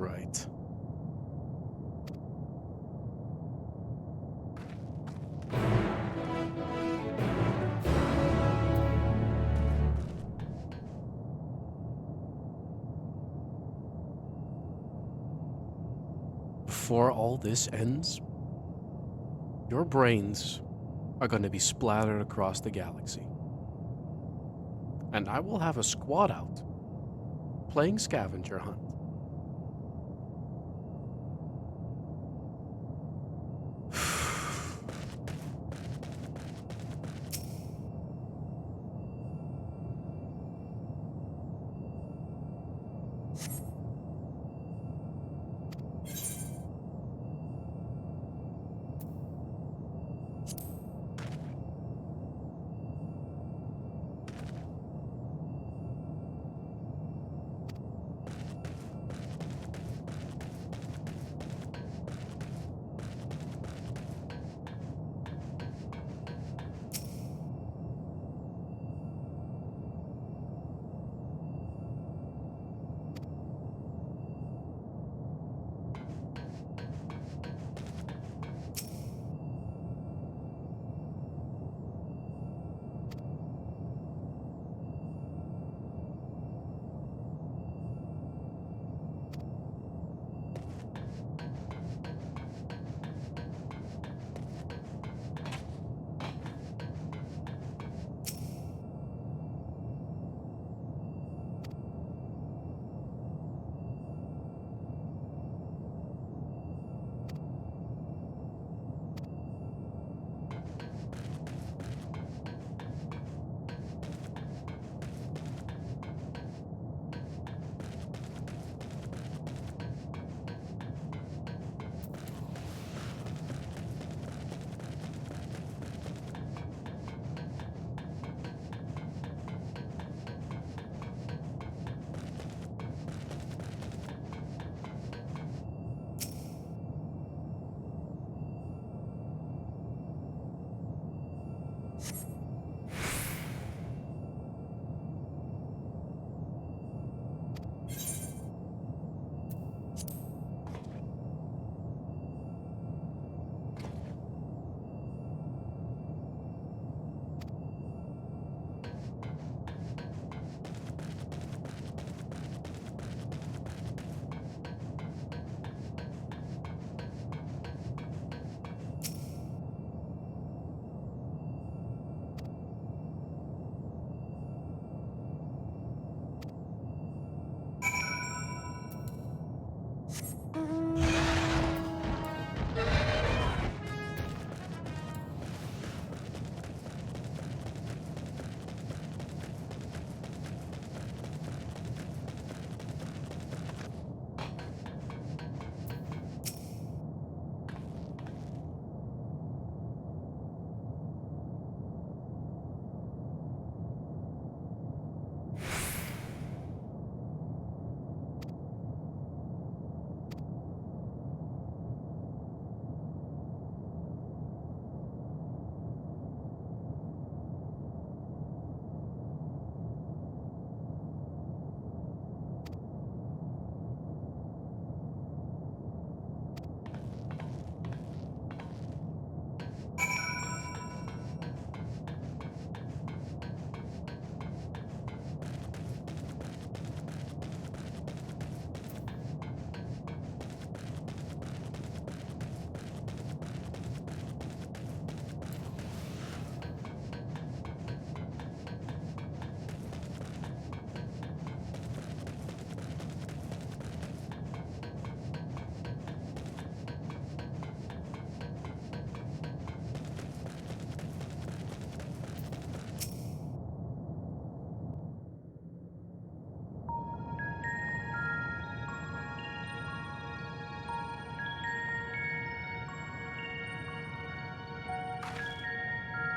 Right. Before all this ends, your brains are going to be splattered across the galaxy. And I will have a squad out playing scavenger hunt.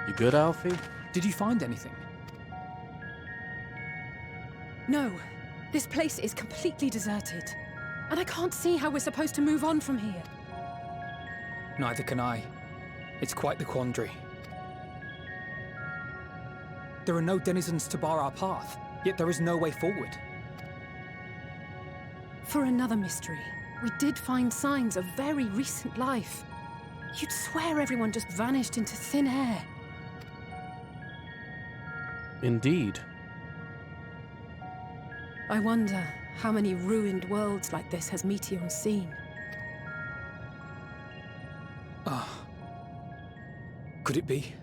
You good, Alfie? Did you find anything? No. This place is completely deserted. And I can't see how we're supposed to move on from here. Neither can I. It's quite the quandary. There are no denizens to bar our path, yet there is no way forward. For another mystery, we did find signs of very recent life. You'd swear everyone just vanished into thin air. Indeed. I wonder how many ruined worlds like this has Meteor seen. Ah. Could it be?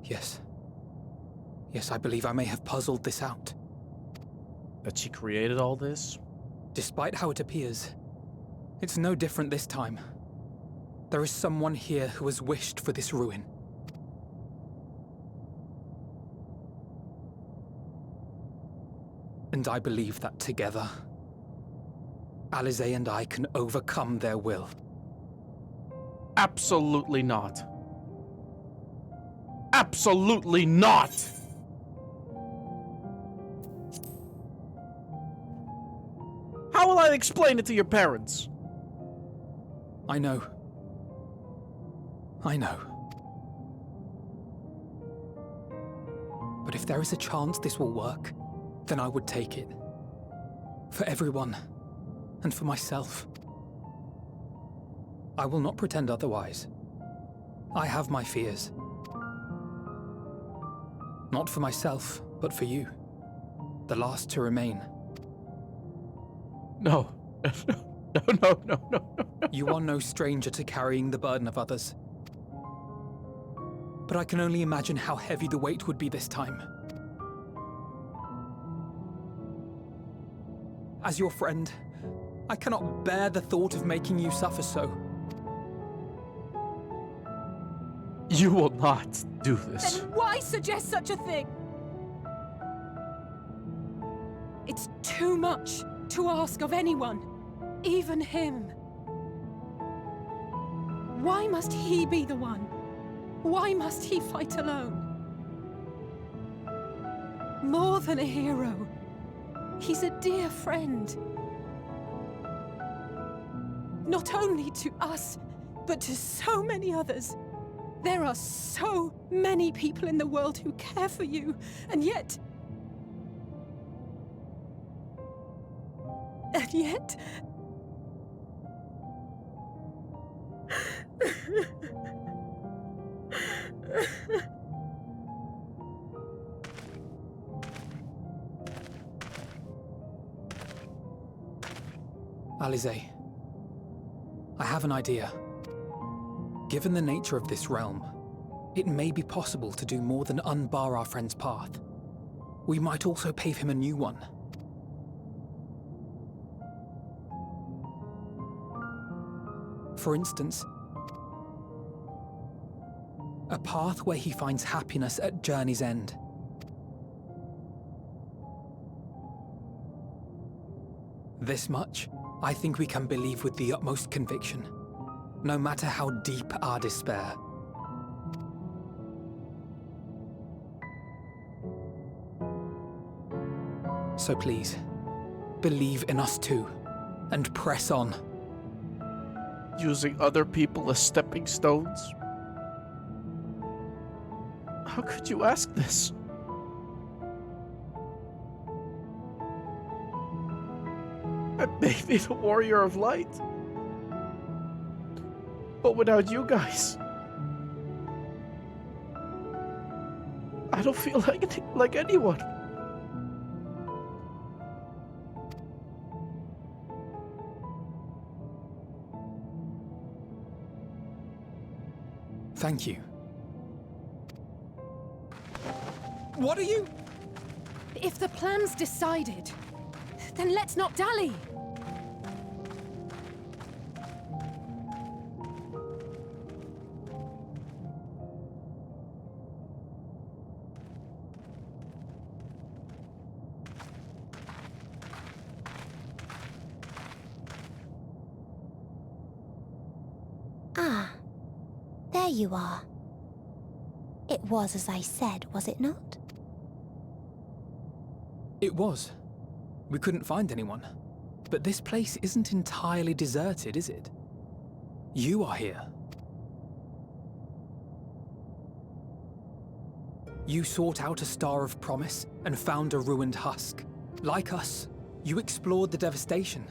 Yes. Yes, I believe I may have puzzled this out. That she created all this? Despite how it appears, it's no different this time. There is someone here who has wished for this ruin. And I believe that together, Alize and I can overcome their will. Absolutely not. Absolutely not! How will I explain it to your parents? I know. I know. But if there is a chance this will work, then I would take it. For everyone, and for myself. I will not pretend otherwise. I have my fears. Not for myself, but for you. The last to remain. No. No. You are no stranger to carrying the burden of others. But I can only imagine how heavy the weight would be this time. As your friend, I cannot bear the thought of making you suffer so. You will not do this. Then why suggest such a thing? It's too much to ask of anyone, even him. Why must he be the one? Why must he fight alone? More than a hero, he's a dear friend. Not only to us, but to so many others. There are so many people in the world who care for you, and yet... Alize, I have an idea. Given the nature of this realm, it may be possible to do more than unbar our friend's path. We might also pave him a new one. For instance, a path where he finds happiness at journey's end. This much, I think we can believe with the utmost conviction, no matter how deep our despair. So please, believe in us too, and press on. Using other people as stepping stones? How could you ask this? I may be the warrior of light. But without you guys, I don't feel like anyone. Thank you. What are you? If the plan's decided, then let's not dally. Ah, there you are. It was as I said, was it not? It was. We couldn't find anyone. But this place isn't entirely deserted, is it? You are here. You sought out a star of promise and found a ruined husk. Like us, You explored the devastation.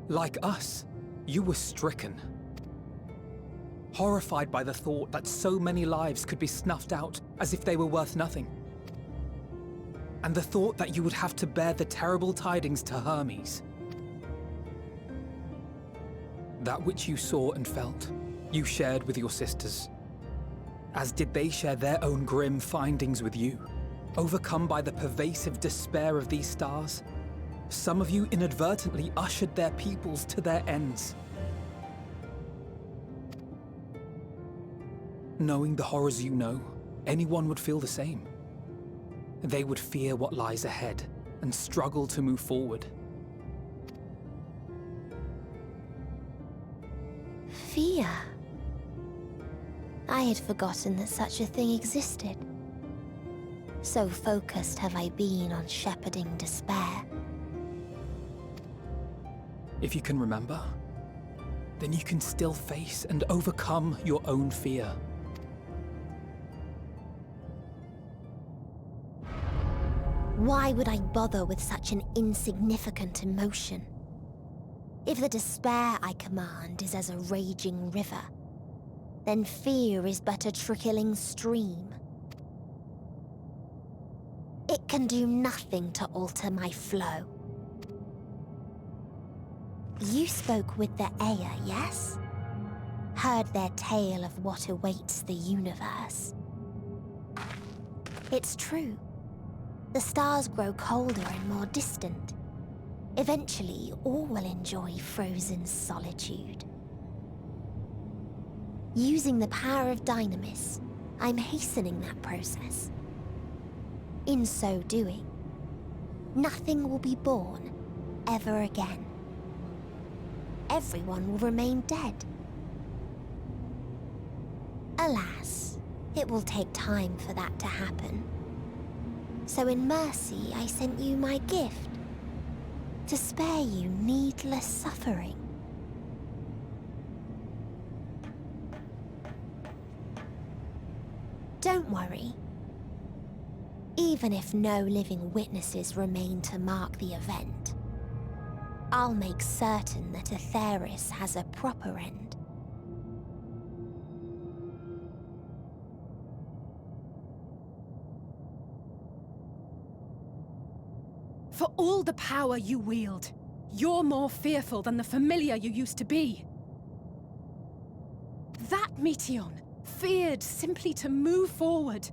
Like us, you were stricken. Horrified by the thought that so many lives could be snuffed out as if they were worth nothing. And the thought that you would have to bear the terrible tidings to Hermes. That which you saw and felt, you shared with your sisters. As did they share their own grim findings with you. Overcome by the pervasive despair of these stars, some of you inadvertently ushered their peoples to their ends. Knowing the horrors you know, anyone would feel the same. They would fear what lies ahead and struggle to move forward. Fear? I had forgotten that such a thing existed. So focused have I been on shepherding despair. If you can remember, then you can still face and overcome your own fear. Why would I bother with such an insignificant emotion? If the despair I command is as a raging river, then fear is but a trickling stream. It can do nothing to alter my flow. You spoke with the Aya, yes? Heard their tale of what awaits the universe. It's true. The stars grow colder and more distant. Eventually, all will enjoy frozen solitude. Using the power of Dynamis, I'm hastening that process. In so doing, nothing will be born ever again. Everyone will remain dead. Alas, it will take time for that to happen. So in mercy, I sent you my gift, to spare you needless suffering. Don't worry. Even if no living witnesses remain to mark the event, I'll make certain that Aetheris has a proper end. For all the power you wield, you're more fearful than the familiar you used to be. That Meteion feared simply to move forward.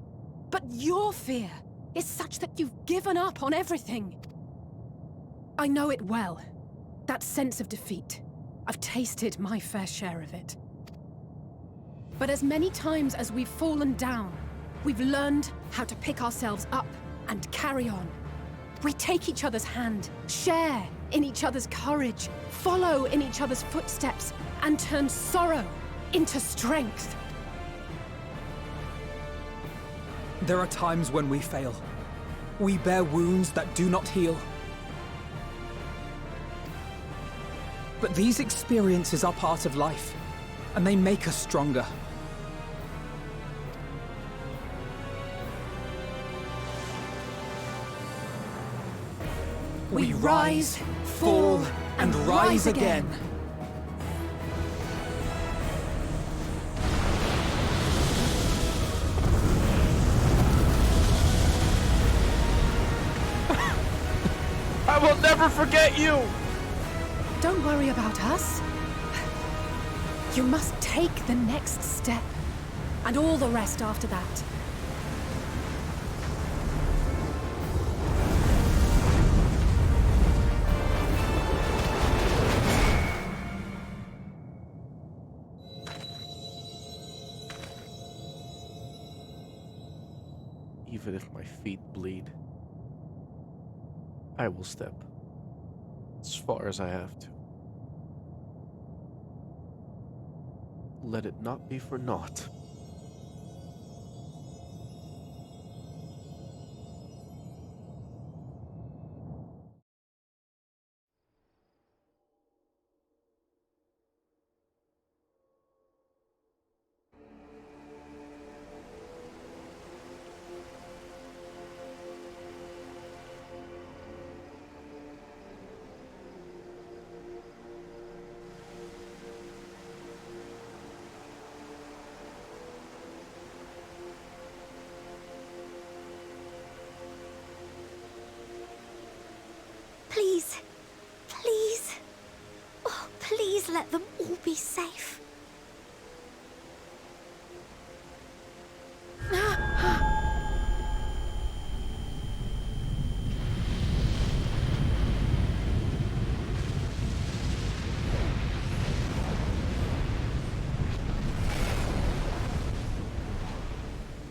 But your fear is such that you've given up on everything. I know it well. That sense of defeat. I've tasted my fair share of it. But as many times as we've fallen down, we've learned how to pick ourselves up and carry on. We take each other's hand, share in each other's courage, follow in each other's footsteps, and turn sorrow into strength. There are times when we fail. We bear wounds that do not heal. But these experiences are part of life, and they make us stronger. We rise, fall, and rise again. I will never forget you! Don't worry about us. You must take the next step, and all the rest after that. Even if my feet bleed, I will step as far as I have to. Let it not be for naught. let them all be safe.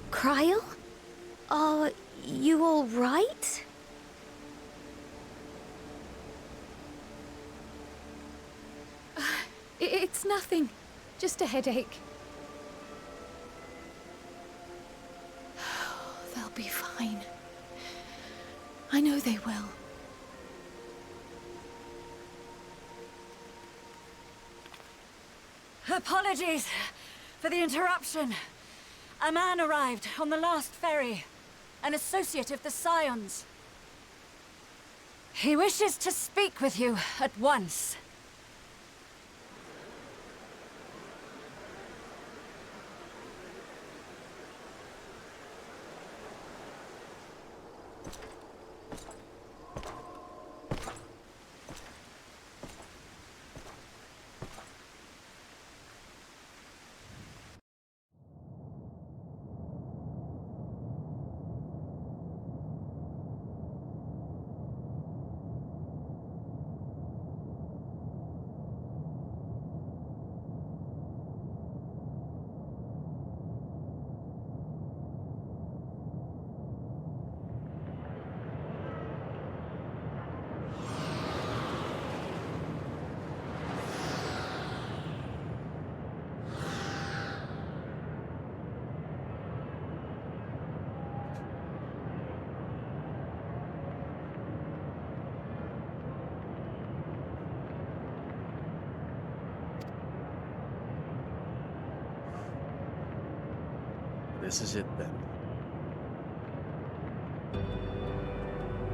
Cryle? Are you all right? It's nothing. Just a headache. They'll be fine. I know they will. Apologies for the interruption. A man arrived on the last ferry, an associate of the Scions. He wishes to speak with you at once. This is it then.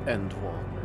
Endwalker.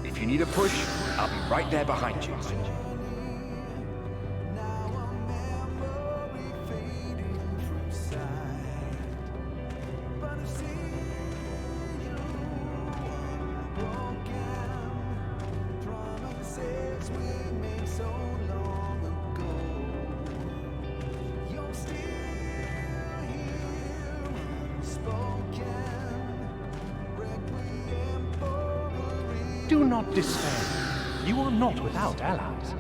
If you need a push, I'll be right there behind you. Do not despair. You are not without allies.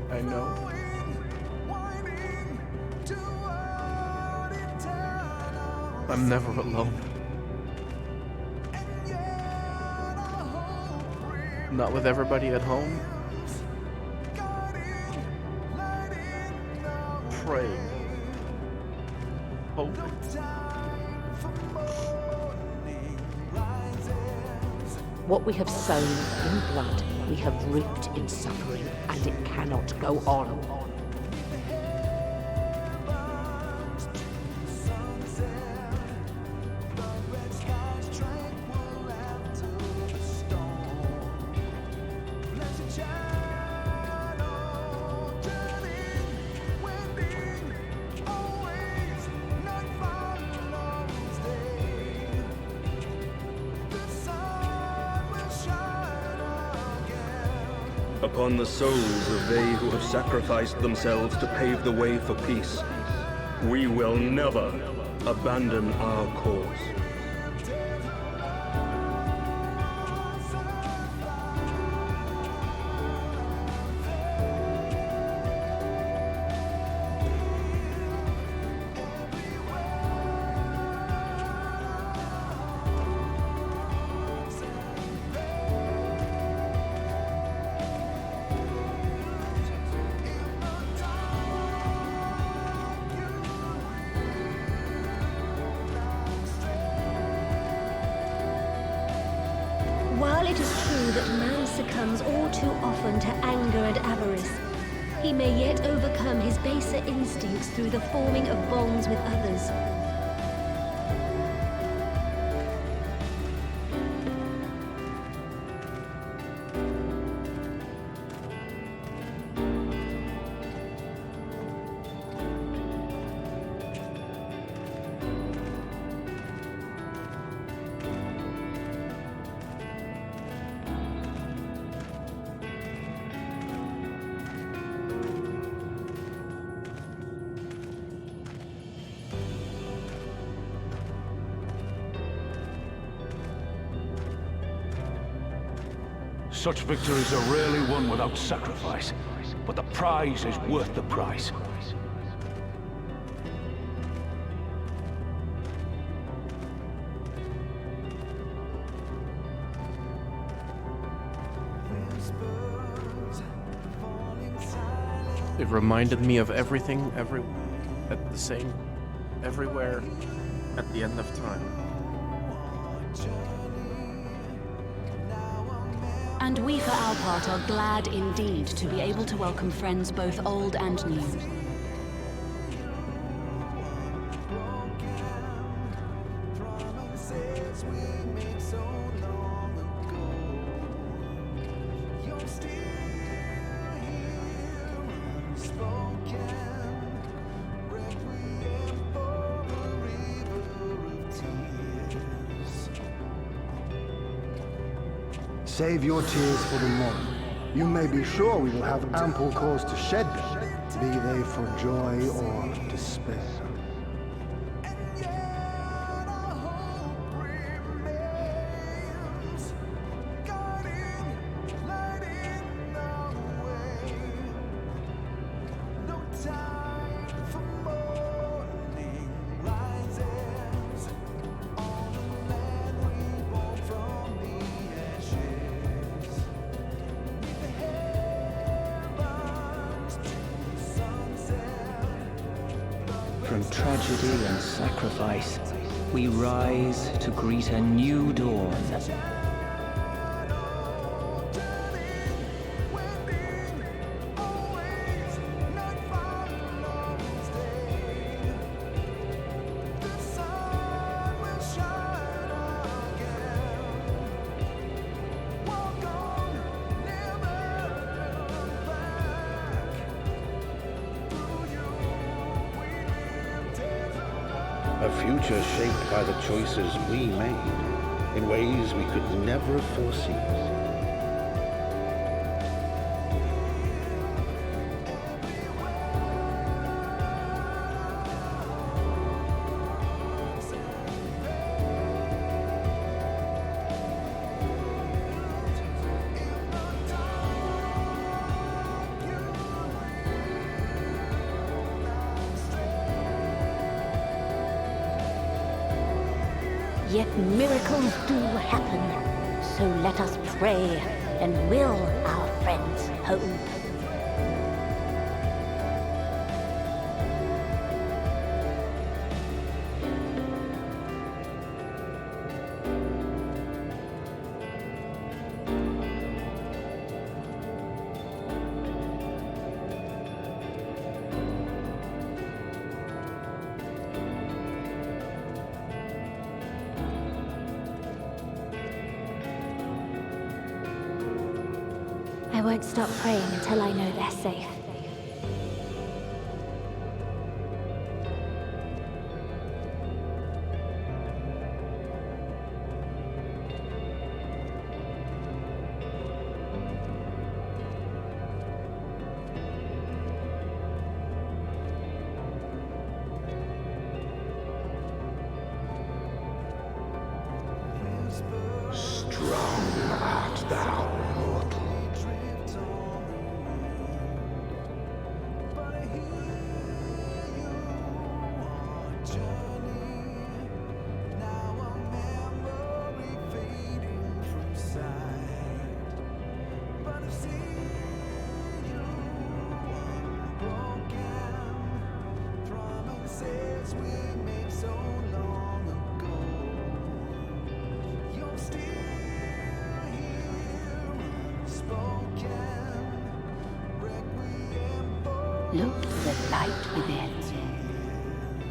I know. I'm never alone. Not with everybody at home. Praying. Hoping. What we have sown in blood, we have reaped in suffering, and it cannot go on. Upon the souls of they who have sacrificed themselves to pave the way for peace, we will never abandon our cause. While it is true that man succumbs all too often to anger and avarice, he may yet overcome his baser instincts through the forming of bonds with others. Such victories are rarely won without sacrifice, but the prize is worth the price. It reminded me of everything, everywhere, at the end of time. And we for our part are glad indeed to be able to welcome friends both old and new. Save your tears for the morrow. You may be sure we will have ample cause to shed them, be they for joy or despair. From tragedy and sacrifice, we rise to greet a new dawn. A future shaped by the choices we made in ways we could never foresee. Yet miracles do happen, so let us pray and will our friends home. I won't stop praying until I know they're safe. Strong art thou, mortal. Look to the light within,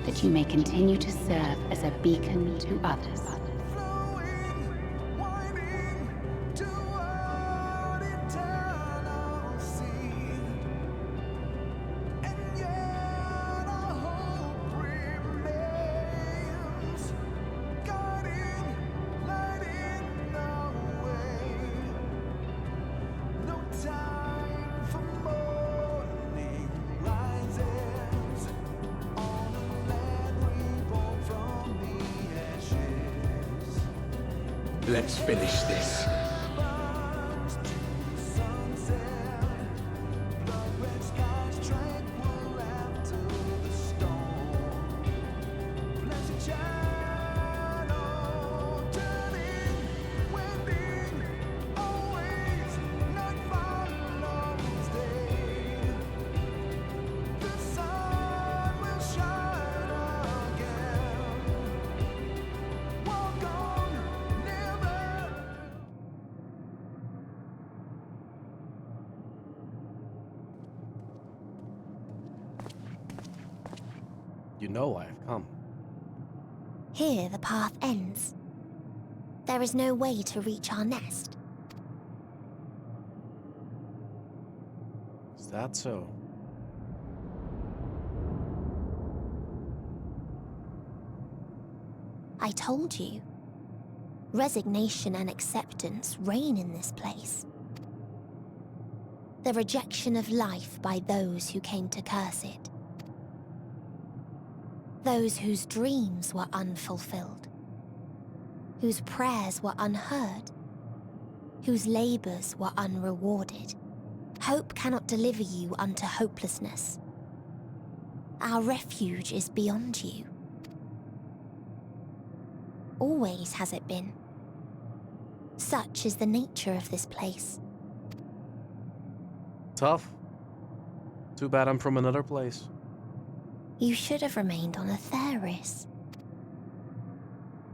that you may continue to serve as a beacon to others. Let's finish this. You know I have come. Here the path ends. There is no way to reach our nest. Is that so? I told you. Resignation and acceptance reign in this place. The rejection of life by those who came to curse it. Those whose dreams were unfulfilled. Whose prayers were unheard. Whose labors were unrewarded. Hope cannot deliver you unto hopelessness. Our refuge is beyond you. Always has it been. Such is the nature of this place. Tough. Too bad I'm from another place. You should have remained on Atheris.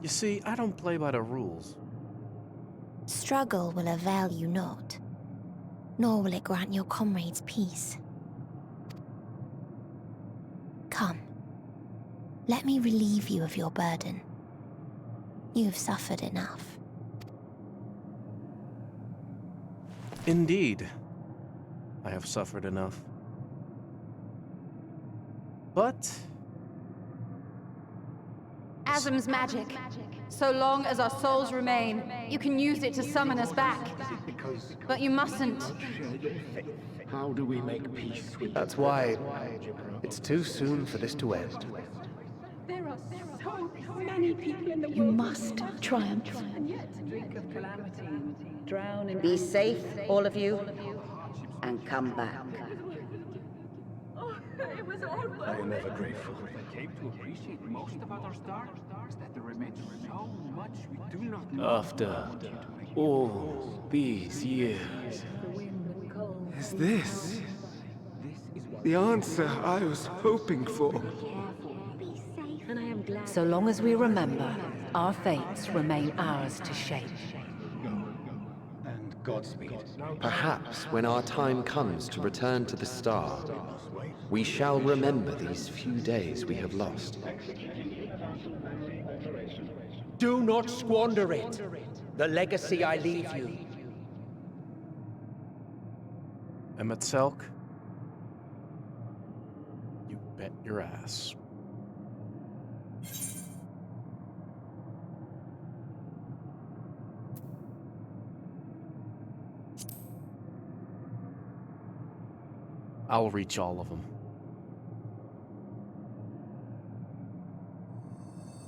You see, I don't play by the rules. Struggle will avail you not, nor will it grant your comrades peace. Come, let me relieve you of your burden. You've suffered enough. Indeed, I have suffered enough. But Azim's magic. So long as our souls remain, you can use it to summon us back. But you mustn't. How do we make peace with That's why it's too soon for this to end. There are so many people in the world. You must triumph. Drink of calamity, drown in... Be safe, all of you, and come back. I am ever grateful. I came to appreciate most about our stars, that there remains so much we do not know. After all these years, Is this the answer I was hoping for? So long as we remember, our fates remain ours to shape. And Godspeed. perhaps when our time comes to return to the star, we shall remember these few days we have lost. Do not squander it. The legacy I leave you. Emetzelk, you bet your ass. I'll reach all of them.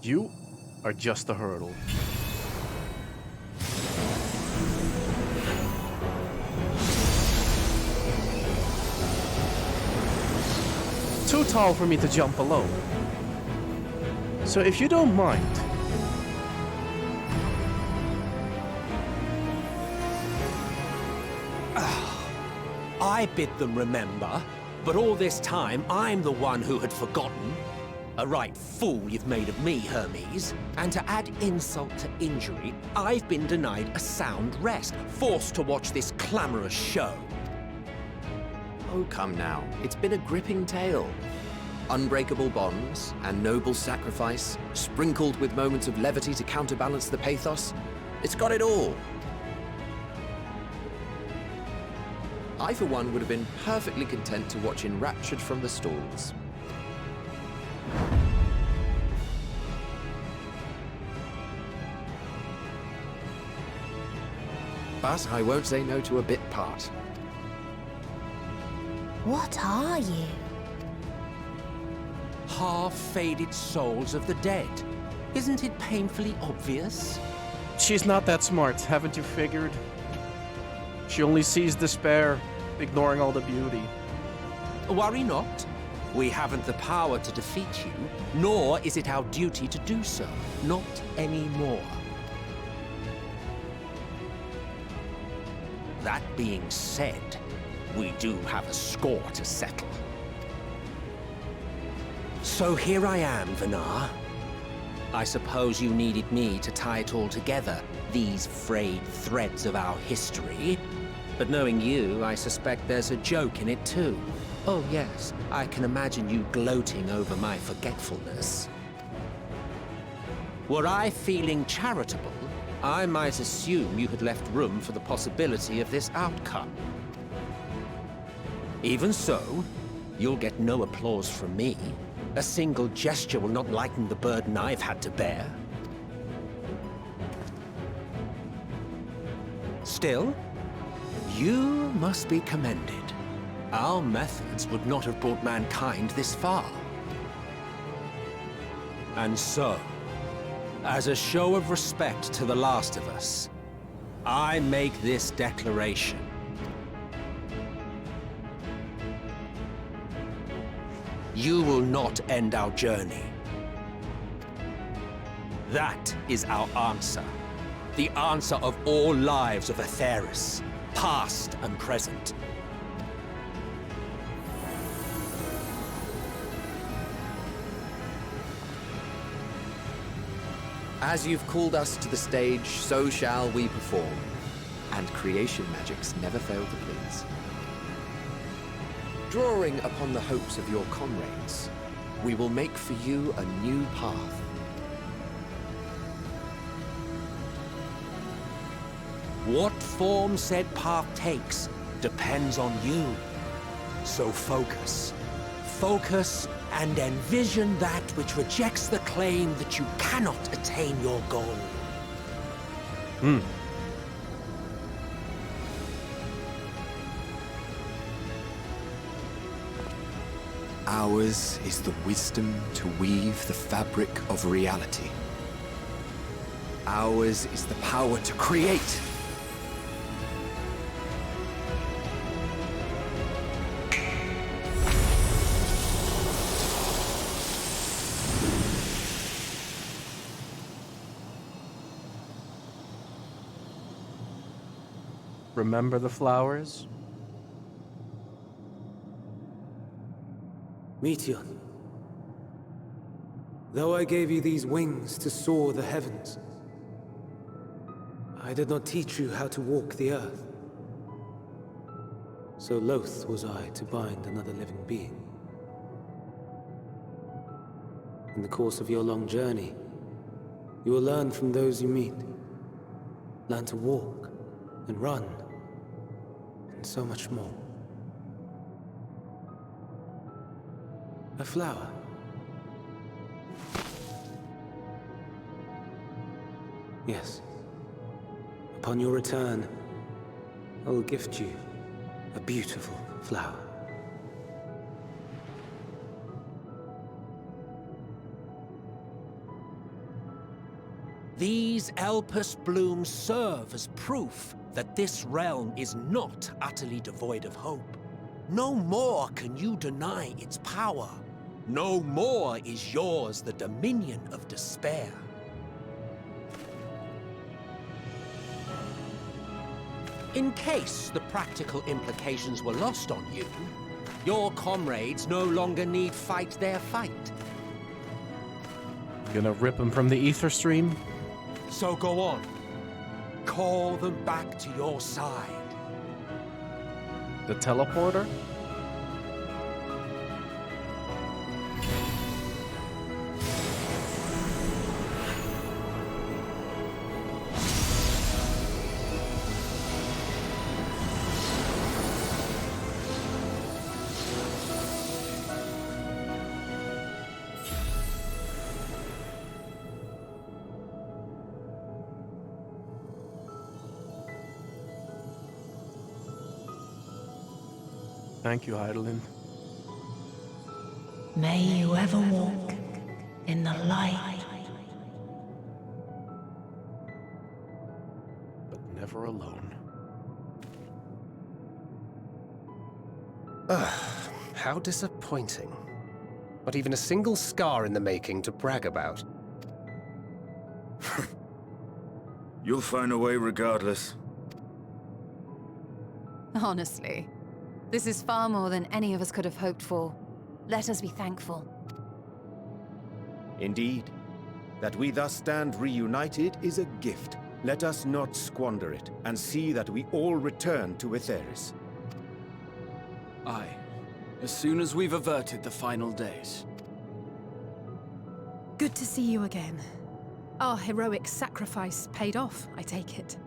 You are just a hurdle. Too tall for me to jump alone. So if you don't mind, I bid them remember, but all this time I'm the one who had forgotten. A right fool you've made of me, Hermes. And to add insult to injury, I've been denied a sound rest, forced to watch this clamorous show. Oh, come now. It's been a gripping tale. Unbreakable bonds and noble sacrifice, sprinkled with moments of levity to counterbalance the pathos. It's got it all. I, for one, would have been perfectly content to watch enraptured from the stalls. But I won't say no to a bit part. What are you? Half-faded souls of the dead. Isn't it painfully obvious? She's not that smart, haven't you figured? She only sees despair, ignoring all the beauty. Worry not. We haven't the power to defeat you, nor is it our duty to do so. Not anymore. That being said, we do have a score to settle. So here I am, Vinar. I suppose you needed me to tie it all together, these frayed threads of our history. But knowing you, I suspect there's a joke in it too. Oh yes, I can imagine you gloating over my forgetfulness. Were I feeling charitable, I might assume you had left room for the possibility of this outcome. Even so, you'll get no applause from me. A single gesture will not lighten the burden I've had to bear. Still, you must be commended. Our methods would not have brought mankind this far. And so, as a show of respect to the last of us, I make this declaration. You will not end our journey. That is our answer. The answer of all lives of Aetheris, past and present. As you've called us to the stage, so shall we perform. And creation magics never fail to please. Drawing upon the hopes of your comrades, we will make for you a new path. What form said path takes depends on you. So focus. Focus and envision that which rejects the claim that you cannot attain your goal. Ours is the wisdom to weave the fabric of reality. Ours is the power to create. Remember the flowers? Meteion, though I gave you these wings to soar the heavens, I did not teach you how to walk the earth. So loath was I to bind another living being. In the course of your long journey, you will learn from those you meet. Learn to walk and run, and so much more. A flower. Yes. Upon your return, I will gift you a beautiful flower. These Elpis blooms serve as proof that this realm is not utterly devoid of hope. No more can you deny its power. No more is yours the dominion of despair. In case the practical implications were lost on you, your comrades no longer need fight their fight. Gonna rip them from the ether stream? So go on. Call them back to your side. The teleporter? Thank you, Hydaelyn. May you ever walk in the light. But never alone. How disappointing. Not even a single scar in the making to brag about. You'll find a way regardless. Honestly, this is far more than any of us could have hoped for. Let us be thankful. Indeed. That we thus stand reunited is a gift. Let us not squander it, and see that we all return to Etheris. Aye. As soon as we've averted the final days. Good to see you again. Our heroic sacrifice paid off, I take it.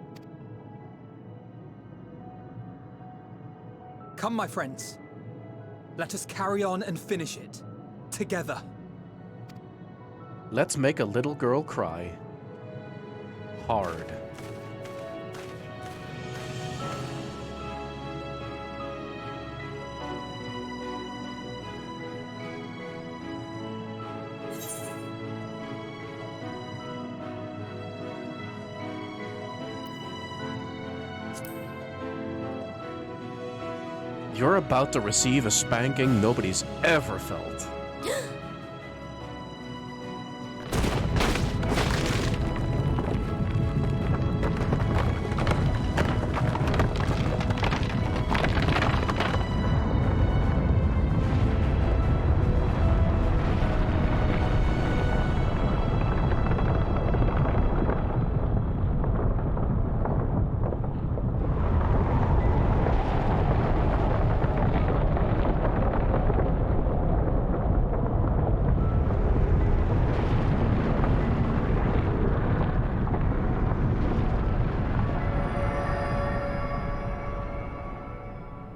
Come, my friends. Let us carry on and finish it. Together. Let's make a little girl cry. Hard. You're about to receive a spanking nobody's ever felt.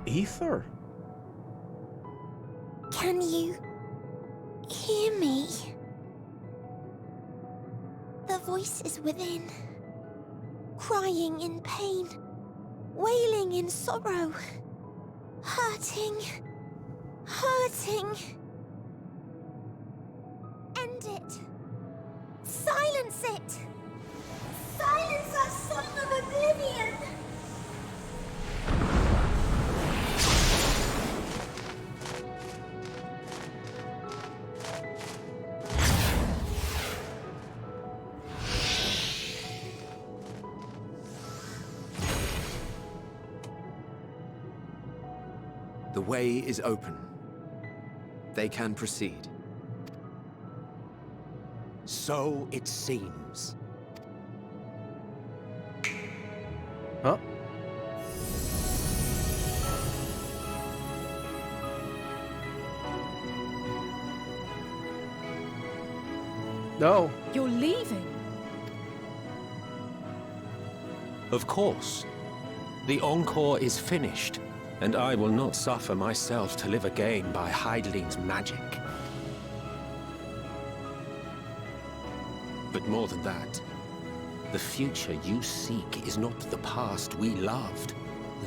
Ether? Can you hear me? The voice is within, crying in pain, wailing in sorrow, hurting, hurting. End it. Silence it. Silence our song of oblivion. The way is open. They can proceed. So it seems. Huh? No. You're leaving? Of course. The encore is finished, and I will not suffer myself to live again by Hydaelyn's magic. But more than that, the future you seek is not the past we loved.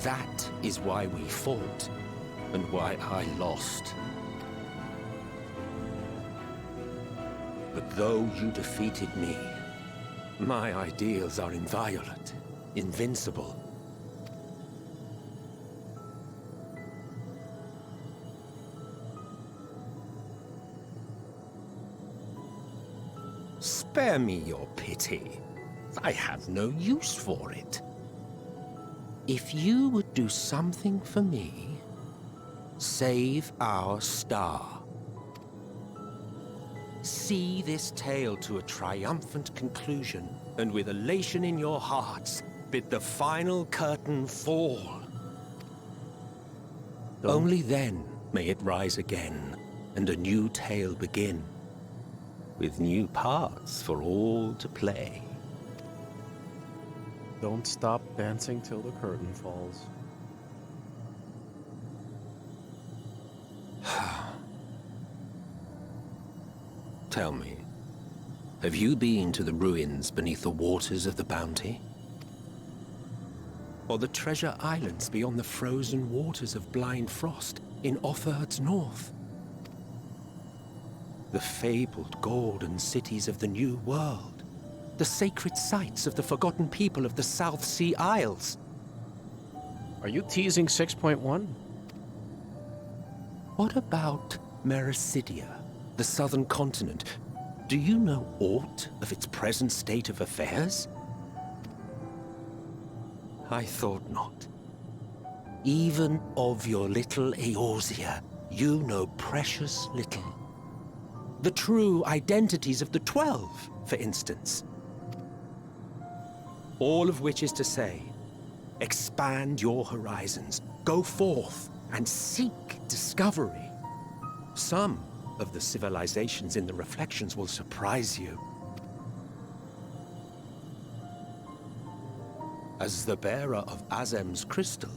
That is why we fought, and why I lost. But though you defeated me, my ideals are inviolate, invincible. Spare me your pity. I have no use for it. If you would do something for me, save our star. See this tale to a triumphant conclusion, and with elation in your hearts, bid the final curtain fall. Only then may it rise again, and a new tale begin, with new parts for all to play. Don't stop dancing till the curtain falls. Tell me, have you been to the ruins beneath the waters of the Bounty? Or the treasure islands beyond the frozen waters of Blind Frost? in Offerd's north. The fabled golden cities of the New World. The sacred sites of the forgotten people of the South Sea Isles. Are you teasing 6.1? What about Mericidia, the southern continent? Do you know aught of its present state of affairs? I thought not. Even of your little Eorzea, you know precious little. The true identities of the 12, for instance. All of which is to say, expand your horizons, go forth and seek discovery. Some of the civilizations in the reflections will surprise you. As the bearer of Azem's crystal,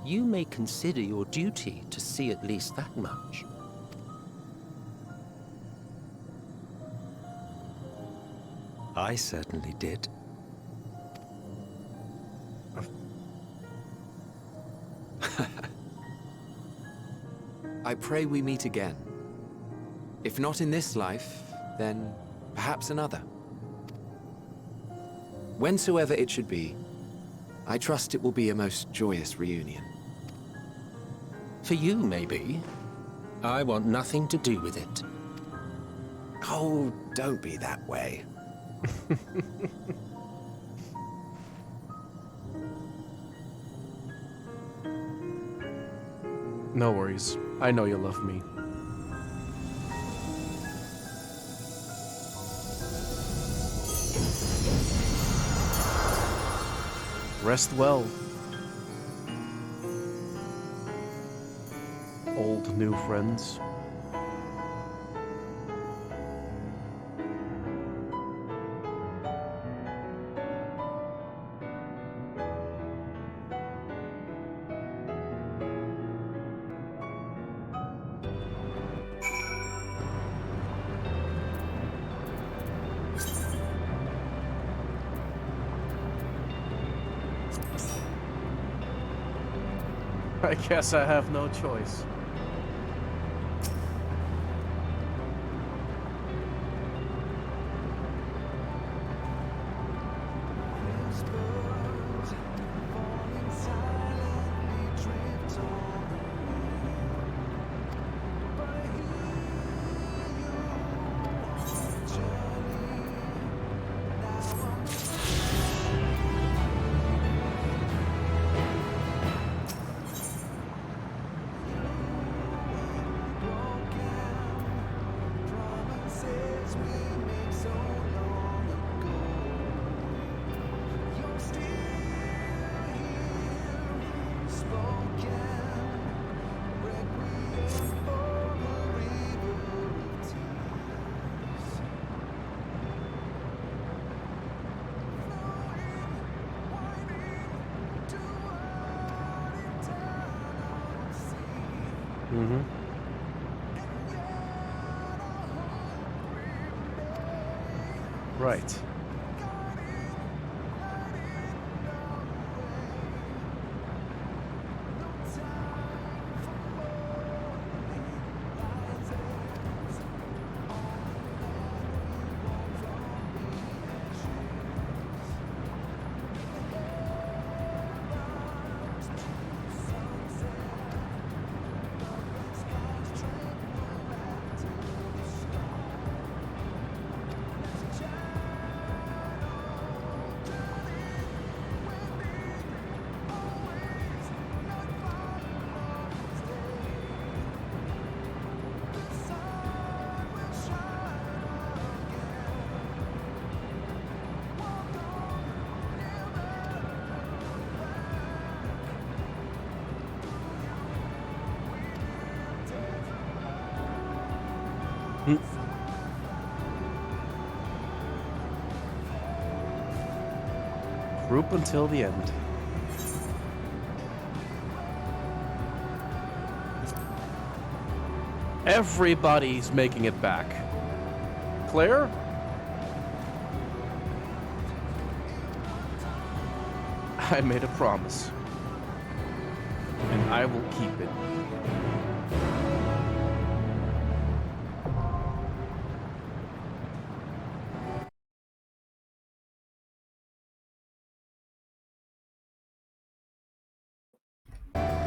you may consider your duty to see at least that much. I certainly did. I pray we meet again. If not in this life, then perhaps another. Whensoever it should be, I trust it will be a most joyous reunion. For you, maybe. I want nothing to do with it. Oh, don't be that way. No worries. I know you love me. Rest well. Old new friends. I guess I have no choice. Right. Group until the end. Everybody's making it back. Claire? I made a promise. And I will keep it.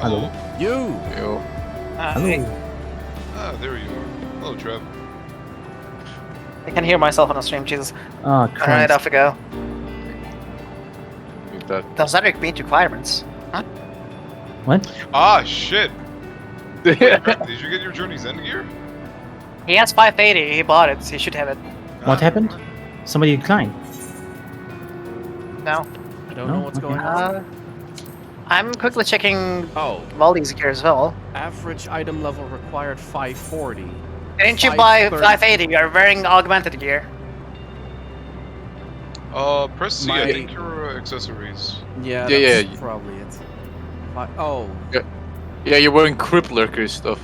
Hello. You! Yo. Hello. Ah, there you are. Hello, Trev. I can hear myself on the stream, Jesus. Ah, Alright, off we go. That. Does that meet requirements? Huh? What? Ah, shit! Wait, Trev, did you get your Journey's End gear? He has 580, he bought it, so he should have it. What happened? Somebody declined. No. I don't know what's going on. I'm quickly checking Molly's gear as well. Average item level required 540. Didn't you buy 580? You're wearing augmented gear. Press C, I think your accessories. Yeah, Yeah, that's probably it. Oh. Yeah, you're wearing Cripplerker stuff.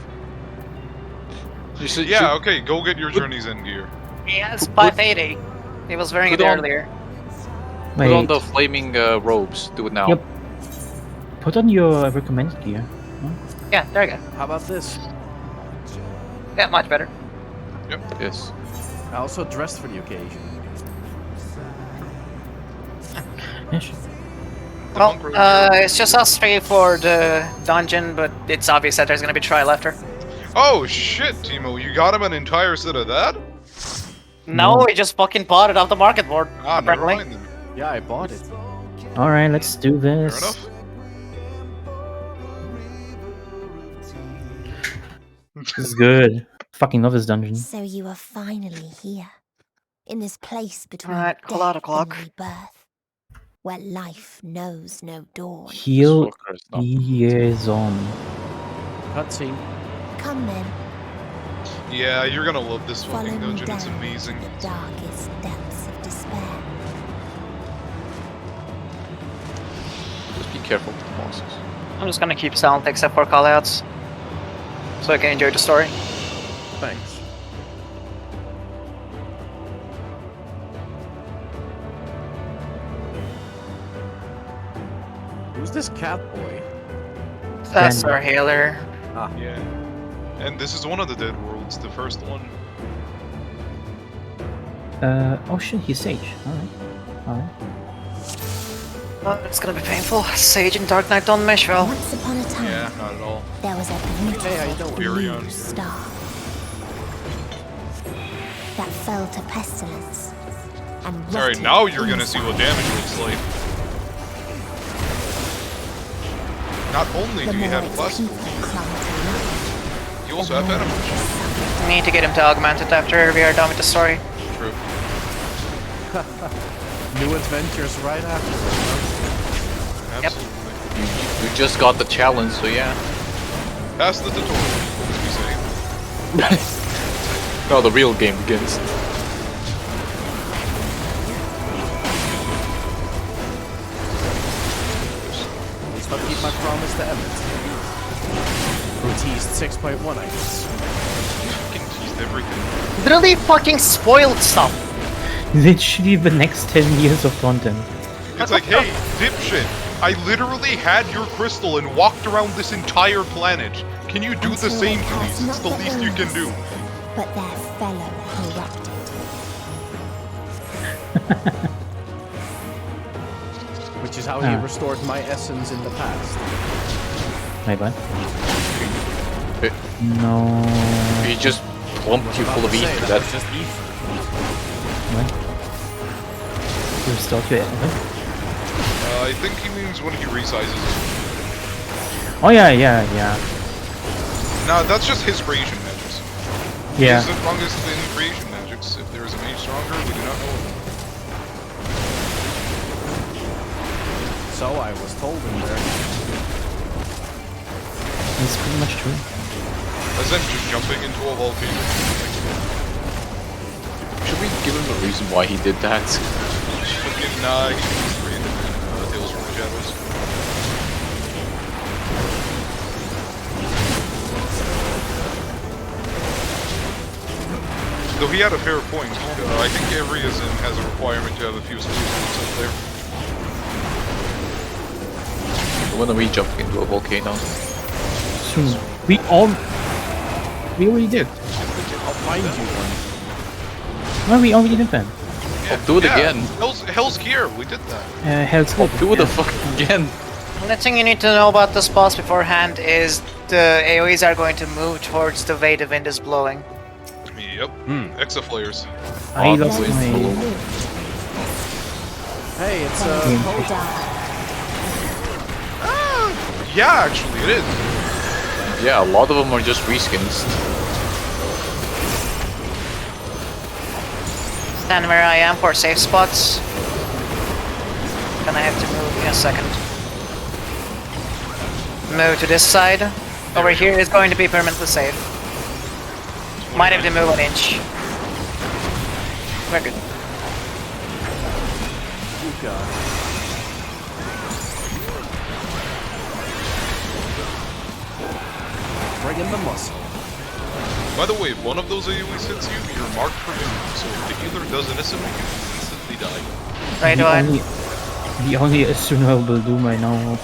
You should, Yeah, okay, go get your Journey's End gear. He has 580. He was wearing it earlier. Put on the flaming robes. Do it now. Yep. Put on your recommended gear. Huh? Yeah, there you go. How about this? Yeah, much better. Yep. Yes. I also dressed for the occasion. Well, it's just us three for the dungeon, but it's obvious that there's gonna be trial after. Oh shit, Timo, you got him an entire set of that? No, we just fucking bought it off the market board. Ah, never apparently. mind then. Yeah, I bought it. Alright, let's do this. Fair enough. This is good. Fucking love this dungeon. So you are finally here. In this place between Alright, call out a clock. and rebirth. Where life knows no dawn. Heal liaison. Cutscene. Come then, Yeah, you're gonna love this follow fucking me dungeon, down it's amazing. to the darkest depths of despair. Just be careful with the bosses. I'm just gonna keep silent except for callouts. So I can enjoy the story. Thanks. Who's this cat boy? That's our healer. Ah. Yeah. And this is one of the Dead Worlds, the first one. Oh shit, he's Sage. Alright. It's gonna be painful. Sage and Dark Knight don't mesh well. Once upon a time, Yeah, not at all. there was a beautiful Virion. blue star that fell to pestilence and Sorry, rotted now you're gonna see inside. what damage looks like. Not only The do you more have its classical people gear, clung to life, you also have animals. We need to get him to augment it after we are done with the story. True. New adventures right after. Absolutely. You just got the challenge, so yeah. Pass the tutorial, as we say. Now the real game begins. At least I'll keep my promise to Emmett. Who teased 6.1, I guess. Fucking teased everything. Literally fucking spoiled stuff. Literally the next 10 years of content. It's like, hey, dipshit, I literally had your crystal and walked around this entire planet. Can you do the same, please? It's the least you can do. but their fellow corrupted. Which is how he restored my essence in the past. Wait, what? No. He just plumped you full of ether. That That's was just ether. What? You restored your what? I think he means when he resizes it. Oh yeah. Nah, that's just his creation magics. Yeah. He's the strongest in creation magics. If there is a mage stronger, we do not know it. So I was told in there. That's pretty much true. As in just jumping into a volcano. Should we give him a reason why he did that? Fucking, nah, he's free in Tales from the Shadows. Though he had a fair point. I think every Ism has a requirement to have a few skills up there. When are we jumping into a volcano? Soon. We already did. I'll find you one. No, we already did that. I'll do it again. Hell's here. We did that. Hell's I'll do it again. The thing you need to know about this boss beforehand is the AoEs are going to move towards the way the wind is blowing. Yep. Exaflares. I lost my... Hey, it's yeah, actually, it is. Yeah, a lot of them are just reskins. Stand where I am for safe spots. Gonna have to move in a second. Move to this side. Over here is going to be permanently safe. Might have to move an inch. We're good. Oh god. Bring in the muscle. By the way, if one of those AoEs hits you, you're marked for doom. So if the healer does innocently, you instantly die. Right on. The only assumable doom right now.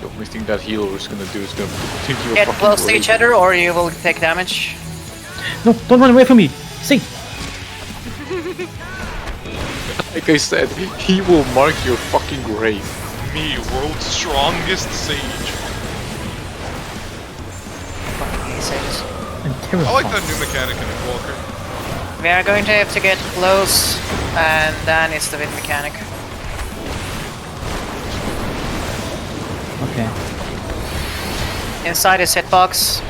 The only thing that healer is gonna do is gonna take you Get close to each other or you will take damage. No, don't run away from me! Stay! Like I said, he will mark your fucking grave. Me, world's strongest sage. I like that new mechanic in Endwalker. We are going to have to get close, and then it's the wind mechanic. Okay. Inside is hitbox.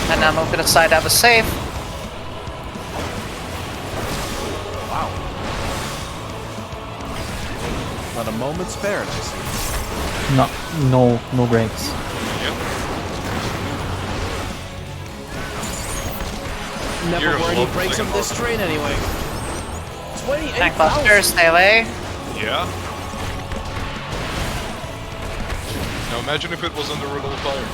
And now move to the side that was safe. Wow. Not a moment spared, I see. No breaks. Never were any breaks on this train anyway. 28,000. Tank buster, stay away. Yeah. Now imagine if it was under Riddle of Fire.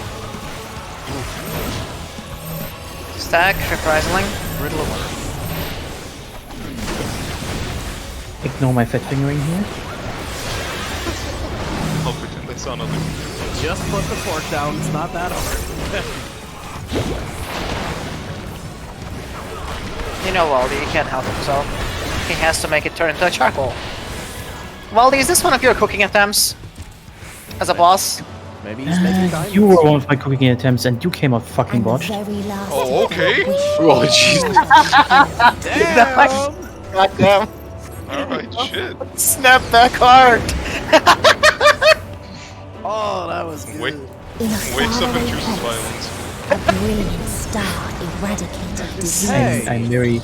Stack, surprisingly. Riddle of Fire. Ignore my fat fingering here. I'll pretend I saw nothing. Just put the fork down, it's not that hard. You know Waldy, he can't help himself. He has to make it turn into a charcoal. Waldy, is this one of your cooking attempts? As a boss? Maybe he's making diamonds. You were one of my cooking attempts and you came out fucking botched. Oh, okay. Oh, jeez. Damn! God damn. Alright, shit. Snap that card! Oh, that was good. Wakes up and chooses violence. A brilliant star eradicated disease. I'm very...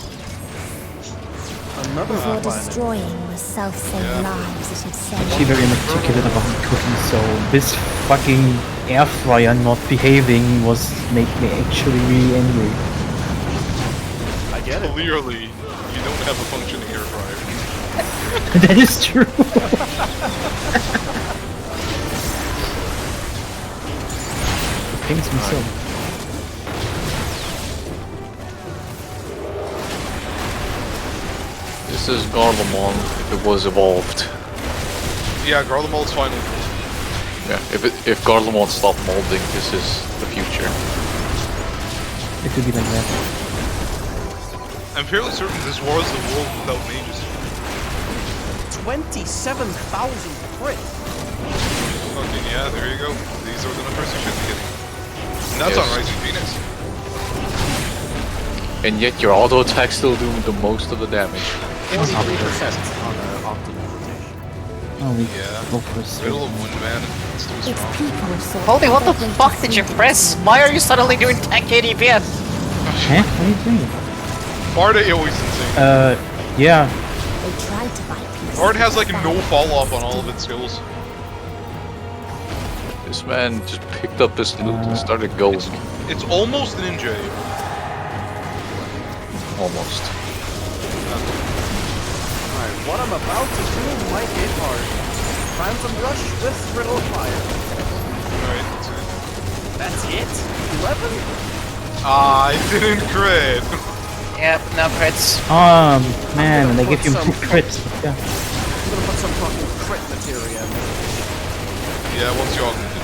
Another Before planet. destroying the self-same lives it had saved. Actually very meticulous about cooking, so this fucking air fryer not behaving made me actually really angry. I get it. Clearly, you don't have a functioning air fryer. That is true. Pings me so. This is Garlemald if it was evolved. Yeah, Garlemald's final. Yeah, if Garlemald stopped molding, this is the future. It would be like that. I'm fairly certain this was the world without mages. 27,000 crit. Fucking yeah, there you go. These are the numbers you should be getting. And that's on Rising Phoenix. And yet your auto attack still doing the most of the damage. 43% on optimal rotation. Oh, we Yeah. go for a swing. Middle of wind, man. It's too strong. Holy, what the fuck did you press? Why are you suddenly doing 10k DPS? Huh? What are you doing? Bard AoE is insane. Yeah. They tried to fight peace. Bard has like no fall off on all of its skills. This man just picked up his loot and started going. It's almost ninja. Almost. Alright, what I'm about to do might hit hard. Phantom Rush with Riddle of Fire. Alright, that's it. That's it? 11? I didn't crit. Yep, no crits. Oh man, they give you Put some- crits. Yeah. I'm gonna put some fucking crit materia in there. Yeah, once you augmented.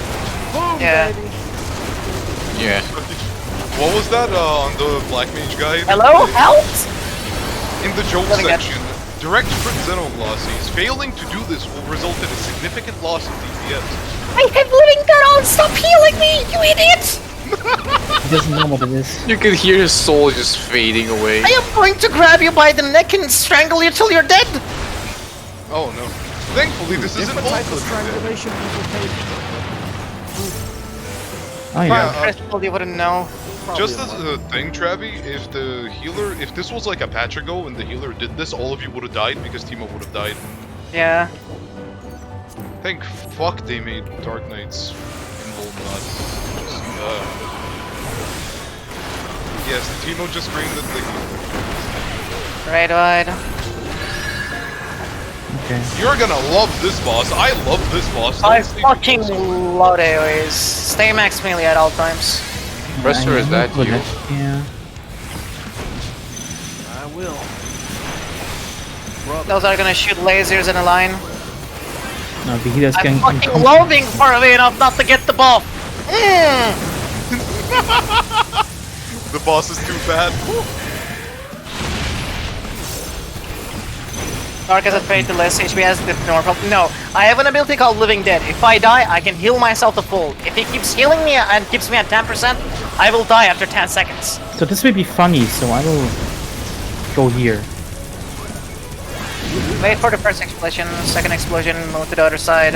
Boom, Yeah. baby. Yeah. What was that on the Black Mage guide? Hello? Help! In the joke Living Dead. section, direct crit xenoglosses. Failing to do this will result in a significant loss of DPS. I have Living Dead on! Stop healing me, you idiot! He doesn't know what it is. You can hear his soul just fading away. I am going to grab you by the neck and strangle you till you're dead! Oh no. Thankfully, this isn't Different type of ultimate. strangulation people take. Oh yeah. Crystal, you wouldn't know. Just as a thing, Travi, if the healer, if this was like a patch ago and the healer did this, all of you would have died because Timo would have died. Yeah. Thank fuck they made Dark Knights invuln not. Just, yes, Timo just screamed at the healer. Right wide. Okay. You're gonna love this boss. I love this boss. I Don't sleep fucking with this. love AoEs. Stay max melee at all times. Rester, is that you? Yeah. I will. Those are gonna shoot lasers in a line. No, the healers I'm can fucking come. loathing far away enough not to get the buff. The boss is too bad. Dark has a trait to less HP as the normal. No, I have an ability called Living Dead. If I die, I can heal myself to full. If he keeps healing me and keeps me at 10%, I will die after 10 seconds. So this will be funny, so I will go here. Wait for the first explosion, second explosion, move to the other side.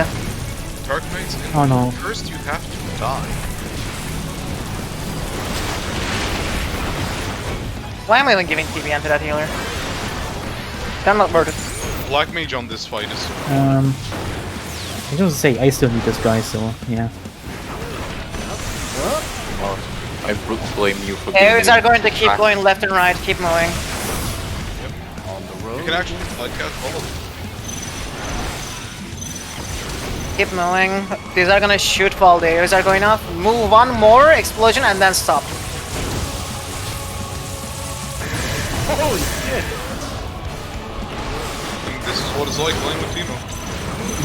Dark Knights, in Oh no. first you have to die. Why am I even giving TBN to that healer? I'm not worth it. Black Mage on this fight is... I just say I still need this guy, so yeah. Oh, I blame you for Areas are going to keep going left and right, keep moving. On the road. You can actually sidecast all of them. Keep moving. These are gonna shoot while the areas are going off. Move one more explosion and then stop. Holy shit! And this is what it's like playing with Timo.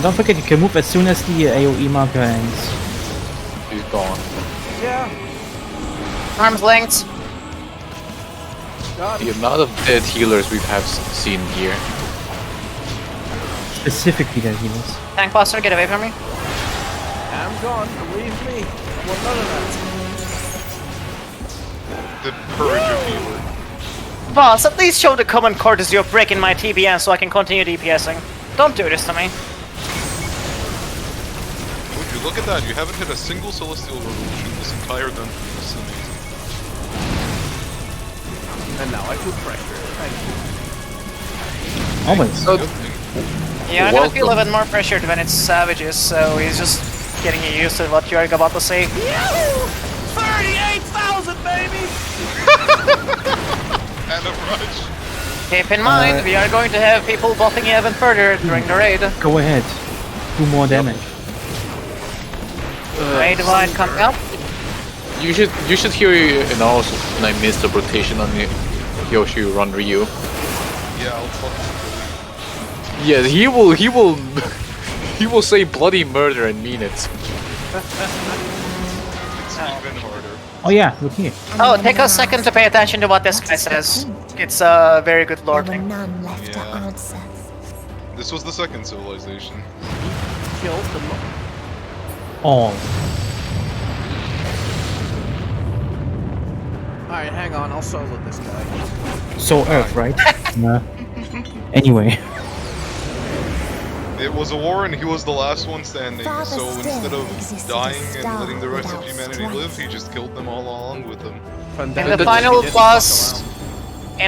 Don't forget you can move as soon as the AoE marker ends. He's gone. Yeah. Arms length. The amount of dead healers we have seen here. Specifically the healers. Tank Buster, get away from me. I'm gone, believe me. I want none of that. The courage of healer. Boss, at least show the common courtesy of breaking my TBN so I can continue DPSing. Don't do this to me. Would you look at that? You haven't hit a single Celestial Revolution this entire dungeon. This is amazing. And now I feel pressure. Thank you. Always. So, Yeah, I'm gonna feel a bit more pressured when it's savages, so he's just getting used to what you're about to say. 38,000, baby! And a rush. Keep in mind, we are going to have people buffing you even further during the raid. Go ahead. Do more damage. Raid wide coming up. you should hear an also when I missed the rotation on the Yoshi run Ryu. Yeah, I'll fucking... Yeah, he will say bloody murder and mean it. It's even harder. Oh yeah, look here. Oh, take a second to pay attention to what this guy says. It's a very good lore thing. None left to Yeah. answer. This was the second civilization. Killed the All. Alright, hang on, I'll solo this guy. So Earth, right? Nah. Anyway. It was a war and he was the last one standing, Father so still instead of existed dying as and star letting the rest of without humanity strife. live, he just killed them all along with him. In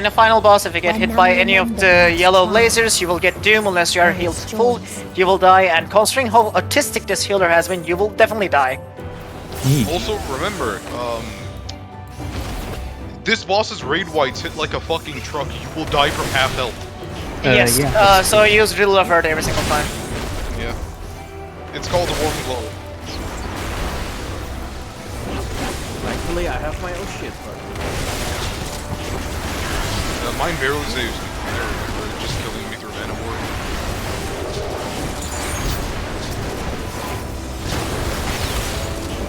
the final boss, if you get hit by any of the yellow lasers, you will get doom unless you are healed full. You will die, and considering how autistic this healer has been, you will definitely die. Also, remember, this boss's raid whites hit like a fucking truck. You will die from half health. Yes, yeah. so use Riddle of Earth every single time. Yeah. It's called a warm blow. Thankfully, I have my own shit, but... Mine barely saves me. They're just killing me through mana ward.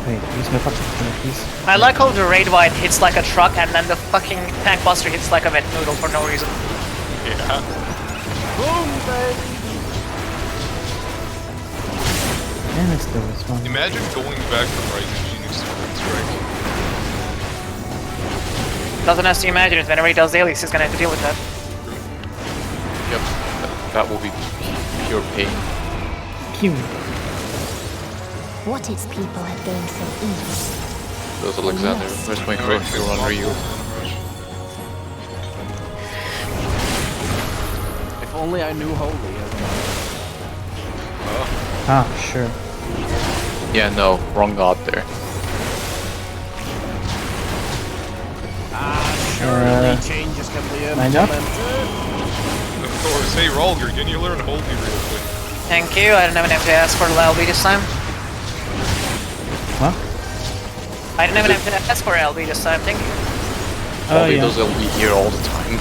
Wait, use my fucking please. I like how the raid wide hits like a truck and then the fucking tank buster hits like a wet noodle for no reason. Yeah. Boom, baby! Yeah, let's do this one. Imagine going back to Rising Phoenix to Strike. Doesn't have to imagine it. Whenever he does dailies, he's gonna have to deal with that. Yep, that will be pure pain. Cute. What its people have gained from ease. Those Alexander, where's my corrector on Ryu? If only I knew Holy. Ah, sure. Yeah, no, wrong god there. Surely changes can be lined up. implemented. Of course. Hey, Rolger, can you learn Holy real quick? Thank you. I don't even have to ask for the LB this time. Huh? I don't even have to ask for LB this time. Thank you. Oh, Probably yeah. does LB here all the time.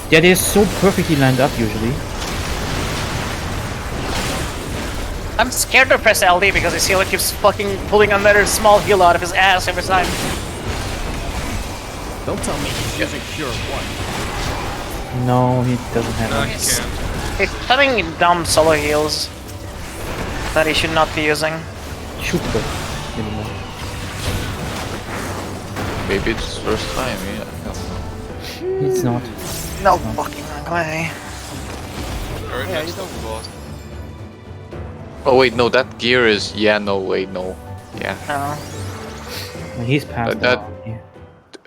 Yeah, they're so perfectly lined up usually. I'm scared to press LD because his healer keeps fucking pulling another small heal out of his ass every time. Don't tell me he's using Cure 1. No, he doesn't have No, it. he can't. He's having dumb solo heals that he should not be using. Shoot them anymore. Maybe it's his first time, yeah. I don't know. It's not. No fucking way. Alright, next up, boss. Oh wait, no, that gear is... Yeah, no, wait, no. Yeah. No. Well, he's past That yeah.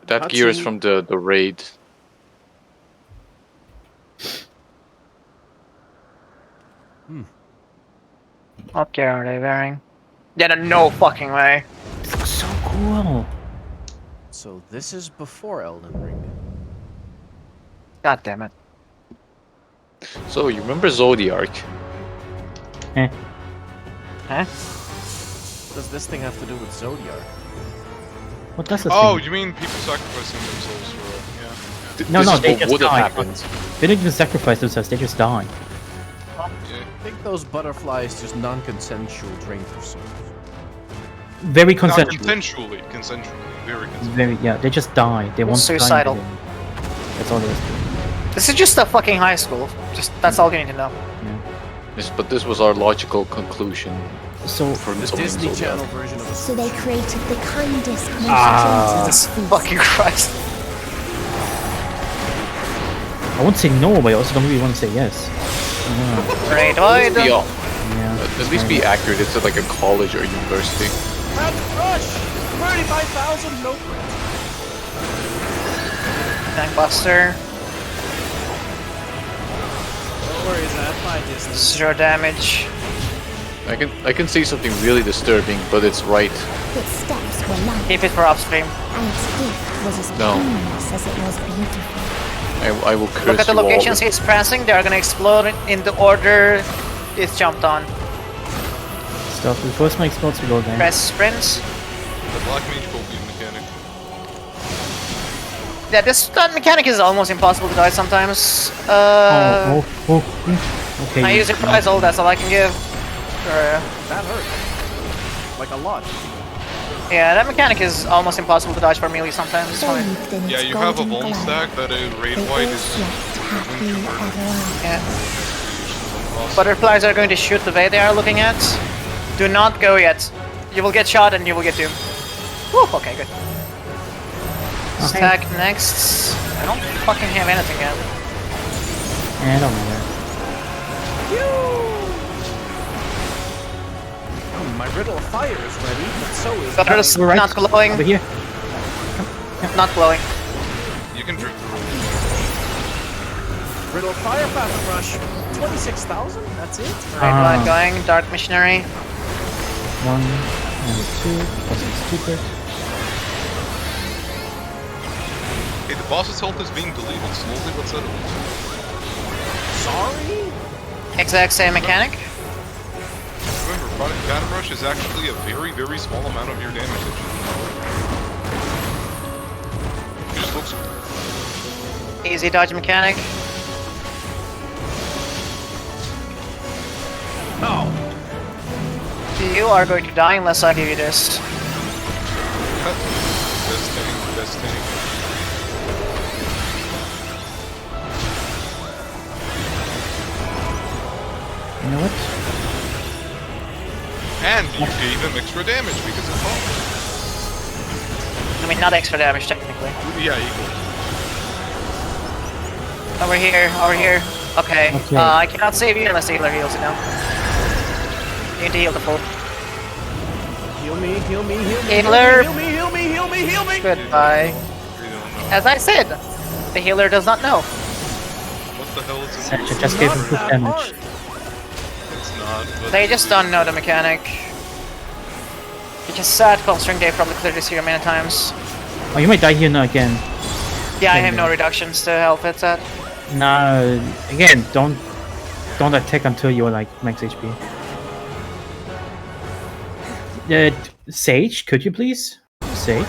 that gear is from the raid. What gear are they wearing? Yeah, no fucking way. This looks so cool. So this is before Elden Ring. God damn it. So, you remember Zodiark? Eh. Huh? What does this thing have to do with Zodiark? What does this Oh, thing? you mean people sacrificing themselves for yeah. No, This no, is they what just would have die. happened. They don't even sacrifice themselves, they just die. I think those butterflies just non-consensual drink their souls. Very Not consensual. consensually, very consensually. Very, yeah, they just die. They want Suicidal. to die. That's all there is to it. This is just a fucking high school. Just that's all you need to know. Yes, but this was our logical conclusion. So, from The something Disney Zodiark. Channel version of So they created the kindest, most Jesus gentlest fucking Christ. I won't say no, but I also don't really want to say yes. Yeah. Raid wide. Yeah. At least be accurate, it's at like a college or university. That's Rush! 35,000, no crit. Tank buster. Don't worry, Zap, my distance. 0 damage. I can see something really disturbing, but it's right. Its steps were light, Keep it for upstream. and its gift was as No. painless as it was beautiful. I will curse Look at the you all locations with- he's pressing. They are gonna explode in the order it's jumped on. Stuff. The first one explodes, we go there. Press sprints. The Black Mage Copium mechanic. Yeah, that mechanic is almost impossible to die sometimes. Okay. I use it twice all, that's all I can give. That hurt. Like a lot. Yeah, that mechanic is almost impossible to dodge for melee sometimes. It's fine. Yeah, you have a Vuln stack that is raid wide is Yeah. Butterflies are going to shoot the way they are looking at. Do not go yet. You will get shot and you will get doomed. Whew, okay, good. Stack next. I don't fucking have anything yet. Yeah, I don't matter. My Riddle of Fire is ready, but so is Butter's mine. not glowing. Over here. Not glowing. You can drink the Riddle of Fire, Fathom Rush. 26,000? That's it? Raid line going. Dark Missionary. 1 and 2, because it's stupid. Hey, the boss's health is being deleted slowly but steadily. Sorry? Exact same mechanic. Remember, Phantom Rush is actually a very, very small amount of your damage that you do. It just looks cool. Easy dodge mechanic. Oh. You are going to die unless I give you this. This thing. You know what? And you gave him extra damage because of fall. I mean, not extra damage, technically. Yeah, equal. Over here, over here. Okay. I cannot save you unless the healer heals you now. You need to heal the full. Heal me, heal me, heal me. Healer! Heal me, heal me, heal me, heal me! Goodbye. As I said, the healer does not know. What the hell is this? I just gave him good damage. It's not, but... They just don't know the mechanic. Which is sad, considering they probably cleared this here many times. Oh, you might die here now again. Yeah, I have no reductions to health, it's at. No, again, don't attack until you're like max HP. Sage, could you please? Sage?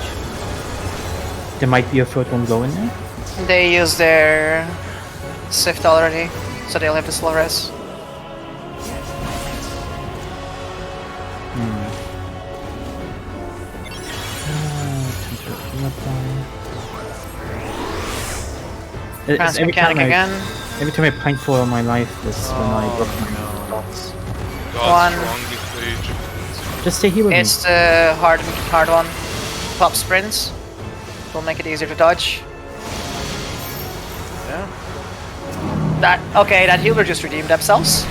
There might be a third one glow in there. They use their Sift already, so they'll have the slow res. Every mechanic again. Every time I pint for my life is when I broke my dots. Just stay here with me. It's the hard one. Pop sprints. Will make it easier to dodge. Yeah. That healer just redeemed themselves.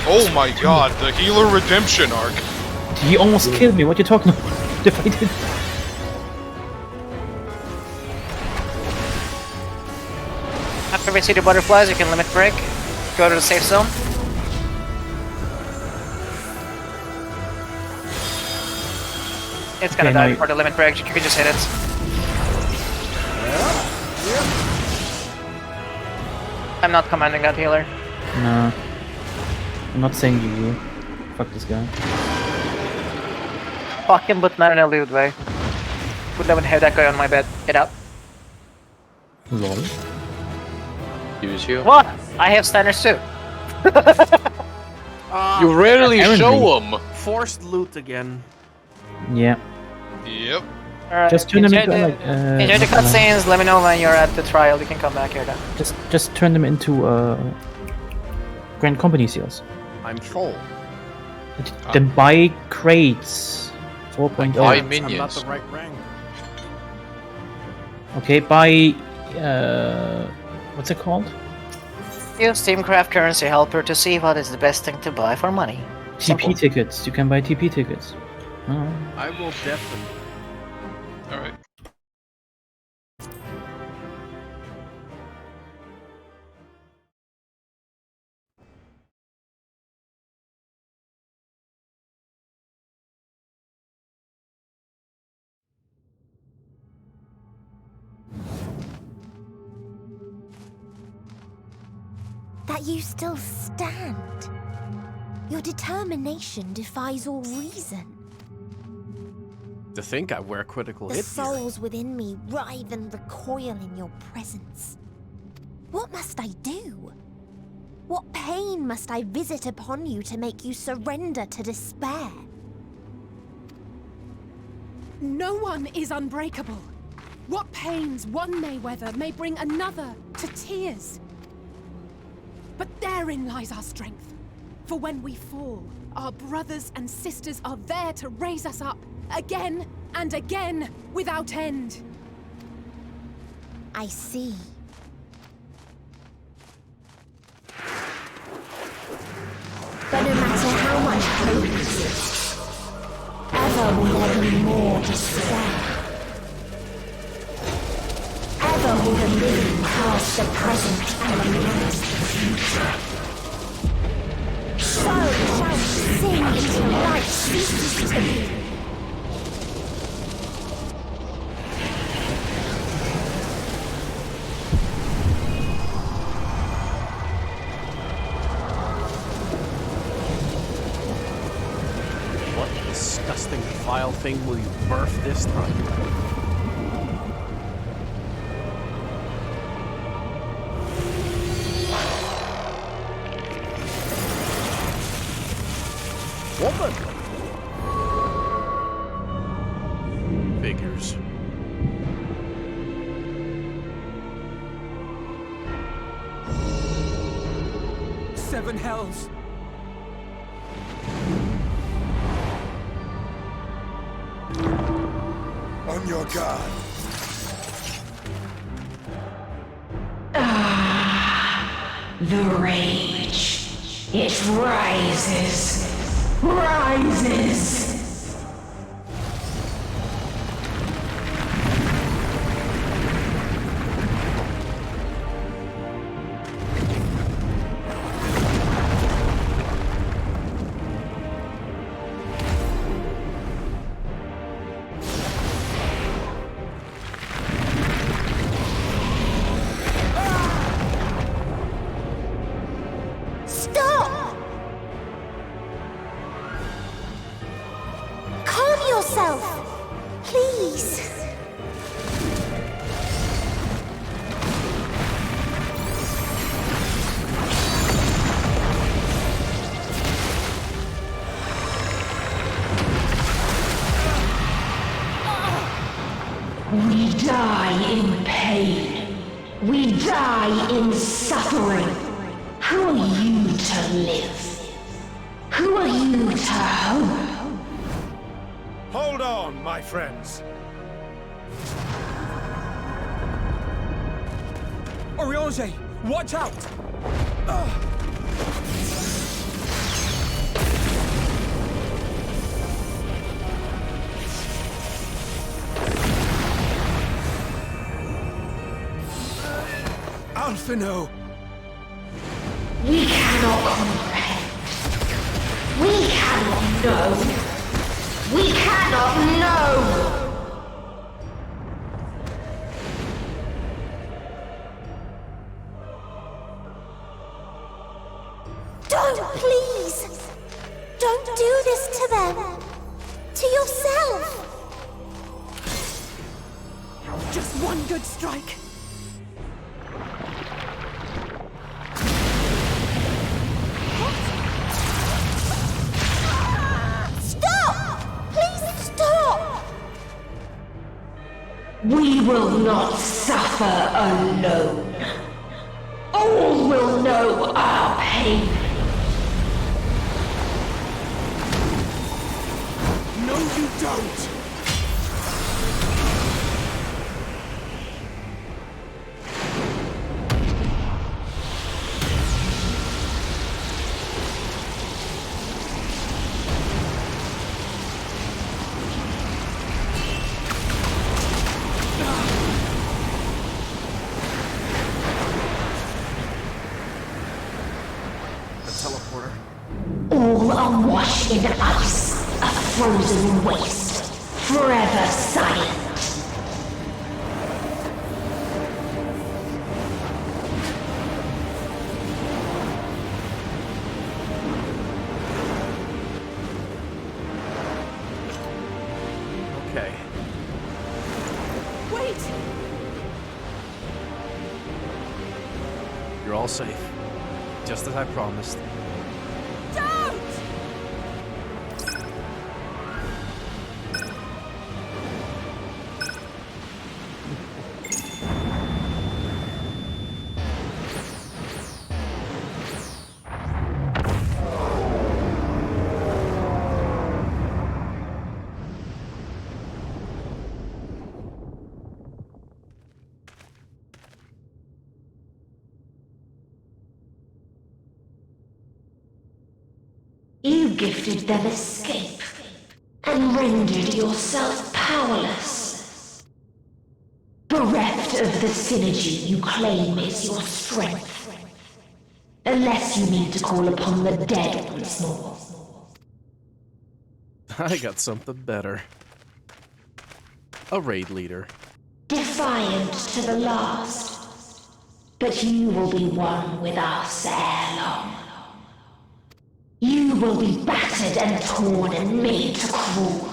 Oh my god, the healer redemption arc. He almost killed me, what are you talking about? If I did. After we see the butterflies, you can limit break. Go to the safe zone. It's gonna die before the limit break, you can just hit it. I'm not commanding that healer. No. I'm not saying you. Fuck this guy. Fuck him, but not in a lewd way. Would never have that guy on my bed. Get out. Lol. Use you. What? I have standards too. You rarely show them. Forced loot again. Yeah. Yep. Alright, just turn them into like. enjoy the cutscenes. Let me know when you're at the trial. You can come back here then. Just turn them into Grand Company seals. I'm full. Then buy crates. 4.0. Buy I'm minions. not the right rank. Okay, buy what's it called? Use Steamcraft Currency Helper to see what is the best thing to buy for money. TP tickets. You can buy TP tickets. Oh. I will definitely. Alright. That you still stand. Your determination defies all reason. To think I wear critical The hit souls within me writhe and recoil in your presence. What must I do? What pain must I visit upon you to make you surrender to despair? No one is unbreakable. What pains one may weather may bring another to tears. But therein lies our strength. For when we fall, our brothers and sisters are there to raise us up, again and again, without end. I see. But no matter how much hope exists, ever will there be more despair. Ever will the living cast the present and lament the future. So shall we sing until life ceases to be. What disgusting vile thing will you birth this time? Woman! Figures. Seven hells! On your guard. The rage. It rises. Rises. Stop! Calm yourself, please. We die in pain. We die in suffering. Who are you to live? Who are you to hope? Hold on, my friends. Oriange, watch out! Alphino! We cannot comprehend. We cannot know. We cannot know! Don't, please! Don't do this to them! To yourself! Just one good strike. Stop! Please stop! We will not suffer alone. All will know our pain. No, you don't! Teleporter. All are washed in ice, a frozen waste, forever silent. Okay. Wait! You're all safe. Just as I promised. Don't! You gifted them escape, and rendered yourself powerless. Bereft of the synergy you claim is your strength. Unless you mean to call upon the dead once more. I got something better. A raid leader. Defiant to the last. But you will be one with us ere long. You will be battered and torn and made to crawl.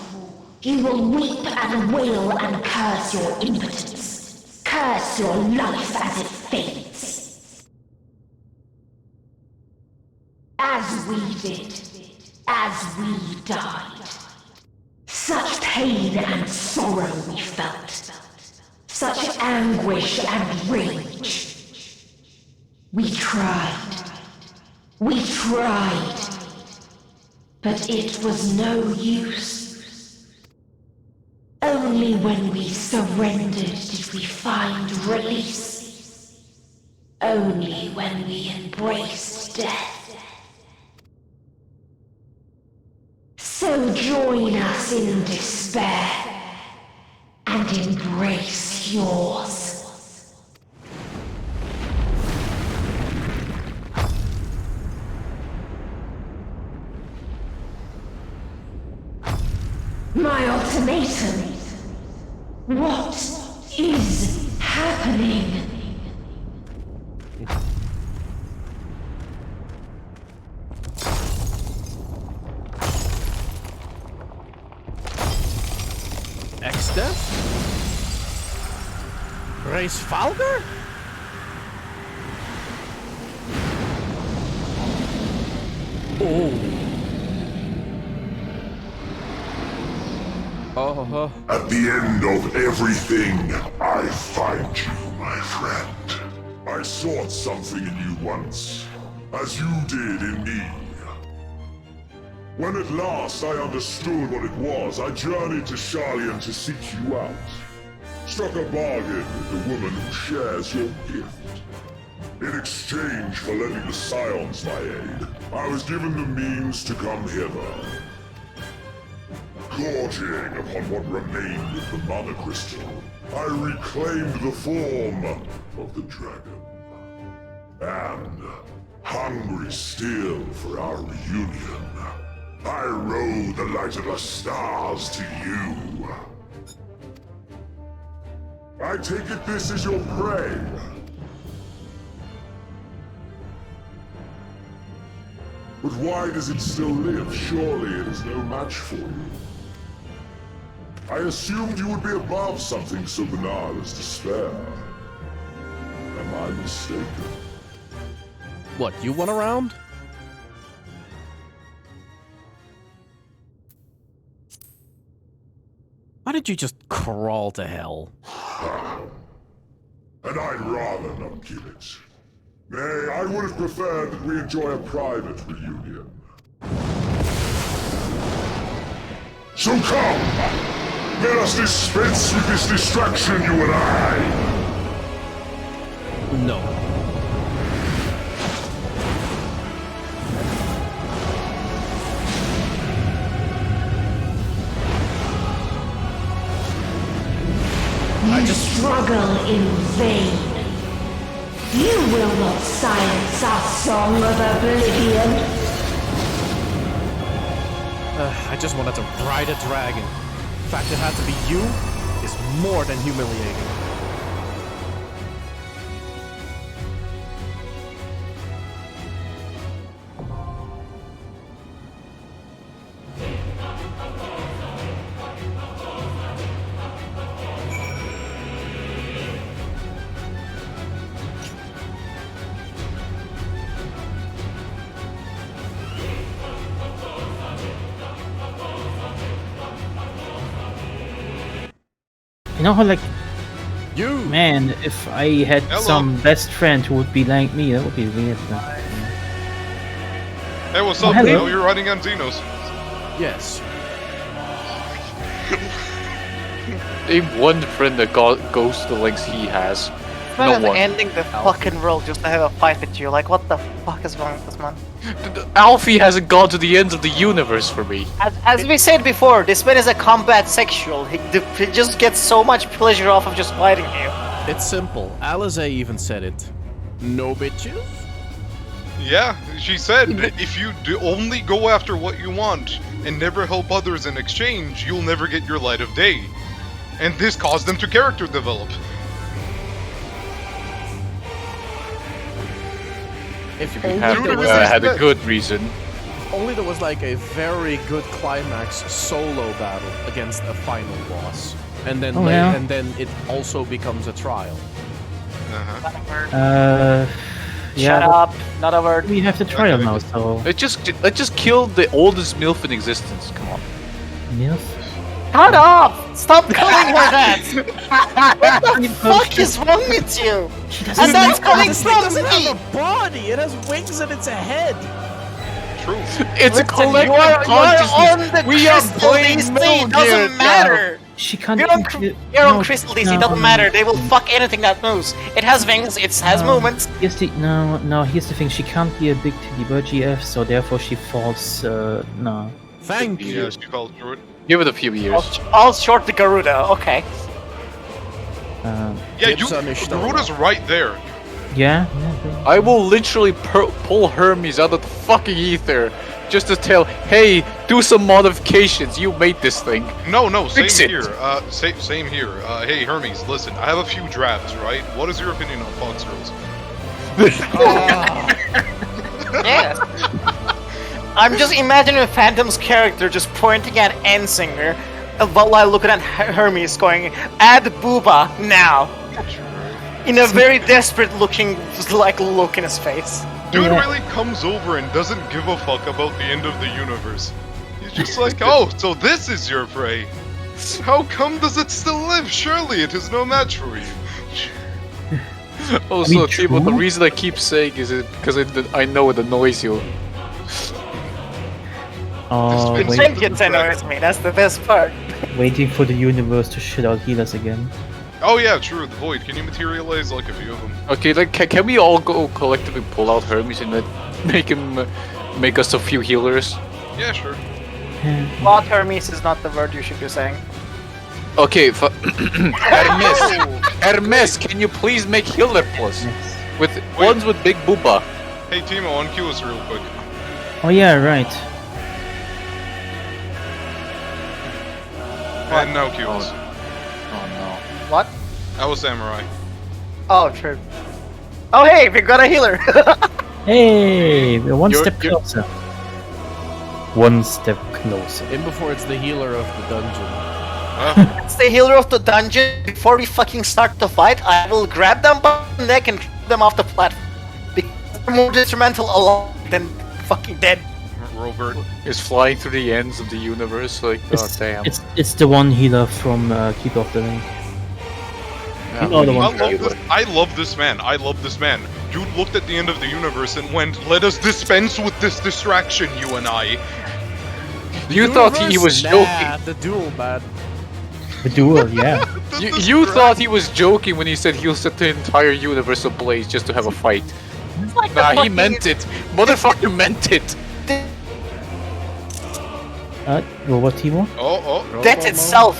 You will weep and wail and curse your impotence. Curse your life as it fades. As we did. As we died. Such pain and sorrow we felt. Such anguish and rage. We tried. We tried. But it was no use. Only when we surrendered did we find release. Only when we embraced death. So join us in despair and embrace yours. My ultimatum. What is happening? X-Death? Race Falger? At the end of everything, I find you, my friend. I sought something in you once, as you did in me. When at last I understood what it was, I journeyed to Sharlayan to seek you out. Struck a bargain with the woman who shares your gift. In exchange for lending the Scions my aid, I was given the means to come hither. Gorging upon what remained of the Mana Crystal, I reclaimed the form of the dragon. And, hungry still for our reunion, I rode the light of the stars to you. I take it this is your prey. But why does it still live? Surely it is no match for you. I assumed you would be above something so banal as despair. Am I mistaken? What, you went around? Why did you just crawl to hell? And I'd rather not give it. Nay, I would have preferred that we enjoy a private reunion. So come! Let us dispense with this distraction, you and I! No. You struggle in vain. You will not silence our song of oblivion. I just wanted to ride a dragon. The fact it had to be you is more than humiliating. You know how, like, you man, if I had some best friend who would be like me, that would be weird. Hey, what's up, hello. Nino? You're running on Xenos. Yes. Name one friend that goes to the lengths he has. It's No better than one. ending the fucking world just to have a fight with you. Like, what the fuck is wrong with this man? Alfie hasn't gone to the ends of the universe for me. As we said before, this man is a combat sexual. He just gets so much pleasure off of just fighting you. It's simple. Alize even said it. No bitches? Yeah, she said if you only go after what you want and never help others in exchange, you'll never get your light of day. And this caused them to character develop. If you had a good reason. only there was like a very good climax solo battle against a final boss, and then and then it also becomes a trial. Shut up! Not a word. We have the trial now, so Let's just kill the oldest MILF in existence. Come on. MILF. Shut up! Stop calling her that! What the fuck is wrong with you? And that's coming from me! A body. It has wings and it's a head. True. It's a collective you are consciousness. on the We are crystal playing DC, Metal Gear doesn't matter! She can't. You're on crystal DC, doesn't matter. They will fuck anything that moves. It has wings, it has movements. Here's the here's the thing. She can't be a big titty bird GF, so therefore she falls. No. Thank you. Yes, you fell short. Give it a few years. I'll short the Garuda. Okay. Yeah, Garuda's right there. Yeah. I will literally pull Hermes out of the fucking ether just to tell, hey, do some modifications. You made this thing. No, Fix same it. here. Same here. Hey, Hermes, listen. I have a few drafts, right? What is your opinion on Fox Girls? Yes. I'm just imagining Phantom's character just pointing at Ensinger while looking at Hermes going, add Booba now. In a very desperate looking look in his face. Dude really comes over and doesn't give a fuck about the end of the universe. He's just like, oh, so this is your prey. How come does it still live? Surely it is no match for you. Also, Timo, the reason I keep saying is because I know it annoys you. Oh, Sentience annoys me, that's the best part. Waiting for the universe to shit out healers again. Oh yeah, true, the Void. Can you materialize like a few of them? Okay, like can we all go collectively pull out Hermes and make us a few healers? Yeah, sure. Lot Hermes is not the word you should be saying. Okay, Hermes, can you please make healer plus? With ones with big booba. Hey Timo, unqueue us real quick. Oh yeah, right. And now queue us. Oh no. What? I was Samurai. Oh, true. Oh hey, we got a healer! Hey, we're one step closer. One step closer. In before it's the healer of the dungeon. It's the healer of the dungeon. Before we fucking start the fight, I will grab them by the neck and throw them off the platform. Because they're more detrimental alive than fucking dead. Robert is flying through the ends of the universe, like, oh damn. It's the one healer from Keep of the Ring. I love this man. I love this man. Dude looked at the end of the universe and went, let us dispense with this distraction, you and I. You thought he was joking. The duel, man. The duel, yeah. You thought he was joking when he said he'll set the entire universe ablaze just to have a fight. Like nah, he meant it. Motherfucker meant it. Robot Timo? Death itself.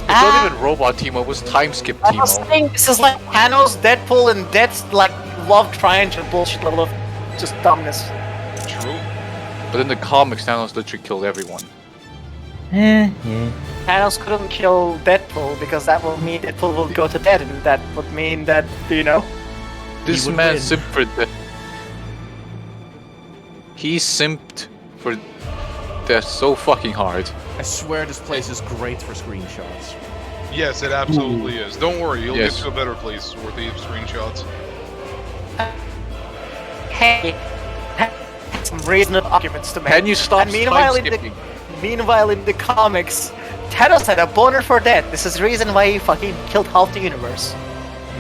It's not even Robot Timo, it was Time Skip I was Timo. saying this is like Thanos, Deadpool, and Death's like love triangle bullshit level of just dumbness. True. But in the comics, Thanos literally killed everyone. Yeah. Thanos couldn't kill Deadpool because that would mean Deadpool will go to death, and that would mean that, you know. This man simped for he simped for death so fucking hard. I swear this place is great for screenshots. Yes, it absolutely is. Don't worry, you'll Yes. get to a better place worthy of screenshots. Hey, some reasonable arguments to make. Can you stop And meanwhile, time skipping? meanwhile, in the comics, Thanos had a boner for death. This is the reason why he fucking killed half the universe.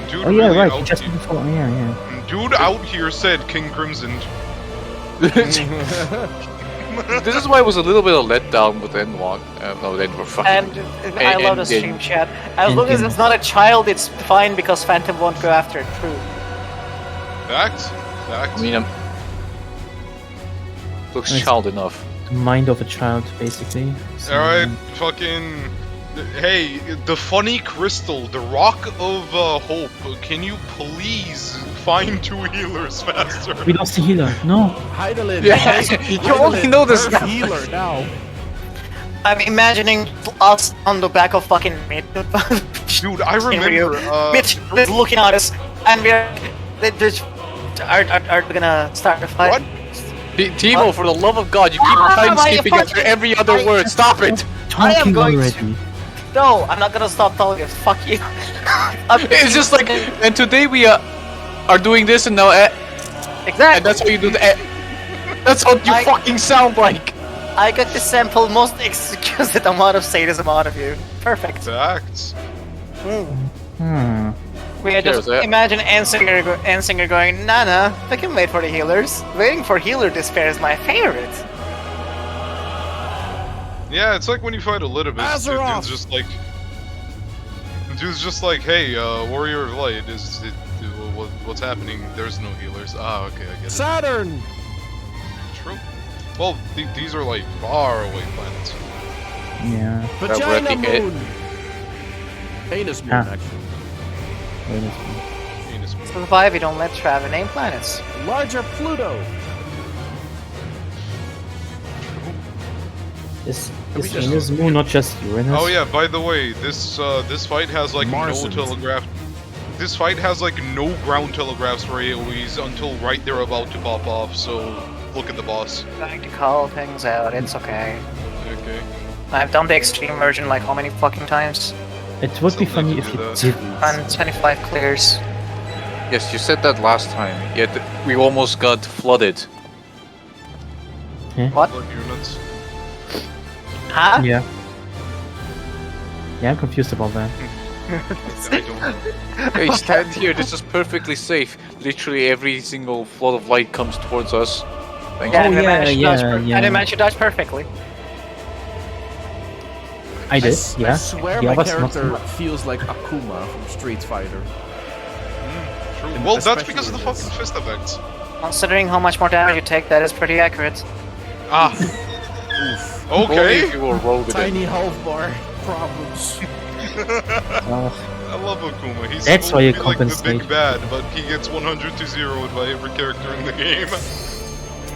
Dude Oh yeah, really right. out Just here- before. Yeah. Dude out here said King Crimson. This is why it was a little bit of letdown with Endwalker. No, Endwalker. Fucking. And I love the stream chat. As long as it's not a child, it's fine because Phantom won't go after it. True. Facts. I mean, looks Nice. child enough. The mind of a child, basically. So, Alright, fucking... Hey, the funny crystal, the rock of hope, can you please find 2 healers faster? We lost the healer. No. Heidelin. Yeah, you only know this Her healer now. I'm imagining us on the back of fucking Mitch. Dude, I remember, Mitch is looking at us, and we're just are we gonna start a fight? What? Timo, for the love of God, you keep time skipping after every other word. Stop it! I am going already. to. No, I'm not gonna stop talking. Fuck you. It's just like, and today we are doing this, and now exactly. And that's how you do the. That's what you fucking sound like. I got to sample most exquisite amount of sadism out of you. Perfect. Facts. We had just imagine Ensinger going, Nana, I can wait for the healers. Waiting for healer despair is my favorite. Yeah, it's like when you fight a little bit. Dude's just like, hey, Warrior of Light, what's happening? There's no healers. Ah, okay, I get it. Saturn! True. Well, these are like far away planets. Yeah. Vagina moon! Anus moon, actually. To survive, you don't let Travis name planets. Larger Pluto! Is Anus moon not just Uranus? Oh yeah, by the way, this fight has like Marsons. no telegraph. This fight has like no ground telegraphs for AoEs until right they're about to pop off, so look at the boss. Trying to call things out, it's okay. Okay. I've done the extreme version like how many fucking times? It would be funny if you didn't. And 25 clears. Yes, you said that last time, yet we almost got flooded. What? Blood units. Huh? Yeah. Yeah, I'm confused about that. I don't know. Hey, stand here, this is perfectly safe. Literally every single flood of light comes towards us. Thank you. And I managed to dodge perfectly. I did, yeah. I swear The my others not so character much. feels like Akuma from Street Fighter. True. And Well, that's especially because of the in this. fucking fist effects. Considering how much more damage you take, that is pretty accurate. Ah. Oof. Okay. If you will roll with Tiny it. health bar problems. I love Akuma. He's That's supposed why you to be like the compensate. big bad, but he gets 100 to 0 by every character in the game.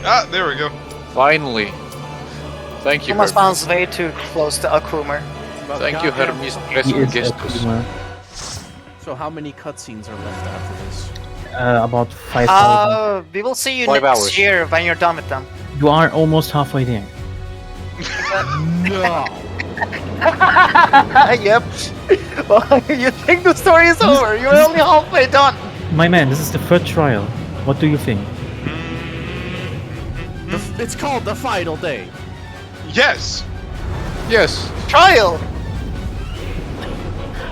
Ah, there we go. Finally. Thank you, Akuma Hermes. sounds way too close to Akumer. Thank you, Hermes He Rescue is a Gestus. Kuma. So how many cutscenes are left after this? About 5,000. We will see you 5 next hours. year when you're done with them. You are almost halfway there. No. Yep. Well, you think the story is over? You're only halfway done. My man, this is the third trial. What do you think? It's called the final day. Yes. Yes. Trial.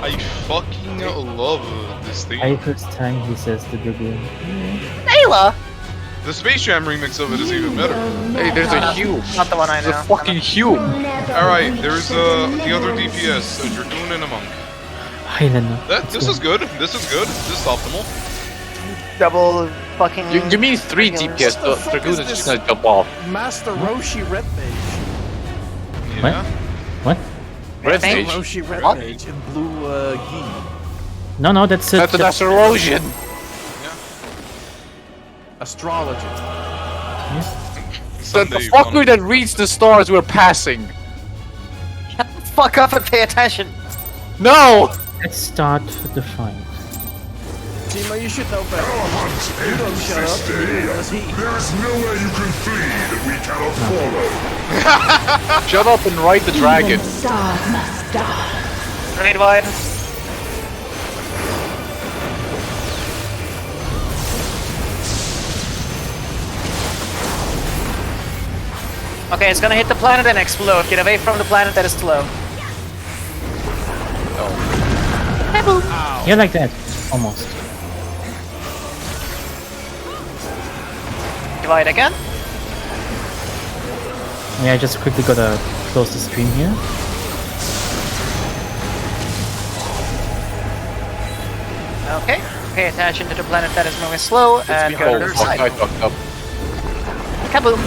I fucking love this thing. I first time he says the begin. Ayla. The Space Jam remix of it is even better. Hey, there's a Hugh. Not the one I know. There's a fucking Hugh. Alright, there's the other DPS, a Dragoon and a Monk. Highlander. This is good. This is good. This is optimal. Double fucking. You mean 3 DPS, the Dragoon is just gonna jump off. Master Roshi Red Mage. Yeah. What? Red Master Mage? Roshi Red What? Mage in blue gi. No, that's it. That's an Astrologian. Astrology. The fucker that reads the stars we're passing. Fuck up and pay attention. No! Let's start the fight. Timo, you should know better. You don't shut up. Neither does he. There is nowhere you can flee that we cannot follow. Shut up and ride the dragon. Stars must die. Great wide. Okay, it's gonna hit the planet and explode. Get away from the planet that is slow. Yeah, like that. Almost. Divide again. Yeah, I just quickly gotta close the stream here. Okay. Pay attention to the planet that is moving slow and go to the Oh, fuck, side. I fucked up. Kaboom!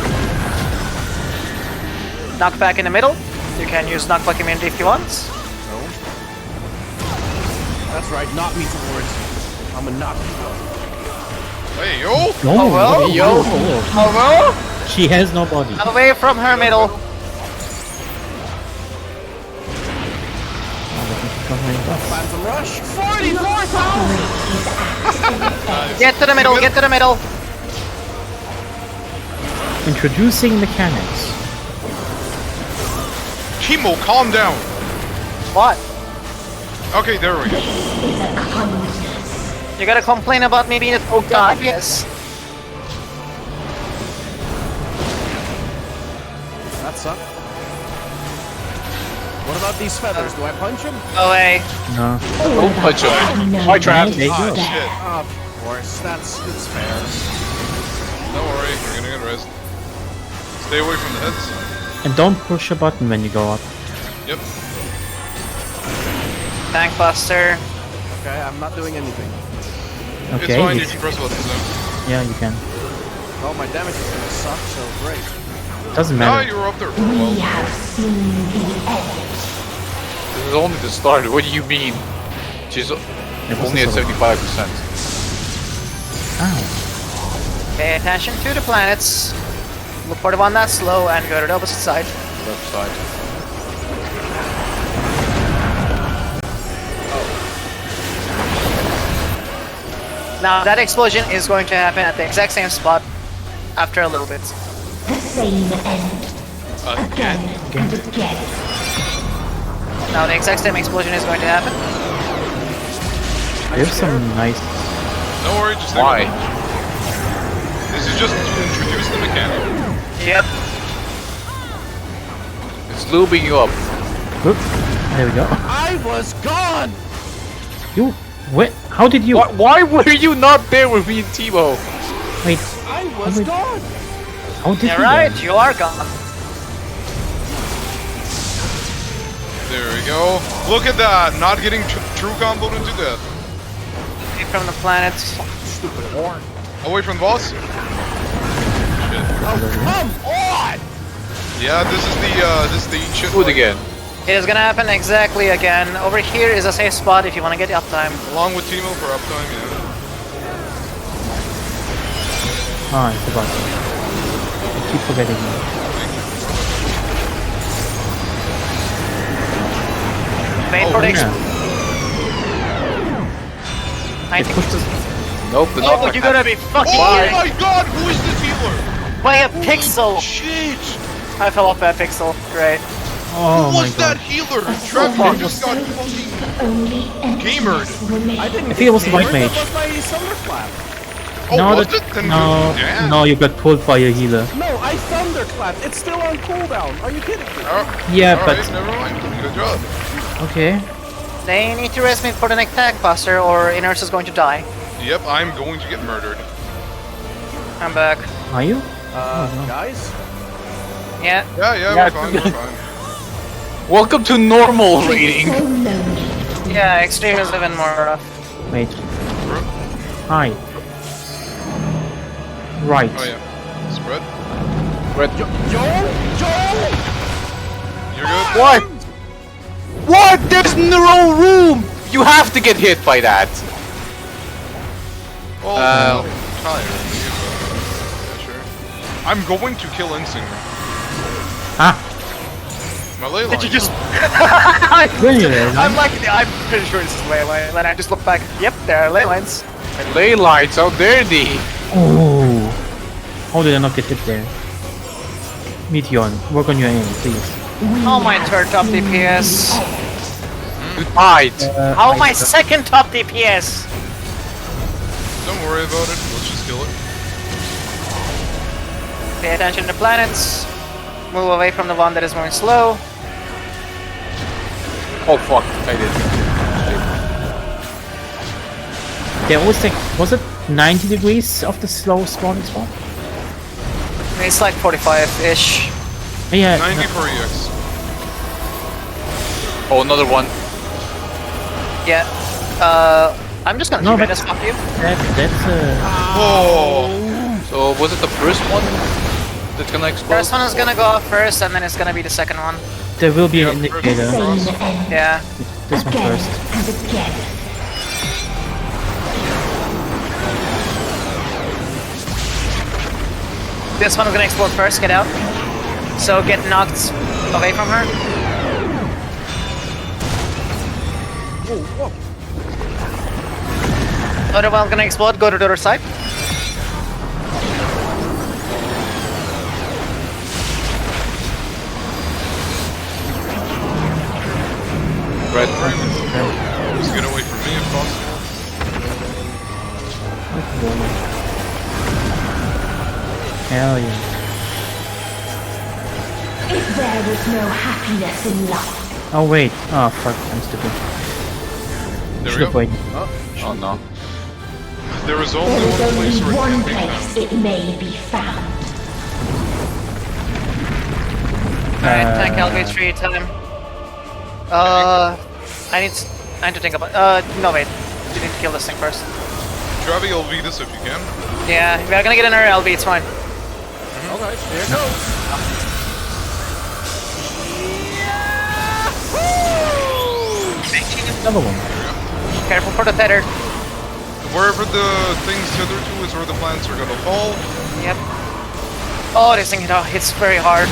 Knockback in the middle. You can use knockback immunity if you want. No. That's right. Knock me towards you. I'm a knock you up. Hey, yo! No, well? yo. Oh well? She has no body. Away from her middle. Phantom Rush. 44,000! Get to the middle, get to the middle. Introducing mechanics. Kimo, calm down. What? Okay, there we go. You gotta complain about me being at full FPS. That sucked. What about these feathers? Do I punch him? Go away. No. Don't punch him. My trap. There you Ah, go. shit. Of course, that's fair. Don't worry, you're gonna get rest. Stay away from the heads. And don't push a button when you go up. Yep. Tank Buster. Okay, I'm not doing anything. Okay. It's fine, you can press buttons though. Yeah, you can. Oh, my damage is gonna suck, so great. Doesn't Ah, matter. you were up there for a while. This is only the start. What do you mean? She's only at 75%. Ow. Pay attention to the planets. Look for the one that's slow and go to the opposite side. Left side. Now that explosion is going to happen at the exact same spot after a little bit. The same end. Again? And again. Now the exact same explosion is going to happen. There's some nice. Don't worry, just think Why? about it. This is just to introduce the mechanic. Yep. It's lubing you up. Oop. There we go. I was gone! You. Wait. How did you? Why were you not there with me and Timo? Wait. I was gone! How did You're you? right, you are gone. There we go. Look at that, not getting true comboed into death. Away from the planet. Stupid horn. Away from the boss? Shit. Oh, come on! Yeah, this is the shit. Do it again. It is gonna happen exactly again. Over here is a safe spot if you want to get the uptime. Along with Timo for uptime, yeah. Ah, I forgot. I keep forgetting that. Wait for the It pushes. Nope, the Oh, you gotta be fucking Oh kidding. my god, who is this healer? By a pixel! Shit! I fell off by a pixel. Great. Oh Who my was god. that healer? Trevor just got fucking gamered. I didn't I think it was the white gamer, mage. That was my thunderclap. Oh, No, was that- it? Then no, yeah. no, you got pulled by a healer. No, I thunderclapped. It's still on cooldown. Are you kidding me? Yeah, Alright, but never mind. Good job. okay. They need to rest me for the next tank buster or Iners is going to die. Yep, I'm going to get murdered. I'm back. Are you? Guys? Yeah. Yeah, we're fine, we're fine. Welcome to normal rating. Yeah, extreme is even more rough. Wait. Hi. Right. Oh yeah. Spread. Red. Joel? You're good? What? What? There's no room! You have to get hit by that. Well, tired. Yeah, sure. I'm going to kill Ensinger. Ah. My ley line. Did you just... Really? I'm like, I'm pretty sure this is ley line. And then I just look back. Yep, there are ley lines. And ley lines, how dare thee? Oh. How did I not get hit there? Meteon, work on your aim, please. Oh, my third top DPS. You died. Oh, my second top DPS. Don't worry about it. Let's just kill it. Pay attention to planets. Move away from the one that is moving slow. Oh fuck, I did. There was like, was it 90 degrees of the slow spawning spot? It's like 45-ish. Yeah. 90 for EX. Oh, another one. Yeah. I'm just gonna No, keep it but- as fuck you. That's Oh! So was it the first one that's gonna explode? First one is gonna go off first, and then it's gonna be the second one. there will be an indicator. Yeah. This one first. And again. This one is gonna explode first, get out. So get knocked away from her. Other one's gonna explode, go to the other side. Red. Just get away from me if possible. Hell yeah. If there is no happiness in life, Oh wait. Oh fuck, I'm stupid. There Should we have go. waited. Oh no. There is there only is one place only where it one can be place found. it may be found. Alright, tank elevator 3 time. I need to think about. No wait, we need to kill this thing first. Travi, LV this if you can. Yeah, we're gonna get another LB. It's fine. Okay, here it goes. Another one. Careful for the tether. Wherever the things tether to is where the plants are gonna fall. Yep. Oh, this thing hits very hard.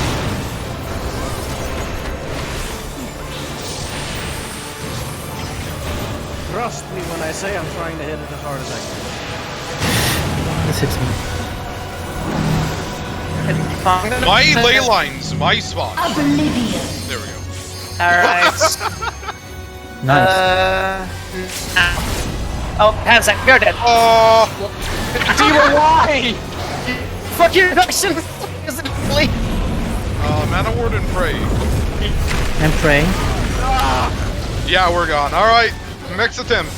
Trust me when I say I'm trying to hit it as hard as I can. This hits me. My ley lines, my spot. Oblivion. There we go. Alright. Nice. Oh, Hansen, you're dead. Oh! Zero, why? Fuck your action! Isn't it? Mana Ward and Pray. I'm praying. Yeah, we're gone. Alright, next attempt.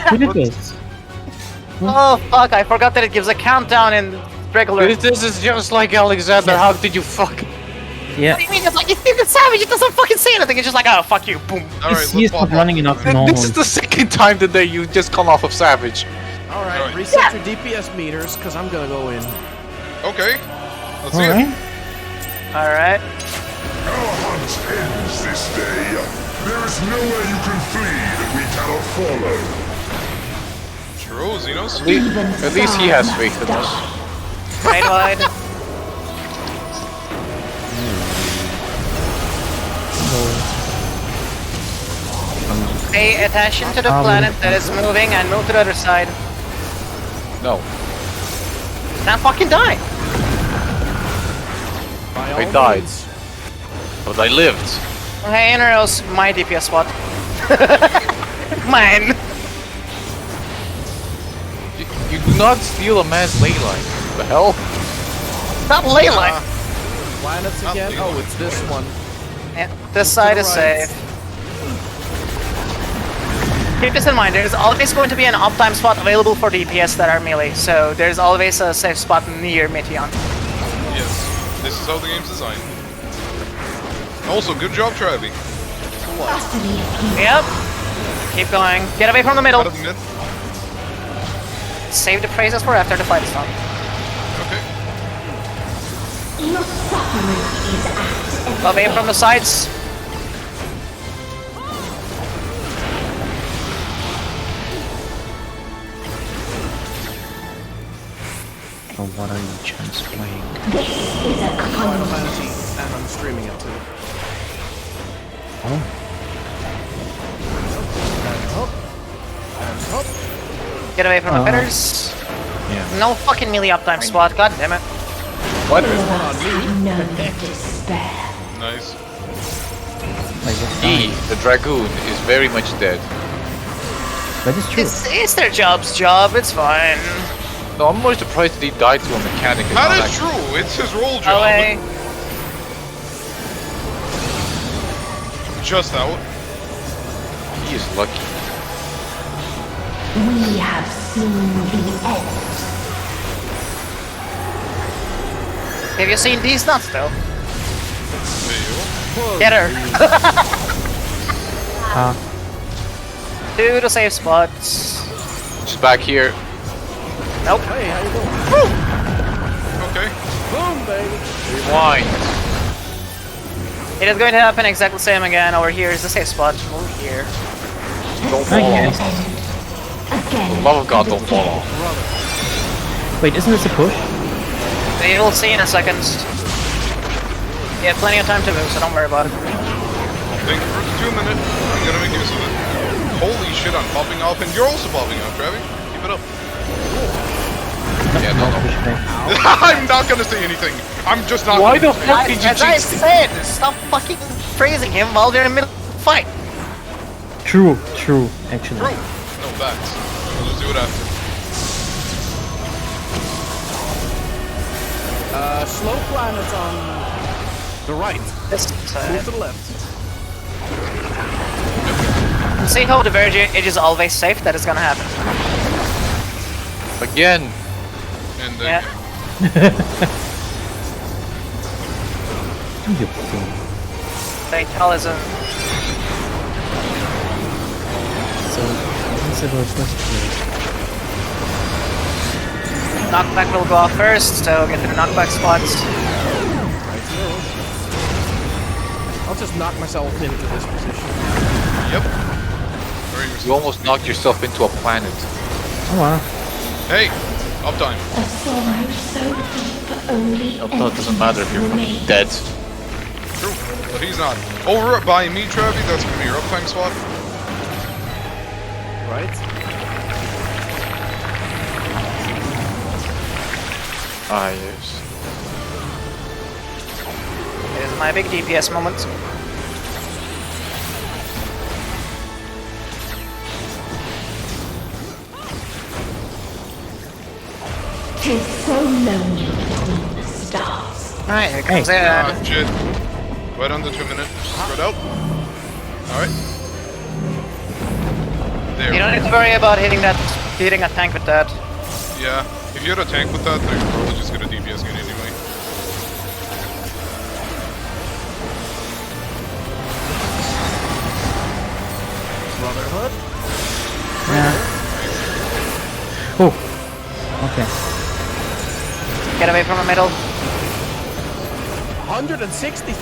Who did this? Oh fuck, I forgot that it gives a countdown in regular. This is just like Alexander. How did you fuck? Yeah. What do you mean? It's like, it's savage, it doesn't fucking say anything, it's just like, oh, fuck you, boom. He's not running enough normal. This is the second time today you just come off of Savage. Alright, reset your DPS meters, because I'm gonna go in. Okay. Let's see it. Alright. Our hunt ends this day. There is nowhere you can flee that we cannot follow. True, Xenos. At least he has faith in us. Right wide. Pay attention to the planet that is moving and move to the other side. No. Can't fucking die. I died. But I lived. Hey, Inneros, my DPS spot. Mine. You do not steal a man's ley line. What the hell? Not ley line. Planets again? Oh, it's this one. Yeah, this side is safe. Keep this in mind, there's always going to be an uptime spot available for DPS that are melee, so there's always a safe spot near Meteon. Yes, this is how the game's designed. Also, good job, Travi. Yep. Keep going. Get away from the middle. Out of the mid. Save the praises for after the fight is done. Your suffering is at an Away from the sides. Oh, what are you chance playing? This is a Final Fantasy, and I'm streaming it too. Oh. Get away from the fitters. Yeah. No fucking melee uptime spot, god damn it. What? no despair. Nice. He, the Dragoon, is very much dead. That is true. It's their job's job, it's fine. No, I'm more surprised that he died to a mechanic. and That not is actually- true, it's his role job. Away. Just out. He is lucky. We have seen the end. Have you seen these nuts though? Get her. To the safe spots. She's back here. Nope. Hey, how you doing? Okay. Boom, baby. Rewind. It is going to happen exactly the same again. Over here is the safe spot. Move here. Don't fall. For the love of God, don't fall off. Wait, isn't this a push? You will see in a second. You have plenty of time to move, so don't worry about it. Thank you for the 2 minute. I'm gonna make use of it. Holy shit, I'm popping off, and you're also popping off, Travi. Keep it up. Yeah, no. I'm not gonna say anything. I'm just not. Why the gonna say fuck anything. did you As I said, stop fucking praising him while they're in the middle of the fight. True, actually. True. No facts. We'll just do it after. Slow planet on the right. This Move to the left. See how the very edge is always safe? That is gonna happen. Again. And yeah. Fatalism. So, what's about first place? Knockback will go off first, so get to the knockback spots. Right here. I'll just knock myself into this position. Yep. You almost knocked yourself into a planet. Oh wow. Hey, uptime. A sorrow so deep only Uptime doesn't matter if you're dead. True, but he's not. Over by me, Travi, that's gonna be your uptime swap. Right. Ah, yes. It is my big DPS moment. Tis so lonely between the stars. Alright, here comes Shit. Right under 2 minutes. Spread out. Alright. There. You don't need to worry about hitting a tank with that. Yeah. If you had a tank with that, then you're probably just gonna DPS get anyway. Brotherhood. Yeah. Oh. Okay. Get away from the middle. 160,000.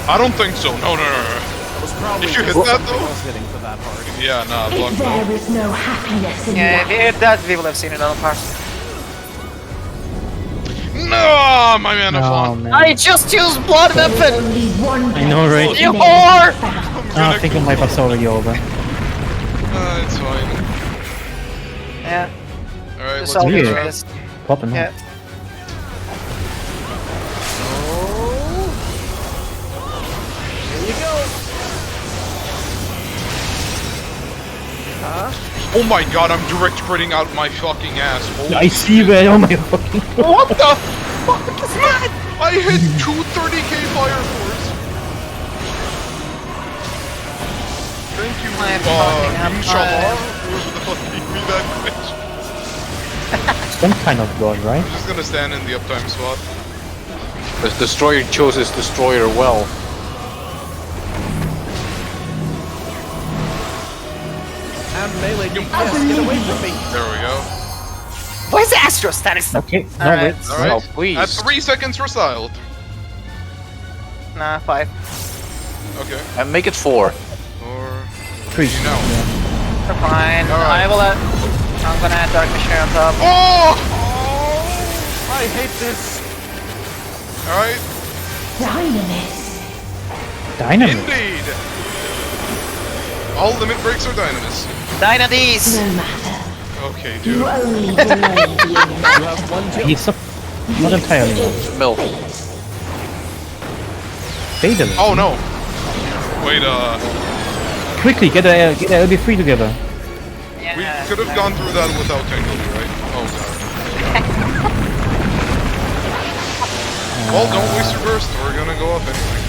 I don't think so. No. That was probably if you hit just that something though? else hitting for that hard. Yeah, nah, block There is no happiness in Yeah, life. if you hit that, we will have seen it on the part. No, my mana fawn. man. I just used blood weapon! Only one I know, right? You whore! I think my part's already over. It's fine. Yeah. Alright, let's Just all get the it. rest. Popping Yeah. Here you go. Huh? Oh my god, I'm direct spreading out my fucking ass. Holy I see where. Oh my fucking. What the fuck is that? I hit 230k fire force. Thank you, Inshallah. Whoever the fuck gave me that bitch. Some kind of god, right? I'm just gonna stand in the uptime spot. The destroyer chose his destroyer well. And melee DPS, get away from me. There we go. Where's the Astro status? Okay, no, Alright. wait. Alright. Oh, please. At 3 seconds for styled. Nah, 5. Okay. And make it 4. Or 3. you know. We're fine. Alright. I will I'm gonna add Dark Machine on top. Oh! I hate this. Alright. Dynamite. Indeed. All limit breaks are dynamis. Dynadies! No matter. Okay, dude. You only delay the You have one kill. He's up. Not entirely. Milk. Fatal. Oh no. Wait, Quickly, get a LB3 together. we could have gone through that without Tangle, right? Oh god. Well, don't waste your burst. We're gonna go up anyway.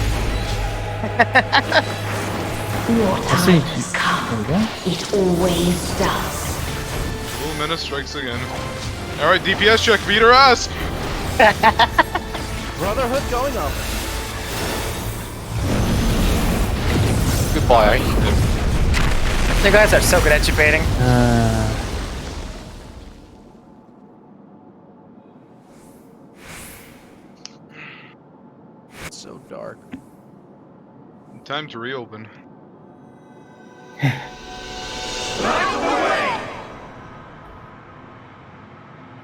Your I time see. has come. There we go. It always does. Ooh, Menace strikes again. Alright, DPS check. Beat her ass. Brotherhood going up. Goodbye. You guys are so good at debating. It's so dark. Time to reopen.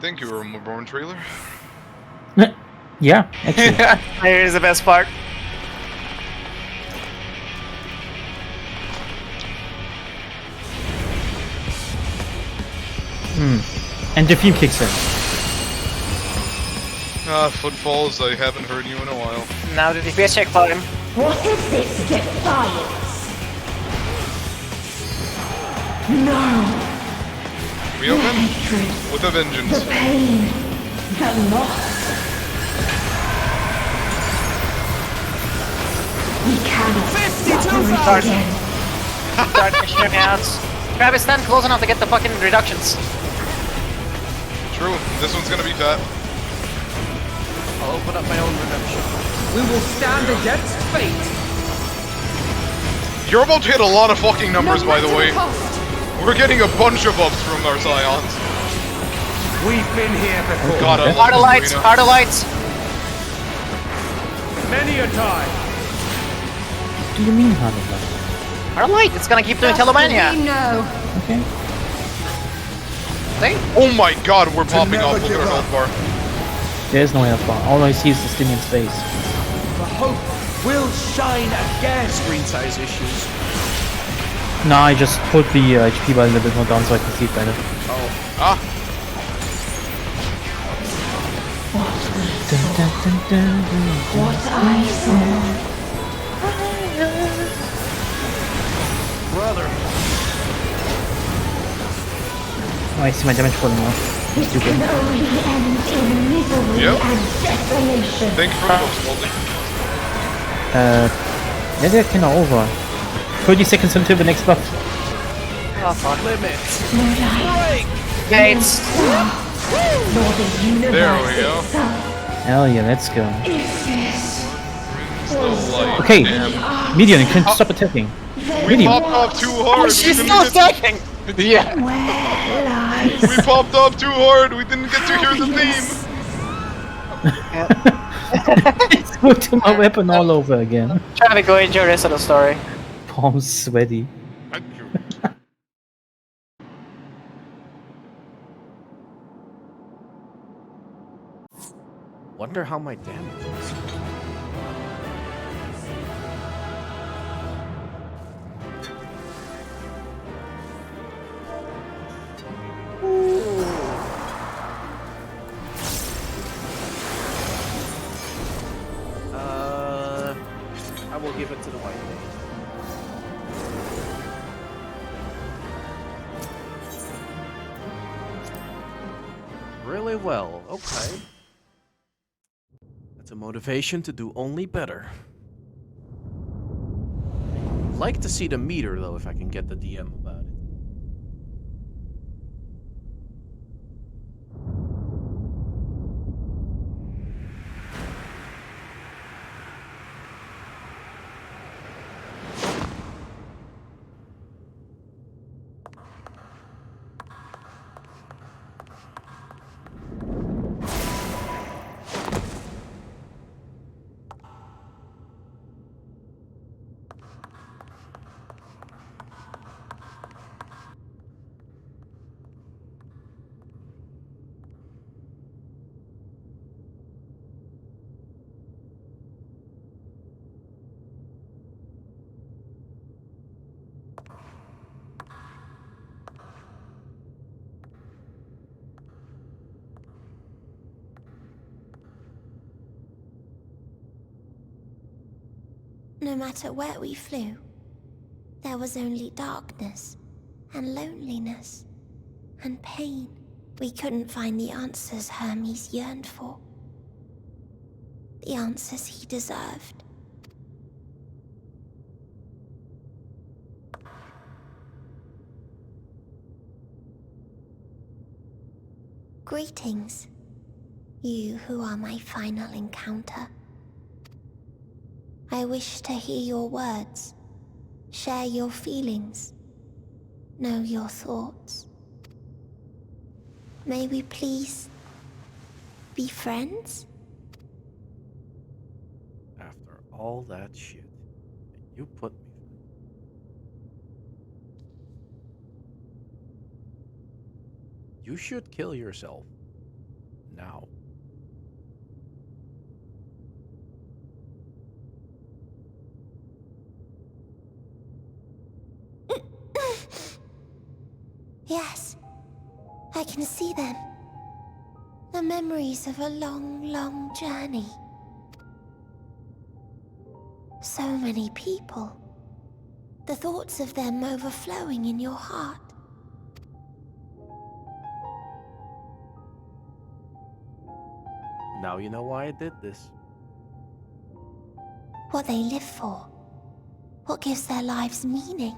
Thank you, Reborn trailer. Yeah, actually. Here's the best part. And the theme kicks in. Footfalls, I haven't heard you in a while. Now the DPS check for him. What is this defiance? No! We open with a vengeance. The pain, the loss. We cannot suffer it again. Start missionary outs. Travis, stand close enough to get the fucking reductions. True, this one's gonna be fat. I'll open up my own redemption. We will stand against fate. You're about to hit a lot of fucking numbers, by the way. We're getting a bunch of ups from our scions. We've been here before. God, I love Harder lights, harder lights. Many a time. What do you mean, harder light? Harder light, it's gonna keep doing Telomania. Okay. See? Oh my god, we're popping off. Look at our health bar. There's no health bar. All I see is the Stinian's face. The hope will shine again. Screen size issues. No, I just put the HP bar a little bit more down so I can see it better. Oh. Ah. What I saw. Brother. Oh, I see my damage falling off. It can only end in misery and desolation. Thank you for the post, Moldy. Yeah, they're kinda over. 30 seconds until the next buff. Oh fuck. Break! Gates. There we go. Hell yeah, let's go. Light. Okay, Damn. Medium, you can stop attacking. We Medium. popped off too hard. Oh, she's still attacking. Yeah. We popped off too hard. We didn't get to hear the theme. It's putting my weapon all over again. Trying to go into the rest of the story. Palms sweaty. Wonder how my damage is. I will give it to the white lady. Really well, okay. That's a motivation to do only better. Like to see the meter though, if I can get the DM about it. No matter where we flew, there was only darkness and loneliness and pain. We couldn't find the answers Hermes yearned for. The answers he deserved. Greetings, you who are my final encounter. I wish to hear your words, share your feelings, know your thoughts. May we please be friends? After all that shit that you put me through. You should kill yourself. Now. Yes, I can see them. The memories of a long, long journey. So many people. The thoughts of them overflowing in your heart. Now you know why I did this. What they live for. What gives their lives meaning.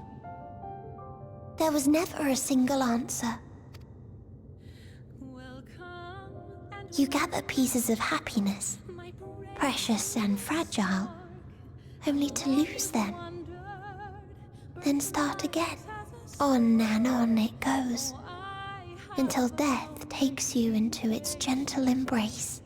There was never a single answer. You gather pieces of happiness, precious and fragile, only to lose them. Then start again. On and on it goes, until death takes you into its gentle embrace.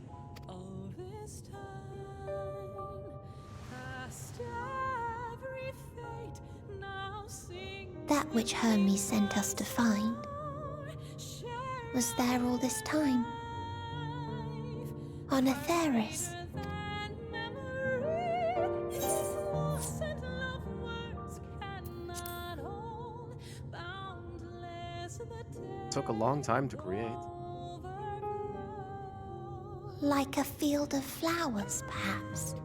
That which Hermes sent us to find was there all this time. On Atheris. Took a long time to create. Like a field of flowers, perhaps.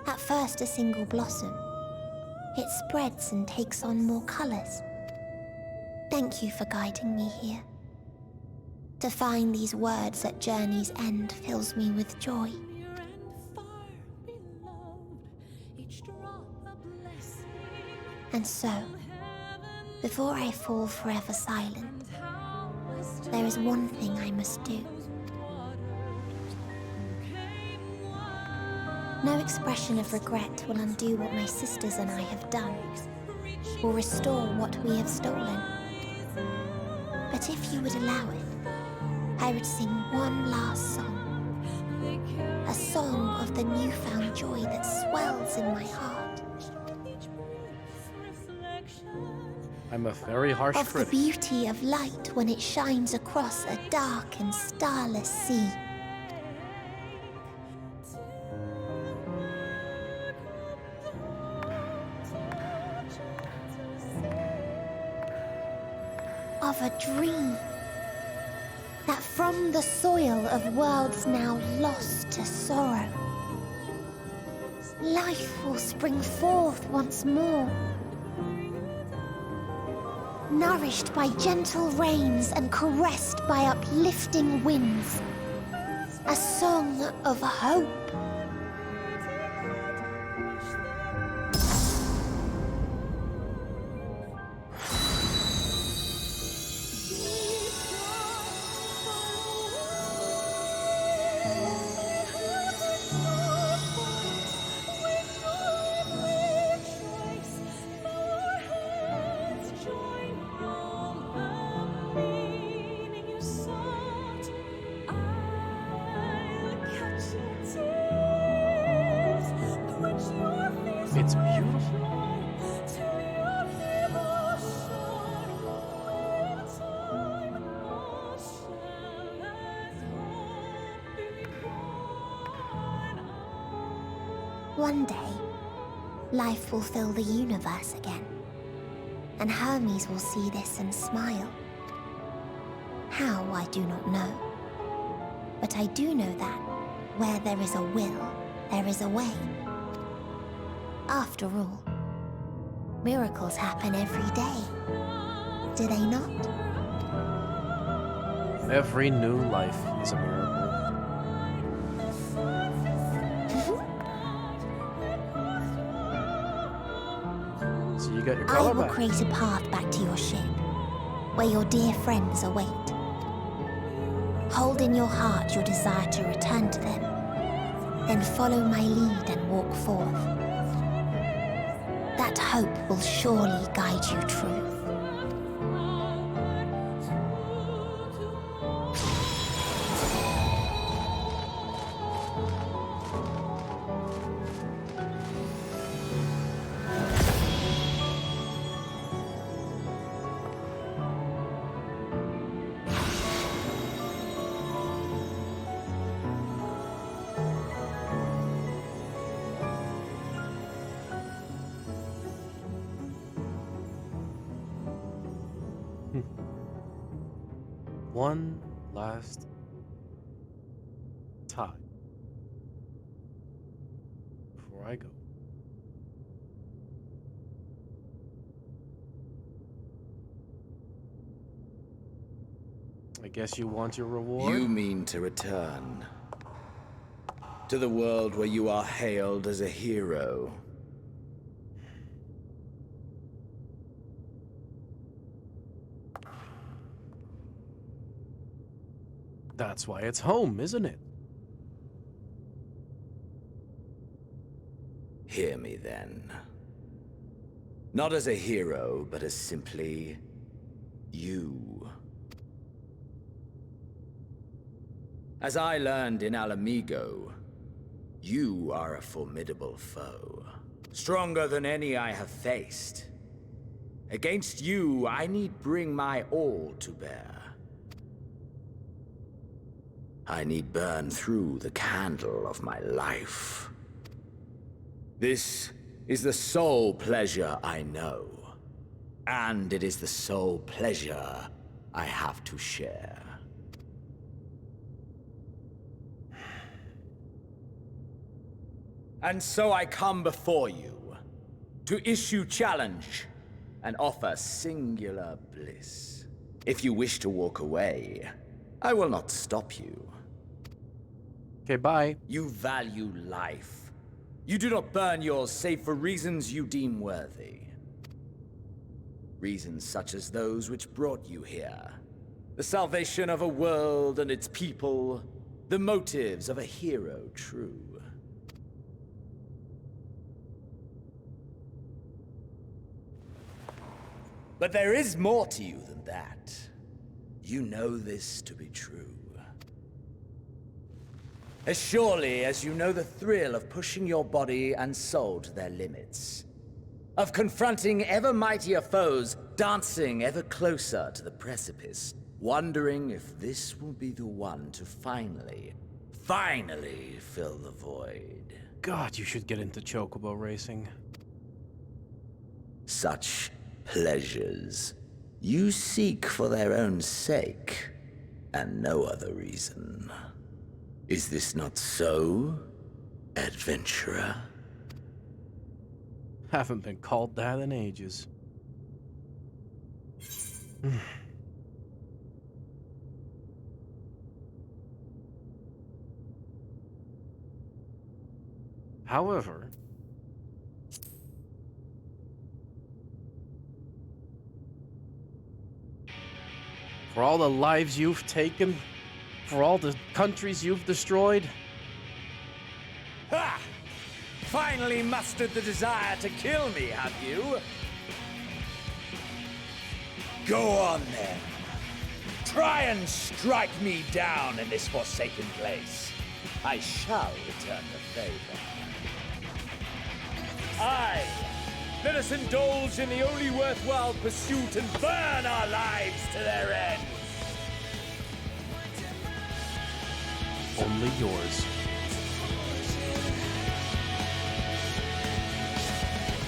At first a single blossom. It spreads and takes on more colors. Thank you for guiding me here. To find these words at journey's end fills me with joy. And so, before I fall forever silent, there is one thing I must do. No expression of regret will undo what my sisters and I have done, or restore what we have stolen. But if you would allow it, I would sing one last song. A song of the newfound joy that swells in my heart. I'm a very harsh Of critic. the beauty of light when it shines across a dark and starless sea. Of a dream that from the soil of worlds now lost to sorrow, life will spring forth once more. Nourished by gentle rains and caressed by uplifting winds. A song of hope. It's beautiful. One day, life will fill the universe again. And Hermes will see this and smile. How, I do not know. But I do know that where there is a will, there is a way. After all, miracles happen every day. Do they not? Every new life is a miracle. So you got your I color will back. create a path back to your ship, where your dear friends await. Hold in your heart your desire to return to them, then follow my lead and walk forth. That hope will surely guide you true. One last time before I go. I guess you want your reward? You mean to return to the world where you are hailed as a hero. That's why it's home, isn't it? Hear me then. Not as a hero, but as simply you. As I learned in Alamigo, you are a formidable foe. Stronger than any I have faced. Against you, I need bring my all to bear. I need burn through the candle of my life. This is the sole pleasure I know. And it is the sole pleasure I have to share. And so I come before you, to issue challenge, and offer singular bliss. If you wish to walk away, I will not stop you. Okay, bye. You value life. You do not burn yours save for reasons you deem worthy. Reasons such as those which brought you here. The salvation of a world and its people. The motives of a hero true. But there is more to you than that. You know this to be true. As surely as you know the thrill of pushing your body and soul to their limits. Of confronting ever mightier foes, dancing ever closer to the precipice, wondering if this will be the one to finally fill the void. God, you should get into chocobo racing. Such pleasures you seek for their own sake, and no other reason. Is this not so, adventurer? Haven't been called that in ages. However, for all the lives you've taken, for all the countries you've destroyed. Ha! Finally mustered the desire to kill me, have you? Go on then. Try and strike me down in this forsaken place. I shall return the favor. Aye! Let us indulge in the only worthwhile pursuit and burn our lives to their end. Only yours.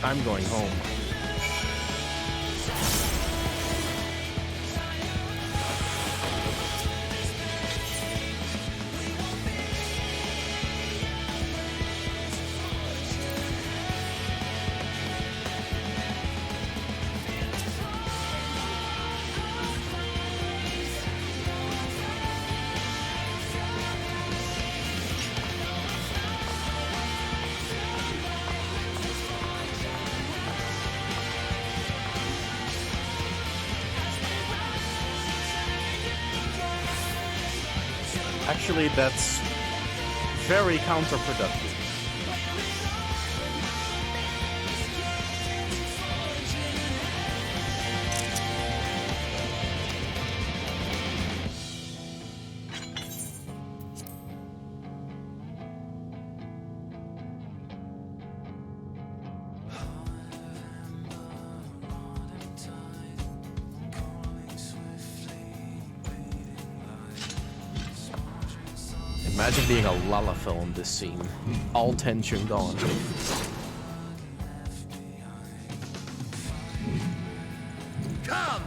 I'm going home. Actually, that's very counterproductive. Imagine being a Lalafell in this scene. All tension gone. Come!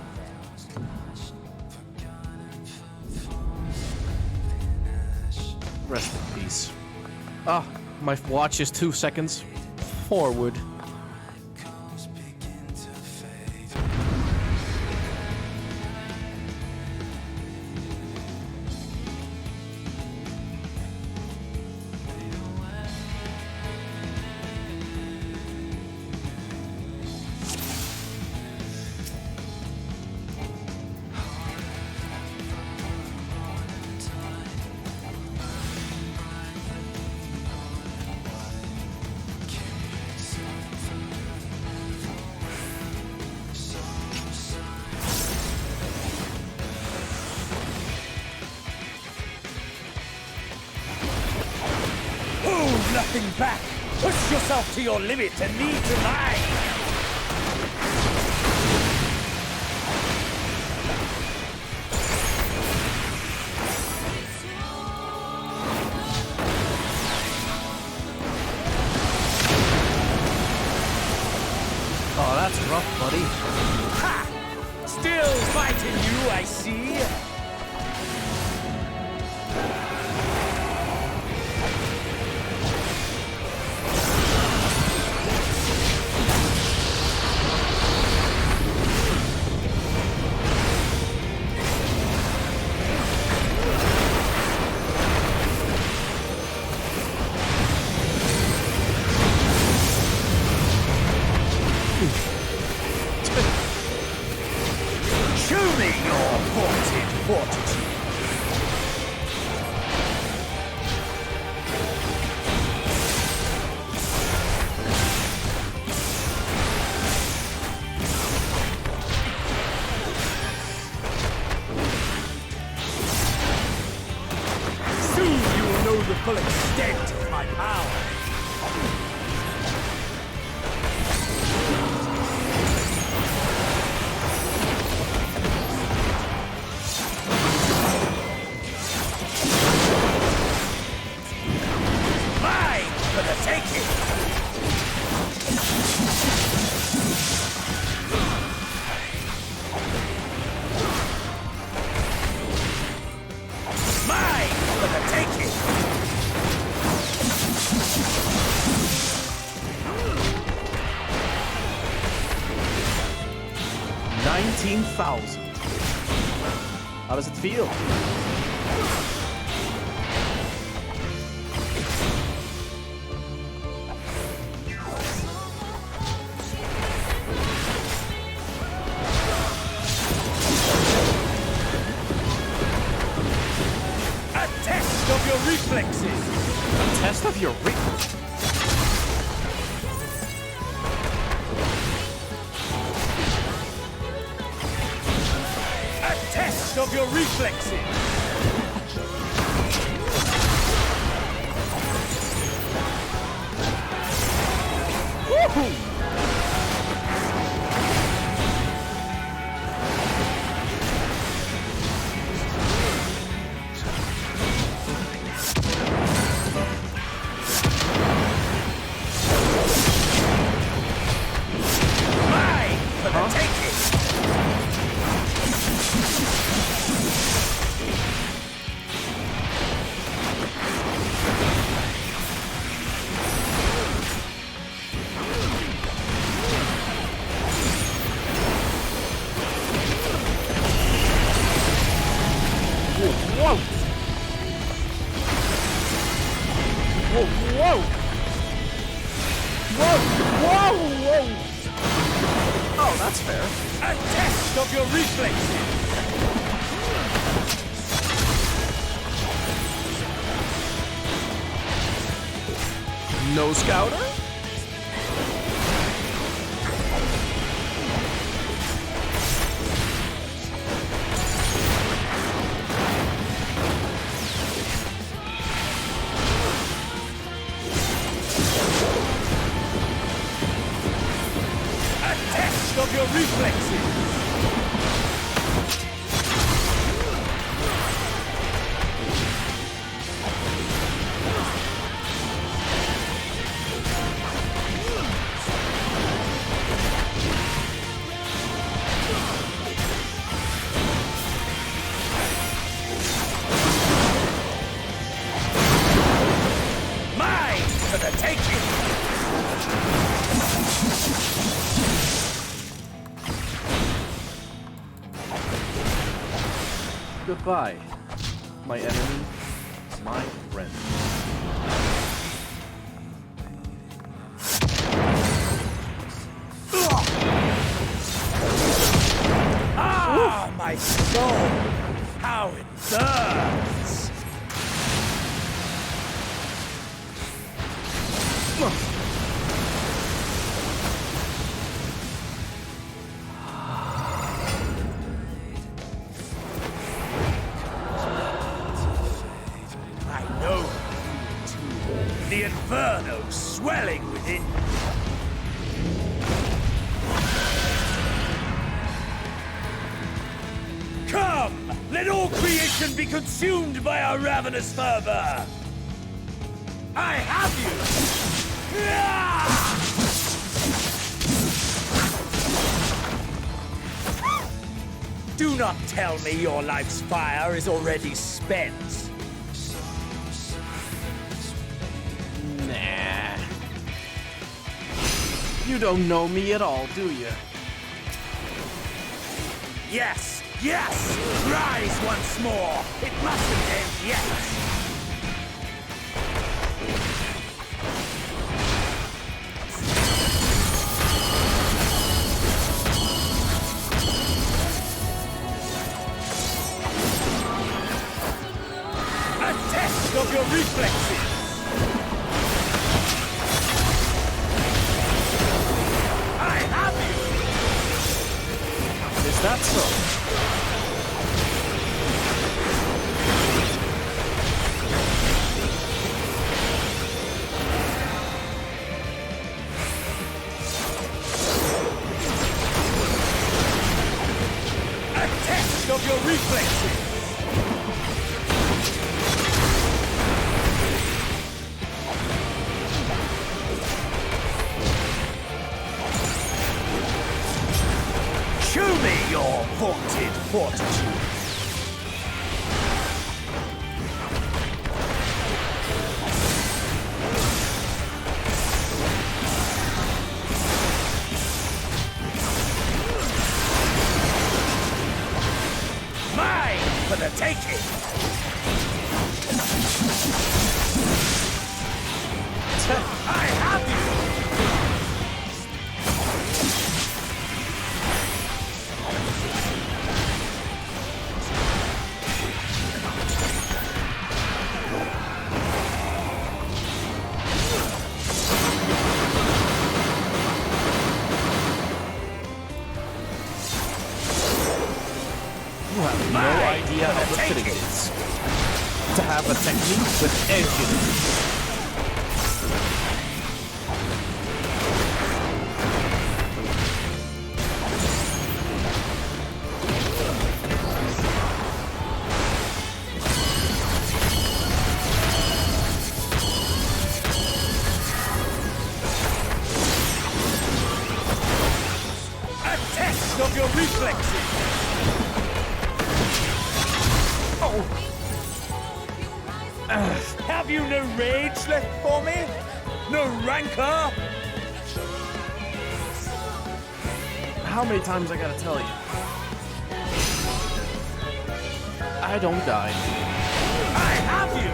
Rest in peace. Ah, my watch is 2 seconds forward. nothing back. Push yourself to your limit and me to mine. Oh, that's rough, buddy. Ha! Still fighting you, I see. Show me your vaunted fortitude. Soon you will know the full extent of my power. Mine for the taking! Mine for the taking! 19,000. How does it feel? A test of your reflexes! A test of your reflexes? A test of your reflexes! Woohoo! Mine for the taking! Whoa! Whoa! Whoa! Whoa! Whoa! Whoa! Oh, that's fair. A test of your reflexes! No scouter? A test of your reflexes! Mine for the taking! Goodbye, my enemy, my friend. Ah, my soul! How it burns! I know you two the inferno swelling within. Come! Let all creation be consumed by our ravenous fervor! I have you! Do not tell me your life's fire is already spent. Nah. You don't know me at all, do you? Yes! Yes! Rise once more! It mustn't end yet! A test of your reflexes! I have you! Is that so? Of your reflexes! Show me your vaunted fortitude! For the taking! I have you! You have no idea how befitting it is to have a technique with edge in it. A test of your reflexes! Have you no rage left for me? No rancor? How many times I gotta tell you? I don't die. I have you!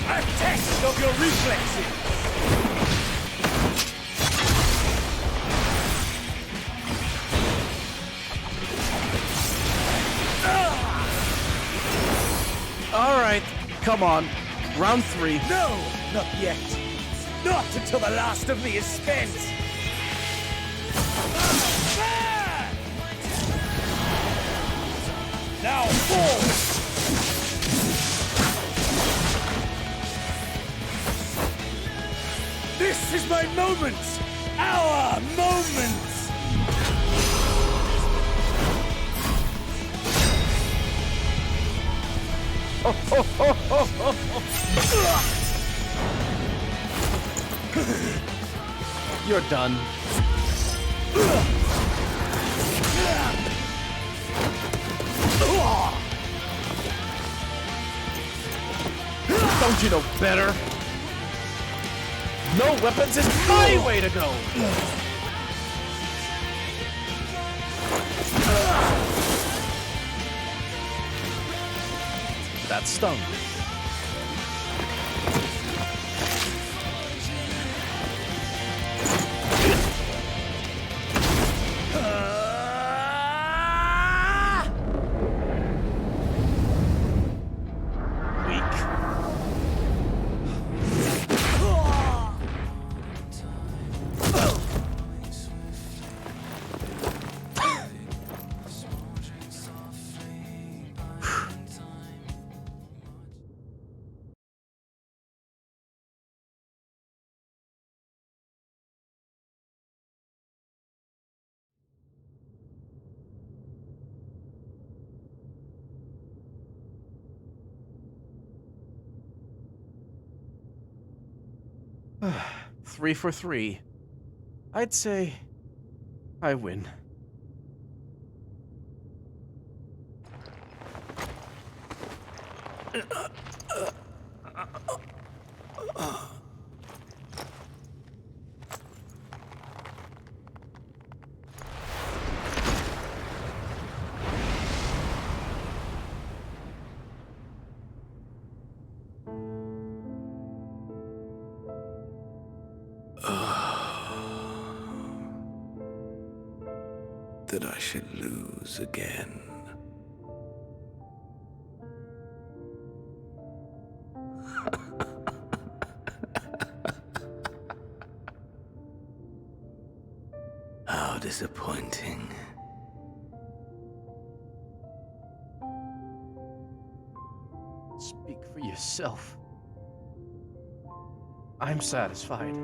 A test of your reflexes! All right, come on. Round 3. No, not yet. Not until the last of me is spent. Now forward! This is my moment! Our moment! You're done. Don't you know better? No weapons is my way to go! That stung. 3 for 3. I'd say I win. That I should lose again. How disappointing. Speak for yourself. I'm satisfied.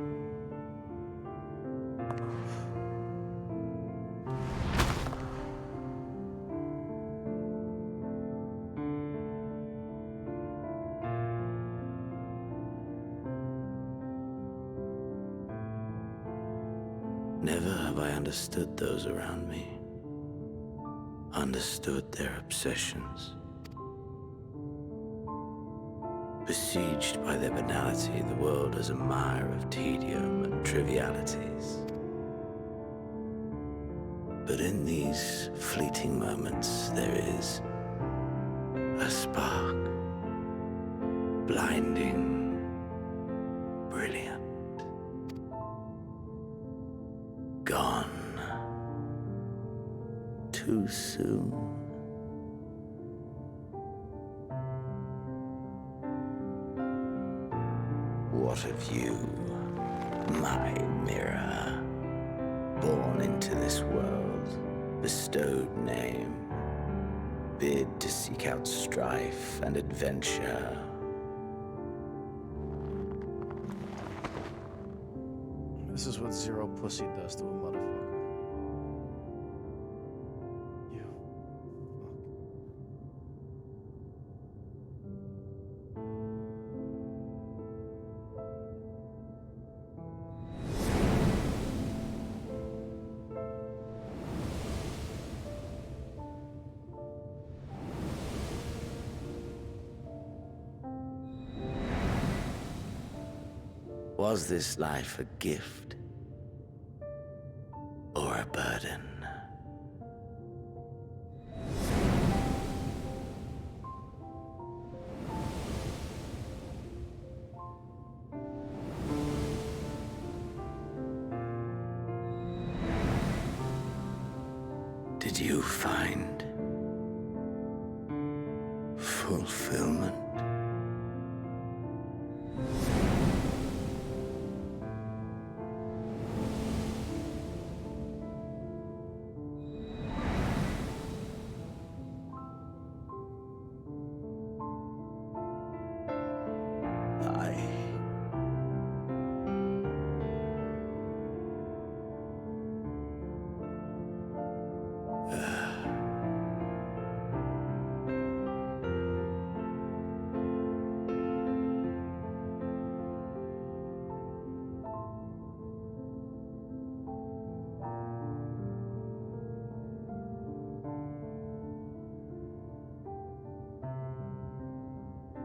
Never have I understood those around me. Understood their obsessions. Besieged by their banality, the world is a mire of tedium and trivialities. But in these fleeting moments, there is a spark. Blinding, brilliant. Gone too soon. What of you, my mirror? Born into this world, bestowed name, bid to seek out strife and adventure. This is what zero pussy does to a motherfucker. You. Was this life a gift or a burden? Did you find fulfillment?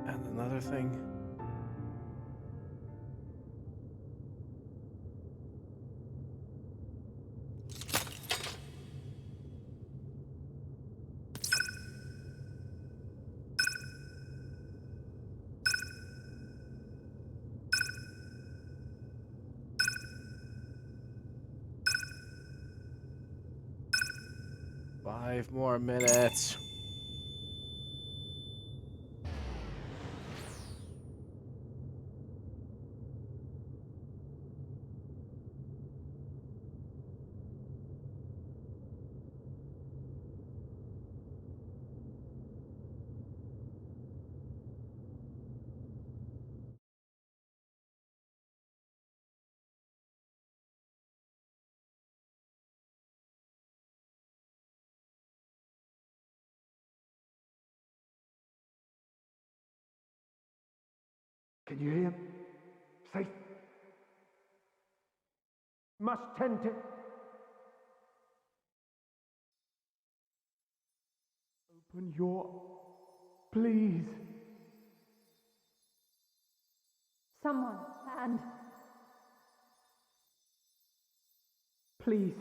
And another thing. Five more minutes. Can you hear him? Safe. must tend to... Open your... Please. Someone, and... Please.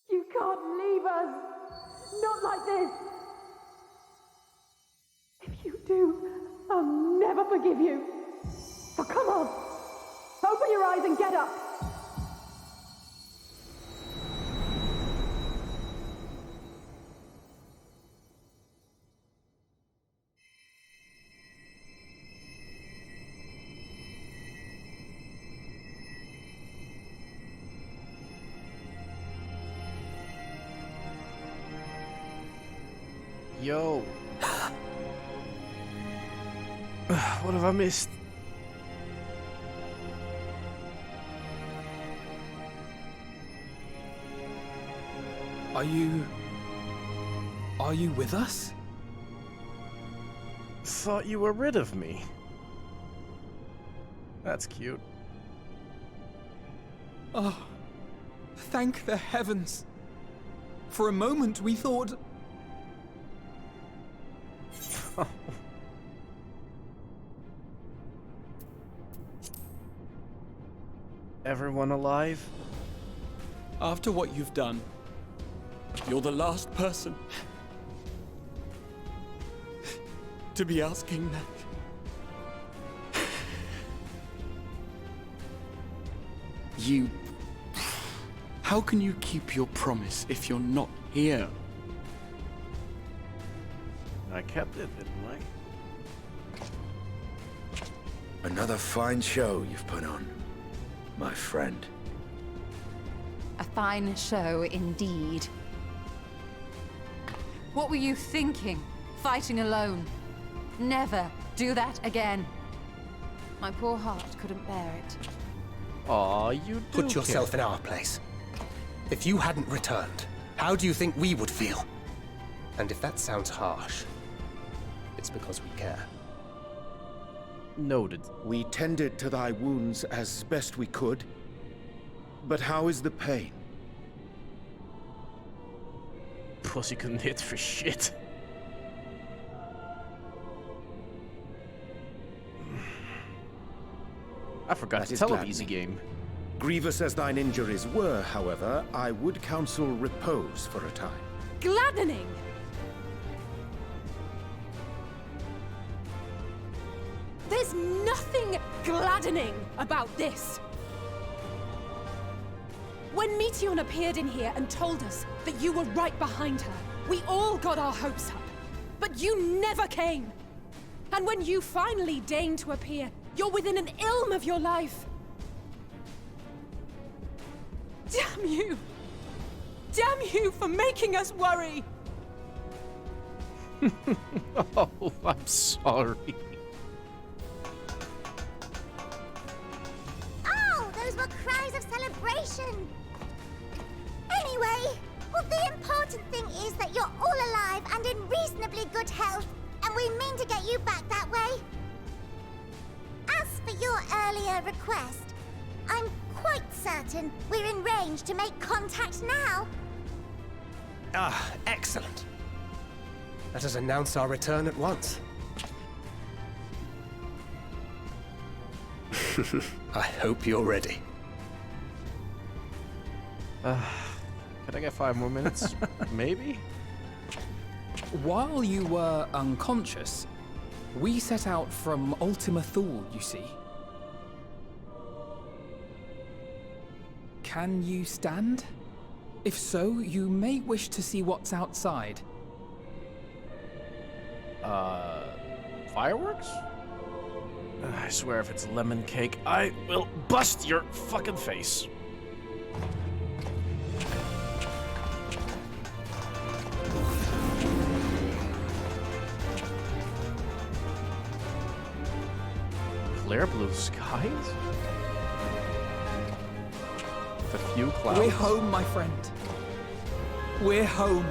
You can't leave us! Not like this! If you do, I'll never forgive you! So come on! Open your eyes and get up! Yo. What have I missed? Are you with us? Thought you were rid of me. That's cute. Oh, thank the heavens. For a moment we thought... Everyone alive? After what you've done, you're the last person to be asking that. You... How can you keep your promise if you're not here? I kept it, didn't I? Another fine show you've put on, my friend. A fine show indeed. What were you thinking? Fighting alone? Never do that again. My poor heart couldn't bear it. Aw, you do Put yourself in our place. If you hadn't returned, how do you think we would feel? And if that sounds harsh, it's because we care. Noted. We tended to thy wounds as best we could. But how is the pain? Pussy couldn't hit for shit. I forgot That to is tell an gladdening. easy game. Grievous as thine injuries were, however, I would counsel repose for a time. Gladdening! There's nothing gladdening about this. When Meteion appeared in here and told us that you were right behind her, we all got our hopes up. But you never came. And when you finally deign to appear, you're within an ilm of your life. Damn you! Damn you for making us worry! Oh, I'm sorry. Oh, those were cries of celebration! Anyway, well, the important thing is that you're all alive and in reasonably good health, and we mean to get you back that way. As for your earlier request, I'm quite certain we're in range to make contact now. Ah, excellent. Let us announce our return at once. I hope you're ready. Can I get 5 more minutes? Maybe? While you were unconscious, we set out from Ultima Thule, you see. Can you stand? If so, you may wish to see what's outside. Fireworks? I swear if it's lemon cake, I will bust your fucking face. Clear blue skies? The few clouds. We're home, my friend. We're home.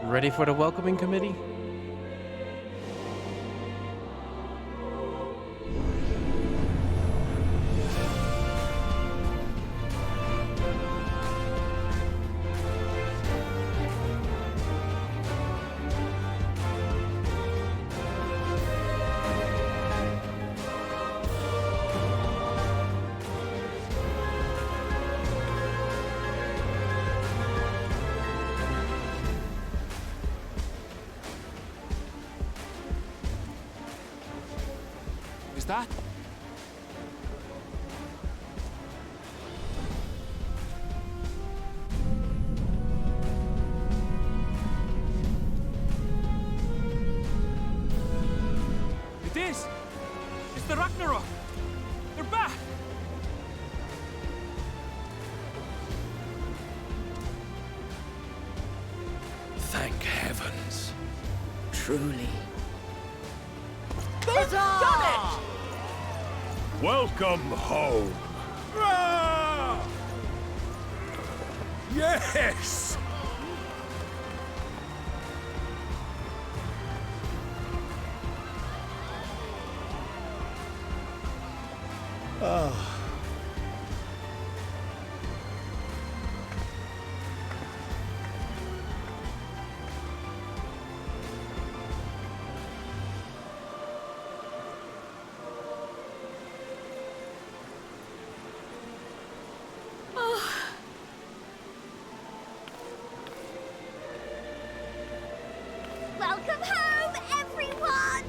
Ready for the welcoming committee? Is that? It is! It's the Ragnarok! They're back! Thank heavens. Truly. They've done it! Welcome home. Yes! Welcome home, everyone!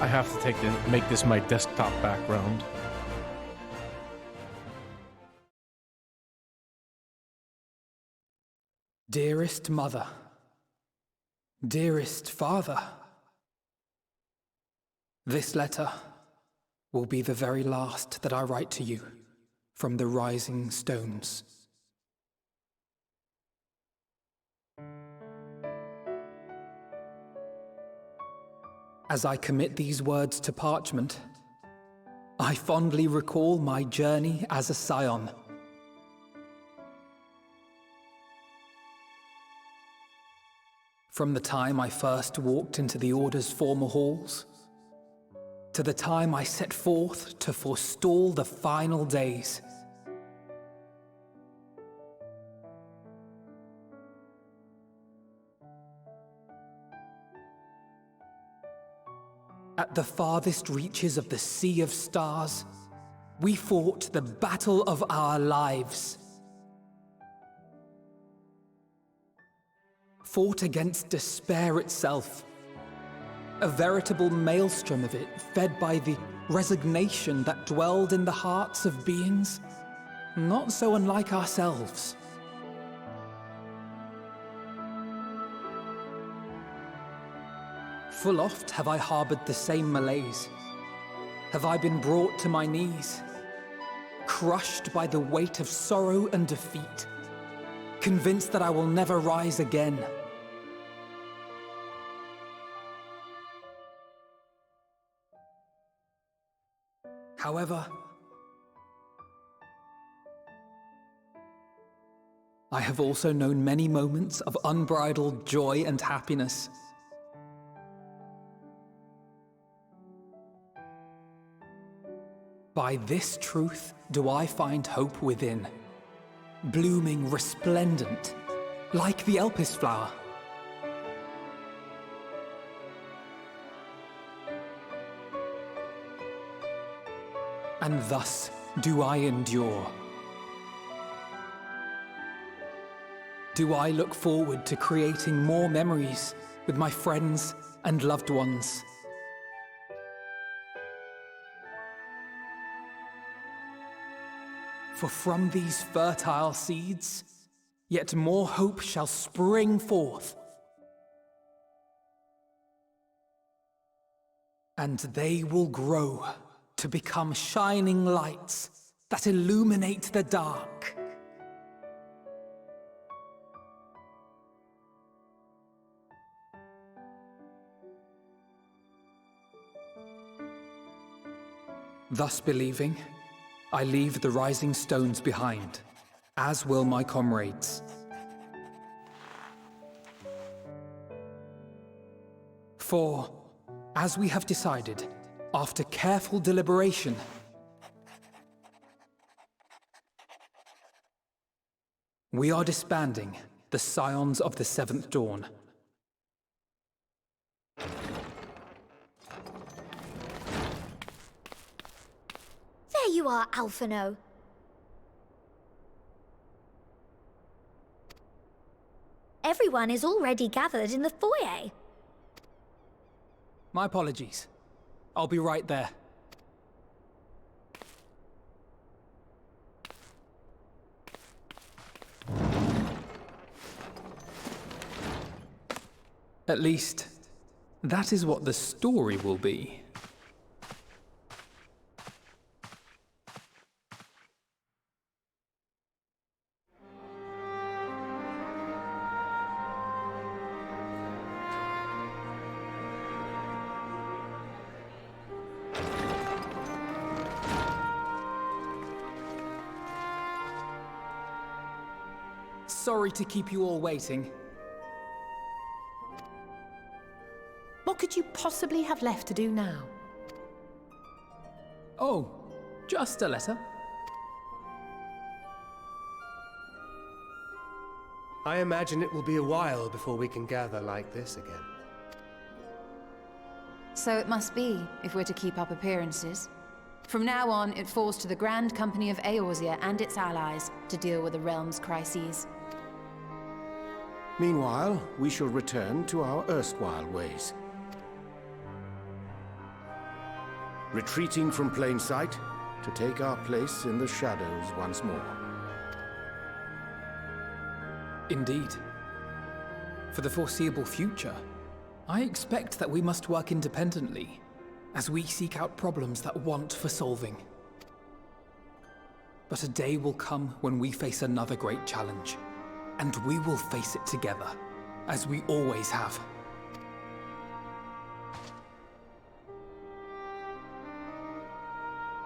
I have to make this my desktop background. Dearest Mother, dearest Father, this letter will be the very last that I write to you from the Rising Stones. As I commit these words to parchment, I fondly recall my journey as a scion. From the time I first walked into the Order's former halls, to the time I set forth to forestall the final days. At the farthest reaches of the Sea of Stars, we fought the battle of our lives. Fought against despair itself. A veritable maelstrom of it, fed by the resignation that dwelled in the hearts of beings not so unlike ourselves. Full oft have I harbored the same malaise. Have I been brought to my knees, crushed by the weight of sorrow and defeat, convinced that I will never rise again. However, I have also known many moments of unbridled joy and happiness. By this truth do I find hope within, blooming resplendent, like the Elpis flower. And thus do I endure. Do I look forward to creating more memories with my friends and loved ones. For from these fertile seeds, yet more hope shall spring forth. And they will grow to become shining lights that illuminate the dark. Thus believing, I leave the rising stones behind, as will my comrades. For, as we have decided, after careful deliberation, we are disbanding the Scions of the Seventh Dawn. There you are, Alphino. Everyone is already gathered in the foyer. My apologies. I'll be right there. At least, that is what the story will be. Sorry to keep you all waiting. What could you possibly have left to do now? Oh, just a letter. I imagine it will be a while before we can gather like this again. So it must be, if we're to keep up appearances. From now on, it falls to the Grand Company of Eorzea and its allies to deal with the realm's crises. Meanwhile, we shall return to our erstwhile ways. retreating from plain sight to take our place in the shadows once more. Indeed. For the foreseeable future, I expect that we must work independently as we seek out problems that want for solving. But a day will come when we face another great challenge, and we will face it together, as we always have.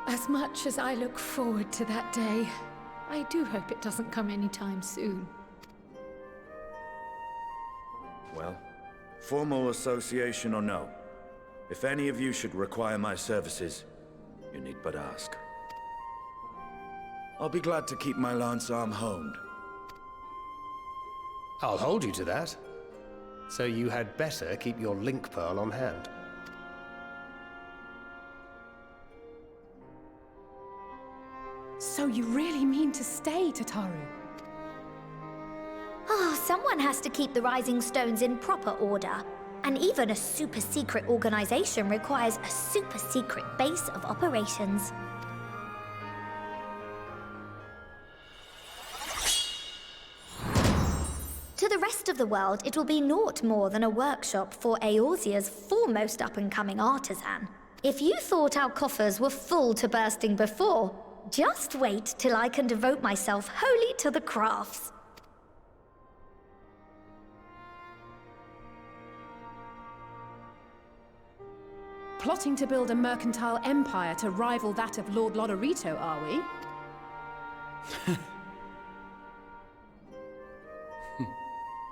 As much as I look forward to that day, I do hope it doesn't come anytime soon. Well, formal association or no, if any of you should require my services, you need but ask. I'll be glad to keep my lance arm honed. I'll hold you to that. So you had better keep your link pearl on hand. So you really mean to stay, Tataru? Oh, someone has to keep the Rising Stones in proper order. And even a super-secret organization requires a super-secret base of operations. To the rest of the world, it will be naught more than a workshop for Eorzea's foremost up-and-coming artisan. If you thought our coffers were full to bursting before, just wait till I can devote myself wholly to the crafts. Plotting to build a mercantile empire to rival that of Lord Lodorito, are we?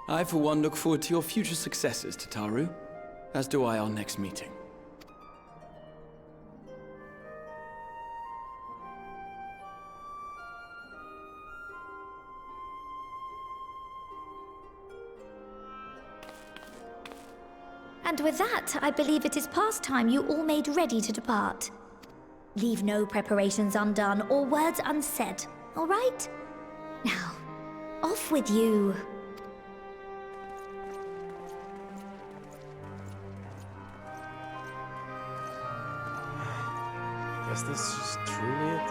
I, for one, look forward to your future successes, Tataru. As do I our next meeting. And with that, I believe it is past time you all made ready to depart. Leave no preparations undone or words unsaid, all right? Now, off with you. Guess this is truly it.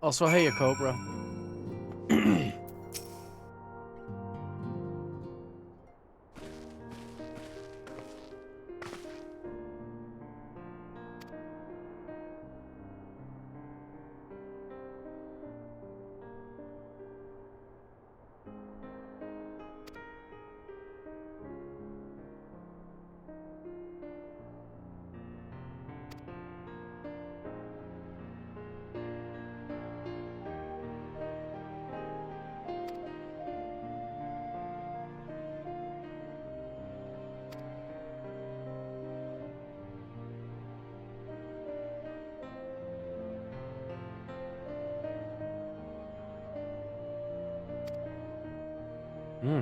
Also, hey, Cobra. Hmm.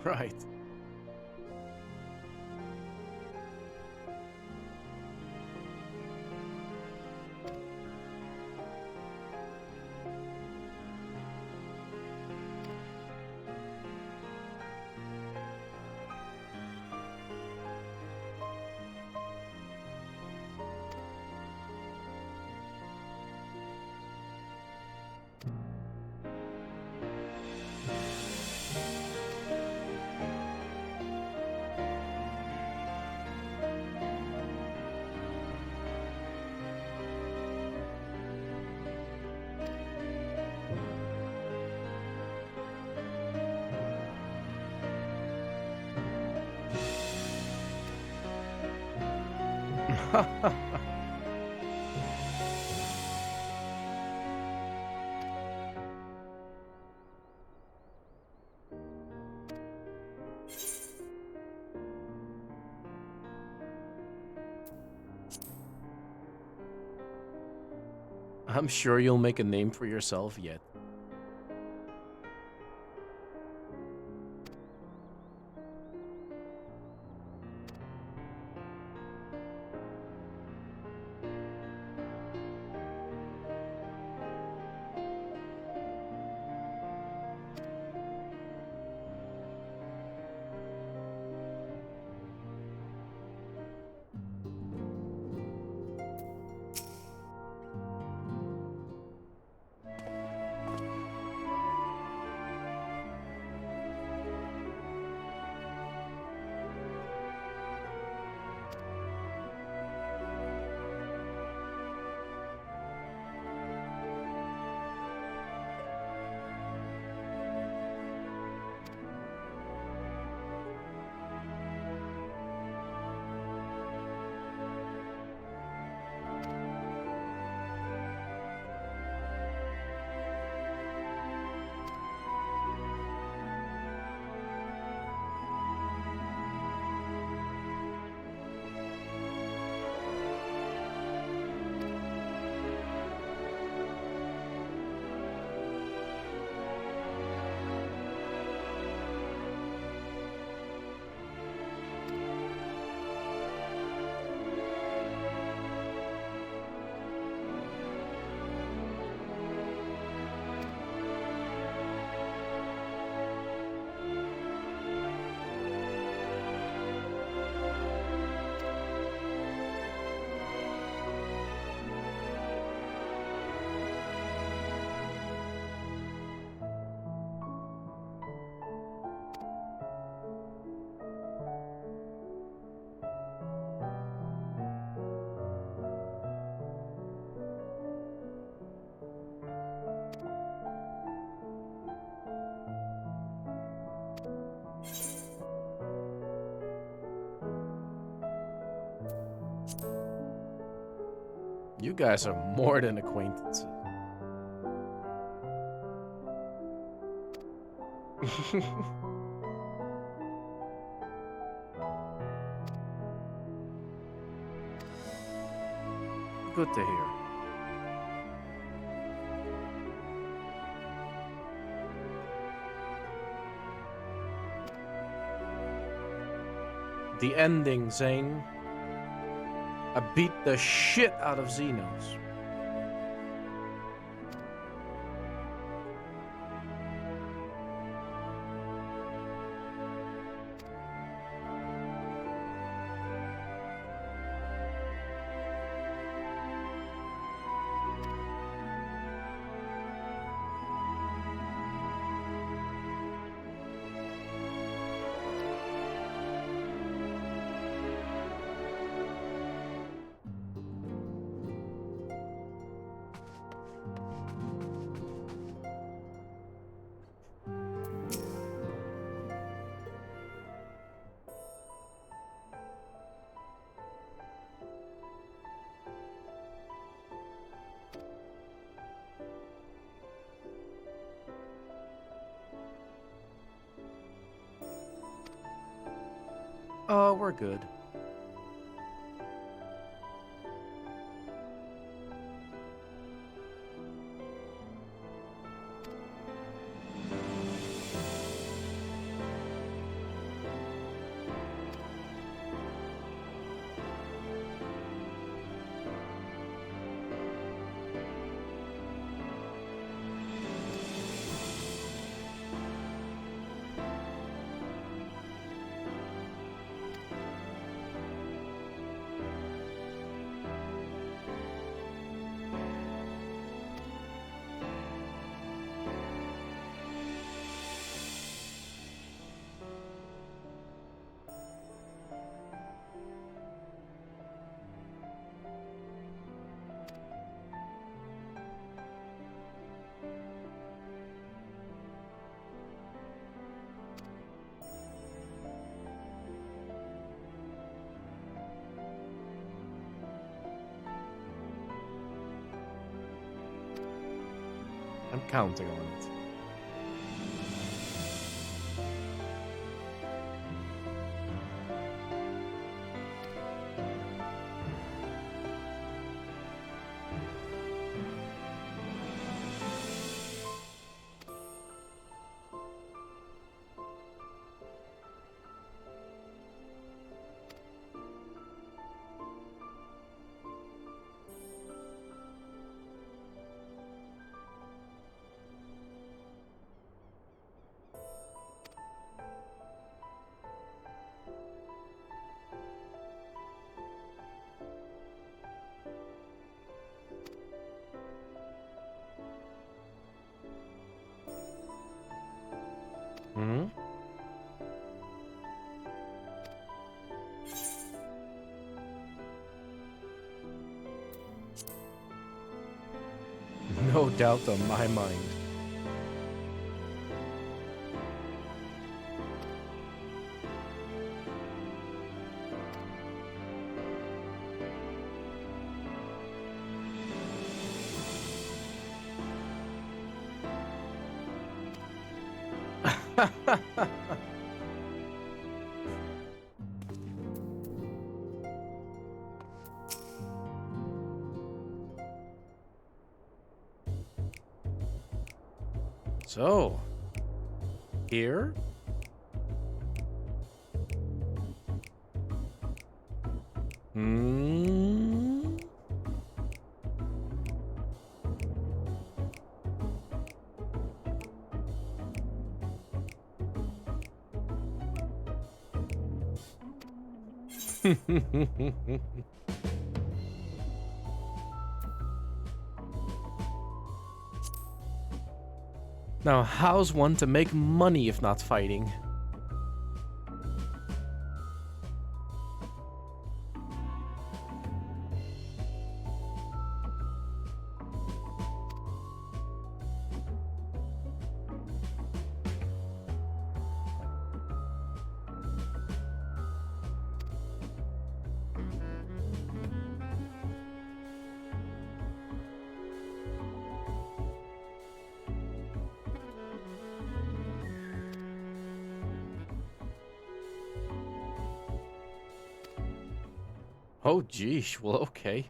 Right. I'm sure you'll make a name for yourself yet. You guys are more than acquaintances. Good to hear. The ending, Zane. I beat the shit out of Xenos. Oh, we're good. I'm counting on it. doubt on my mind. So, here? Hmm. Now, how's one to make money if not fighting? Oh, geesh. Well, okay.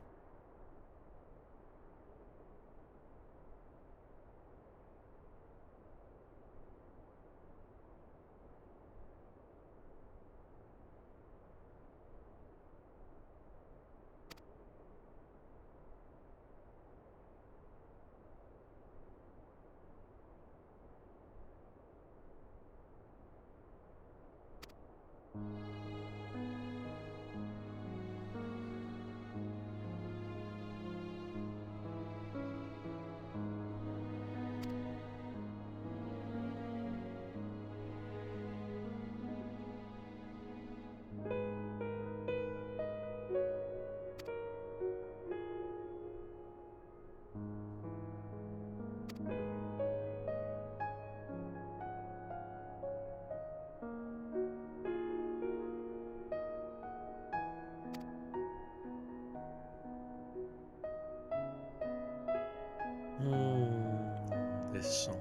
This song.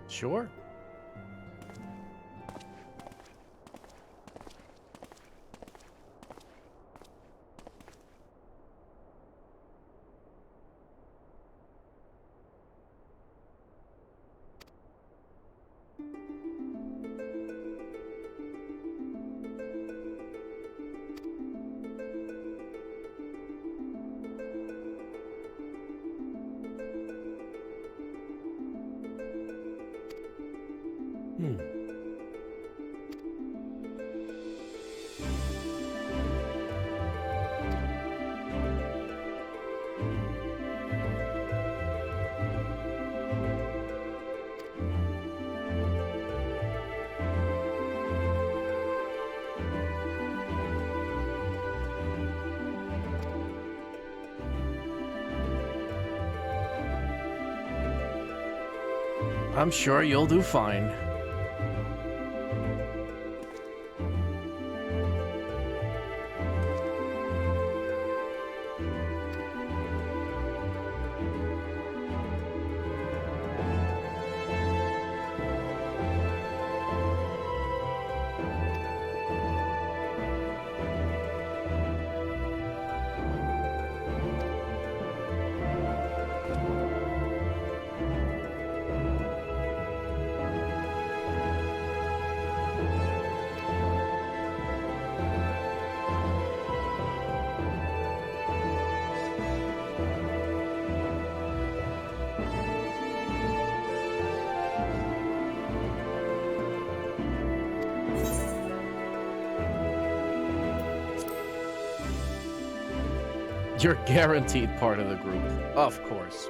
Sure. I'm sure you'll do fine. You're guaranteed part of the group. Of course.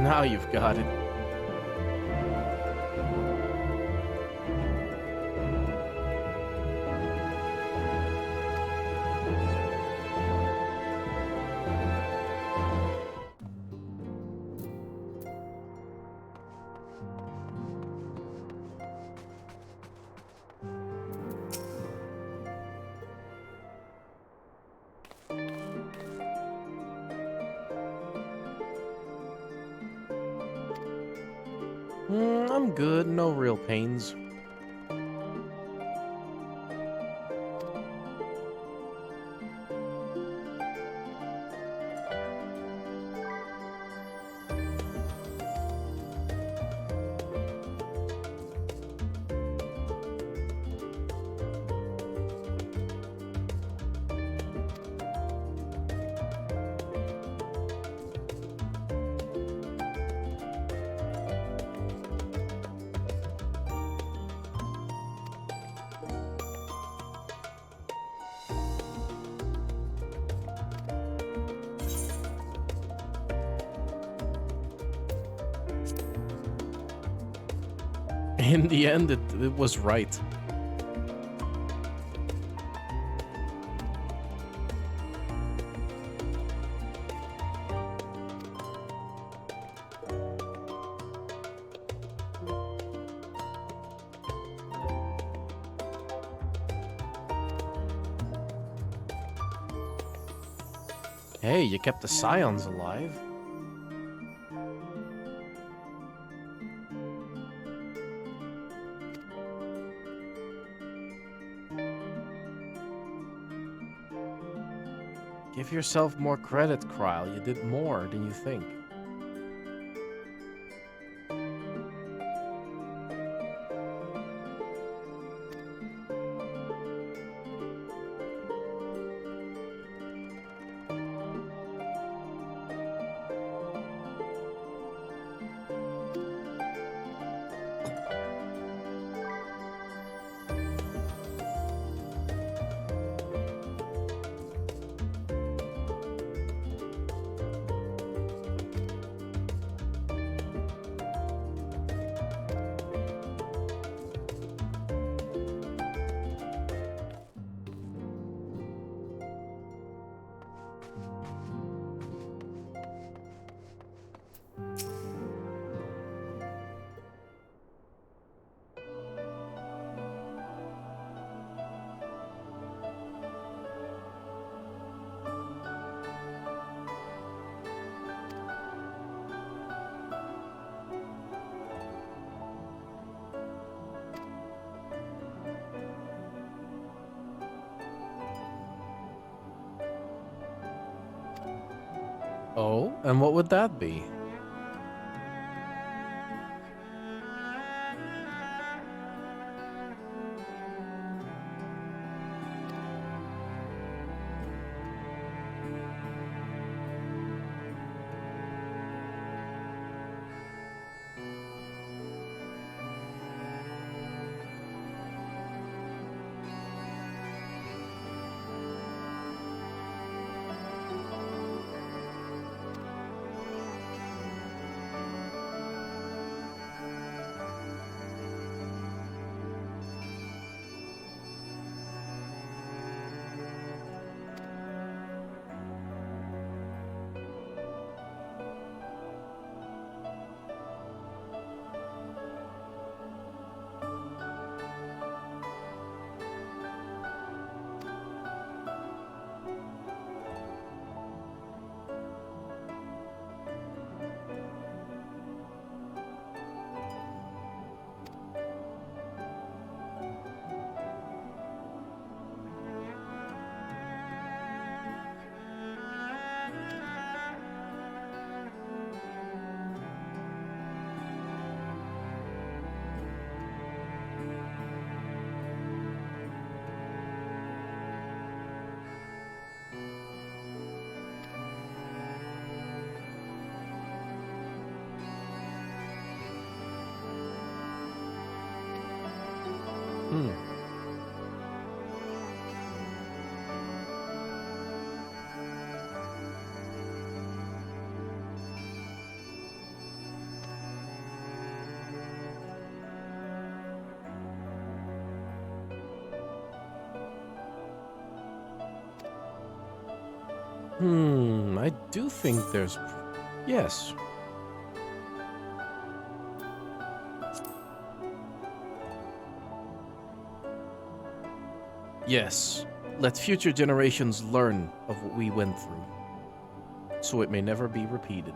Now you've got it. I'm good, no real pains. In the end, it was right. Hey, you kept the Scions alive. Give yourself more credit, Kryle. You did more than you think. Oh, and what would that be? I do think there's... Yes. Yes. Let future generations learn of what we went through, so it may never be repeated.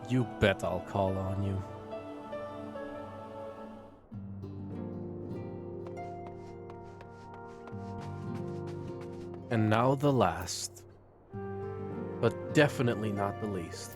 You bet I'll call on you. And now the last, but definitely not the least.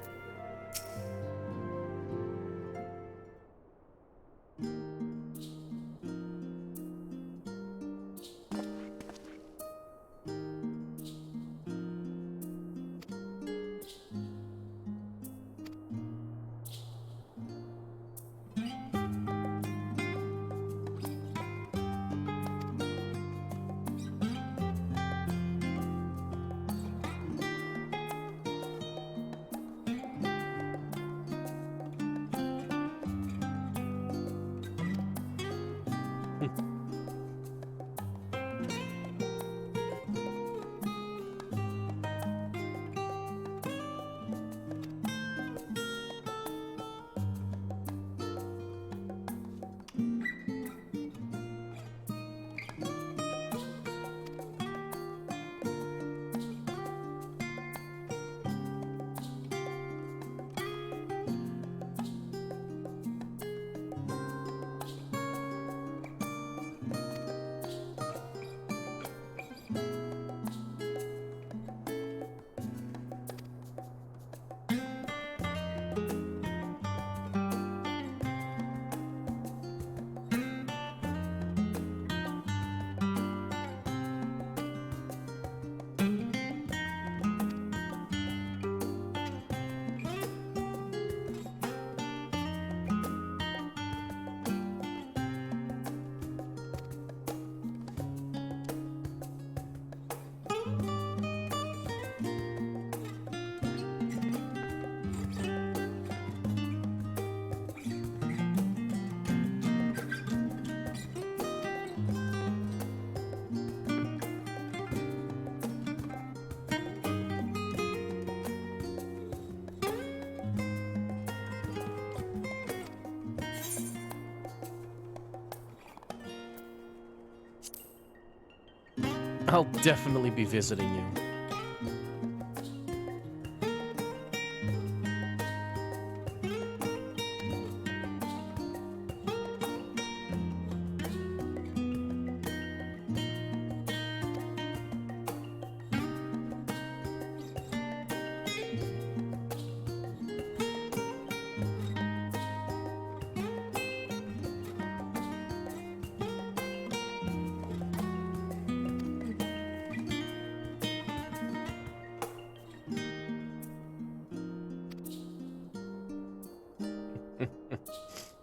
I'll definitely be visiting you.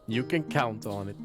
You can count on it.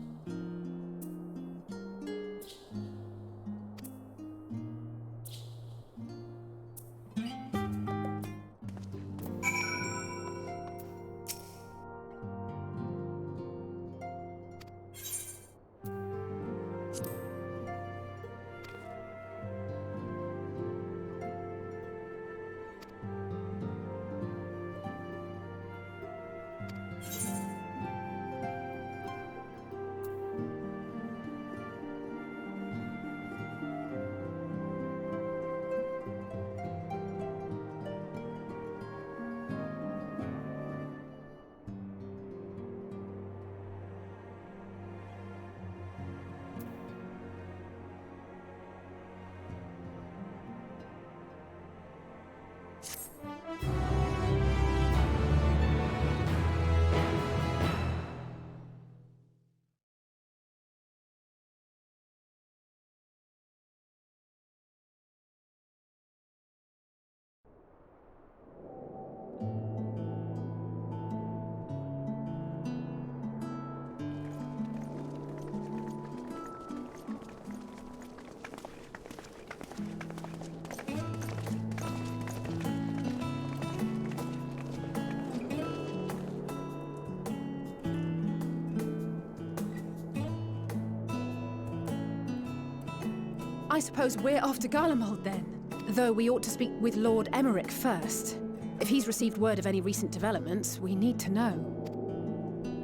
I suppose we're off to Garlemald then. Though we ought to speak with Lord Emmerich first. If he's received word of any recent developments, we need to know.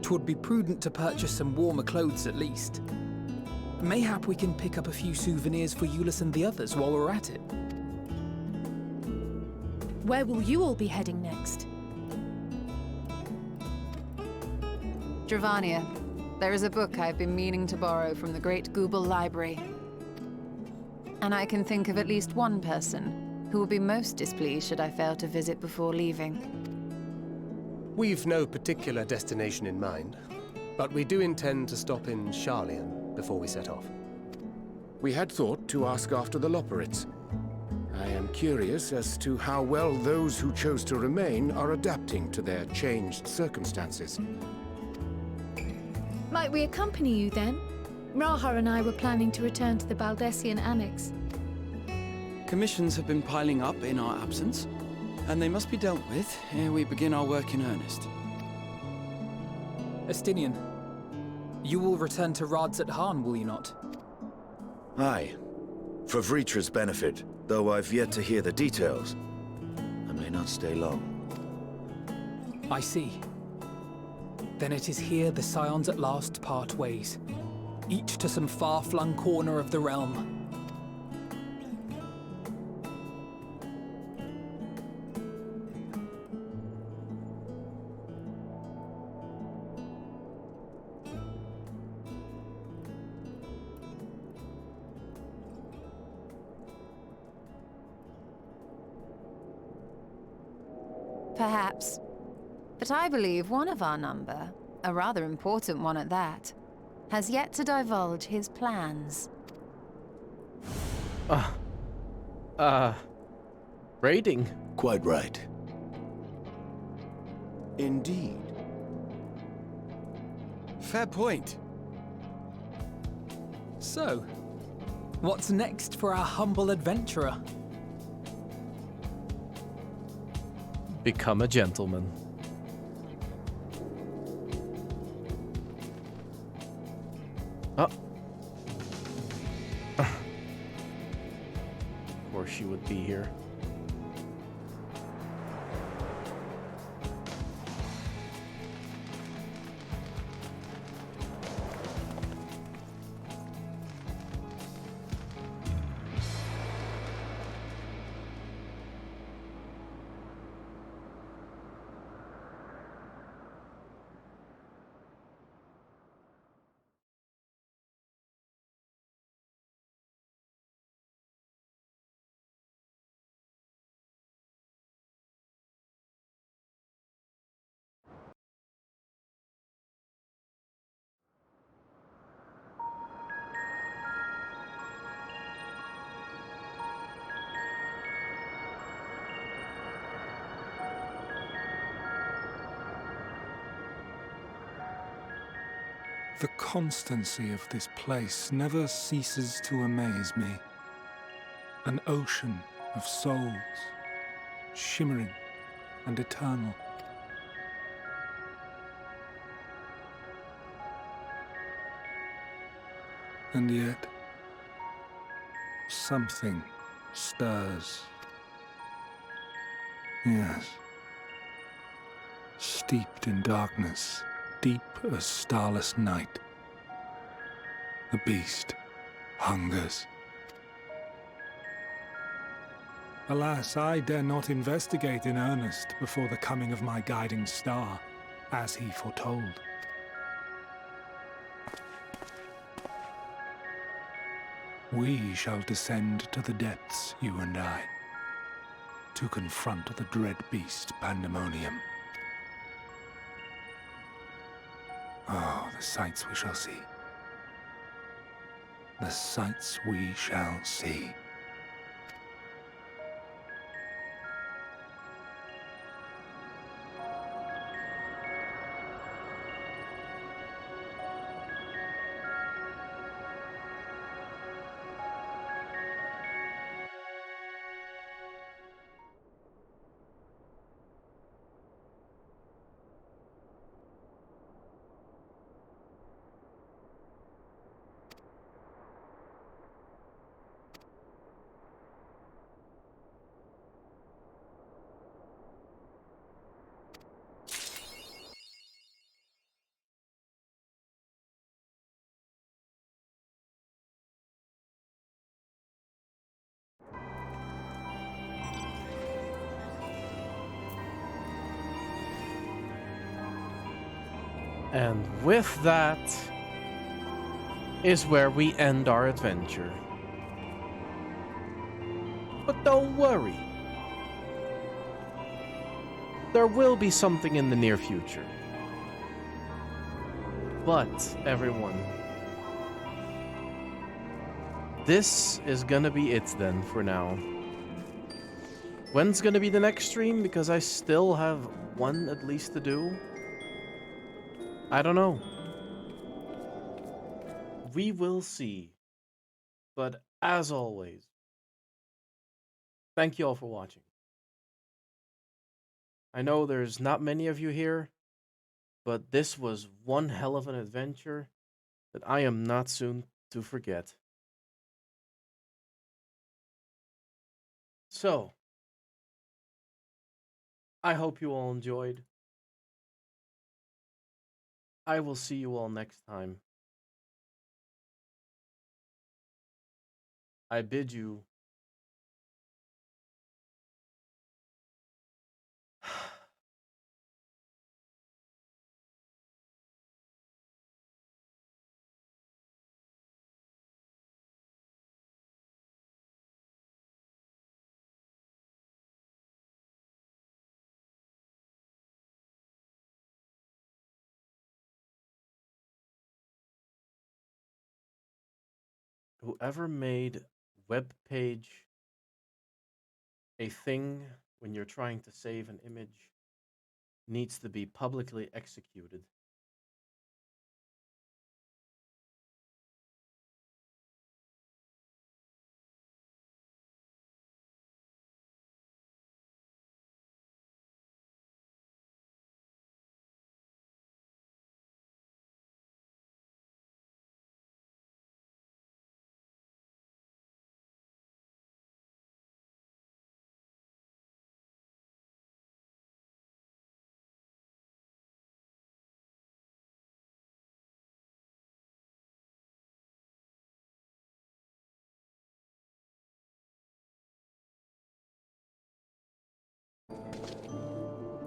'Twould be prudent to purchase some warmer clothes at least. Mayhap we can pick up a few souvenirs for Euless and the others while we're at it. Where will you all be heading next? Dravania, there is a book I've been meaning to borrow from the Great Google Library. And I can think of at least one person who will be most displeased should I fail to visit before leaving. We've no particular destination in mind, but we do intend to stop in Sharlayan before we set off. We had thought to ask after the Loporrits. I am curious as to how well those who chose to remain are adapting to their changed circumstances. Might we accompany you then? Raha and I were planning to return to the Baldessian Annex. Commissions have been piling up in our absence, and they must be dealt with ere we begin our work in earnest. Estinian, you will return to Rads at Han, will you not? Aye. For Vritra's benefit, though I've yet to hear the details. I may not stay long. I see. Then it is here the Scions at last part ways, each to some far-flung corner of the realm. Perhaps. But I believe one of our number, a rather important one at that, has yet to divulge his plans. Raiding? Quite right. Indeed. Fair point. So, what's next for our humble adventurer? Become a gentleman. Oh. Of course she would be here. The constancy of this place never ceases to amaze me. An ocean of souls, shimmering and eternal. And yet, something stirs. Yes. Steeped in darkness, deep as starless night. The beast hungers. Alas, I dare not investigate in earnest before the coming of my guiding star, as he foretold. We shall descend to the depths, you and I, to confront the dread beast Pandemonium. Oh, the sights we shall see. The sights we shall see. And with that is where we end our adventure. But don't worry. There will be something in the near future. But, everyone, this is gonna be it then for now. When's gonna be the next stream? Because I still have one at least to do. I don't know. We will see. But as always, thank you all for watching. I know there's not many of you here, but this was one hell of an adventure that I am not soon to forget. So, I hope you all enjoyed. I will see you all next time. I bid you whoever made web page a thing when you're trying to save an image needs to be publicly executed.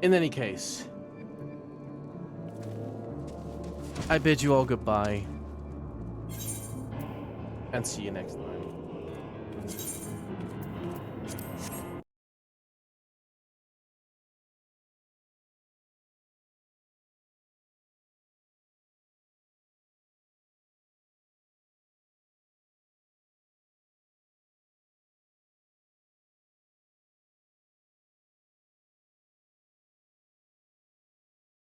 In any case, I bid you all goodbye and see you next time.